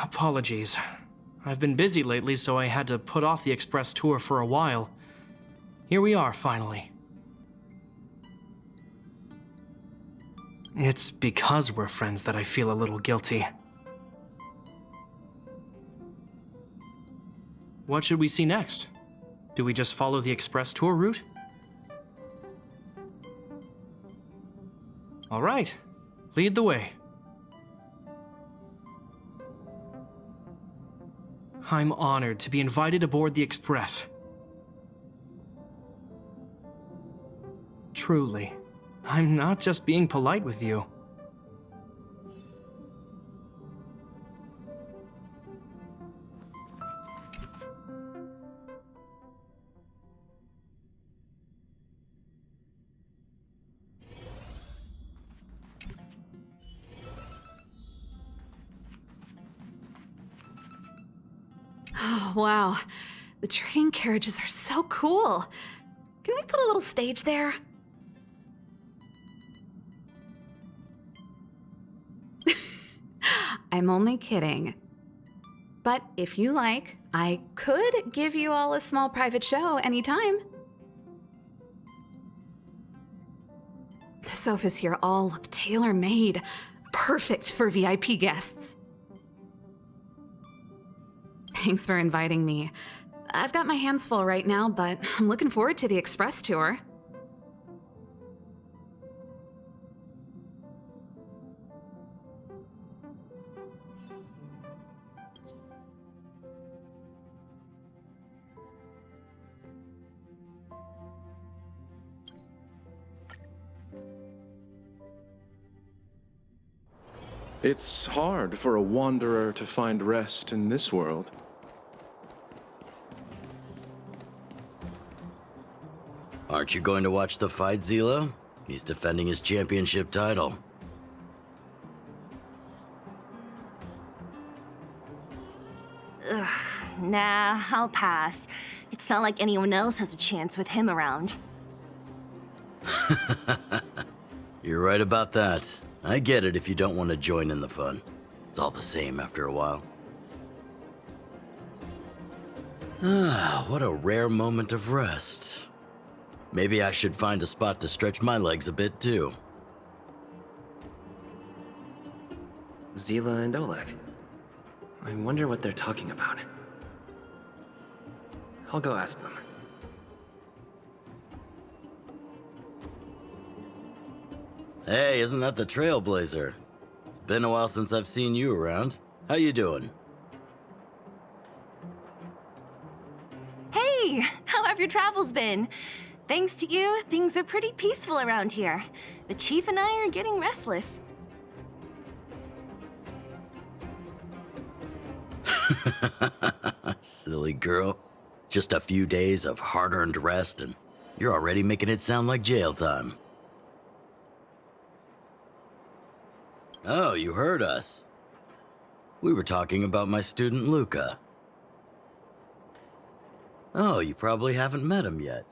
Apologies. I've been busy lately, so I had to put off the express tour for a while. Here we are, finally. It's because we're friends that I feel a little guilty. What should we see next? Do we just follow the express tour route? All right, lead the way. I'm honored to be invited aboard the Express. Truly, I'm not just being polite with you. Oh, wow. The train carriages are so cool. Can we put a little stage there? I'm only kidding. But if you like, I could give you all a small private show anytime. The sofas here all look tailor-made. Perfect for VIP guests. Thanks for inviting me. I've got my hands full right now, but I'm looking forward to the Express tour. It's hard for a wanderer to find rest in this world. Aren't you going to watch the fight, Zila? He's defending his championship title. Ugh, nah, I'll pass. It's not like anyone else has a chance with him around. You're right about that. I get it if you don't want to join in the fun. It's all the same after a while. Ah, what a rare moment of rest. Maybe I should find a spot to stretch my legs a bit too. Zila and Oleg. I wonder what they're talking about. I'll go ask them. Hey, isn't that the Trailblazer? It's been a while since I've seen you around. How you doing? Hey, how have your travels been? Thanks to you, things are pretty peaceful around here. The Chief and I are getting restless. Silly girl. Just a few days of hard-earned rest and you're already making it sound like jail time. Oh, you heard us. We were talking about my student Luka. Oh, you probably haven't met him yet.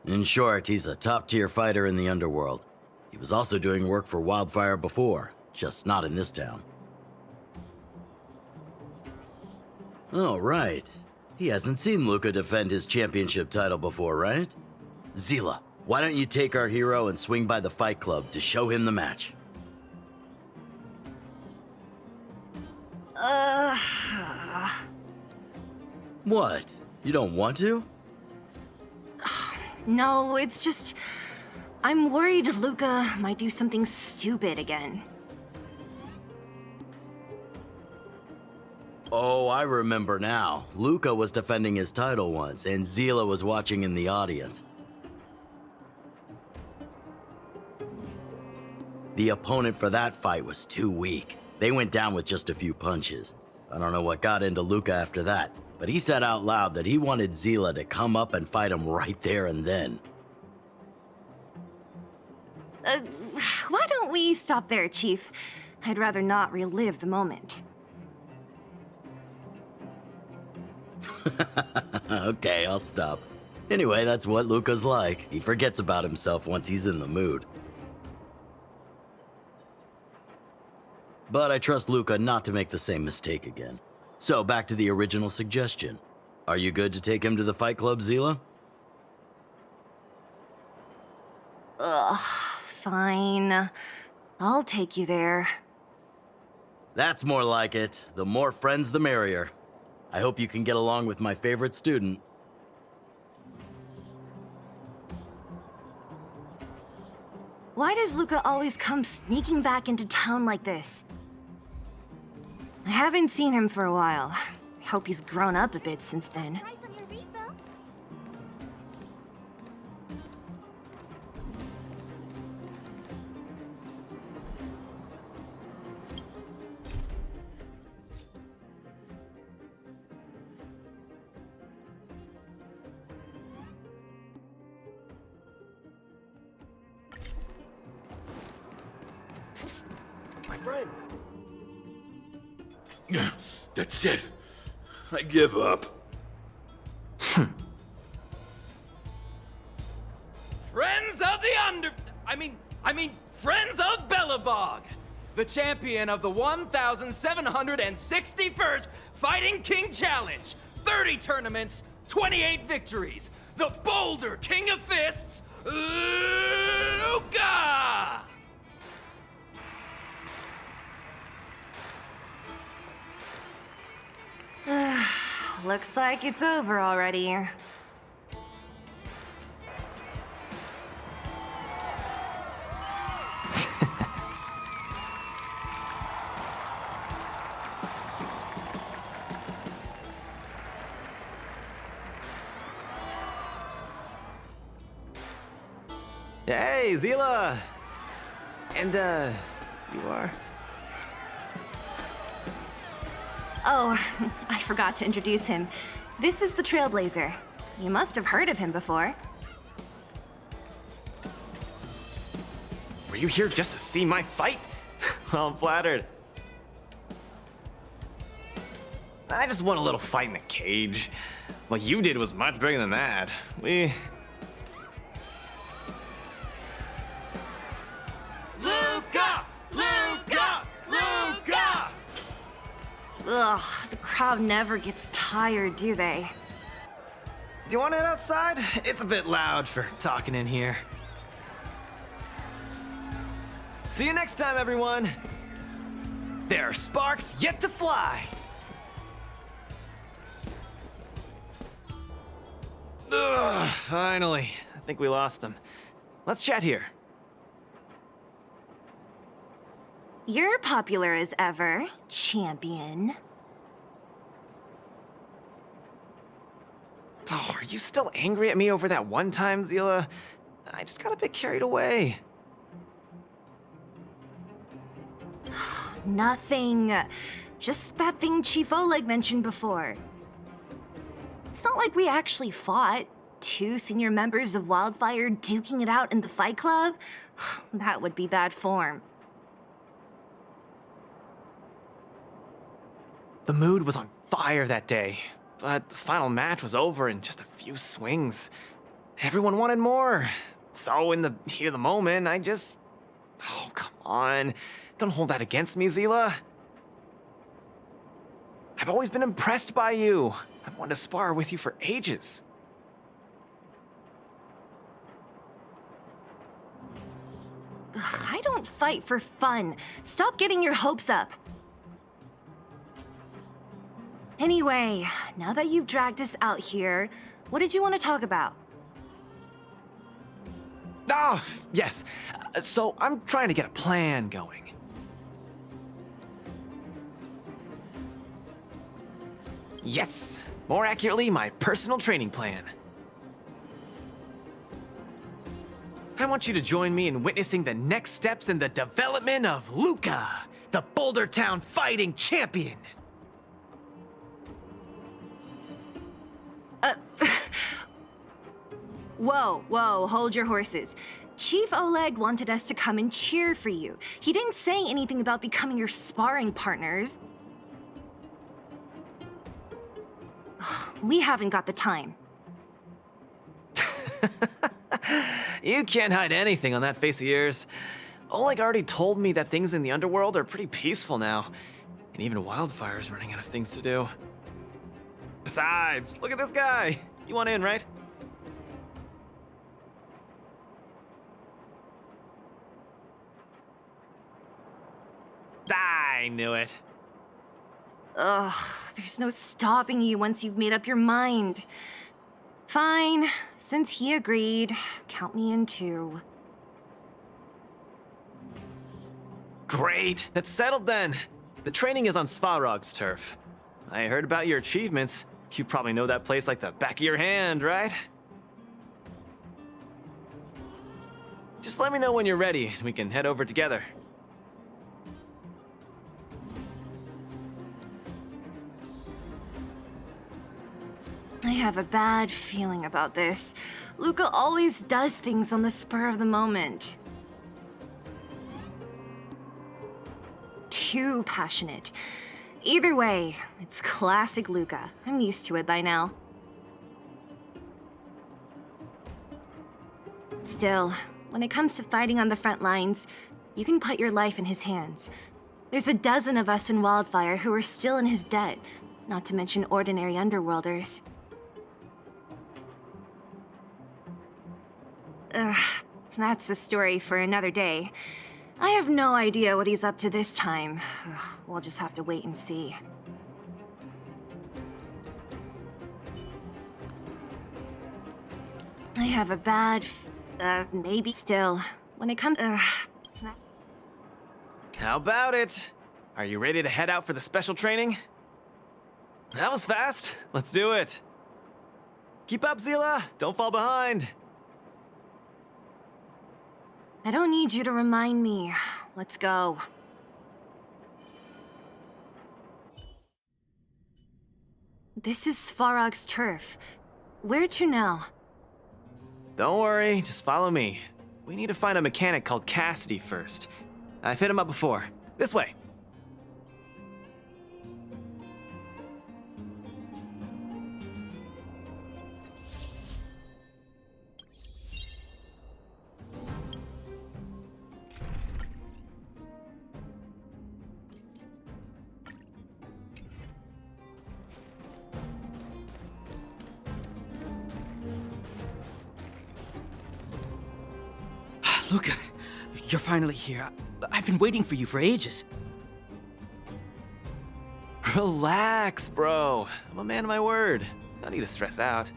In short, he's a top-tier fighter in the underworld. He was also doing work for Wildfire before, just not in this town. Oh, right. He hasn't seen Luka defend his championship title before, right? Zila, why don't you take our hero and swing by the fight club to show him the match? What? You don't want to? No, it's just... I'm worried Luka might do something stupid again. Oh, I remember now. Luka was defending his title once, and Zila was watching in the audience. The opponent for that fight was too weak. They went down with just a few punches. I don't know what got into Luka after that, but he said out loud that he wanted Zila to come up and fight him right there and then. Why don't we stop there, Chief? I'd rather not relive the moment. Okay, I'll stop. Anyway, that's what Luka's like. He forgets about himself once he's in the mood. But I trust Luka not to make the same mistake again. So, back to the original suggestion. Are you good to take him to the fight club, Zila? Ugh, fine. I'll take you there. That's more like it. The more friends, the merrier. I hope you can get along with my favorite student. Why does Luka always come sneaking back into town like this? I haven't seen him for a while. I hope he's grown up a bit since then. My friend. That's it. I give up. Friends of the Friends of Bellabog, the champion of the 1,761st Fighting King Challenge, 30 tournaments, 28 victories, the Boulder King of Fists, Luka! Looks like it's over already. Hey, Zila! And, you are? Oh, I forgot to introduce him. This is the Trailblazer. You must have heard of him before. you here just to see my fight? Well, I'm flattered. I just want a little fight in the cage. What you did was much bigger than that. Luka! Luka! Luka! Ugh, the crowd never gets tired, do they? Do you want to head outside? It's a bit loud for talking in here. See you next time, everyone. There are sparks yet to fly. Ugh, finally. I think we lost them. Let's chat here. You're popular as ever, champion. Oh, are you still angry at me over that one time, Zila? I just got a bit carried away. Nothing. Just that thing Chief Oleg mentioned before. It's not like we actually fought. 2 senior members of Wildfire duking it out in the Fight Club? That would be bad form. The mood was on fire that day, but the final match was over in just a few swings. Everyone wanted more. So in the heat of the moment, I just... Oh, come on. Don't hold that against me, Zila. I've always been impressed by you. I've wanted to spar with you for ages. Ugh, I don't fight for fun. Stop getting your hopes up. Anyway, now that you've dragged us out here, what did you want to talk about? Ah, yes. So I'm trying to get a plan going. Yes, more accurately, my personal training plan. I want you to join me in witnessing the next steps in the development of Luka, the Boulder Town fighting champion. Whoa, hold your horses. Chief Oleg wanted us to come and cheer for you. He didn't say anything about becoming your sparring partners. We haven't got the time. You can't hide anything on that face of yours. Oleg already told me that things in the underworld are pretty peaceful now. And even Wildfire's running out of things to do. Besides, look at this guy. You want in, right? I knew it. Ugh, there's no stopping you once you've made up your mind. Fine, since he agreed, count me in too. Great, that's settled then. The training is on Svarog's turf. I heard about your achievements. You probably know that place like the back of your hand, right? Just let me know when you're ready and we can head over together. I have a bad feeling about this. Luka always does things on the spur of the moment. Too passionate. Either way, it's classic Luka. I'm used to it by now. Still, when it comes to fighting on the front lines, you can put your life in his hands. There's a dozen of us in Wildfire who are still in his debt, not to mention ordinary underworlders. That's a story for another day. I have no idea what he's up to this time. We'll just have to wait and see. I have a bad... maybe still. When it comes... How about it? Are you ready to head out for the special training? That was fast. Let's do it. Keep up, Zila. Don't fall behind. I don't need you to remind me. Let's go. This is Svarog's turf. Where to now? Don't worry, just follow me. we need to find a mechanic called Cassidy first. I've hit him up before. This way. Luca, you're finally here. I've been waiting for you for ages. Relax, bro. I'm a man of my word. No need to stress out.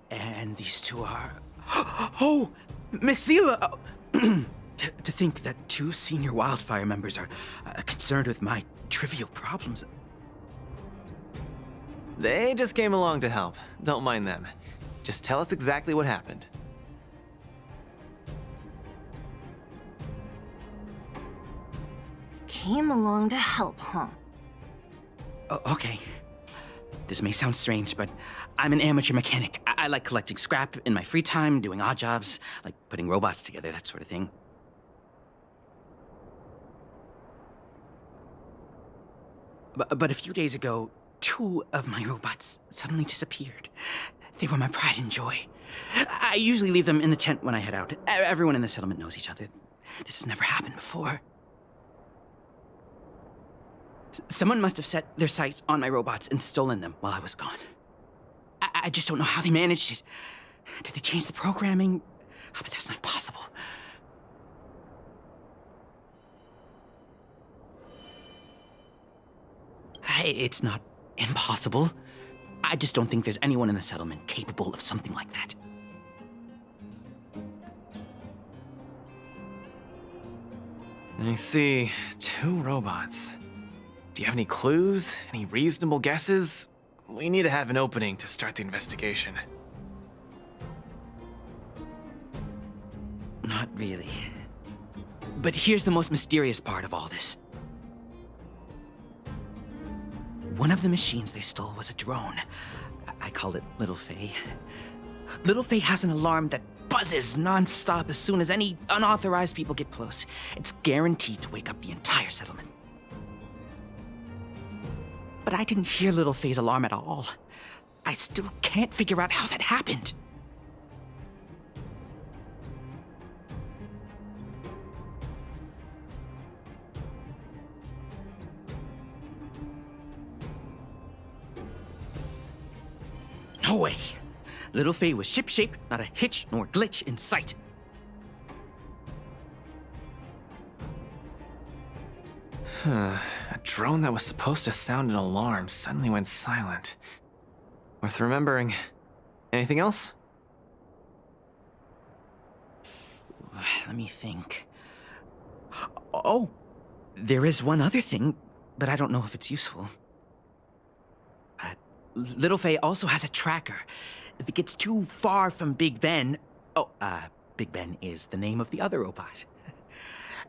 And these two are... Oh! Miss Zila! To think that two senior wildfire members are concerned with my trivial problems. They just came along to help. Don't mind them. Just tell us exactly what happened. Came along to help, huh? Okay. This may sound strange, but I'm an amateur mechanic. I like collecting scrap in my free time, doing odd jobs, like putting robots together, that sort of thing. But a few days ago, two of my robots suddenly disappeared. They were my pride and joy. I usually leave them in the tent when I head out. Everyone in the settlement knows each other. This has never happened before. Someone must have set their sights on my robots and stolen them while I was gone. I just don't know how they managed it. Did they change the programming? Oh, but that's not possible. It's not impossible. I just don't think there's anyone in the settlement capable of something like that. I see. Two robots. Do you have any clues? Any reasonable guesses? We need to have an opening to start the investigation. Not really. But here's the most mysterious part of all this. One of the machines they stole was a drone. I called it Little Faye. Little Faye has an alarm that buzzes non-stop as soon as any unauthorized people get close. It's guaranteed to wake up the entire settlement. But I didn't hear Little Faye's alarm at all. I still can't figure out how that happened. No way. Little Faye was ship-shape, not a hitch nor glitch in sight. A drone that was supposed to sound an alarm suddenly went silent. Worth remembering. Anything else? Let me think. Oh, there is one other thing, but I don't know if it's useful. Little Faye also has a tracker. If it gets too far from Big Ben... Oh, Big Ben is the name of the other robot.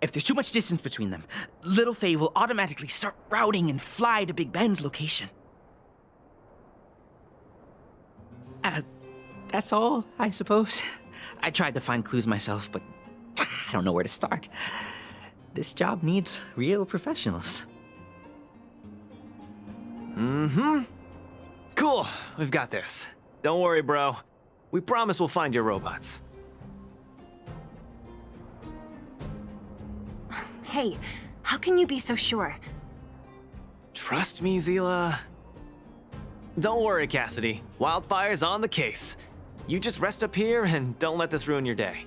If there's too much distance between them, Little Faye will automatically start routing and fly to Big Ben's location. That's all, I suppose. I tried to find clues myself, but I don't know where to start. This job needs real professionals. Mm-hmm. Cool, we've got this. Don't worry, bro. We promise we'll find your robots. Hey, how can you be so sure? Trust me, Zila. Don't worry, Cassidy. Wildfire's on the case. You just rest up here and don't let this ruin your day.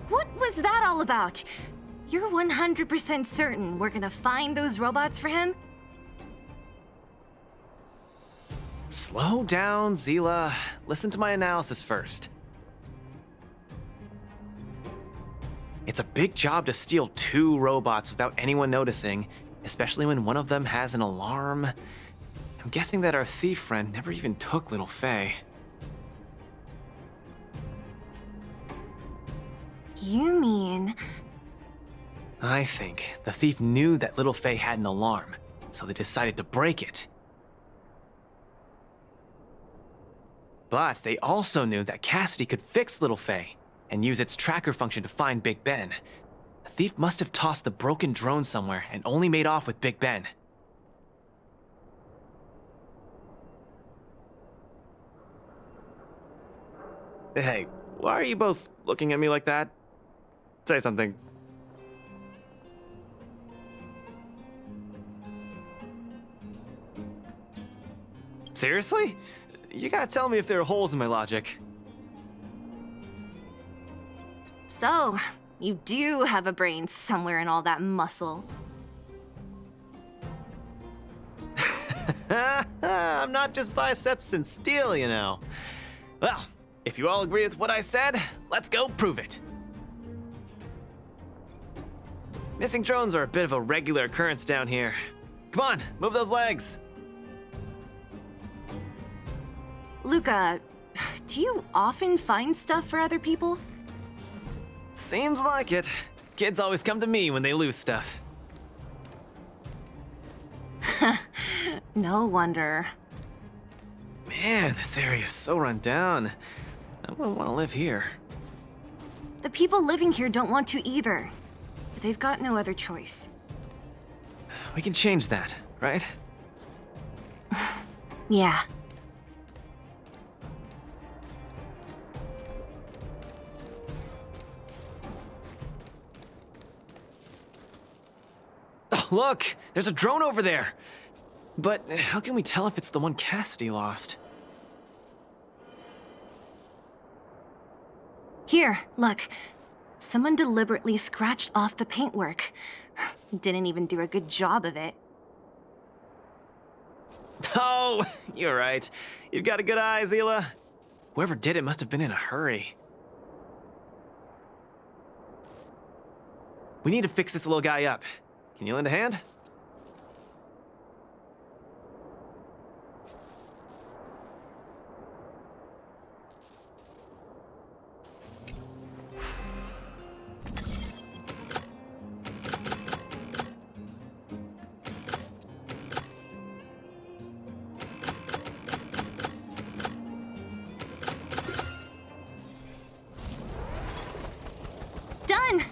What was that all about? You're 100% certain we're gonna find those robots for him? Slow down, Zila. Listen to my analysis first. It's a big job to steal two robots without anyone noticing, especially when one of them has an alarm. I'm guessing that our thief friend never even took Little Faye. You mean... I think the thief knew that Little Faye had an alarm, so they decided to break it. But they also knew that Cassidy could fix Little Faye and use its tracker function to find Big Ben. The thief must have tossed the broken drone somewhere and only made off with Big Ben. Hey, why are you both looking at me like that? Say something. Seriously? You gotta tell me if there are holes in my logic. So, you do have a brain somewhere in all that muscle. I'm not just biceps and steel, you know. Well, if you all agree with what I said, let's go prove it. Missing drones are a bit of a regular occurrence down here. Come on, move those legs. Luca, do you often find stuff for other people? Seems like it. Kids always come to me when they lose stuff. No wonder. Man, this area is so run down. I wouldn't want to live here. The people living here don't want to either. But they've got no other choice. We can change that, right? Yeah. Oh, look! There's a drone over there! But how can we tell if it's the one Cassidy lost? Here, look. Someone deliberately scratched off the paintwork. Didn't even do a good job of it. Oh, you're right. You've got a good eye, Zila. Whoever did it must have been in a hurry. We need to fix this little guy up. Can you lend a hand? Done!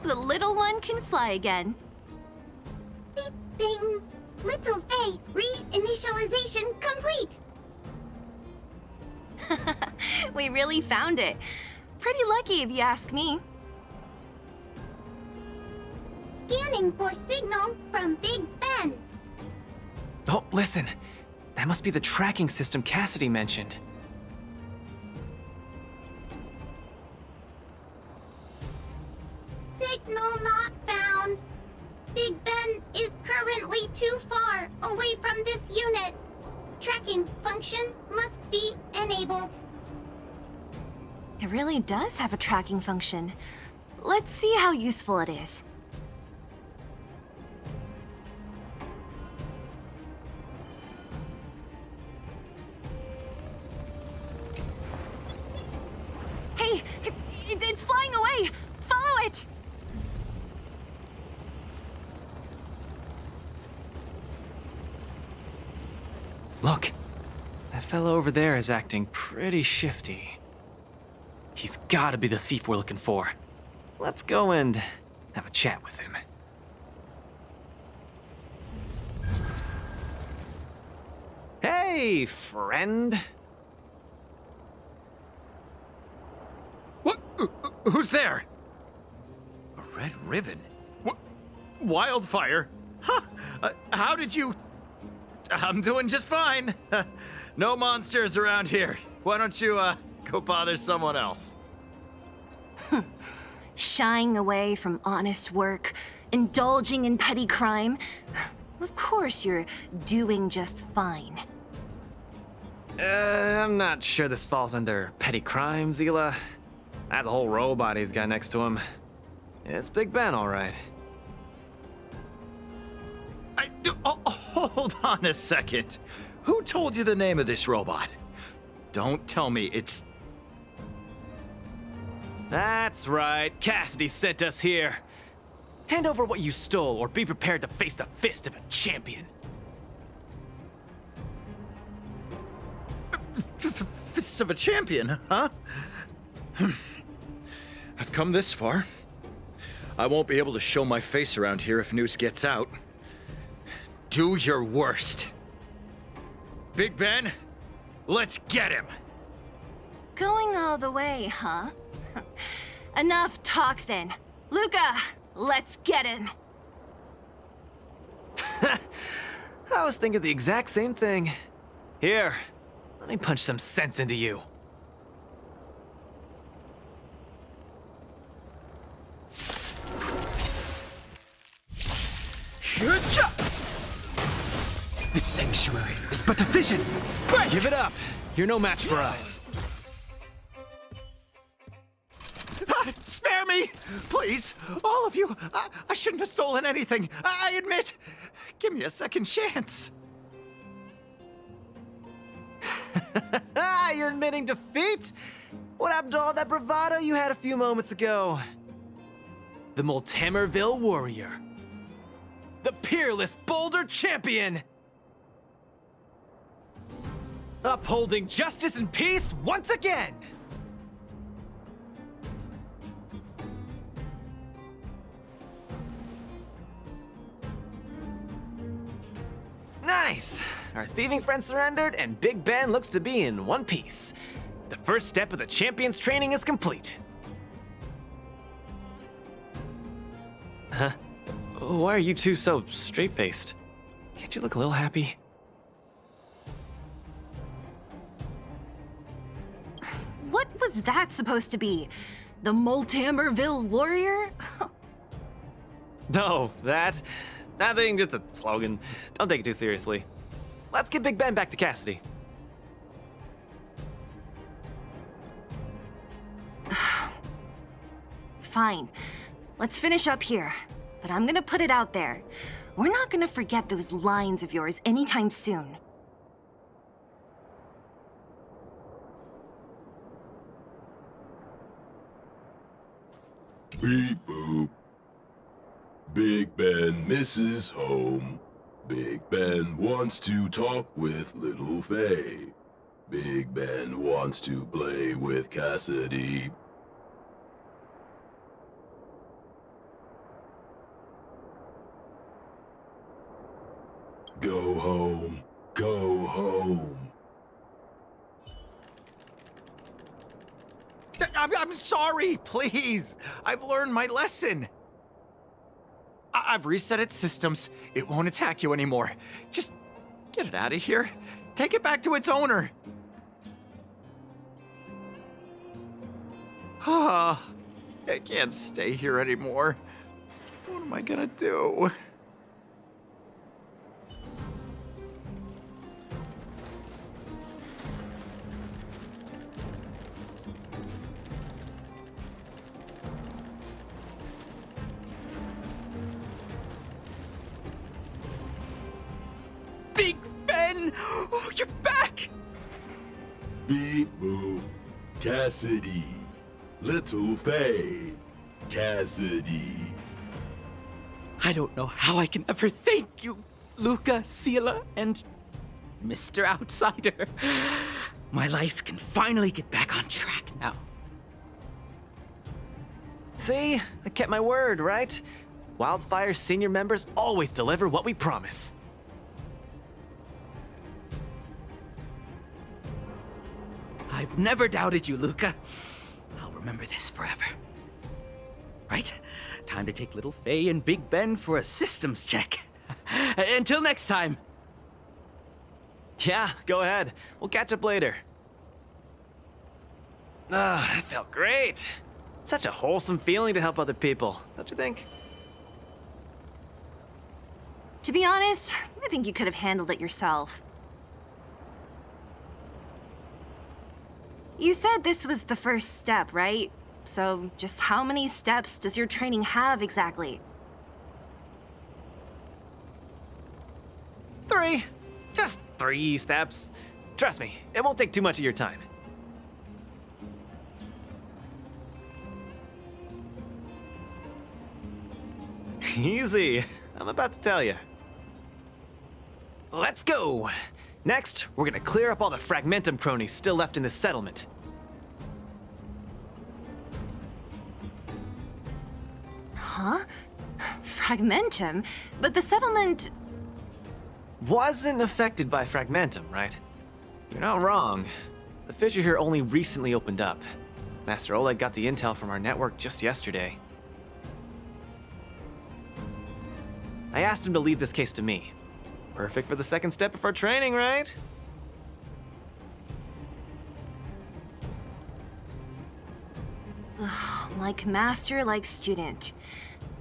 The little one can fly again. Beep, bing. Little Faye, reinitialization complete. We really found it. Pretty lucky if you ask me. Scanning for signal from Big Ben. Oh, listen. That must be the tracking system Cassidy mentioned. Signal not found. Big Ben is currently too far away from this unit. Tracking function must be enabled. It really does have a tracking function. Let's see how useful it is. Hey! It's flying away! Follow it! Look, that fellow over there is acting pretty shifty. He's gotta be the thief we're looking for. Let's go and have a chat with him. Hey, friend. What? Who's there? A red ribbon? What? Wildfire? Huh? How did you... I'm doing just fine. No monsters around here. Why don't you, go bother someone else? Shying away from honest work, indulging in petty crime. Of course you're doing just fine. I'm not sure this falls under petty crime, Zila. That's a whole robot he's got next to him. It's Big Ben, all right. Hold on a second. Who told you the name of this robot? Don't tell me it's... That's right. Cassidy sent us here. Hand over what you stole, or be prepared to face the fist of a champion. tastes of a champion, huh? I've come this far. I won't be able to show my face around here if news gets out. Do your worst. Big Ben, let's get him! Going all the way, huh? Enough talk then. Luca, let's get him! I was thinking the exact same thing. Here, let me punch some sense into you. This sanctuary is but a vision. Break! Give it up. You're no match for us. Spare me! Please, all of you. I shouldn't have stolen anything. I admit. Give me a second chance. You're admitting defeat? What happened to all that bravado you had a few moments ago? The Multamerville warrior. The peerless Boulder champion! Upholding justice and peace once again! Nice! Our thieving friend surrendered, and Big Ben looks to be in one piece. The first step of the champion's training is complete. Huh? Why are you two so straight-faced? Can't you look a little happy? What was that supposed to be? The Multamerville warrior? No, that thing, just a slogan. Don't take it too seriously. Let's get Big Ben back to Cassidy. Fine. Let's finish up here. But I'm gonna put it out there. We're not gonna forget those lines of yours anytime soon. Beep boop. Big Ben misses home. Big Ben wants to talk with little Faye. Big Ben wants to play with Cassidy. Go home. Go home. I'm sorry, please. I've learned my lesson. I've reset its systems. It won't attack you anymore. Just get it out of here. Take it back to its owner. I can't stay here anymore. What am I gonna do? Big Ben! Oh, you're back! Beep boop. Cassidy. Little Faye. Cassidy. I don't know how I can ever thank you, Luca, Sila, and Mr. Outsider. My life can finally get back on track now. See? I kept my word, right? Wildfire's senior members always deliver what we promise. I've never doubted you, Luca. I'll remember this forever. Right? Time to take little Faye and Big Ben for a systems check. Until next time. Yeah, go ahead. We'll catch up later. That felt great. Such a wholesome feeling to help other people, don't you think? To be honest, I think you could have handled it yourself. You said this was the first step, right? So just how many steps does your training have exactly? 3. Just 3 steps. Trust me, it won't take too much of your time. Easy. I'm about to tell you. Let's go. Next, we're gonna clear up all the Fragmentum cronies still left in this settlement. Huh? Fragmentum? But the settlement... Wasn't affected by Fragmentum, right? You're not wrong. The fissure here only recently opened up. Master Oleg got the intel from our network just yesterday. I asked him to leave this case to me. Perfect for the second step of our training, right? Ugh, like master, like student.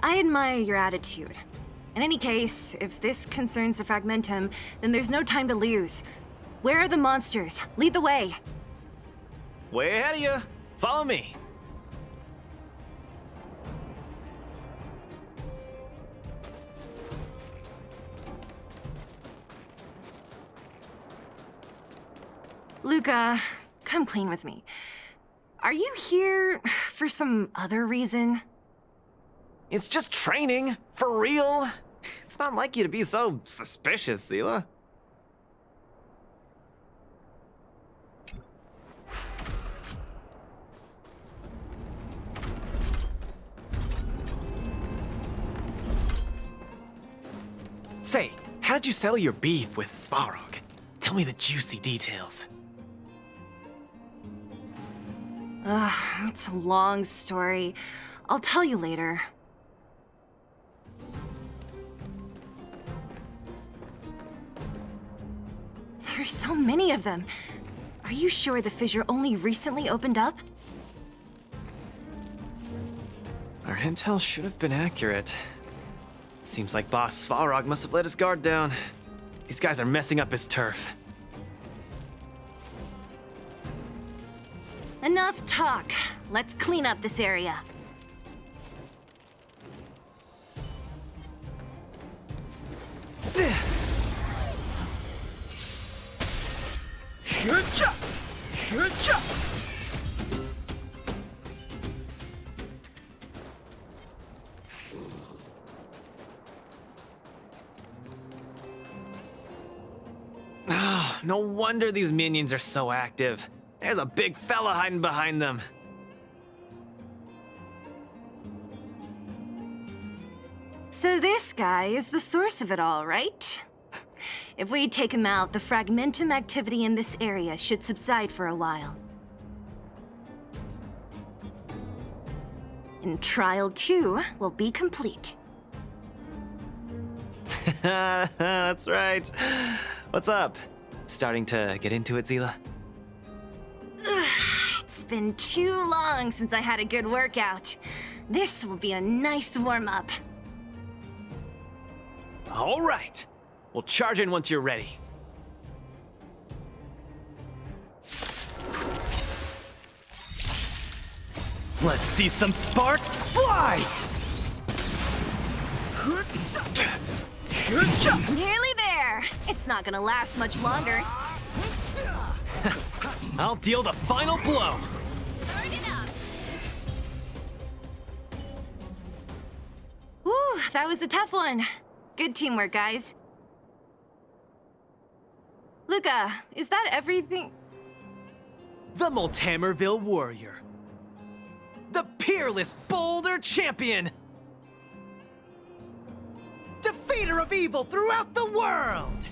I admire your attitude. In any case, if this concerns the Fragmentum, then there's no time to lose. Where are the monsters? Lead the way. Way ahead of you. Follow me. Luca, come clean with me. Are you here for some other reason? It's just training, for real. It's not like you to be so suspicious, Zila. Say, how did you settle your beef with Svarog? Tell me the juicy details. Ugh, it's a long story. I'll tell you later. There's so many of them. Are you sure the fissure only recently opened up? Our intel should have been accurate. Seems like Boss Svarog must have let his guard down. These guys are messing up his turf. Enough talk. Let's clean up this area. Oh, no wonder these minions are so active. There's a big fella hiding behind them. So this guy is the source of it all, right? If we take him out, the Fragmentum activity in this area should subside for a while. And Trial 2 will be complete. That's right. What's up? Starting to get into it, Zila? It's been too long since I had a good workout. This will be a nice warm-up. All right. We'll charge in once you're ready. Let's see some sparks fly! Nearly there. It's not gonna last much longer. I'll deal the final blow. Turn it up. Whew, that was a tough one. Good teamwork, guys. Luca, is that everything? The Multamerville Warrior. The peerless Boulder Champion. Defeater of evil throughout the world.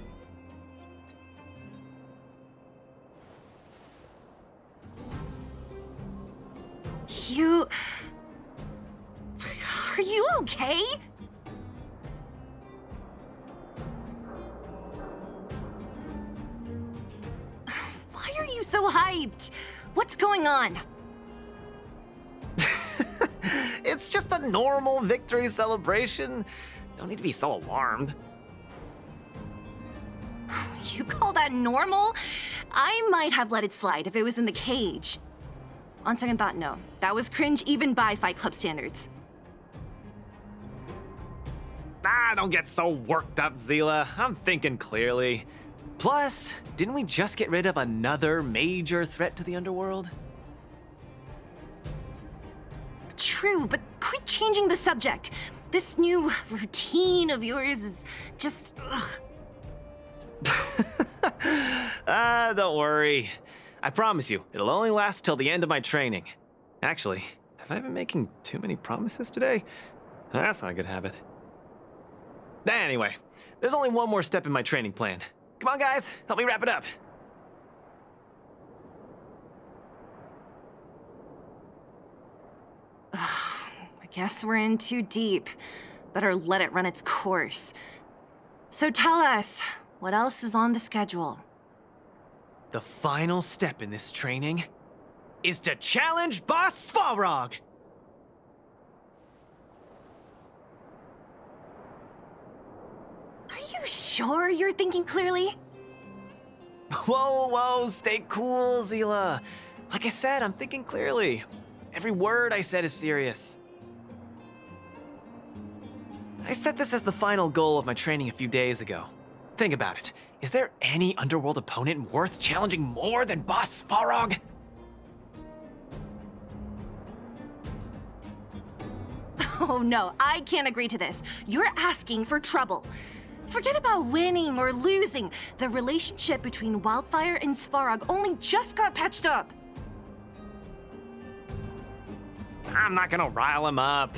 You... Are you okay? Why are you so hyped? What's going on? It's just a normal victory celebration. Don't need to be so alarmed. You call that normal? I might have let it slide if it was in the cage. On second thought, no. That was cringe even by Fight Club standards. Don't get so worked up, Zila. I'm thinking clearly. Plus, didn't we just get rid of another major threat to the underworld? True, but quit changing the subject. This new routine of yours is just... ugh. Don't worry. I promise you, it'll only last till the end of my training. Actually, have I been making too many promises today? That's not a good habit. Anyway, there's only one more step in my training plan. Come on, guys, help me wrap it up. I guess we're in too deep. Better let it run its course. So tell us, what else is on the schedule? The final step in this training is to challenge Boss Svarog! Are you sure you're thinking clearly? Whoa, stay cool, Zila. Like I said, I'm thinking clearly. Every word I said is serious. I set this as the final goal of my training a few days ago. Think about it. Is there any underworld opponent worth challenging more than Boss Svarog? Oh no, I can't agree to this. You're asking for trouble. Forget about winning or losing. The relationship between Wildfire and Svarog only just got patched up. I'm not gonna rile him up.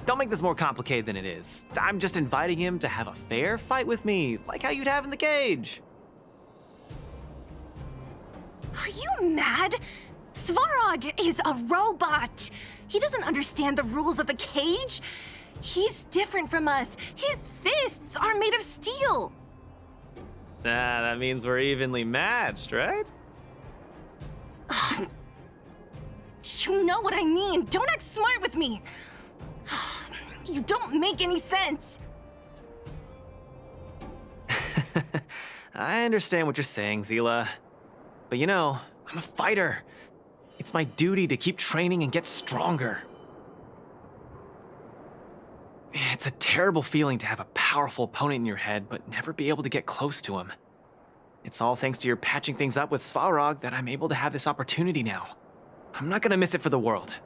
Don't make this more complicated than it is. I'm just inviting him to have a fair fight with me, like how you'd have in the cage. Are you mad? Svarog is a robot. He doesn't understand the rules of the cage. He's different from us. His fists are made of steel. That means we're evenly matched, right? You know what I mean. Don't act smart with me. You don't make any sense. I understand what you're saying, Zila. But you know, I'm a fighter. It's my duty to keep training and get stronger. It's a terrible feeling to have a powerful opponent in your head, but never be able to get close to him. It's all thanks to your patching things up with Svarog that I'm able to have this opportunity now. I'm not gonna miss it for the world.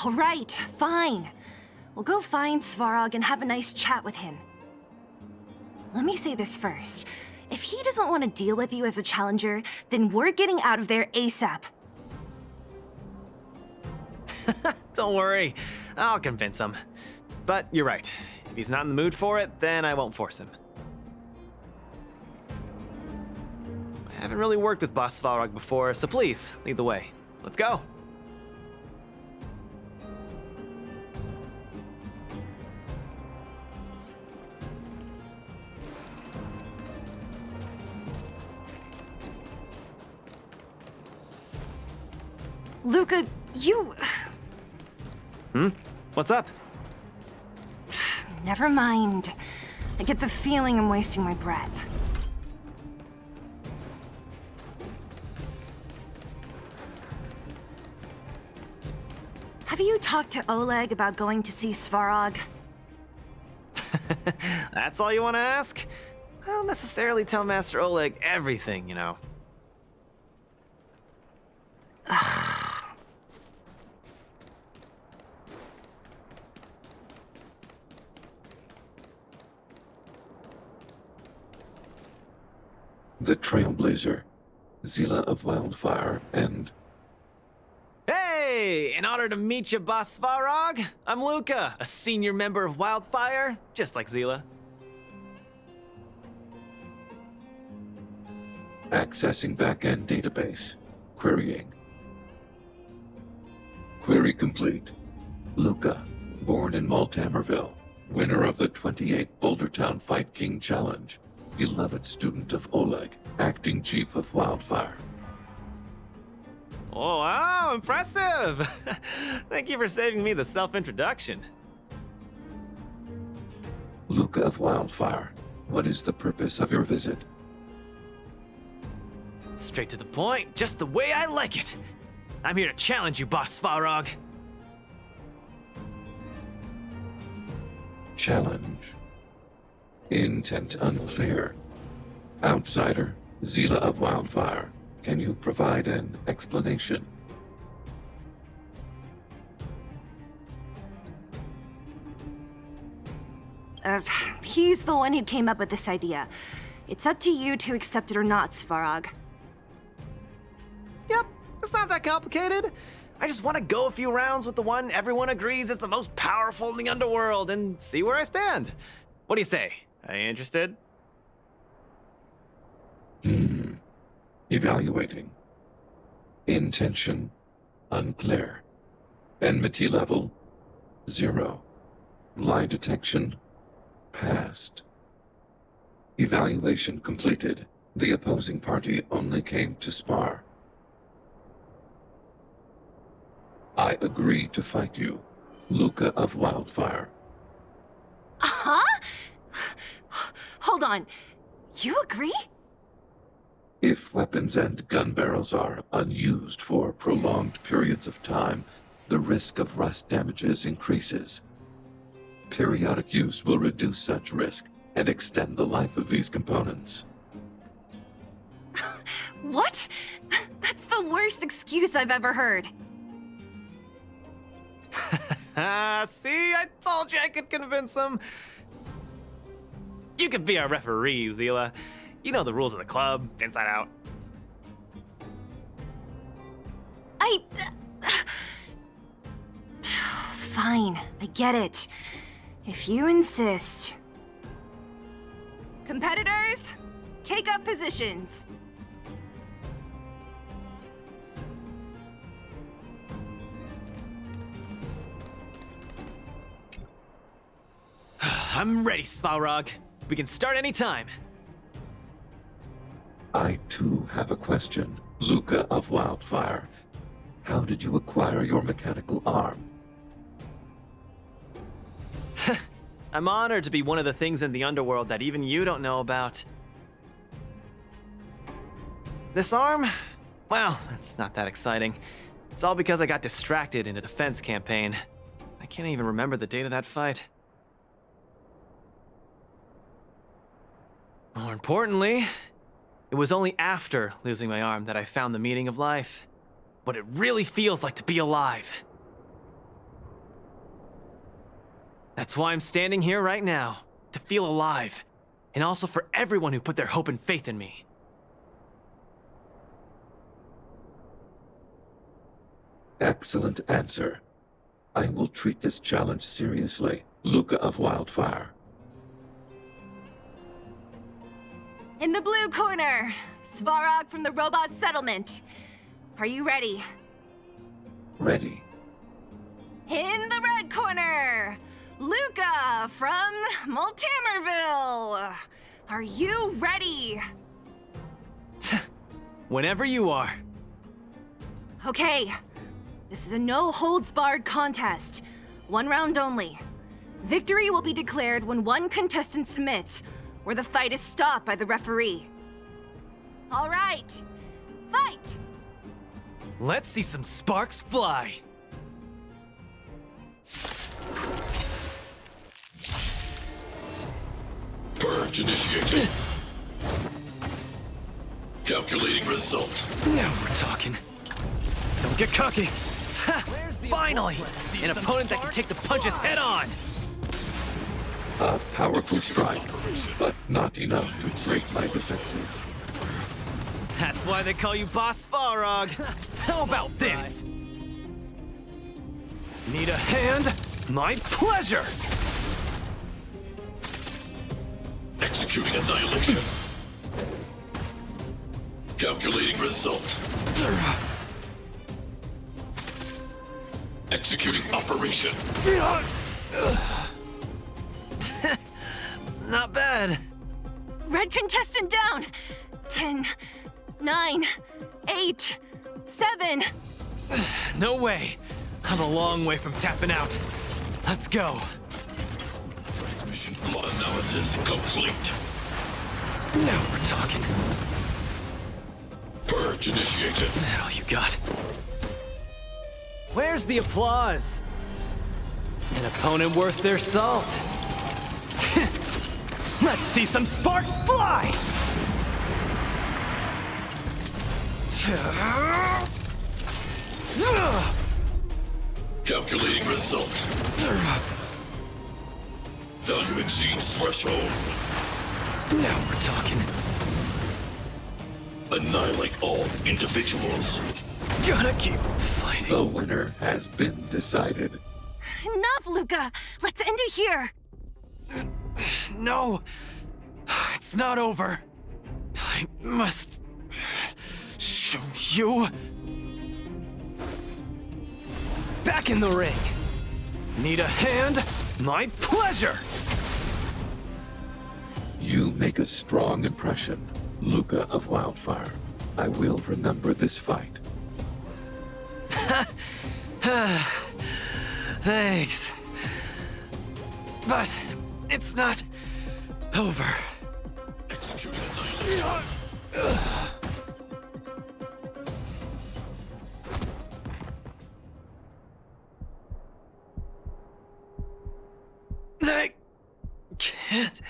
All right, fine. We'll go find Svarog and have a nice chat with him. Let me say this first. If he doesn't want to deal with you as a challenger, then we're getting out of there ASAP. Don't worry, I'll convince him. But you're right. If he's not in the mood for it, then I won't force him. I haven't really worked with Boss Svarog before, so please, lead the way. Let's go. Luka, you... What's up? Never mind. I get the feeling I'm wasting my breath. Have you talked to Oleg about going to see Svarog? That's all you want to ask? I don't necessarily tell Master Oleg everything, you know. The Trailblazer, Zila of Wildfire, and... Hey! In honor to meet you, Boss Svarog, I'm Luka, a senior member of Wildfire, just like Zila. Accessing backend database. Querying. Query complete. Luka, born in Multamerville, winner of the 28th Bouldertown Fight King Challenge, beloved student of Oleg, acting chief of Wildfire. Oh, wow, impressive! Thank you for saving me the self-introduction. Luka of Wildfire, what is the purpose of your visit? Straight to the point, just the way I like it. I'm here to challenge you, Boss Svarog. Challenge. Intent unclear. Outsider, Zila of Wildfire, can you provide an explanation? He's the one who came up with this idea. It's up to you to accept it or not, Svarog. Yep, it's not that complicated. I just want to go a few rounds with the one everyone agrees is the most powerful in the underworld and see where I stand. What do you say? Are you interested? Evaluating. Intention, unclear. Enmity level, 0. Lie detection, passed. Evaluation completed. The opposing party only came to spar. I agree to fight you, Luca of Wildfire. Huh? Hold on. You agree? If weapons and gun barrels are unused for prolonged periods of time, the risk of rust damages increases. Periodic use will reduce such risk and extend the life of these components. What? That's the worst excuse I've ever heard. See, I told you I could convince him. You could be our referee, Zila. You know the rules of the club, inside out. Fine, I get it. If you insist. Competitors, take up positions. I'm ready, Svarog. We can start anytime. I too have a question, Luca of Wildfire. How did you acquire your mechanical arm? I'm honored to be one of the things in the underworld that even you don't know about. This arm? Well, it's not that exciting. It's all because I got distracted in a defense campaign. I can't even remember the date of that fight. More importantly, it was only after losing my arm that I found the meaning of life. What it really feels like to be alive. That's why I'm standing here right now, to feel alive, and also for everyone who put their hope and faith in me. Excellent answer. I will treat this challenge seriously, Luca of Wildfire. In the blue corner, Svarog from the robot settlement. Are you ready? Ready. In the red corner, Luca from Multimerville. Are you ready? Whenever you are. Okay. This is a no-holds-barred contest. 1 round only. Victory will be declared when one contestant submits, or the fight is stopped by the referee. All right. Fight! Let's see some sparks fly. Purge initiated. Calculating result. Now we're talking. Don't get cocky. Ha! Finally! An opponent that can take the punches head on! A powerful strike, but not enough to break my defenses. That's why they call you Boss Farog. How about this? Need a hand? My pleasure! Executing annihilation. Calculating result. Executing operation. Not bad. Red contestant down. 10, 9, 8, 7. No way. I'm a long way from tapping out. Let's go. Transmission plot analysis complete. Now we're talking. Purge initiated. Is that all you got? Where's the applause? An opponent worth their salt. Let's see some sparks fly! Calculating result. Value exceeds threshold. Now we're talking. Annihilate all individuals. Gotta keep fighting. The winner has been decided. Enough, Luca! Let's end it here! No! It's not over. I must show you. Back in the ring. Need a hand? My pleasure! You make a strong impression, Luca of Wildfire. I will remember this fight. Thanks. But it's not over. Executing annihilation. I can't.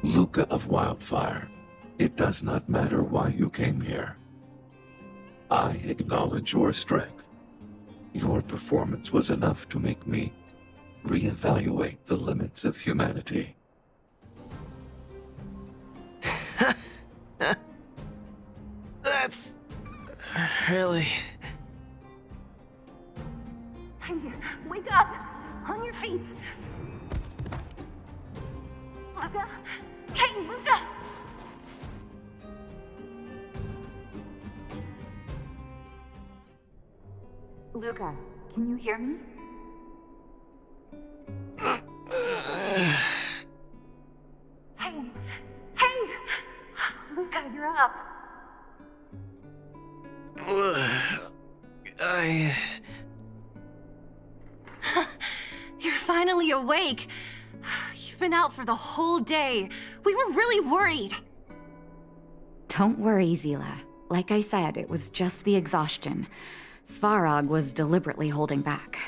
Luca of Wildfire, it does not matter why you came here. I acknowledge your strength. Your performance was enough to make me reevaluate the limits of humanity. That's really... Hey, wake up! On your feet! Luca? Hey, Luca! Luca, can you hear me? Hey! Hey! Luca, you're up! You're finally awake! You've been out for the whole day. We were really worried. Don't worry, Zila. Like I said, it was just the exhaustion. Svarog was deliberately holding back.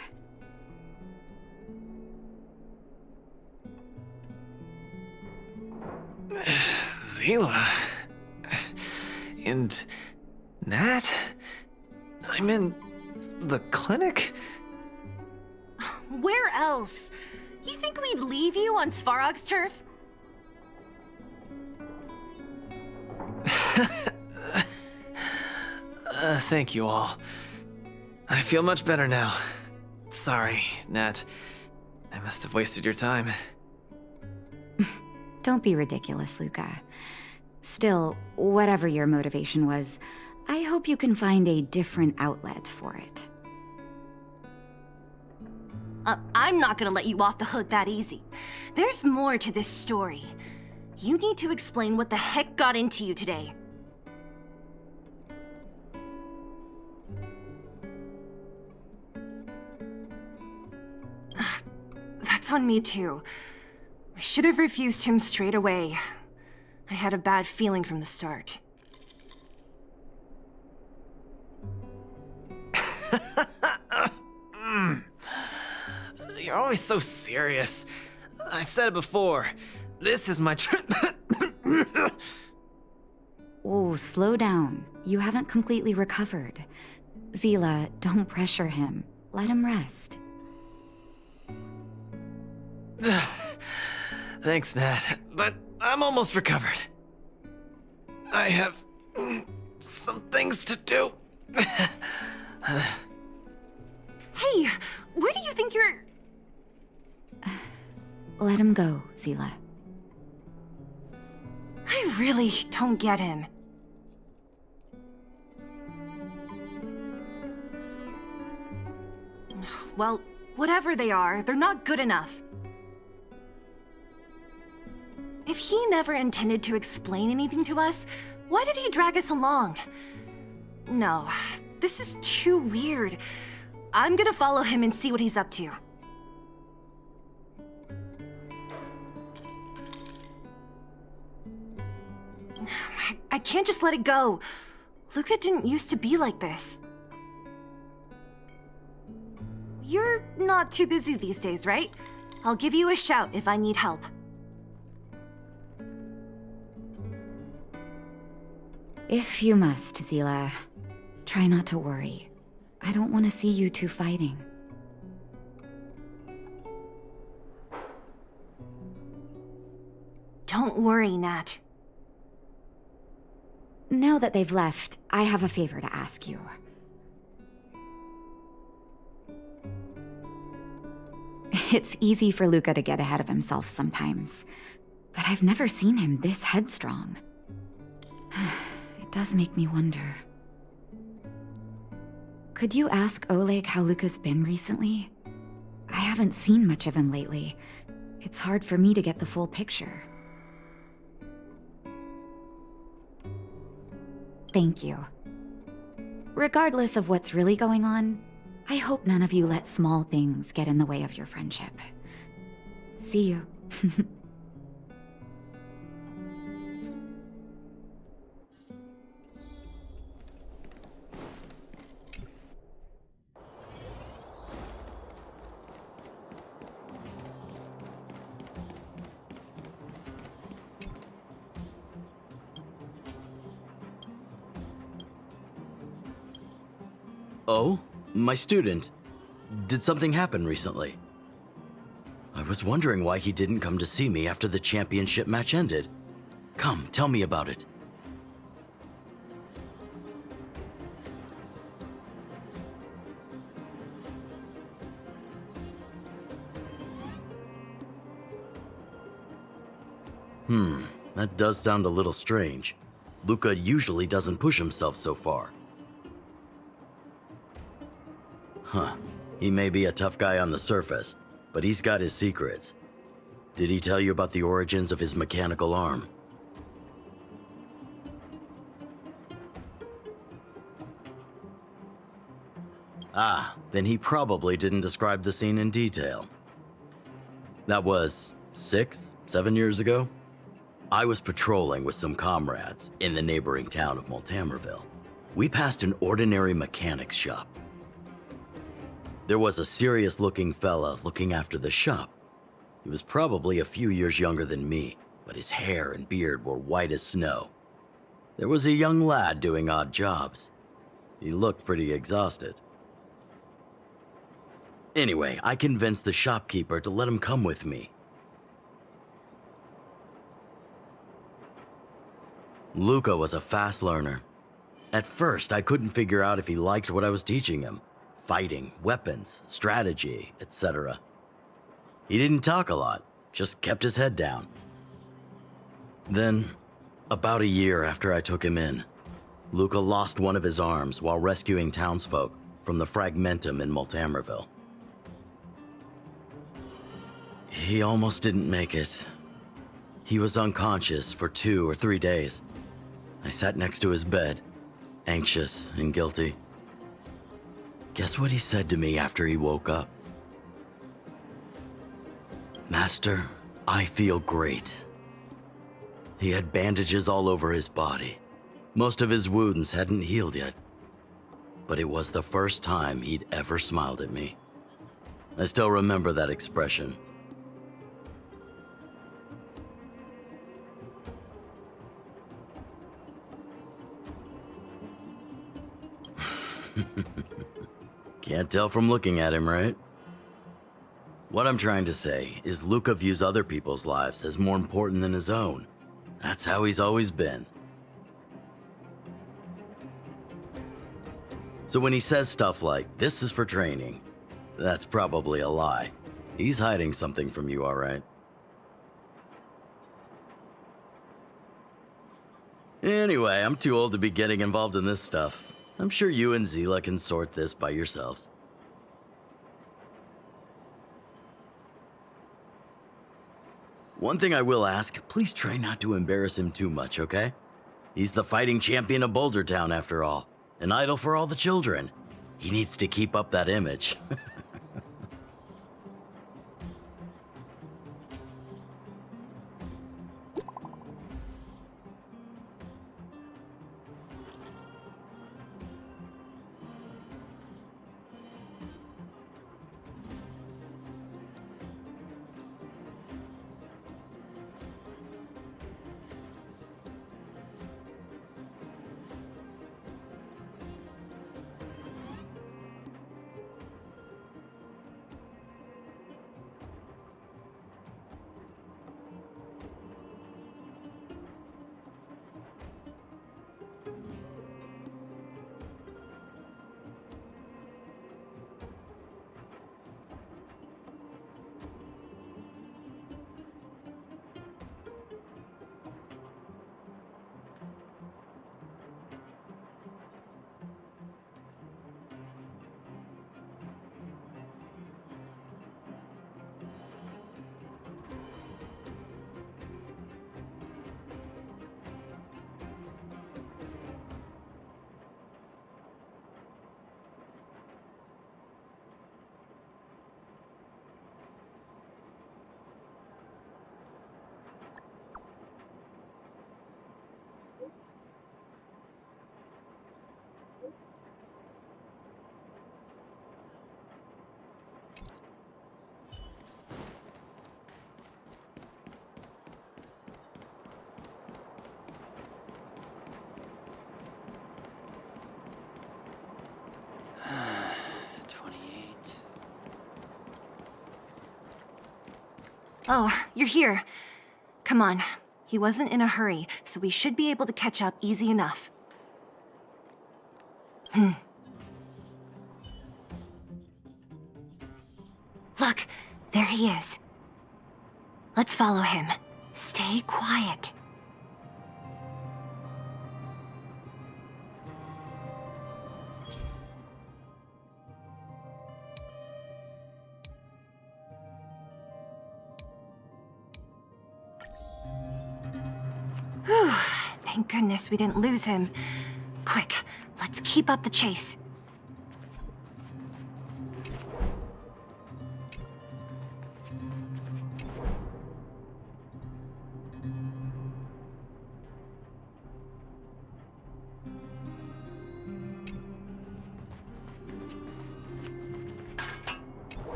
Zila... And... Nat? I'm in... the clinic? Where else? You think we'd leave you on Svarog's turf? Thank you all. I feel much better now. Sorry, Nat. I must have wasted your time. Don't be ridiculous, Luca. Still, whatever your motivation was, I hope you can find a different outlet for it. I'm not gonna let you off the hook that easy. There's more to this story. You need to explain what the heck got into you today. That's on me too. I should have refused him straight away. I had a bad feeling from the start. You're always so serious. I've said it before. This is my trip. Oh, slow down. You haven't completely recovered. Zila, don't pressure him. Let him rest. Thanks, Nat, but I'm almost recovered. I have some things to do. Hey, where do you think you're... Let him go, Zila. I really don't get him. Well, whatever they are, they're not good enough. If he never intended to explain anything to us, why did he drag us along? No, this is too weird. I'm gonna follow him and see what he's up to. I can't just let it go. Luca didn't used to be like this. You're not too busy these days, right? I'll give you a shout if I need help. If you must, Zila, try not to worry. I don't want to see you two fighting. Don't worry, Nat. Now that they've left, I have a favor to ask you. It's easy for Luca to get ahead of himself sometimes, but I've never seen him this headstrong. It does make me wonder. Could you ask Oleg how Luca's been recently? I haven't seen much of him lately. It's hard for me to get the full picture. Thank you. Regardless of what's really going on, I hope none of you let small things get in the way of your friendship. See you. Oh? My student. Did something happen recently? I was wondering why he didn't come to see me after the championship match ended. Come, tell me about it. That does sound a little strange. Luca usually doesn't push himself so far. He may be a tough guy on the surface, but he's got his secrets. Did he tell you about the origins of his mechanical arm? Ah, then he probably didn't describe the scene in detail. That was 6, 7 years ago. I was patrolling with some comrades in the neighboring town of Multamerville. We passed an ordinary mechanics shop. There was a serious-looking fella looking after the shop. He was probably a few years younger than me, but his hair and beard were white as snow. There was a young lad doing odd jobs. He looked pretty exhausted. Anyway, I convinced the shopkeeper to let him come with me. Luca was a fast learner. At first, I couldn't figure out if he liked what I was teaching him. Fighting, weapons, strategy, etc. He didn't talk a lot, just kept his head down. Then, about a year after I took him in, Luca lost one of his arms while rescuing townsfolk from the Fragmentum in Multamerville. He almost didn't make it. He was unconscious for 2 or 3 days. I sat next to his bed, anxious and guilty. Guess what he said to me after he woke up? Master, I feel great. He had bandages all over his body. Most of his wounds hadn't healed yet. But it was the first time he'd ever smiled at me. I still remember that expression. Can't tell from looking at him, right? What I'm trying to say is Luca views other people's lives as more important than his own. That's how he's always been. So when he says stuff like, "This is for training," that's probably a lie. He's hiding something from you, all right? Anyway, I'm too old to be getting involved in this stuff. I'm sure you and Zila can sort this by yourselves. One thing I will ask, please try not to embarrass him too much, okay? He's the fighting champion of Boulder Town, after all. An idol for all the children. He needs to keep up that image. Oh, you're here. Come on. He wasn't in a hurry, so we should be able to catch up easy enough. Look, there he is. Let's follow him. Stay quiet. Whew, thank goodness we didn't lose him. Quick, let's keep up the chase.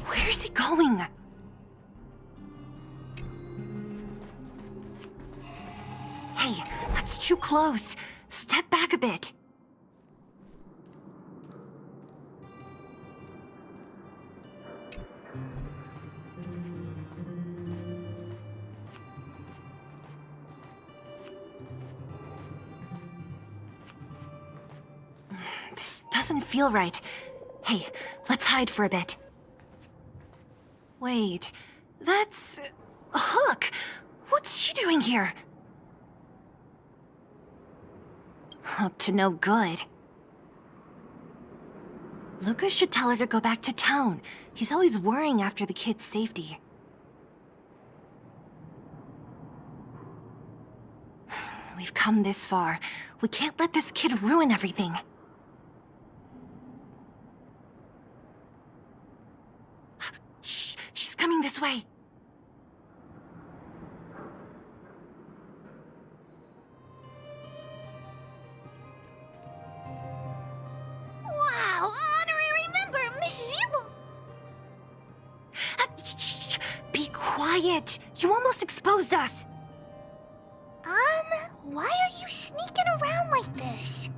Where's he going? Hey, that's too close. Step back a bit. This doesn't feel right. Hey, let's hide for a bit. Wait, that's... Hook! What's she doing here? Up to no good. Luca should tell her to go back to town. He's always worrying after the kid's safety. We've come this far. We can't let this kid ruin everything. Shh! She's coming this way. Wow, honorary member, Miss Zibble. Shh! Be quiet. You almost exposed us. Why are you sneaking around like this?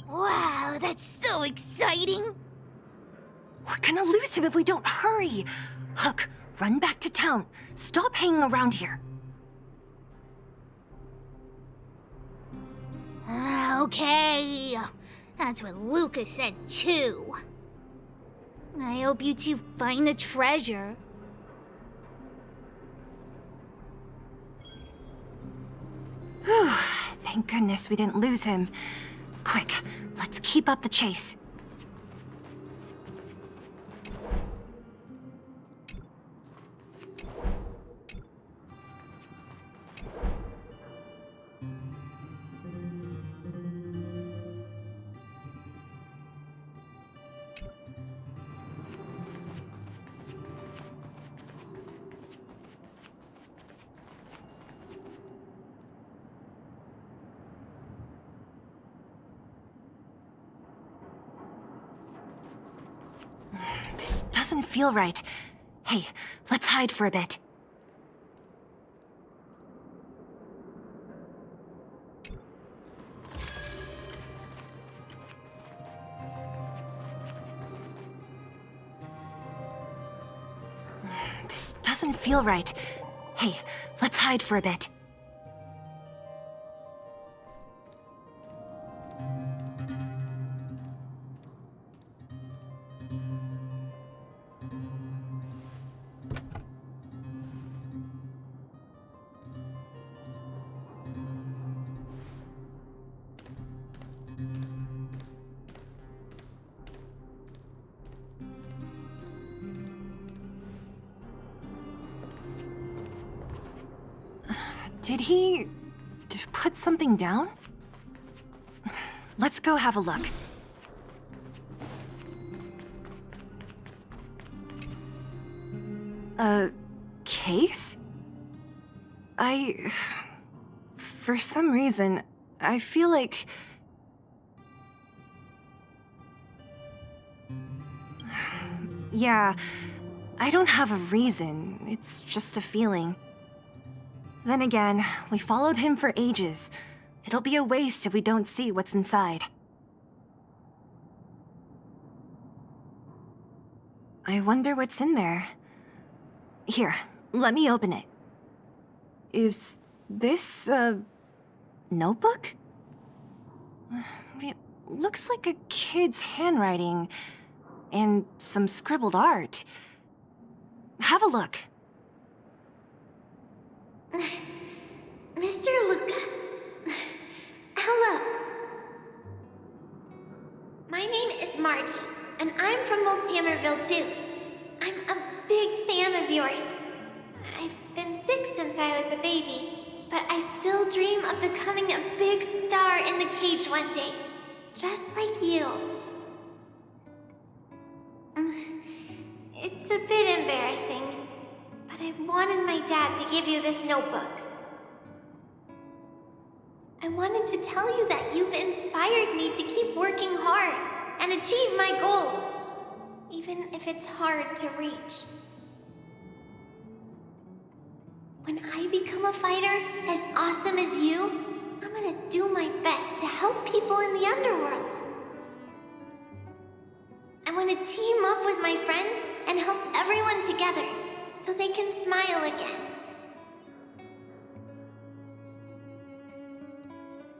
Wow, that's so exciting! We're gonna lose him if we don't hurry. Hook, run back to town. Stop hanging around here. Okay. That's what Luca said too. I hope you two find the treasure. Whew, thank goodness we didn't lose him. Quick, let's keep up the chase. This doesn't feel right. Hey, let's hide for a bit. This doesn't feel right. Hey, let's hide for a bit. Did he put something down? Let's go have a look. A case? For some reason, I feel like... Yeah, I don't have a reason. It's just a feeling. Then again, we followed him for ages. It'll be a waste if we don't see what's inside. I wonder what's in there. Here, let me open it. Is this a notebook? It looks like a kid's handwriting and some scribbled art. Have a look. Mr. Luca. Hello. My name is Margie, and I'm from Multimerville too. I'm a big fan of yours. I've been sick since I was a baby, but I still dream of becoming a big star in the cage one day, just like you. It's a bit embarrassing, but I wanted my dad to give you this notebook. I wanted to tell you that you've inspired me to keep working hard and achieve my goal, even if it's hard to reach. When I become a fighter as awesome as you, I'm gonna do my best to help people in the underworld. I want to team up with my friends and help everyone together so they can smile again.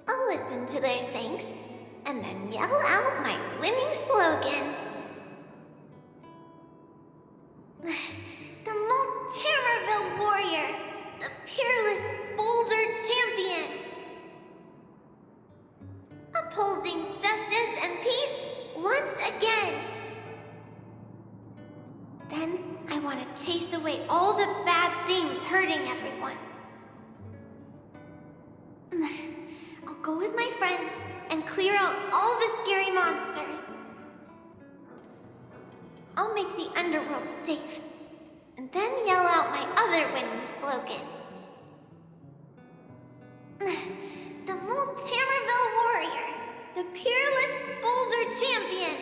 I'll listen to their thanks and then yell out my winning slogan. The Multimerville Warrior, the peerless Boulder Champion. Upholding justice and peace once again. Then I want to chase away all the bad things hurting everyone. I'll go with my friends and clear out all the scary monsters. I'll make the underworld safe, and then yell out my other winning slogan. The Multimerville Warrior, the peerless Boulder Champion.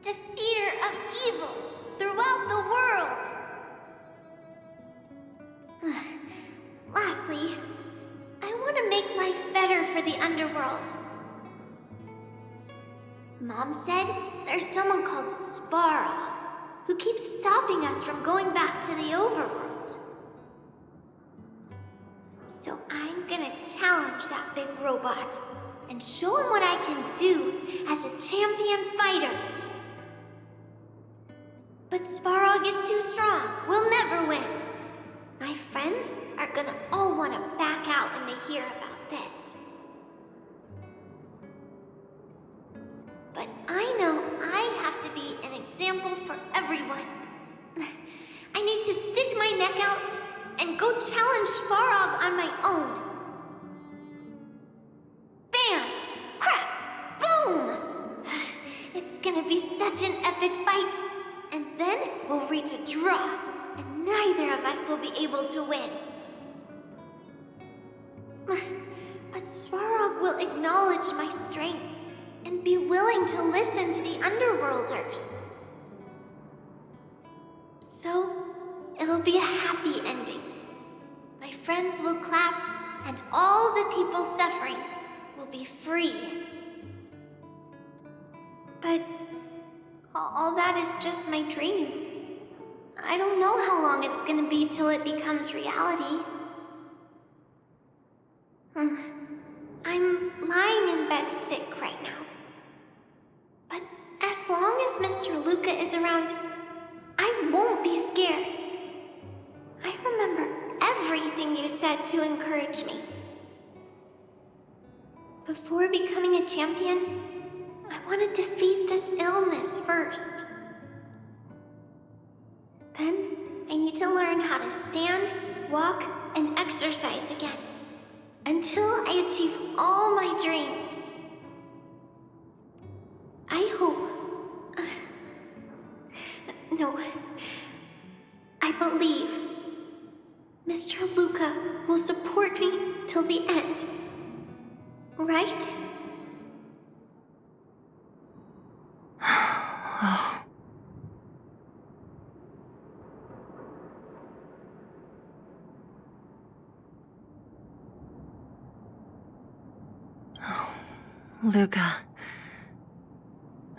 Defeater of evil throughout the world. Lastly, I want to make life better for the underworld. Mom said there's someone called Svarog who keeps stopping us from going back to the overworld. So I'm gonna challenge that big robot and show him what I can do as a champion fighter. But Svarog is too strong. We'll never win. My friends are gonna all want to back out when they hear about this. But I know I have to be an example for everyone. I need to stick my neck out and go challenge Svarog on my own. Bam! Crack! Boom! It's gonna be such an epic fight. And then we'll reach a draw, and neither of us will be able to win. But Svarog will acknowledge my strength and be willing to listen to the Underworlders. So, it'll be a happy ending. My friends will clap, and all the people suffering will be free. But all that is just my dream. I don't know how long it's gonna be till it becomes reality. I'm lying in bed sick right now. But as long as Mr. Luca is around, I won't be scared. I remember everything you said to encourage me. Before becoming a champion, I want to defeat this illness first. Then, I need to learn how to stand, walk, and exercise again. Until I achieve all my dreams. I hope... no. I believe Mr. Luca will support me till the end. Right? Luca.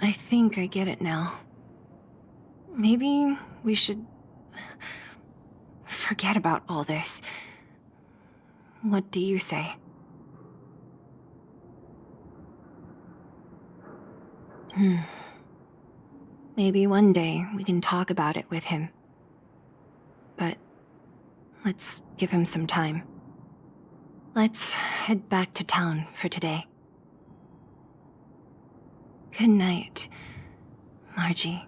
I think I get it now. Maybe we should forget about all this. What do you say? Maybe one day we can talk about it with him. But let's give him some time. Let's head back to town for today. Good night, Margie.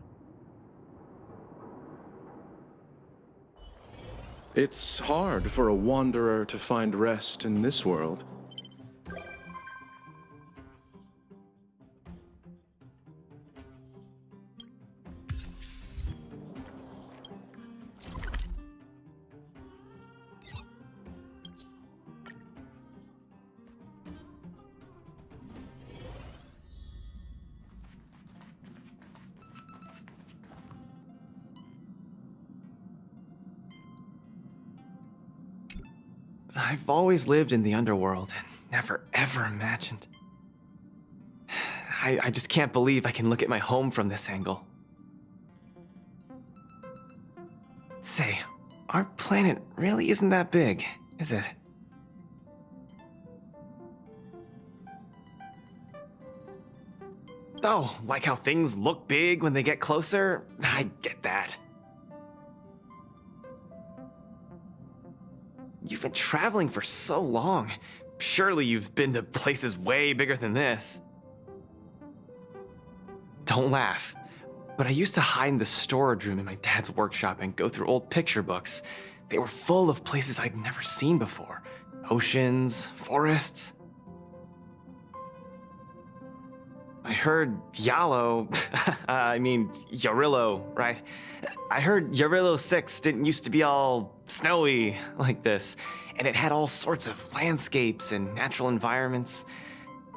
It's hard for a wanderer to find rest in this world. I've always lived in the underworld and never ever imagined. I just can't believe I can look at my home from this angle. Say, our planet really isn't that big, is it? Oh, like how things look big when they get closer? I get that. You've been traveling for so long. Surely you've been to places way bigger than this. Don't laugh, but I used to hide in the storage room in my dad's workshop and go through old picture books. They were full of places I'd never seen before. Oceans, forests. I heard Yarilo, right? I heard Yarilo 6 didn't used to be all snowy like this, and it had all sorts of landscapes and natural environments.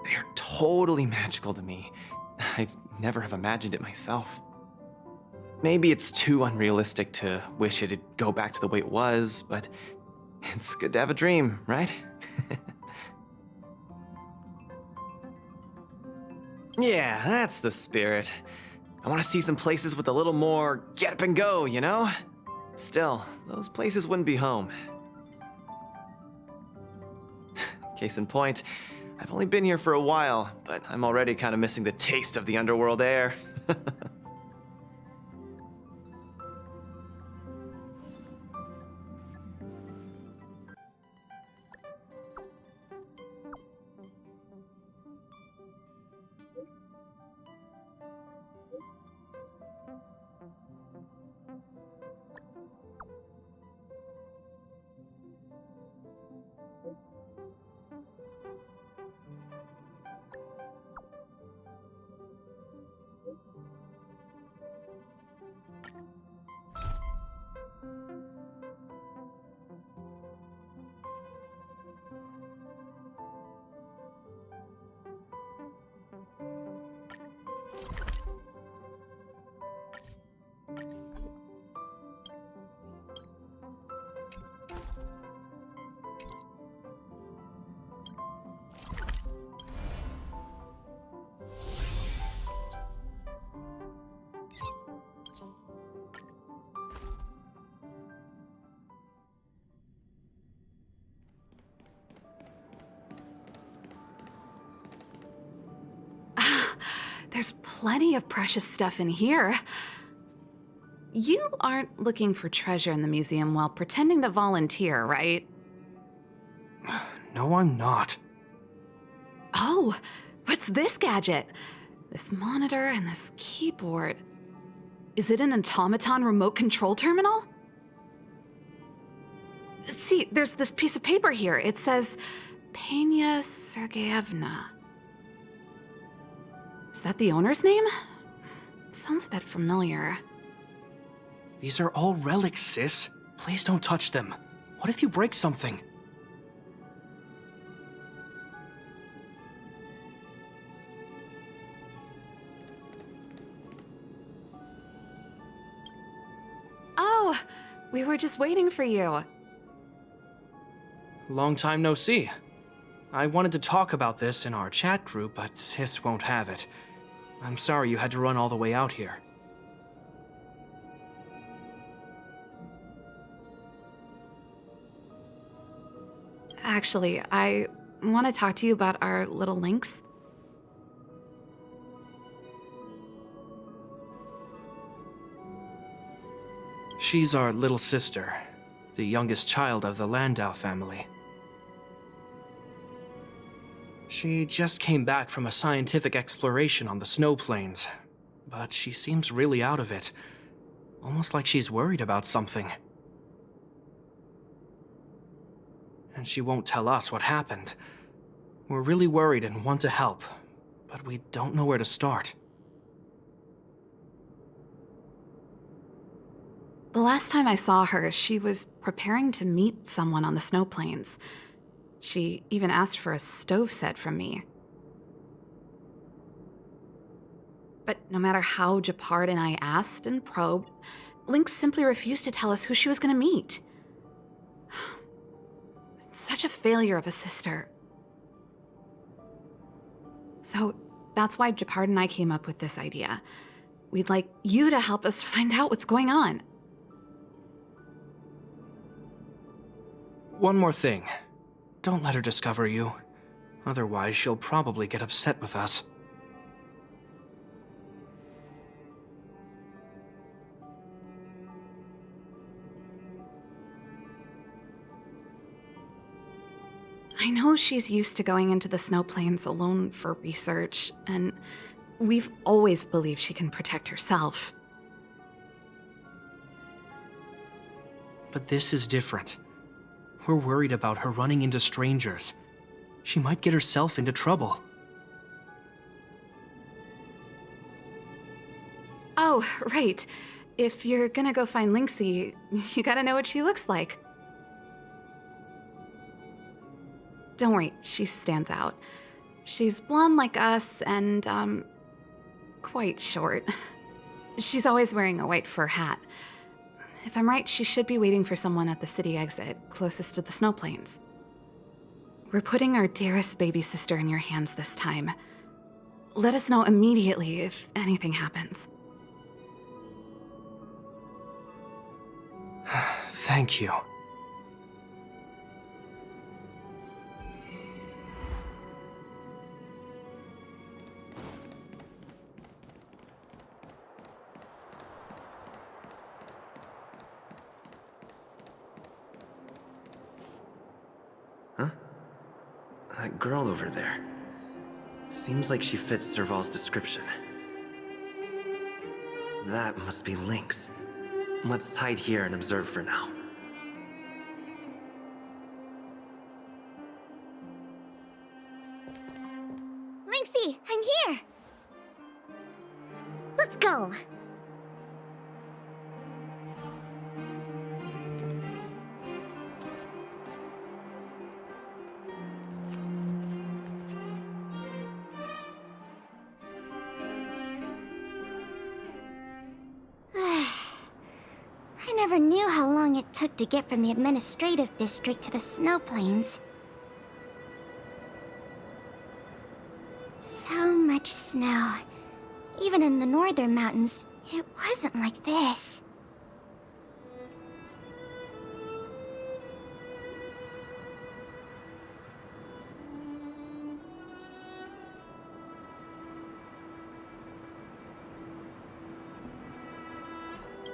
They are totally magical to me. I'd never have imagined it myself. Maybe it's too unrealistic to wish it'd go back to the way it was, but it's good to have a dream, right? Yeah, that's the spirit. I want to see some places with a little more get up and go, you know? Still, those places wouldn't be home. Case in point, I've only been here for a while, but I'm already kind of missing the taste of the underworld air. There's plenty of precious stuff in here. You aren't looking for treasure in the museum while pretending to volunteer, right? No, I'm not. Oh, what's this gadget? This monitor and this keyboard. Is it an automaton remote control terminal? See, there's this piece of paper here. It says, Pena Sergeyevna. Is that the owner's name? Sounds a bit familiar. These are all relics, sis. Please don't touch them. What if you break something? Oh, we were just waiting for you. Long time no see. I wanted to talk about this in our chat group, but Sis won't have it. I'm sorry you had to run all the way out here. Actually, I want to talk to you about our little Lynx. She's our little sister, the youngest child of the Landau family. She just came back from a scientific exploration on the snow plains, but she seems really out of it, almost like she's worried about something. And she won't tell us what happened. We're really worried and want to help, but we don't know where to start. The last time I saw her, she was preparing to meet someone on the snow plains. She even asked for a stove set from me. But no matter how Gepard and I asked and probed, Lynx simply refused to tell us who she was going to meet. Such a failure of a sister. So that's why Gepard and I came up with this idea. We'd like you to help us find out what's going on. One more thing. Don't let her discover you. Otherwise, she'll probably get upset with us. I know she's used to going into the snow plains alone for research, and we've always believed she can protect herself. But this is different. We're worried about her running into strangers. She might get herself into trouble. Oh, right. If you're gonna go find Lynxie, you gotta know what she looks like. Don't worry, she stands out. She's blonde like us and, quite short. She's always wearing a white fur hat. If I'm right, she should be waiting for someone at the city exit, closest to the snow plains. We're putting our dearest baby sister in your hands this time. Let us know immediately if anything happens. Thank you. That girl over there. Seems like she fits Serval's description. That must be Lynx. Let's hide here and observe for now. Lynxie, I'm here! Let's go! I never knew how long it took to get from the administrative district to the snow plains. So much snow. Even in the northern mountains, it wasn't like this.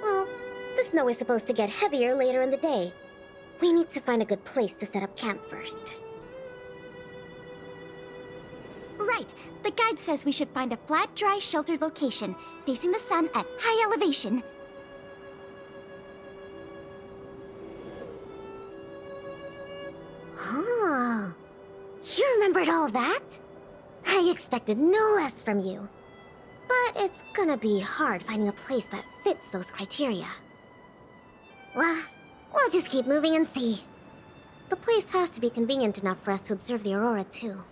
Well, the snow is supposed to get heavier later in the day. We need to find a good place to set up camp first. Right. The guide says we should find a flat, dry, sheltered location, facing the sun at high elevation. Oh, you remembered all that? I expected no less from you. But it's gonna be hard finding a place that fits those criteria. Well, we'll just keep moving and see. The place has to be convenient enough for us to observe the aurora, too.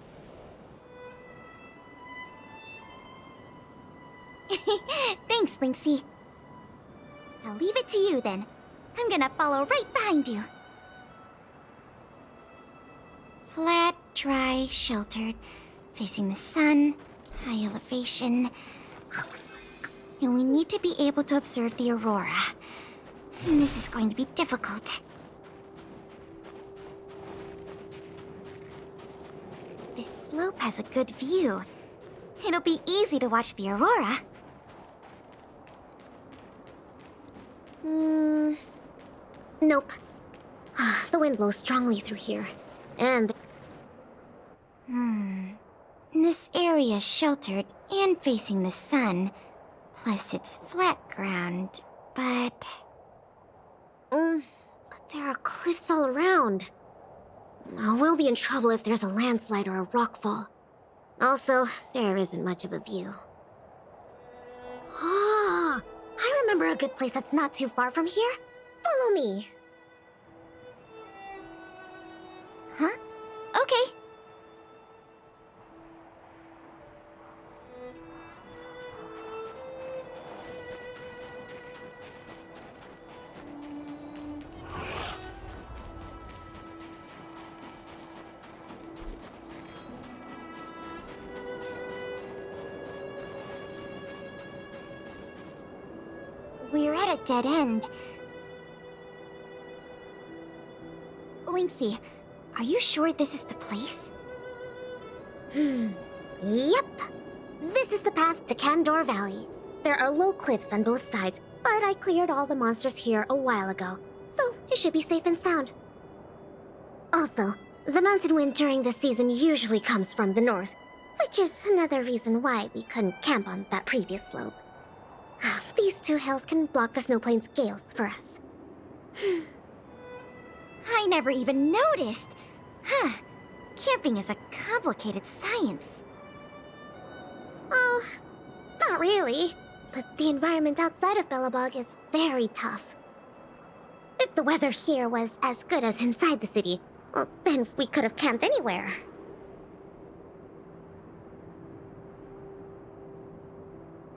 Thanks, Lynxie. I'll leave it to you, then. I'm gonna follow right behind you. Flat, dry, sheltered, facing the sun, high elevation. And we need to be able to observe the aurora. And this is going to be difficult. This slope has a good view. It'll be easy to watch the aurora. Nope. The wind blows strongly through here. And... This area is sheltered and facing the sun. Plus it's flat ground, but there are cliffs all around. We'll be in trouble if there's a landslide or a rockfall. Also, there isn't much of a view. Ah, I remember a good place that's not too far from here. Follow me. Huh? Okay. We're at a dead end. Linksy, are you sure this is the place? Yep. This is the path to Kandor Valley. There are low cliffs on both sides, but I cleared all the monsters here a while ago, so it should be safe and sound. Also, the mountain wind during this season usually comes from the north, which is another reason why we couldn't camp on that previous slope. These two hills can block the snowplain's gales for us. I never even noticed. Huh. Camping is a complicated science. Oh, not really. But the environment outside of Bellabog is very tough. If the weather here was as good as inside the city, well, then we could have camped anywhere.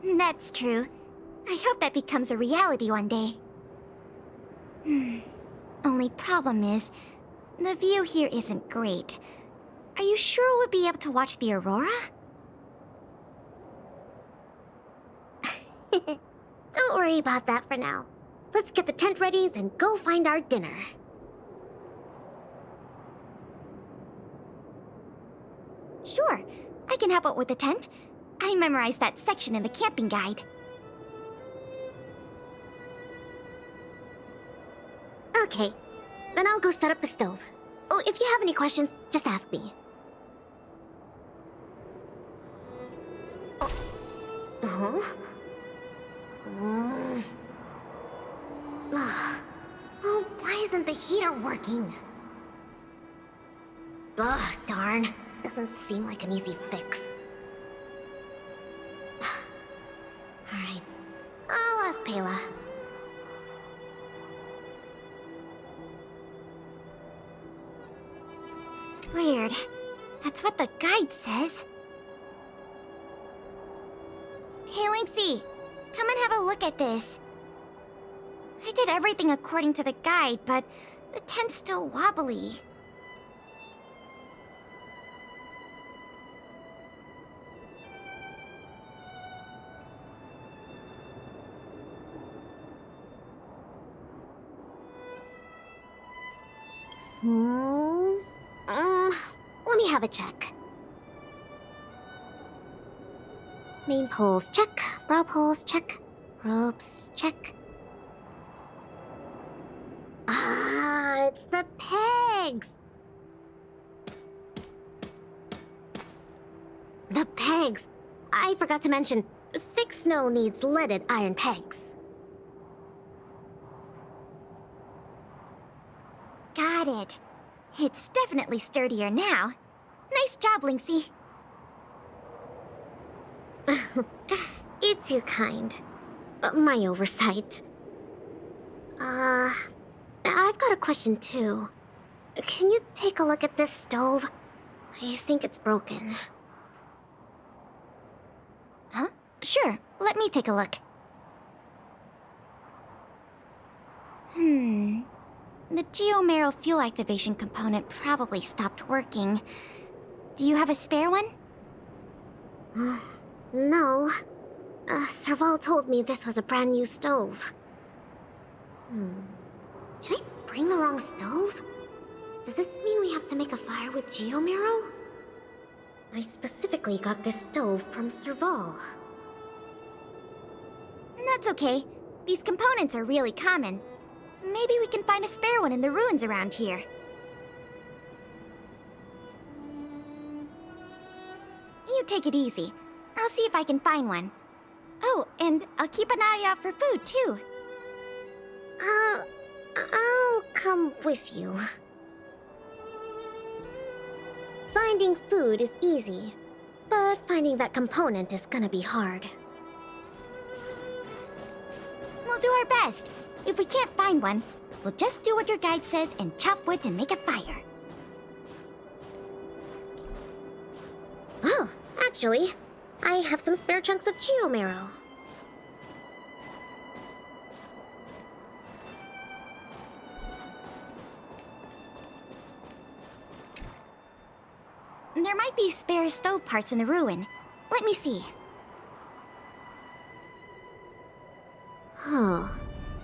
That's true. I hope that becomes a reality one day. Only problem is, the view here isn't great. Are you sure we'll be able to watch the aurora? Don't worry about that for now. Let's get the tent ready, then go find our dinner. Sure, I can help out with the tent. I memorized that section in the camping guide. Okay, then I'll go set up the stove. Oh, if you have any questions, just ask me. Oh, why isn't the heater working? Ugh, darn. Doesn't seem like an easy fix. Alright, I'll ask Pela. Weird. That's what the guide says. Hey, Linksy, come and have a look at this. I did everything according to the guide, but the tent's still wobbly. Let me have a check. Main poles, check. Brow poles, check. Ropes, check. Ah, it's the pegs! The pegs! I forgot to mention, thick snow needs leaded iron pegs. Got it. It's definitely sturdier now. Nice job, Linksy. You're too kind. My oversight. I've got a question too. Can you take a look at this stove? I think it's broken. Huh? Sure, let me take a look. The geomarrow fuel activation component probably stopped working. Do you have a spare one? No. Serval told me this was a brand new stove. Did I bring the wrong stove? Does this mean we have to make a fire with Geomarrow? I specifically got this stove from Serval. That's okay. These components are really common. Maybe we can find a spare one in the ruins around here. You take it easy. I'll see if I can find one. Oh, and I'll keep an eye out for food, too. I'll come with you. Finding food is easy, but finding that component is gonna be hard. We'll do our best. If we can't find one, we'll just do what your guide says and chop wood to make a fire. Oh, actually, I have some spare chunks of Geomarrow. There might be spare stove parts in the ruin. Let me see. Oh,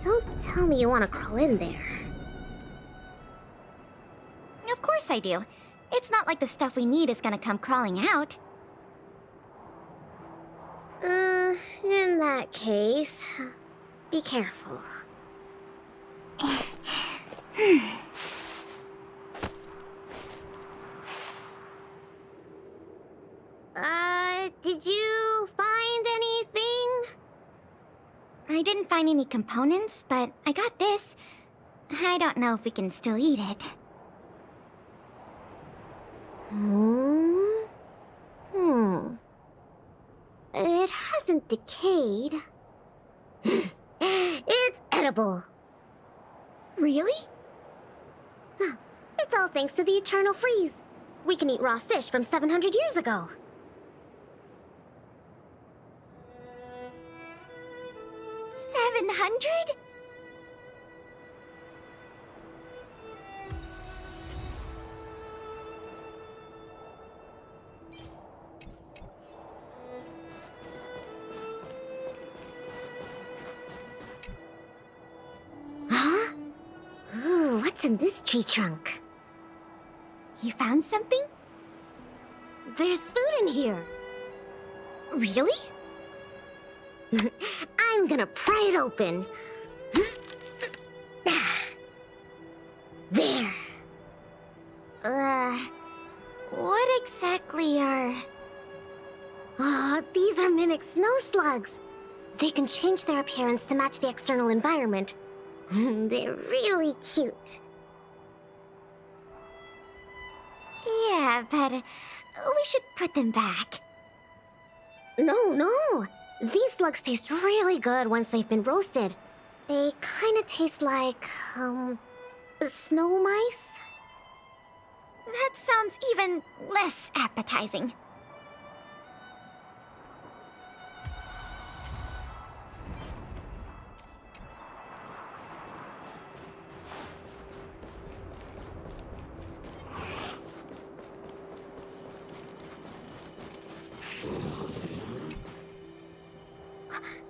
don't tell me you want to crawl in there. Of course I do. It's not like the stuff we need is gonna come crawling out. In that case, be careful. Did you find anything? I didn't find any components, but I got this. I don't know if we can still eat it. It hasn't decayed. It's edible. Really? It's all thanks to the eternal freeze. We can eat raw fish from 700 years ago. $700? Huh? Ooh, what's in this tree trunk? You found something? There's food in here. Really? I'm gonna pry it open. There. What exactly are... Oh, these are mimic snow slugs. They can change their appearance to match the external environment. They're really cute. Yeah, but we should put them back. No. These slugs taste really good once they've been roasted. They kind of taste like, snow mice? That sounds even less appetizing.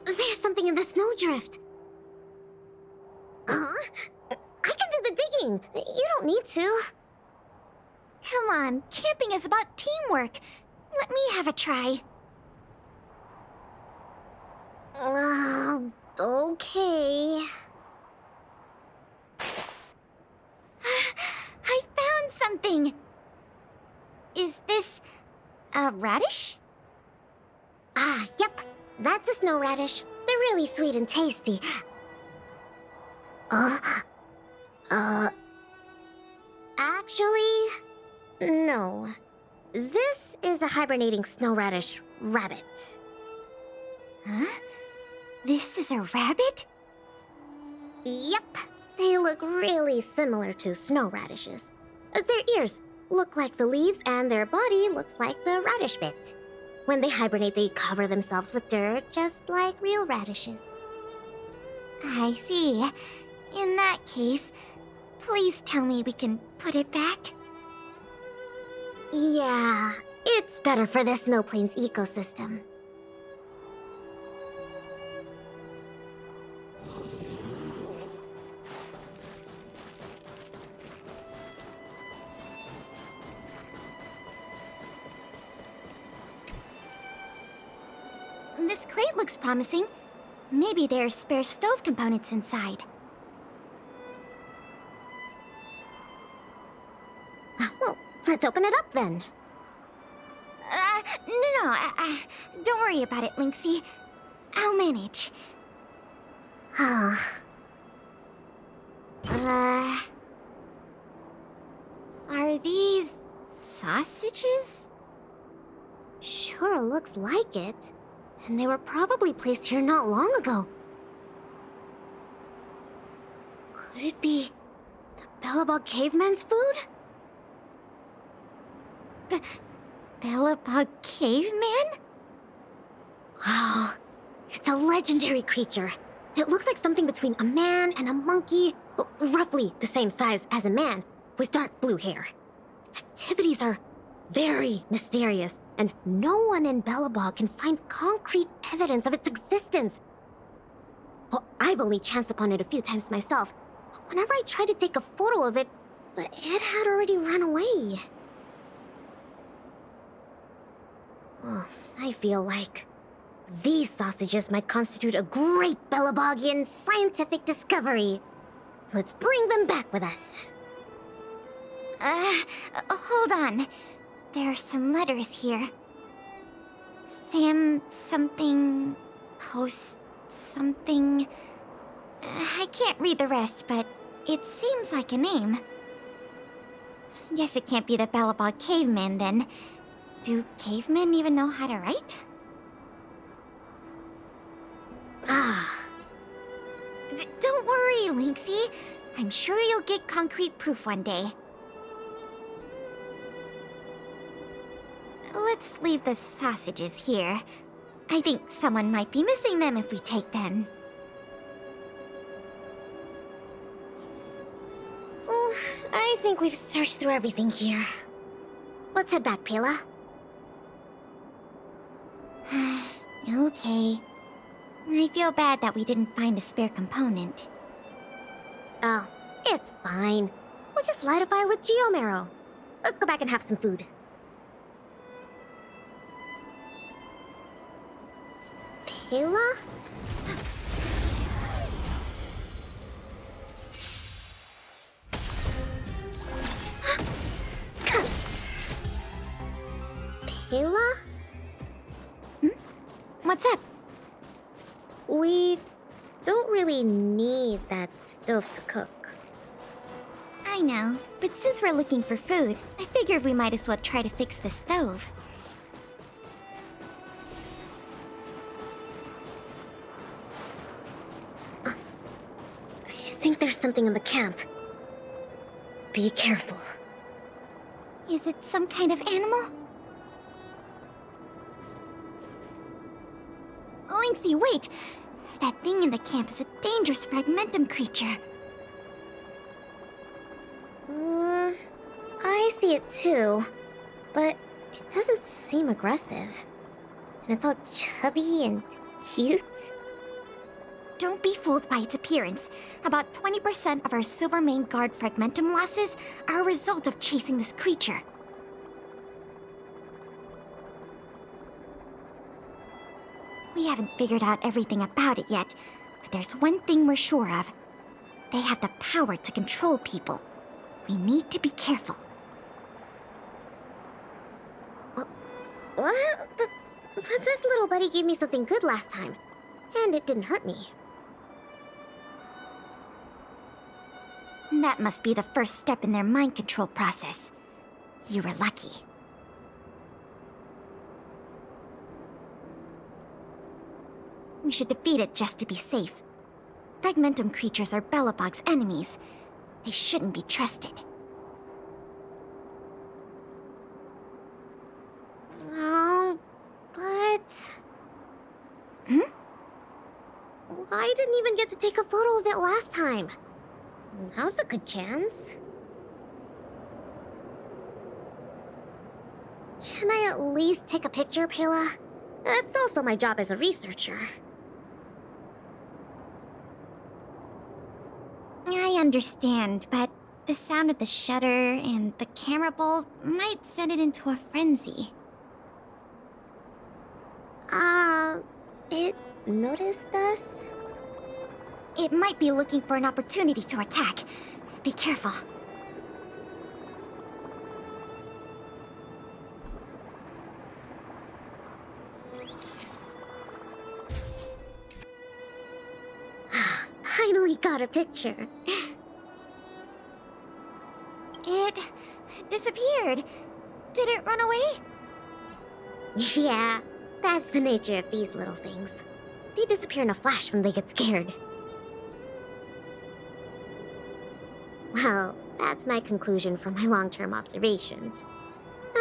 There's something in the snowdrift. Huh? I can do the digging. You don't need to. Come on, camping is about teamwork. Let me have a try. Okay. I found something. Is this a radish? Yep. That's a snow radish. They're really sweet and tasty. Actually, no. This is a hibernating snow radish rabbit. Huh? This is a rabbit? Yep. They look really similar to snow radishes. Their ears look like the leaves and their body looks like the radish bit. When they hibernate, they cover themselves with dirt, just like real radishes. I see. In that case, please tell me we can put it back. Yeah, it's better for the Snow Plains ecosystem. This crate looks promising. Maybe there's spare stove components inside. Well, let's open it up then. No, don't worry about it, Lynxie. I'll manage. Are these sausages? Sure looks like it. And they were probably placed here not long ago. Could it be the Bellabog caveman's food? Bellabog caveman? Oh, it's a legendary creature. It looks like something between a man and a monkey, roughly the same size as a man, with dark blue hair. Its activities are very mysterious, and no one in Bellabog can find concrete evidence of its existence. Well, I've only chanced upon it a few times myself. Whenever I tried to take a photo of it, it had already run away. Oh, I feel like these sausages might constitute a great Bellabogian scientific discovery. Let's bring them back with us. Hold on. There are some letters here. Sam something... Coast something... I can't read the rest, but it seems like a name. Guess it can't be the Bellabog caveman, then. Do cavemen even know how to write? Don't worry, Lynxie. I'm sure you'll get concrete proof one day. Let's leave the sausages here. I think someone might be missing them if we take them. Oh, I think we've searched through everything here. Let's head back, Pela. Okay. I feel bad that we didn't find a spare component. Oh, it's fine. We'll just light a fire with Geomarrow. Let's go back and have some food. Pela? Pela? What's up? We don't really need that stove to cook. I know, but since we're looking for food, I figured we might as well try to fix the stove. I think there's something in the camp. Be careful. Is it some kind of animal? Lynxie, wait! That thing in the camp is a dangerous fragmentum creature. I see it too, but it doesn't seem aggressive. And it's all chubby and cute. Don't be fooled by its appearance. About 20% of our Silvermane Guard fragmentum losses are a result of chasing this creature. We haven't figured out everything about it yet, but there's one thing we're sure of. They have the power to control people. We need to be careful. What? But this little buddy gave me something good last time, and it didn't hurt me. That must be the first step in their mind control process. You were lucky. We should defeat it just to be safe. Fragmentum creatures are Bellabog's enemies. They shouldn't be trusted. Oh, but... I didn't even get to take a photo of it last time. Now's a good chance. Can I at least take a picture, Pela? That's also my job as a researcher. I understand, but the sound of the shutter and the camera bulb might send it into a frenzy. It noticed us? It might be looking for an opportunity to attack. Be careful. Finally got a picture. It disappeared. Did it run away? Yeah, that's the nature of these little things. They disappear in a flash when they get scared. Well, that's my conclusion from my long-term observations.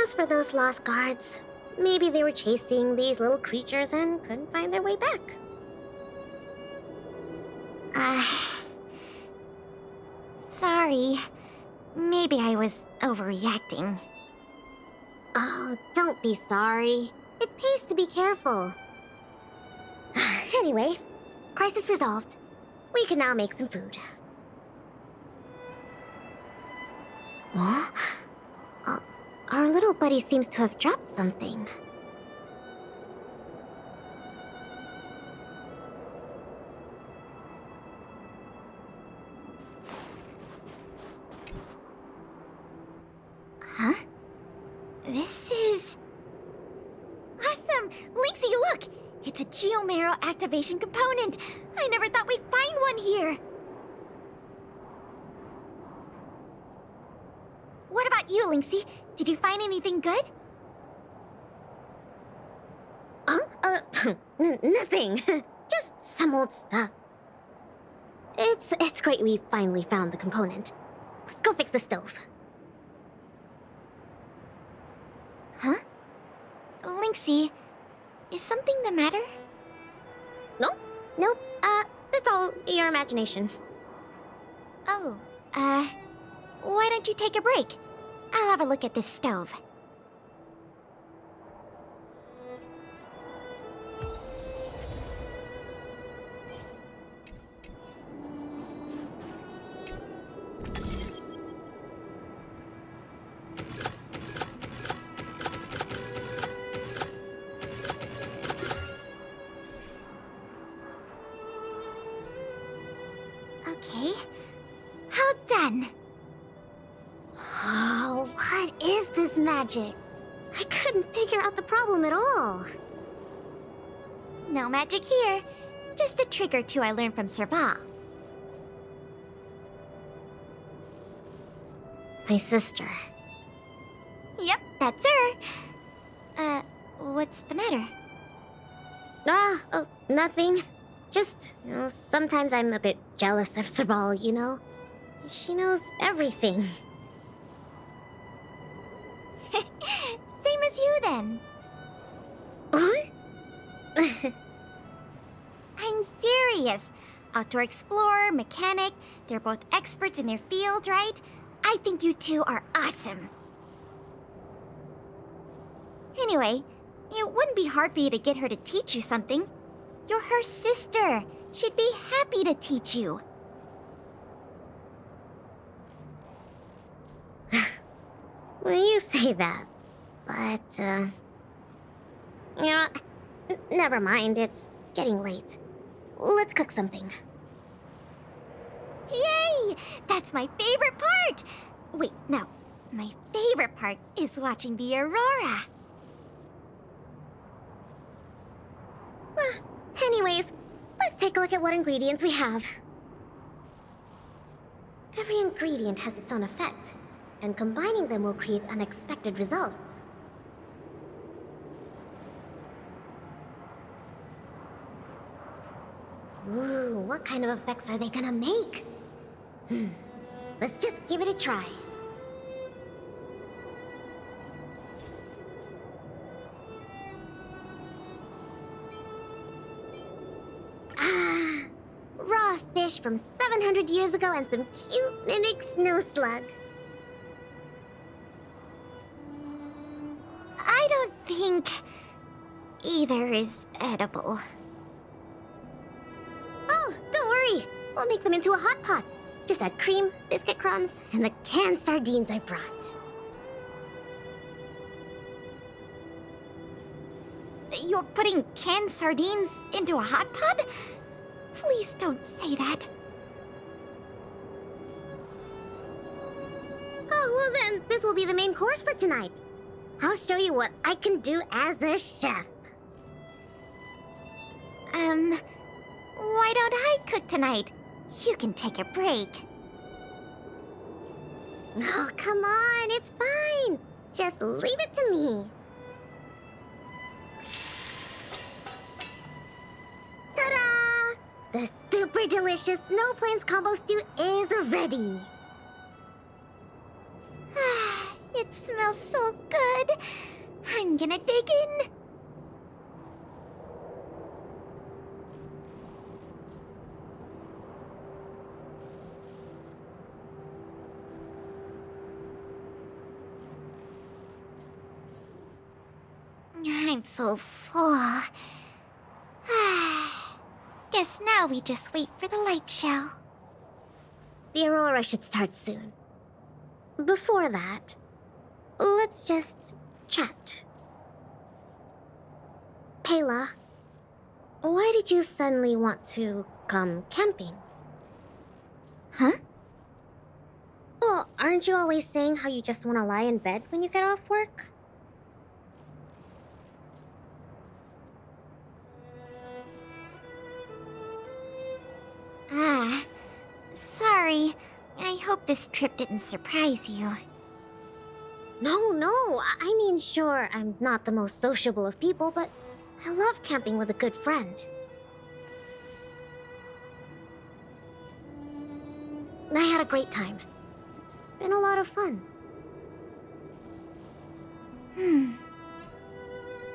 As for those lost guards, maybe they were chasing these little creatures and couldn't find their way back. Sorry. Maybe I was overreacting. Oh, don't be sorry. It pays to be careful. Anyway, crisis resolved. We can now make some food. Huh? Our little buddy seems to have dropped something. Huh? This is... Awesome! Lynxie, look! It's a geomarrow activation component! I never thought we'd find one here! What about you, Lynxie? Did you find anything good? Nothing. Just some old stuff. It's great we finally found the component. Let's go fix the stove. Huh? Lynxie, is something the matter? Nope. That's all your imagination. Oh, why don't you take a break? I'll have a look at this stove. Okay. How done? Oh, what is this magic? I couldn't figure out the problem at all. No magic here. Just a trick or two I learned from Serval. My sister. Yep, that's her. What's the matter? Nothing. Just, sometimes I'm a bit jealous of Serval, you know? She knows everything. Same as you, then. What? I'm serious. Outdoor explorer, mechanic, they're both experts in their field, right? I think you two are awesome. Anyway, it wouldn't be hard for you to get her to teach you something. You're her sister. She'd be happy to teach you. Well, you say that, but, never mind, it's getting late. Let's cook something. Yay! That's my favorite part! Wait, no. My favorite part is watching the aurora. Anyways, let's take a look at what ingredients we have. Every ingredient has its own effect, and combining them will create unexpected results. Ooh, what kind of effects are they gonna make? Let's just give it a try. Raw fish from 700 years ago and some cute mimic snow slug. I don't think either is edible. Oh, don't worry. We'll make them into a hot pot. Just add cream, biscuit crumbs, and the canned sardines I brought. You're putting canned sardines into a hot pot? Please don't say that. Oh, well then, this will be the main course for tonight. I'll show you what I can do as a chef. Why don't I cook tonight? You can take a break. Oh, come on, it's fine. Just leave it to me. Ta-da! The super delicious Snow Plains combo stew is ready. It smells so good. I'm gonna dig in. I'm so full. Guess now we just wait for the light show. The aurora should start soon. Before that, let's just chat. Pela, why did you suddenly want to come camping? Huh? Well, aren't you always saying how you just want to lie in bed when you get off work? Sorry. I hope this trip didn't surprise you. No. I mean, sure, I'm not the most sociable of people, but I love camping with a good friend. I had a great time. It's been a lot of fun.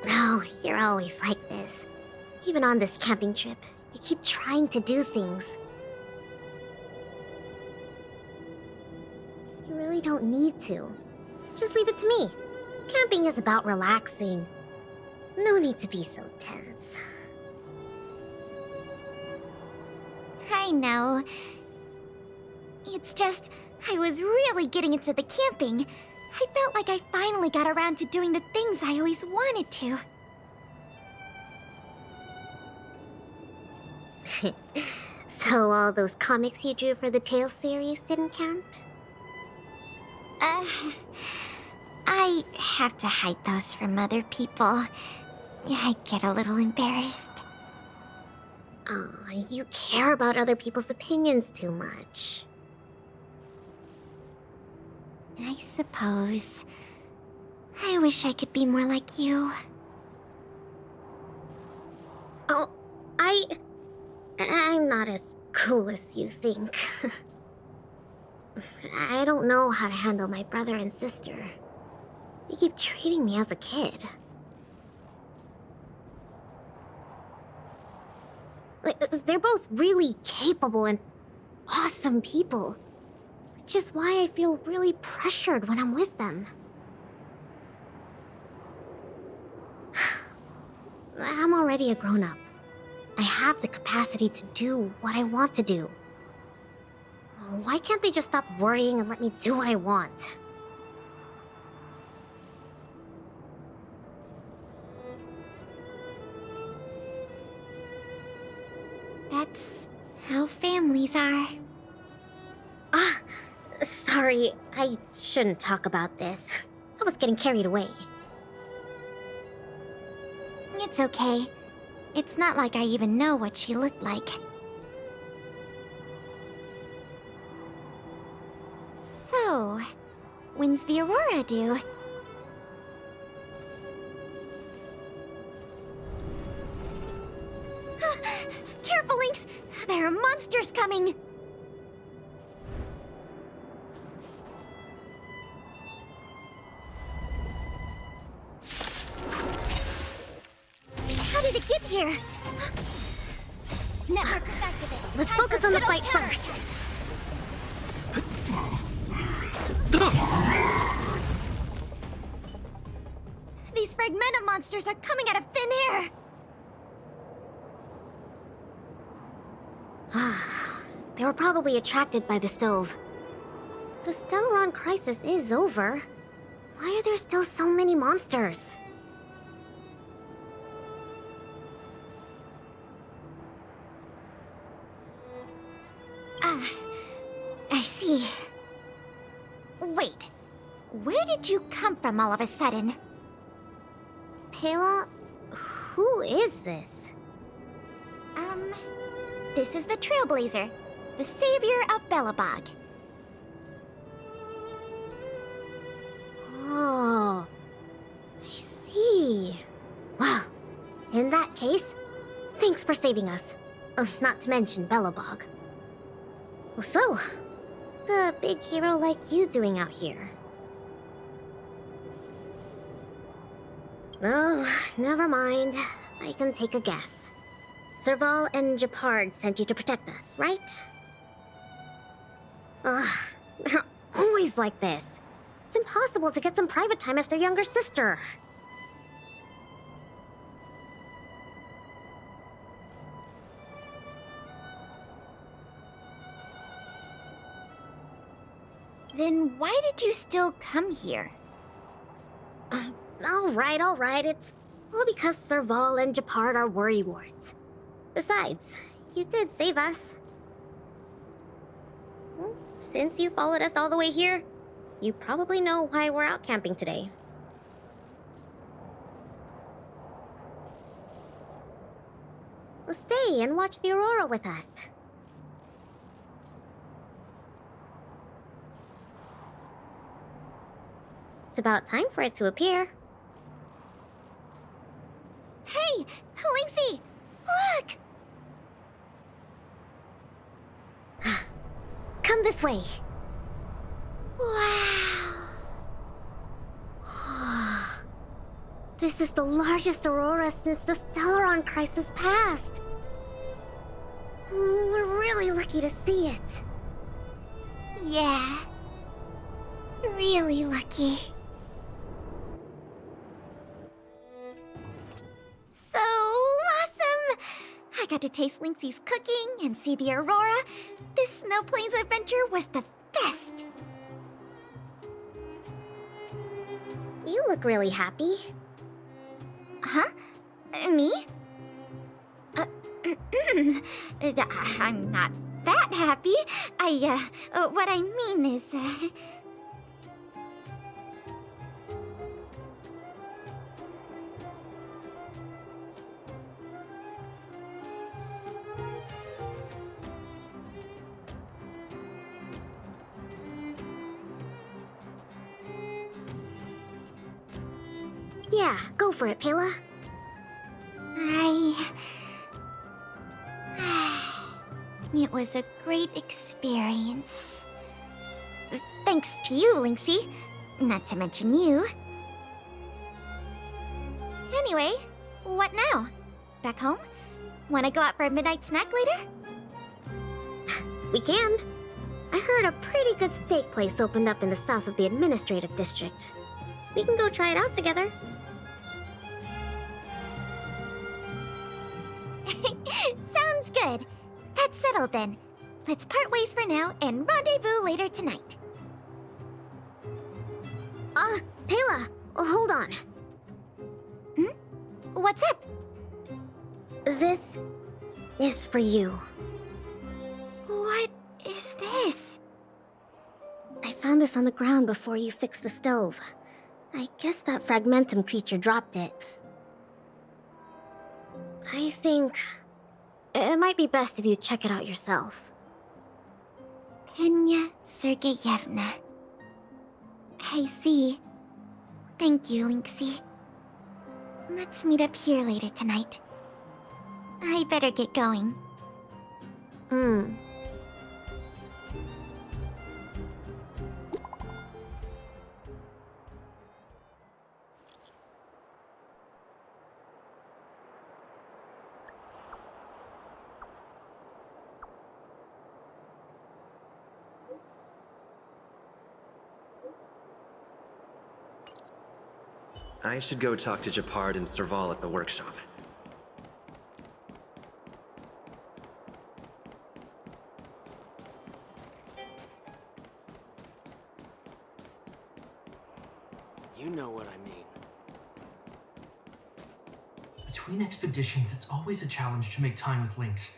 Oh, you're always like this. Even on this camping trip, you keep trying to do things. You really don't need to. Just leave it to me. Camping is about relaxing. No need to be so tense. I know. It's just, I was really getting into the camping. I felt like I finally got around to doing the things I always wanted to. So all those comics you drew for the Tales series didn't count? I have to hide those from other people. I get a little embarrassed. Oh, you care about other people's opinions too much. I suppose. I wish I could be more like you. Oh, I'm not as cool as you think. I don't know how to handle my brother and sister. They keep treating me as a kid. They're both really capable and awesome people, which is why I feel really pressured when I'm with them. I'm already a grown-up. I have the capacity to do what I want to do. Why can't they just stop worrying and let me do what I want? That's how families are. Sorry, I shouldn't talk about this. I was getting carried away. It's okay. It's not like I even know what she looked like. So, when's the aurora due? Careful, Lynx! There are monsters coming! How did it get here? Network is activated. Let's focus on the fight first. These fragmentum monsters are coming out of thin air! They were probably attracted by the stove. The Stellaron crisis is over. Why are there still so many monsters? I see. Wait, where did you come from all of a sudden? Pela, who is this? This is the Trailblazer, the savior of Belobog. Oh, I see. Well, in that case, thanks for saving us. Not to mention Belobog. So, what's a big hero like you doing out here? Oh, never mind. I can take a guess. Serval and Gepard sent you to protect us, right? Ugh, they're always like this. It's impossible to get some private time as their younger sister. Then why did you still come here? All right. It's all because Serval and Gepard are worrywarts. Besides, you did save us. Since you followed us all the way here, you probably know why we're out camping today. Stay and watch the aurora with us. It's about time for it to appear. Hey, Lynxie! Look! Come this way. Wow! This is the largest aurora since the Stellaron crisis passed. We're really lucky to see it. Yeah. Really lucky. So awesome! I got to taste Lynxie's cooking and see the aurora. This Snow Plains adventure was the best. You look really happy. Huh? Me? I'm not that happy. What I mean is, Yeah, go for it, Pela. It was a great experience. Thanks to you, Lynxie. Not to mention you. Anyway, what now? Back home? Wanna go out for a midnight snack later? We can. I heard a pretty good steak place opened up in the south of the administrative district. We can go try it out together. Sounds good. That's settled then. Let's part ways for now and rendezvous later tonight. Pela, hold on. What's up? This is for you. What is this? I found this on the ground before you fixed the stove. I guess that fragmentum creature dropped it. I think it might be best if you check it out yourself. Penya Sergeyevna. I see. Thank you, Lynxie. Let's meet up here later tonight. I better get going. I should go talk to Gepard and Serval at the workshop. You know what I mean. Between expeditions, it's always a challenge to make time with Lynx.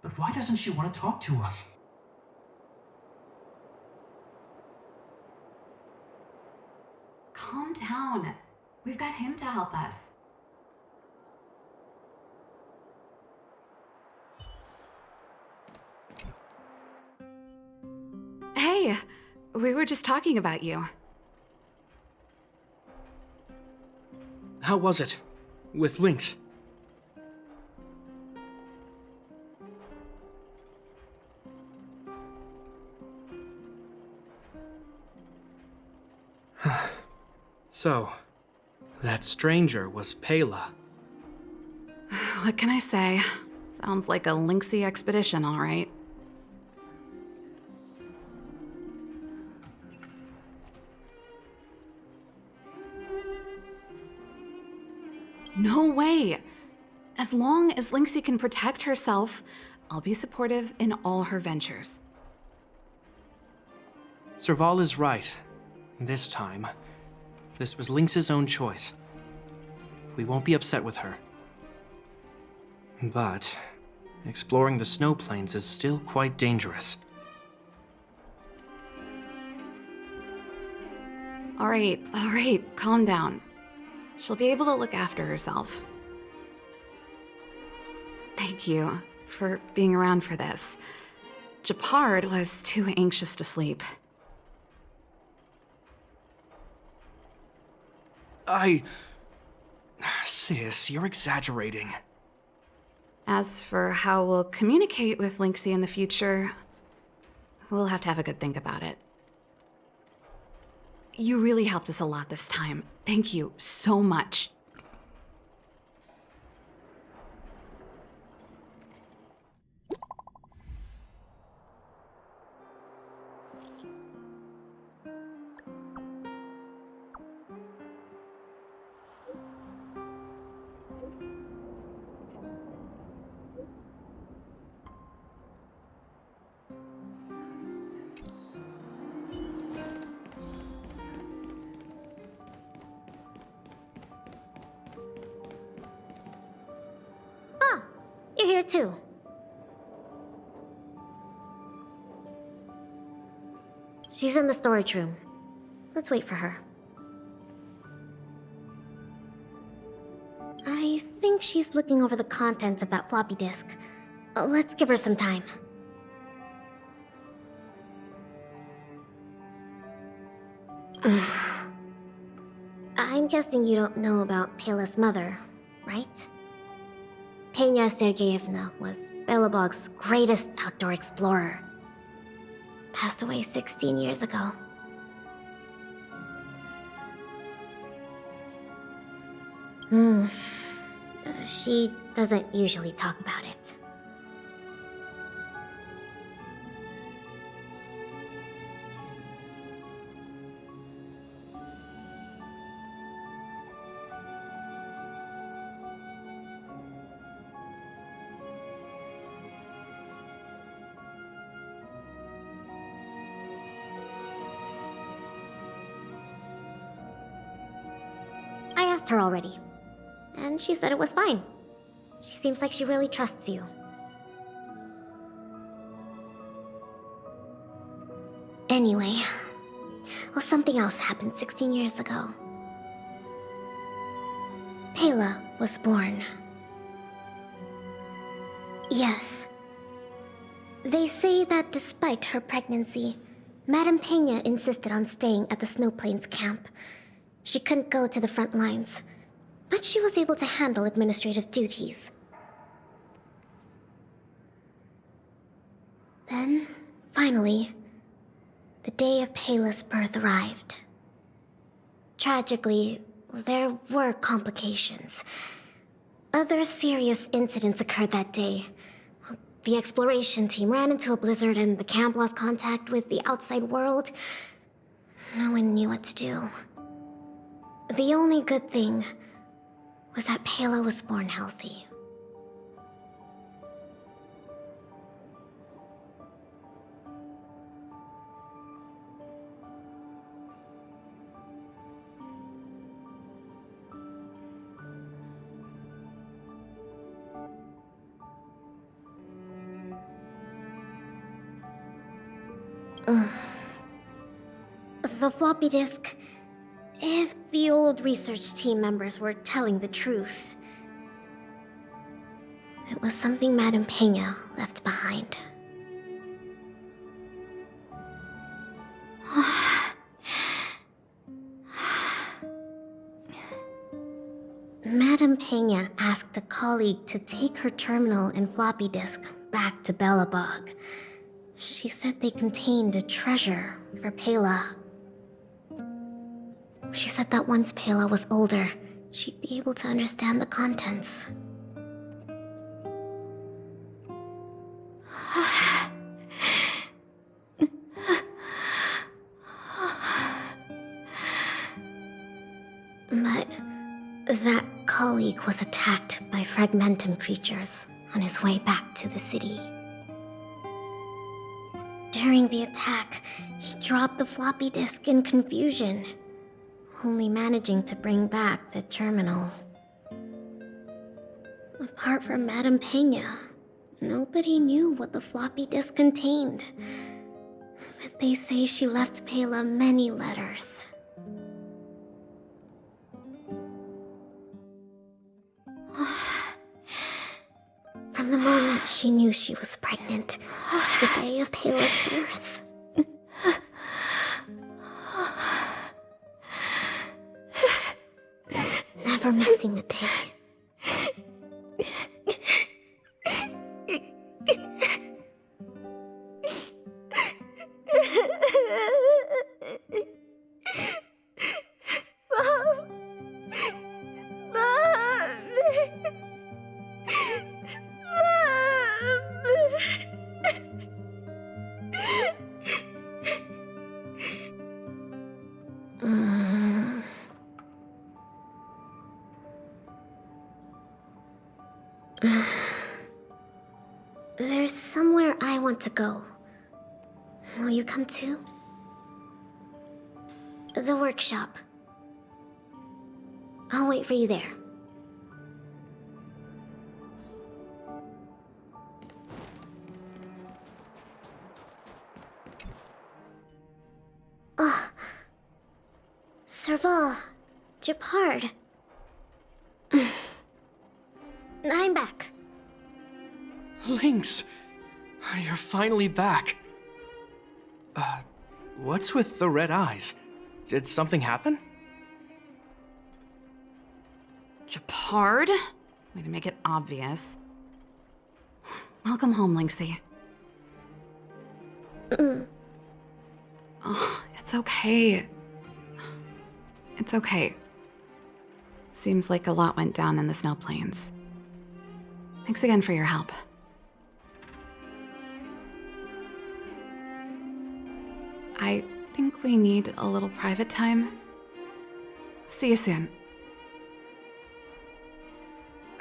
But why doesn't she want to talk to us? Calm down. We've got him to help us. Hey, we were just talking about you. How was it? With Lynx? So, that stranger was Pela. What can I say? Sounds like a lynxy expedition, all right. No way! As long as Lynxie can protect herself, I'll be supportive in all her ventures. Serval is right. This time, this was Lynx's own choice. We won't be upset with her. But exploring the snow plains is still quite dangerous. All right, calm down. She'll be able to look after herself. Thank you for being around for this. Gepard was too anxious to sleep. Sis, you're exaggerating. As for how we'll communicate with Lynxie in the future, we'll have to have a good think about it. You really helped us a lot this time. Thank you so much. You're here too. She's in the storage room. Let's wait for her. I think she's looking over the contents of that floppy disk. Let's give her some time. I'm guessing you don't know about Pela's mother, right? Pena Sergeyevna was Belobog's greatest outdoor explorer. Passed away 16 years ago. She doesn't usually talk about it. Her already, and she said it was fine. She seems like she really trusts you. Anyway, well, something else happened 16 years ago. Pela was born. Yes. They say that despite her pregnancy, Madame Pena insisted on staying at the Snow Plains camp. She couldn't go to the front lines, but she was able to handle administrative duties. Then, finally, the day of Pela's birth arrived. Tragically, there were complications. Other serious incidents occurred that day. The exploration team ran into a blizzard and the camp lost contact with the outside world. No one knew what to do. The only good thing was that Pela was born healthy. The floppy disk. If the old research team members were telling the truth, it was something Madame Peña left behind. Madame Peña asked a colleague to take her terminal and floppy disk back to Belobog. She said they contained a treasure for Pela. She said that once Pela was older, she'd be able to understand the contents. But that colleague was attacked by fragmentum creatures on his way back to the city. During the attack, he dropped the floppy disk in confusion, only managing to bring back the terminal. Apart from Madame Peña, nobody knew what the floppy disk contained. But they say she left Pela many letters. From the moment she knew she was pregnant to the day of Pela's birth. Never missing a day. There's somewhere I want to go. Will you come too? The workshop. I'll wait for you there. Oh. Serval. Gepard. I'm back. Lynx! You're finally back. What's with the red eyes? Did something happen? Gepard? Way to make it obvious. Welcome home, Lynxie. Oh, it's okay. It's okay. Seems like a lot went down in the snow plains. Thanks again for your help. I think we need a little private time. See you soon.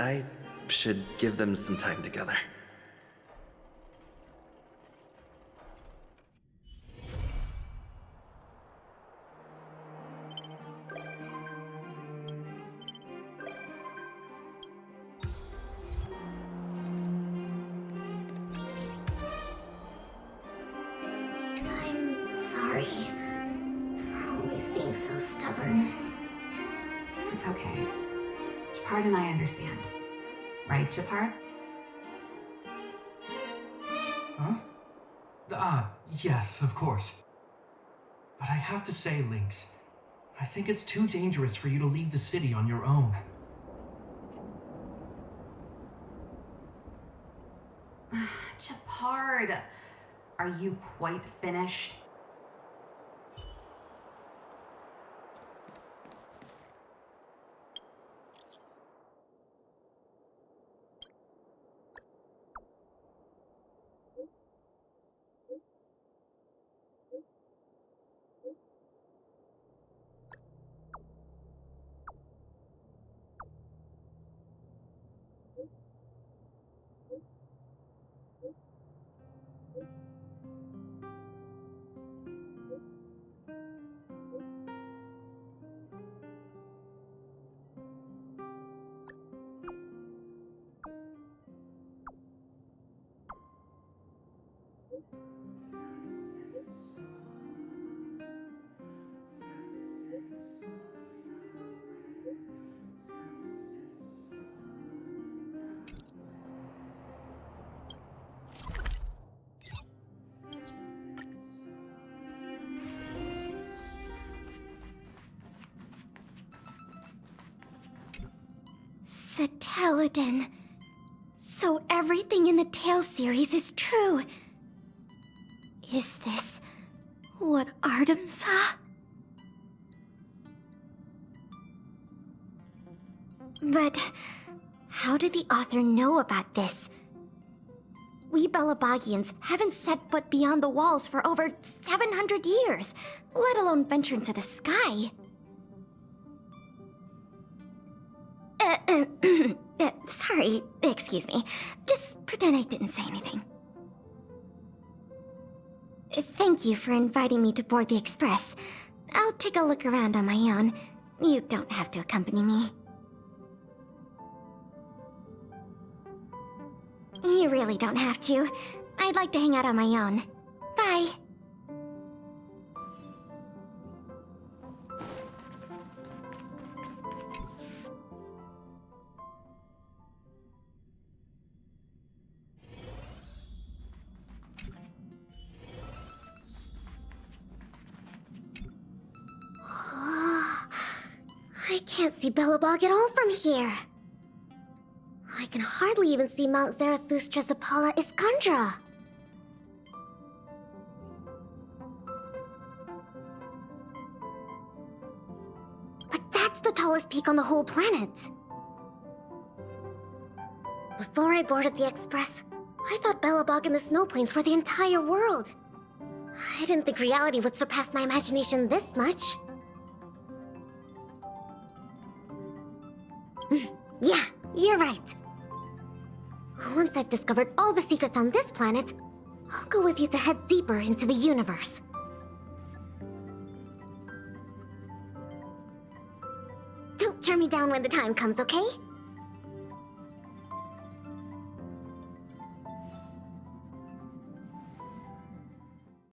I should give them some time together. Sorry for always being so stubborn. It's okay. Gepard and I understand. Right, Gepard? Huh? Yes, of course. But I have to say, Lynx, I think it's too dangerous for you to leave the city on your own. Gepard, are you quite finished? Satelodon. So everything in the Tale series is true. Is this what Artem saw? But how did the author know about this? We Belabagians haven't set foot beyond the walls for over 700 years, let alone venture into the sky. Sorry, excuse me. Just pretend I didn't say anything. Thank you for inviting me to board the Express. I'll take a look around on my own. You don't have to accompany me. You really don't have to. I'd like to hang out on my own. Bye. I can't see Belobog at all from here. I can hardly even see Mount Zarathustra's Apollo Iskandra. But that's the tallest peak on the whole planet. Before I boarded the Express, I thought Belobog and the snow plains were the entire world. I didn't think reality would surpass my imagination this much. Yeah, you're right. Once I've discovered all the secrets on this planet, I'll go with you to head deeper into the universe. Don't turn me down when the time comes, okay?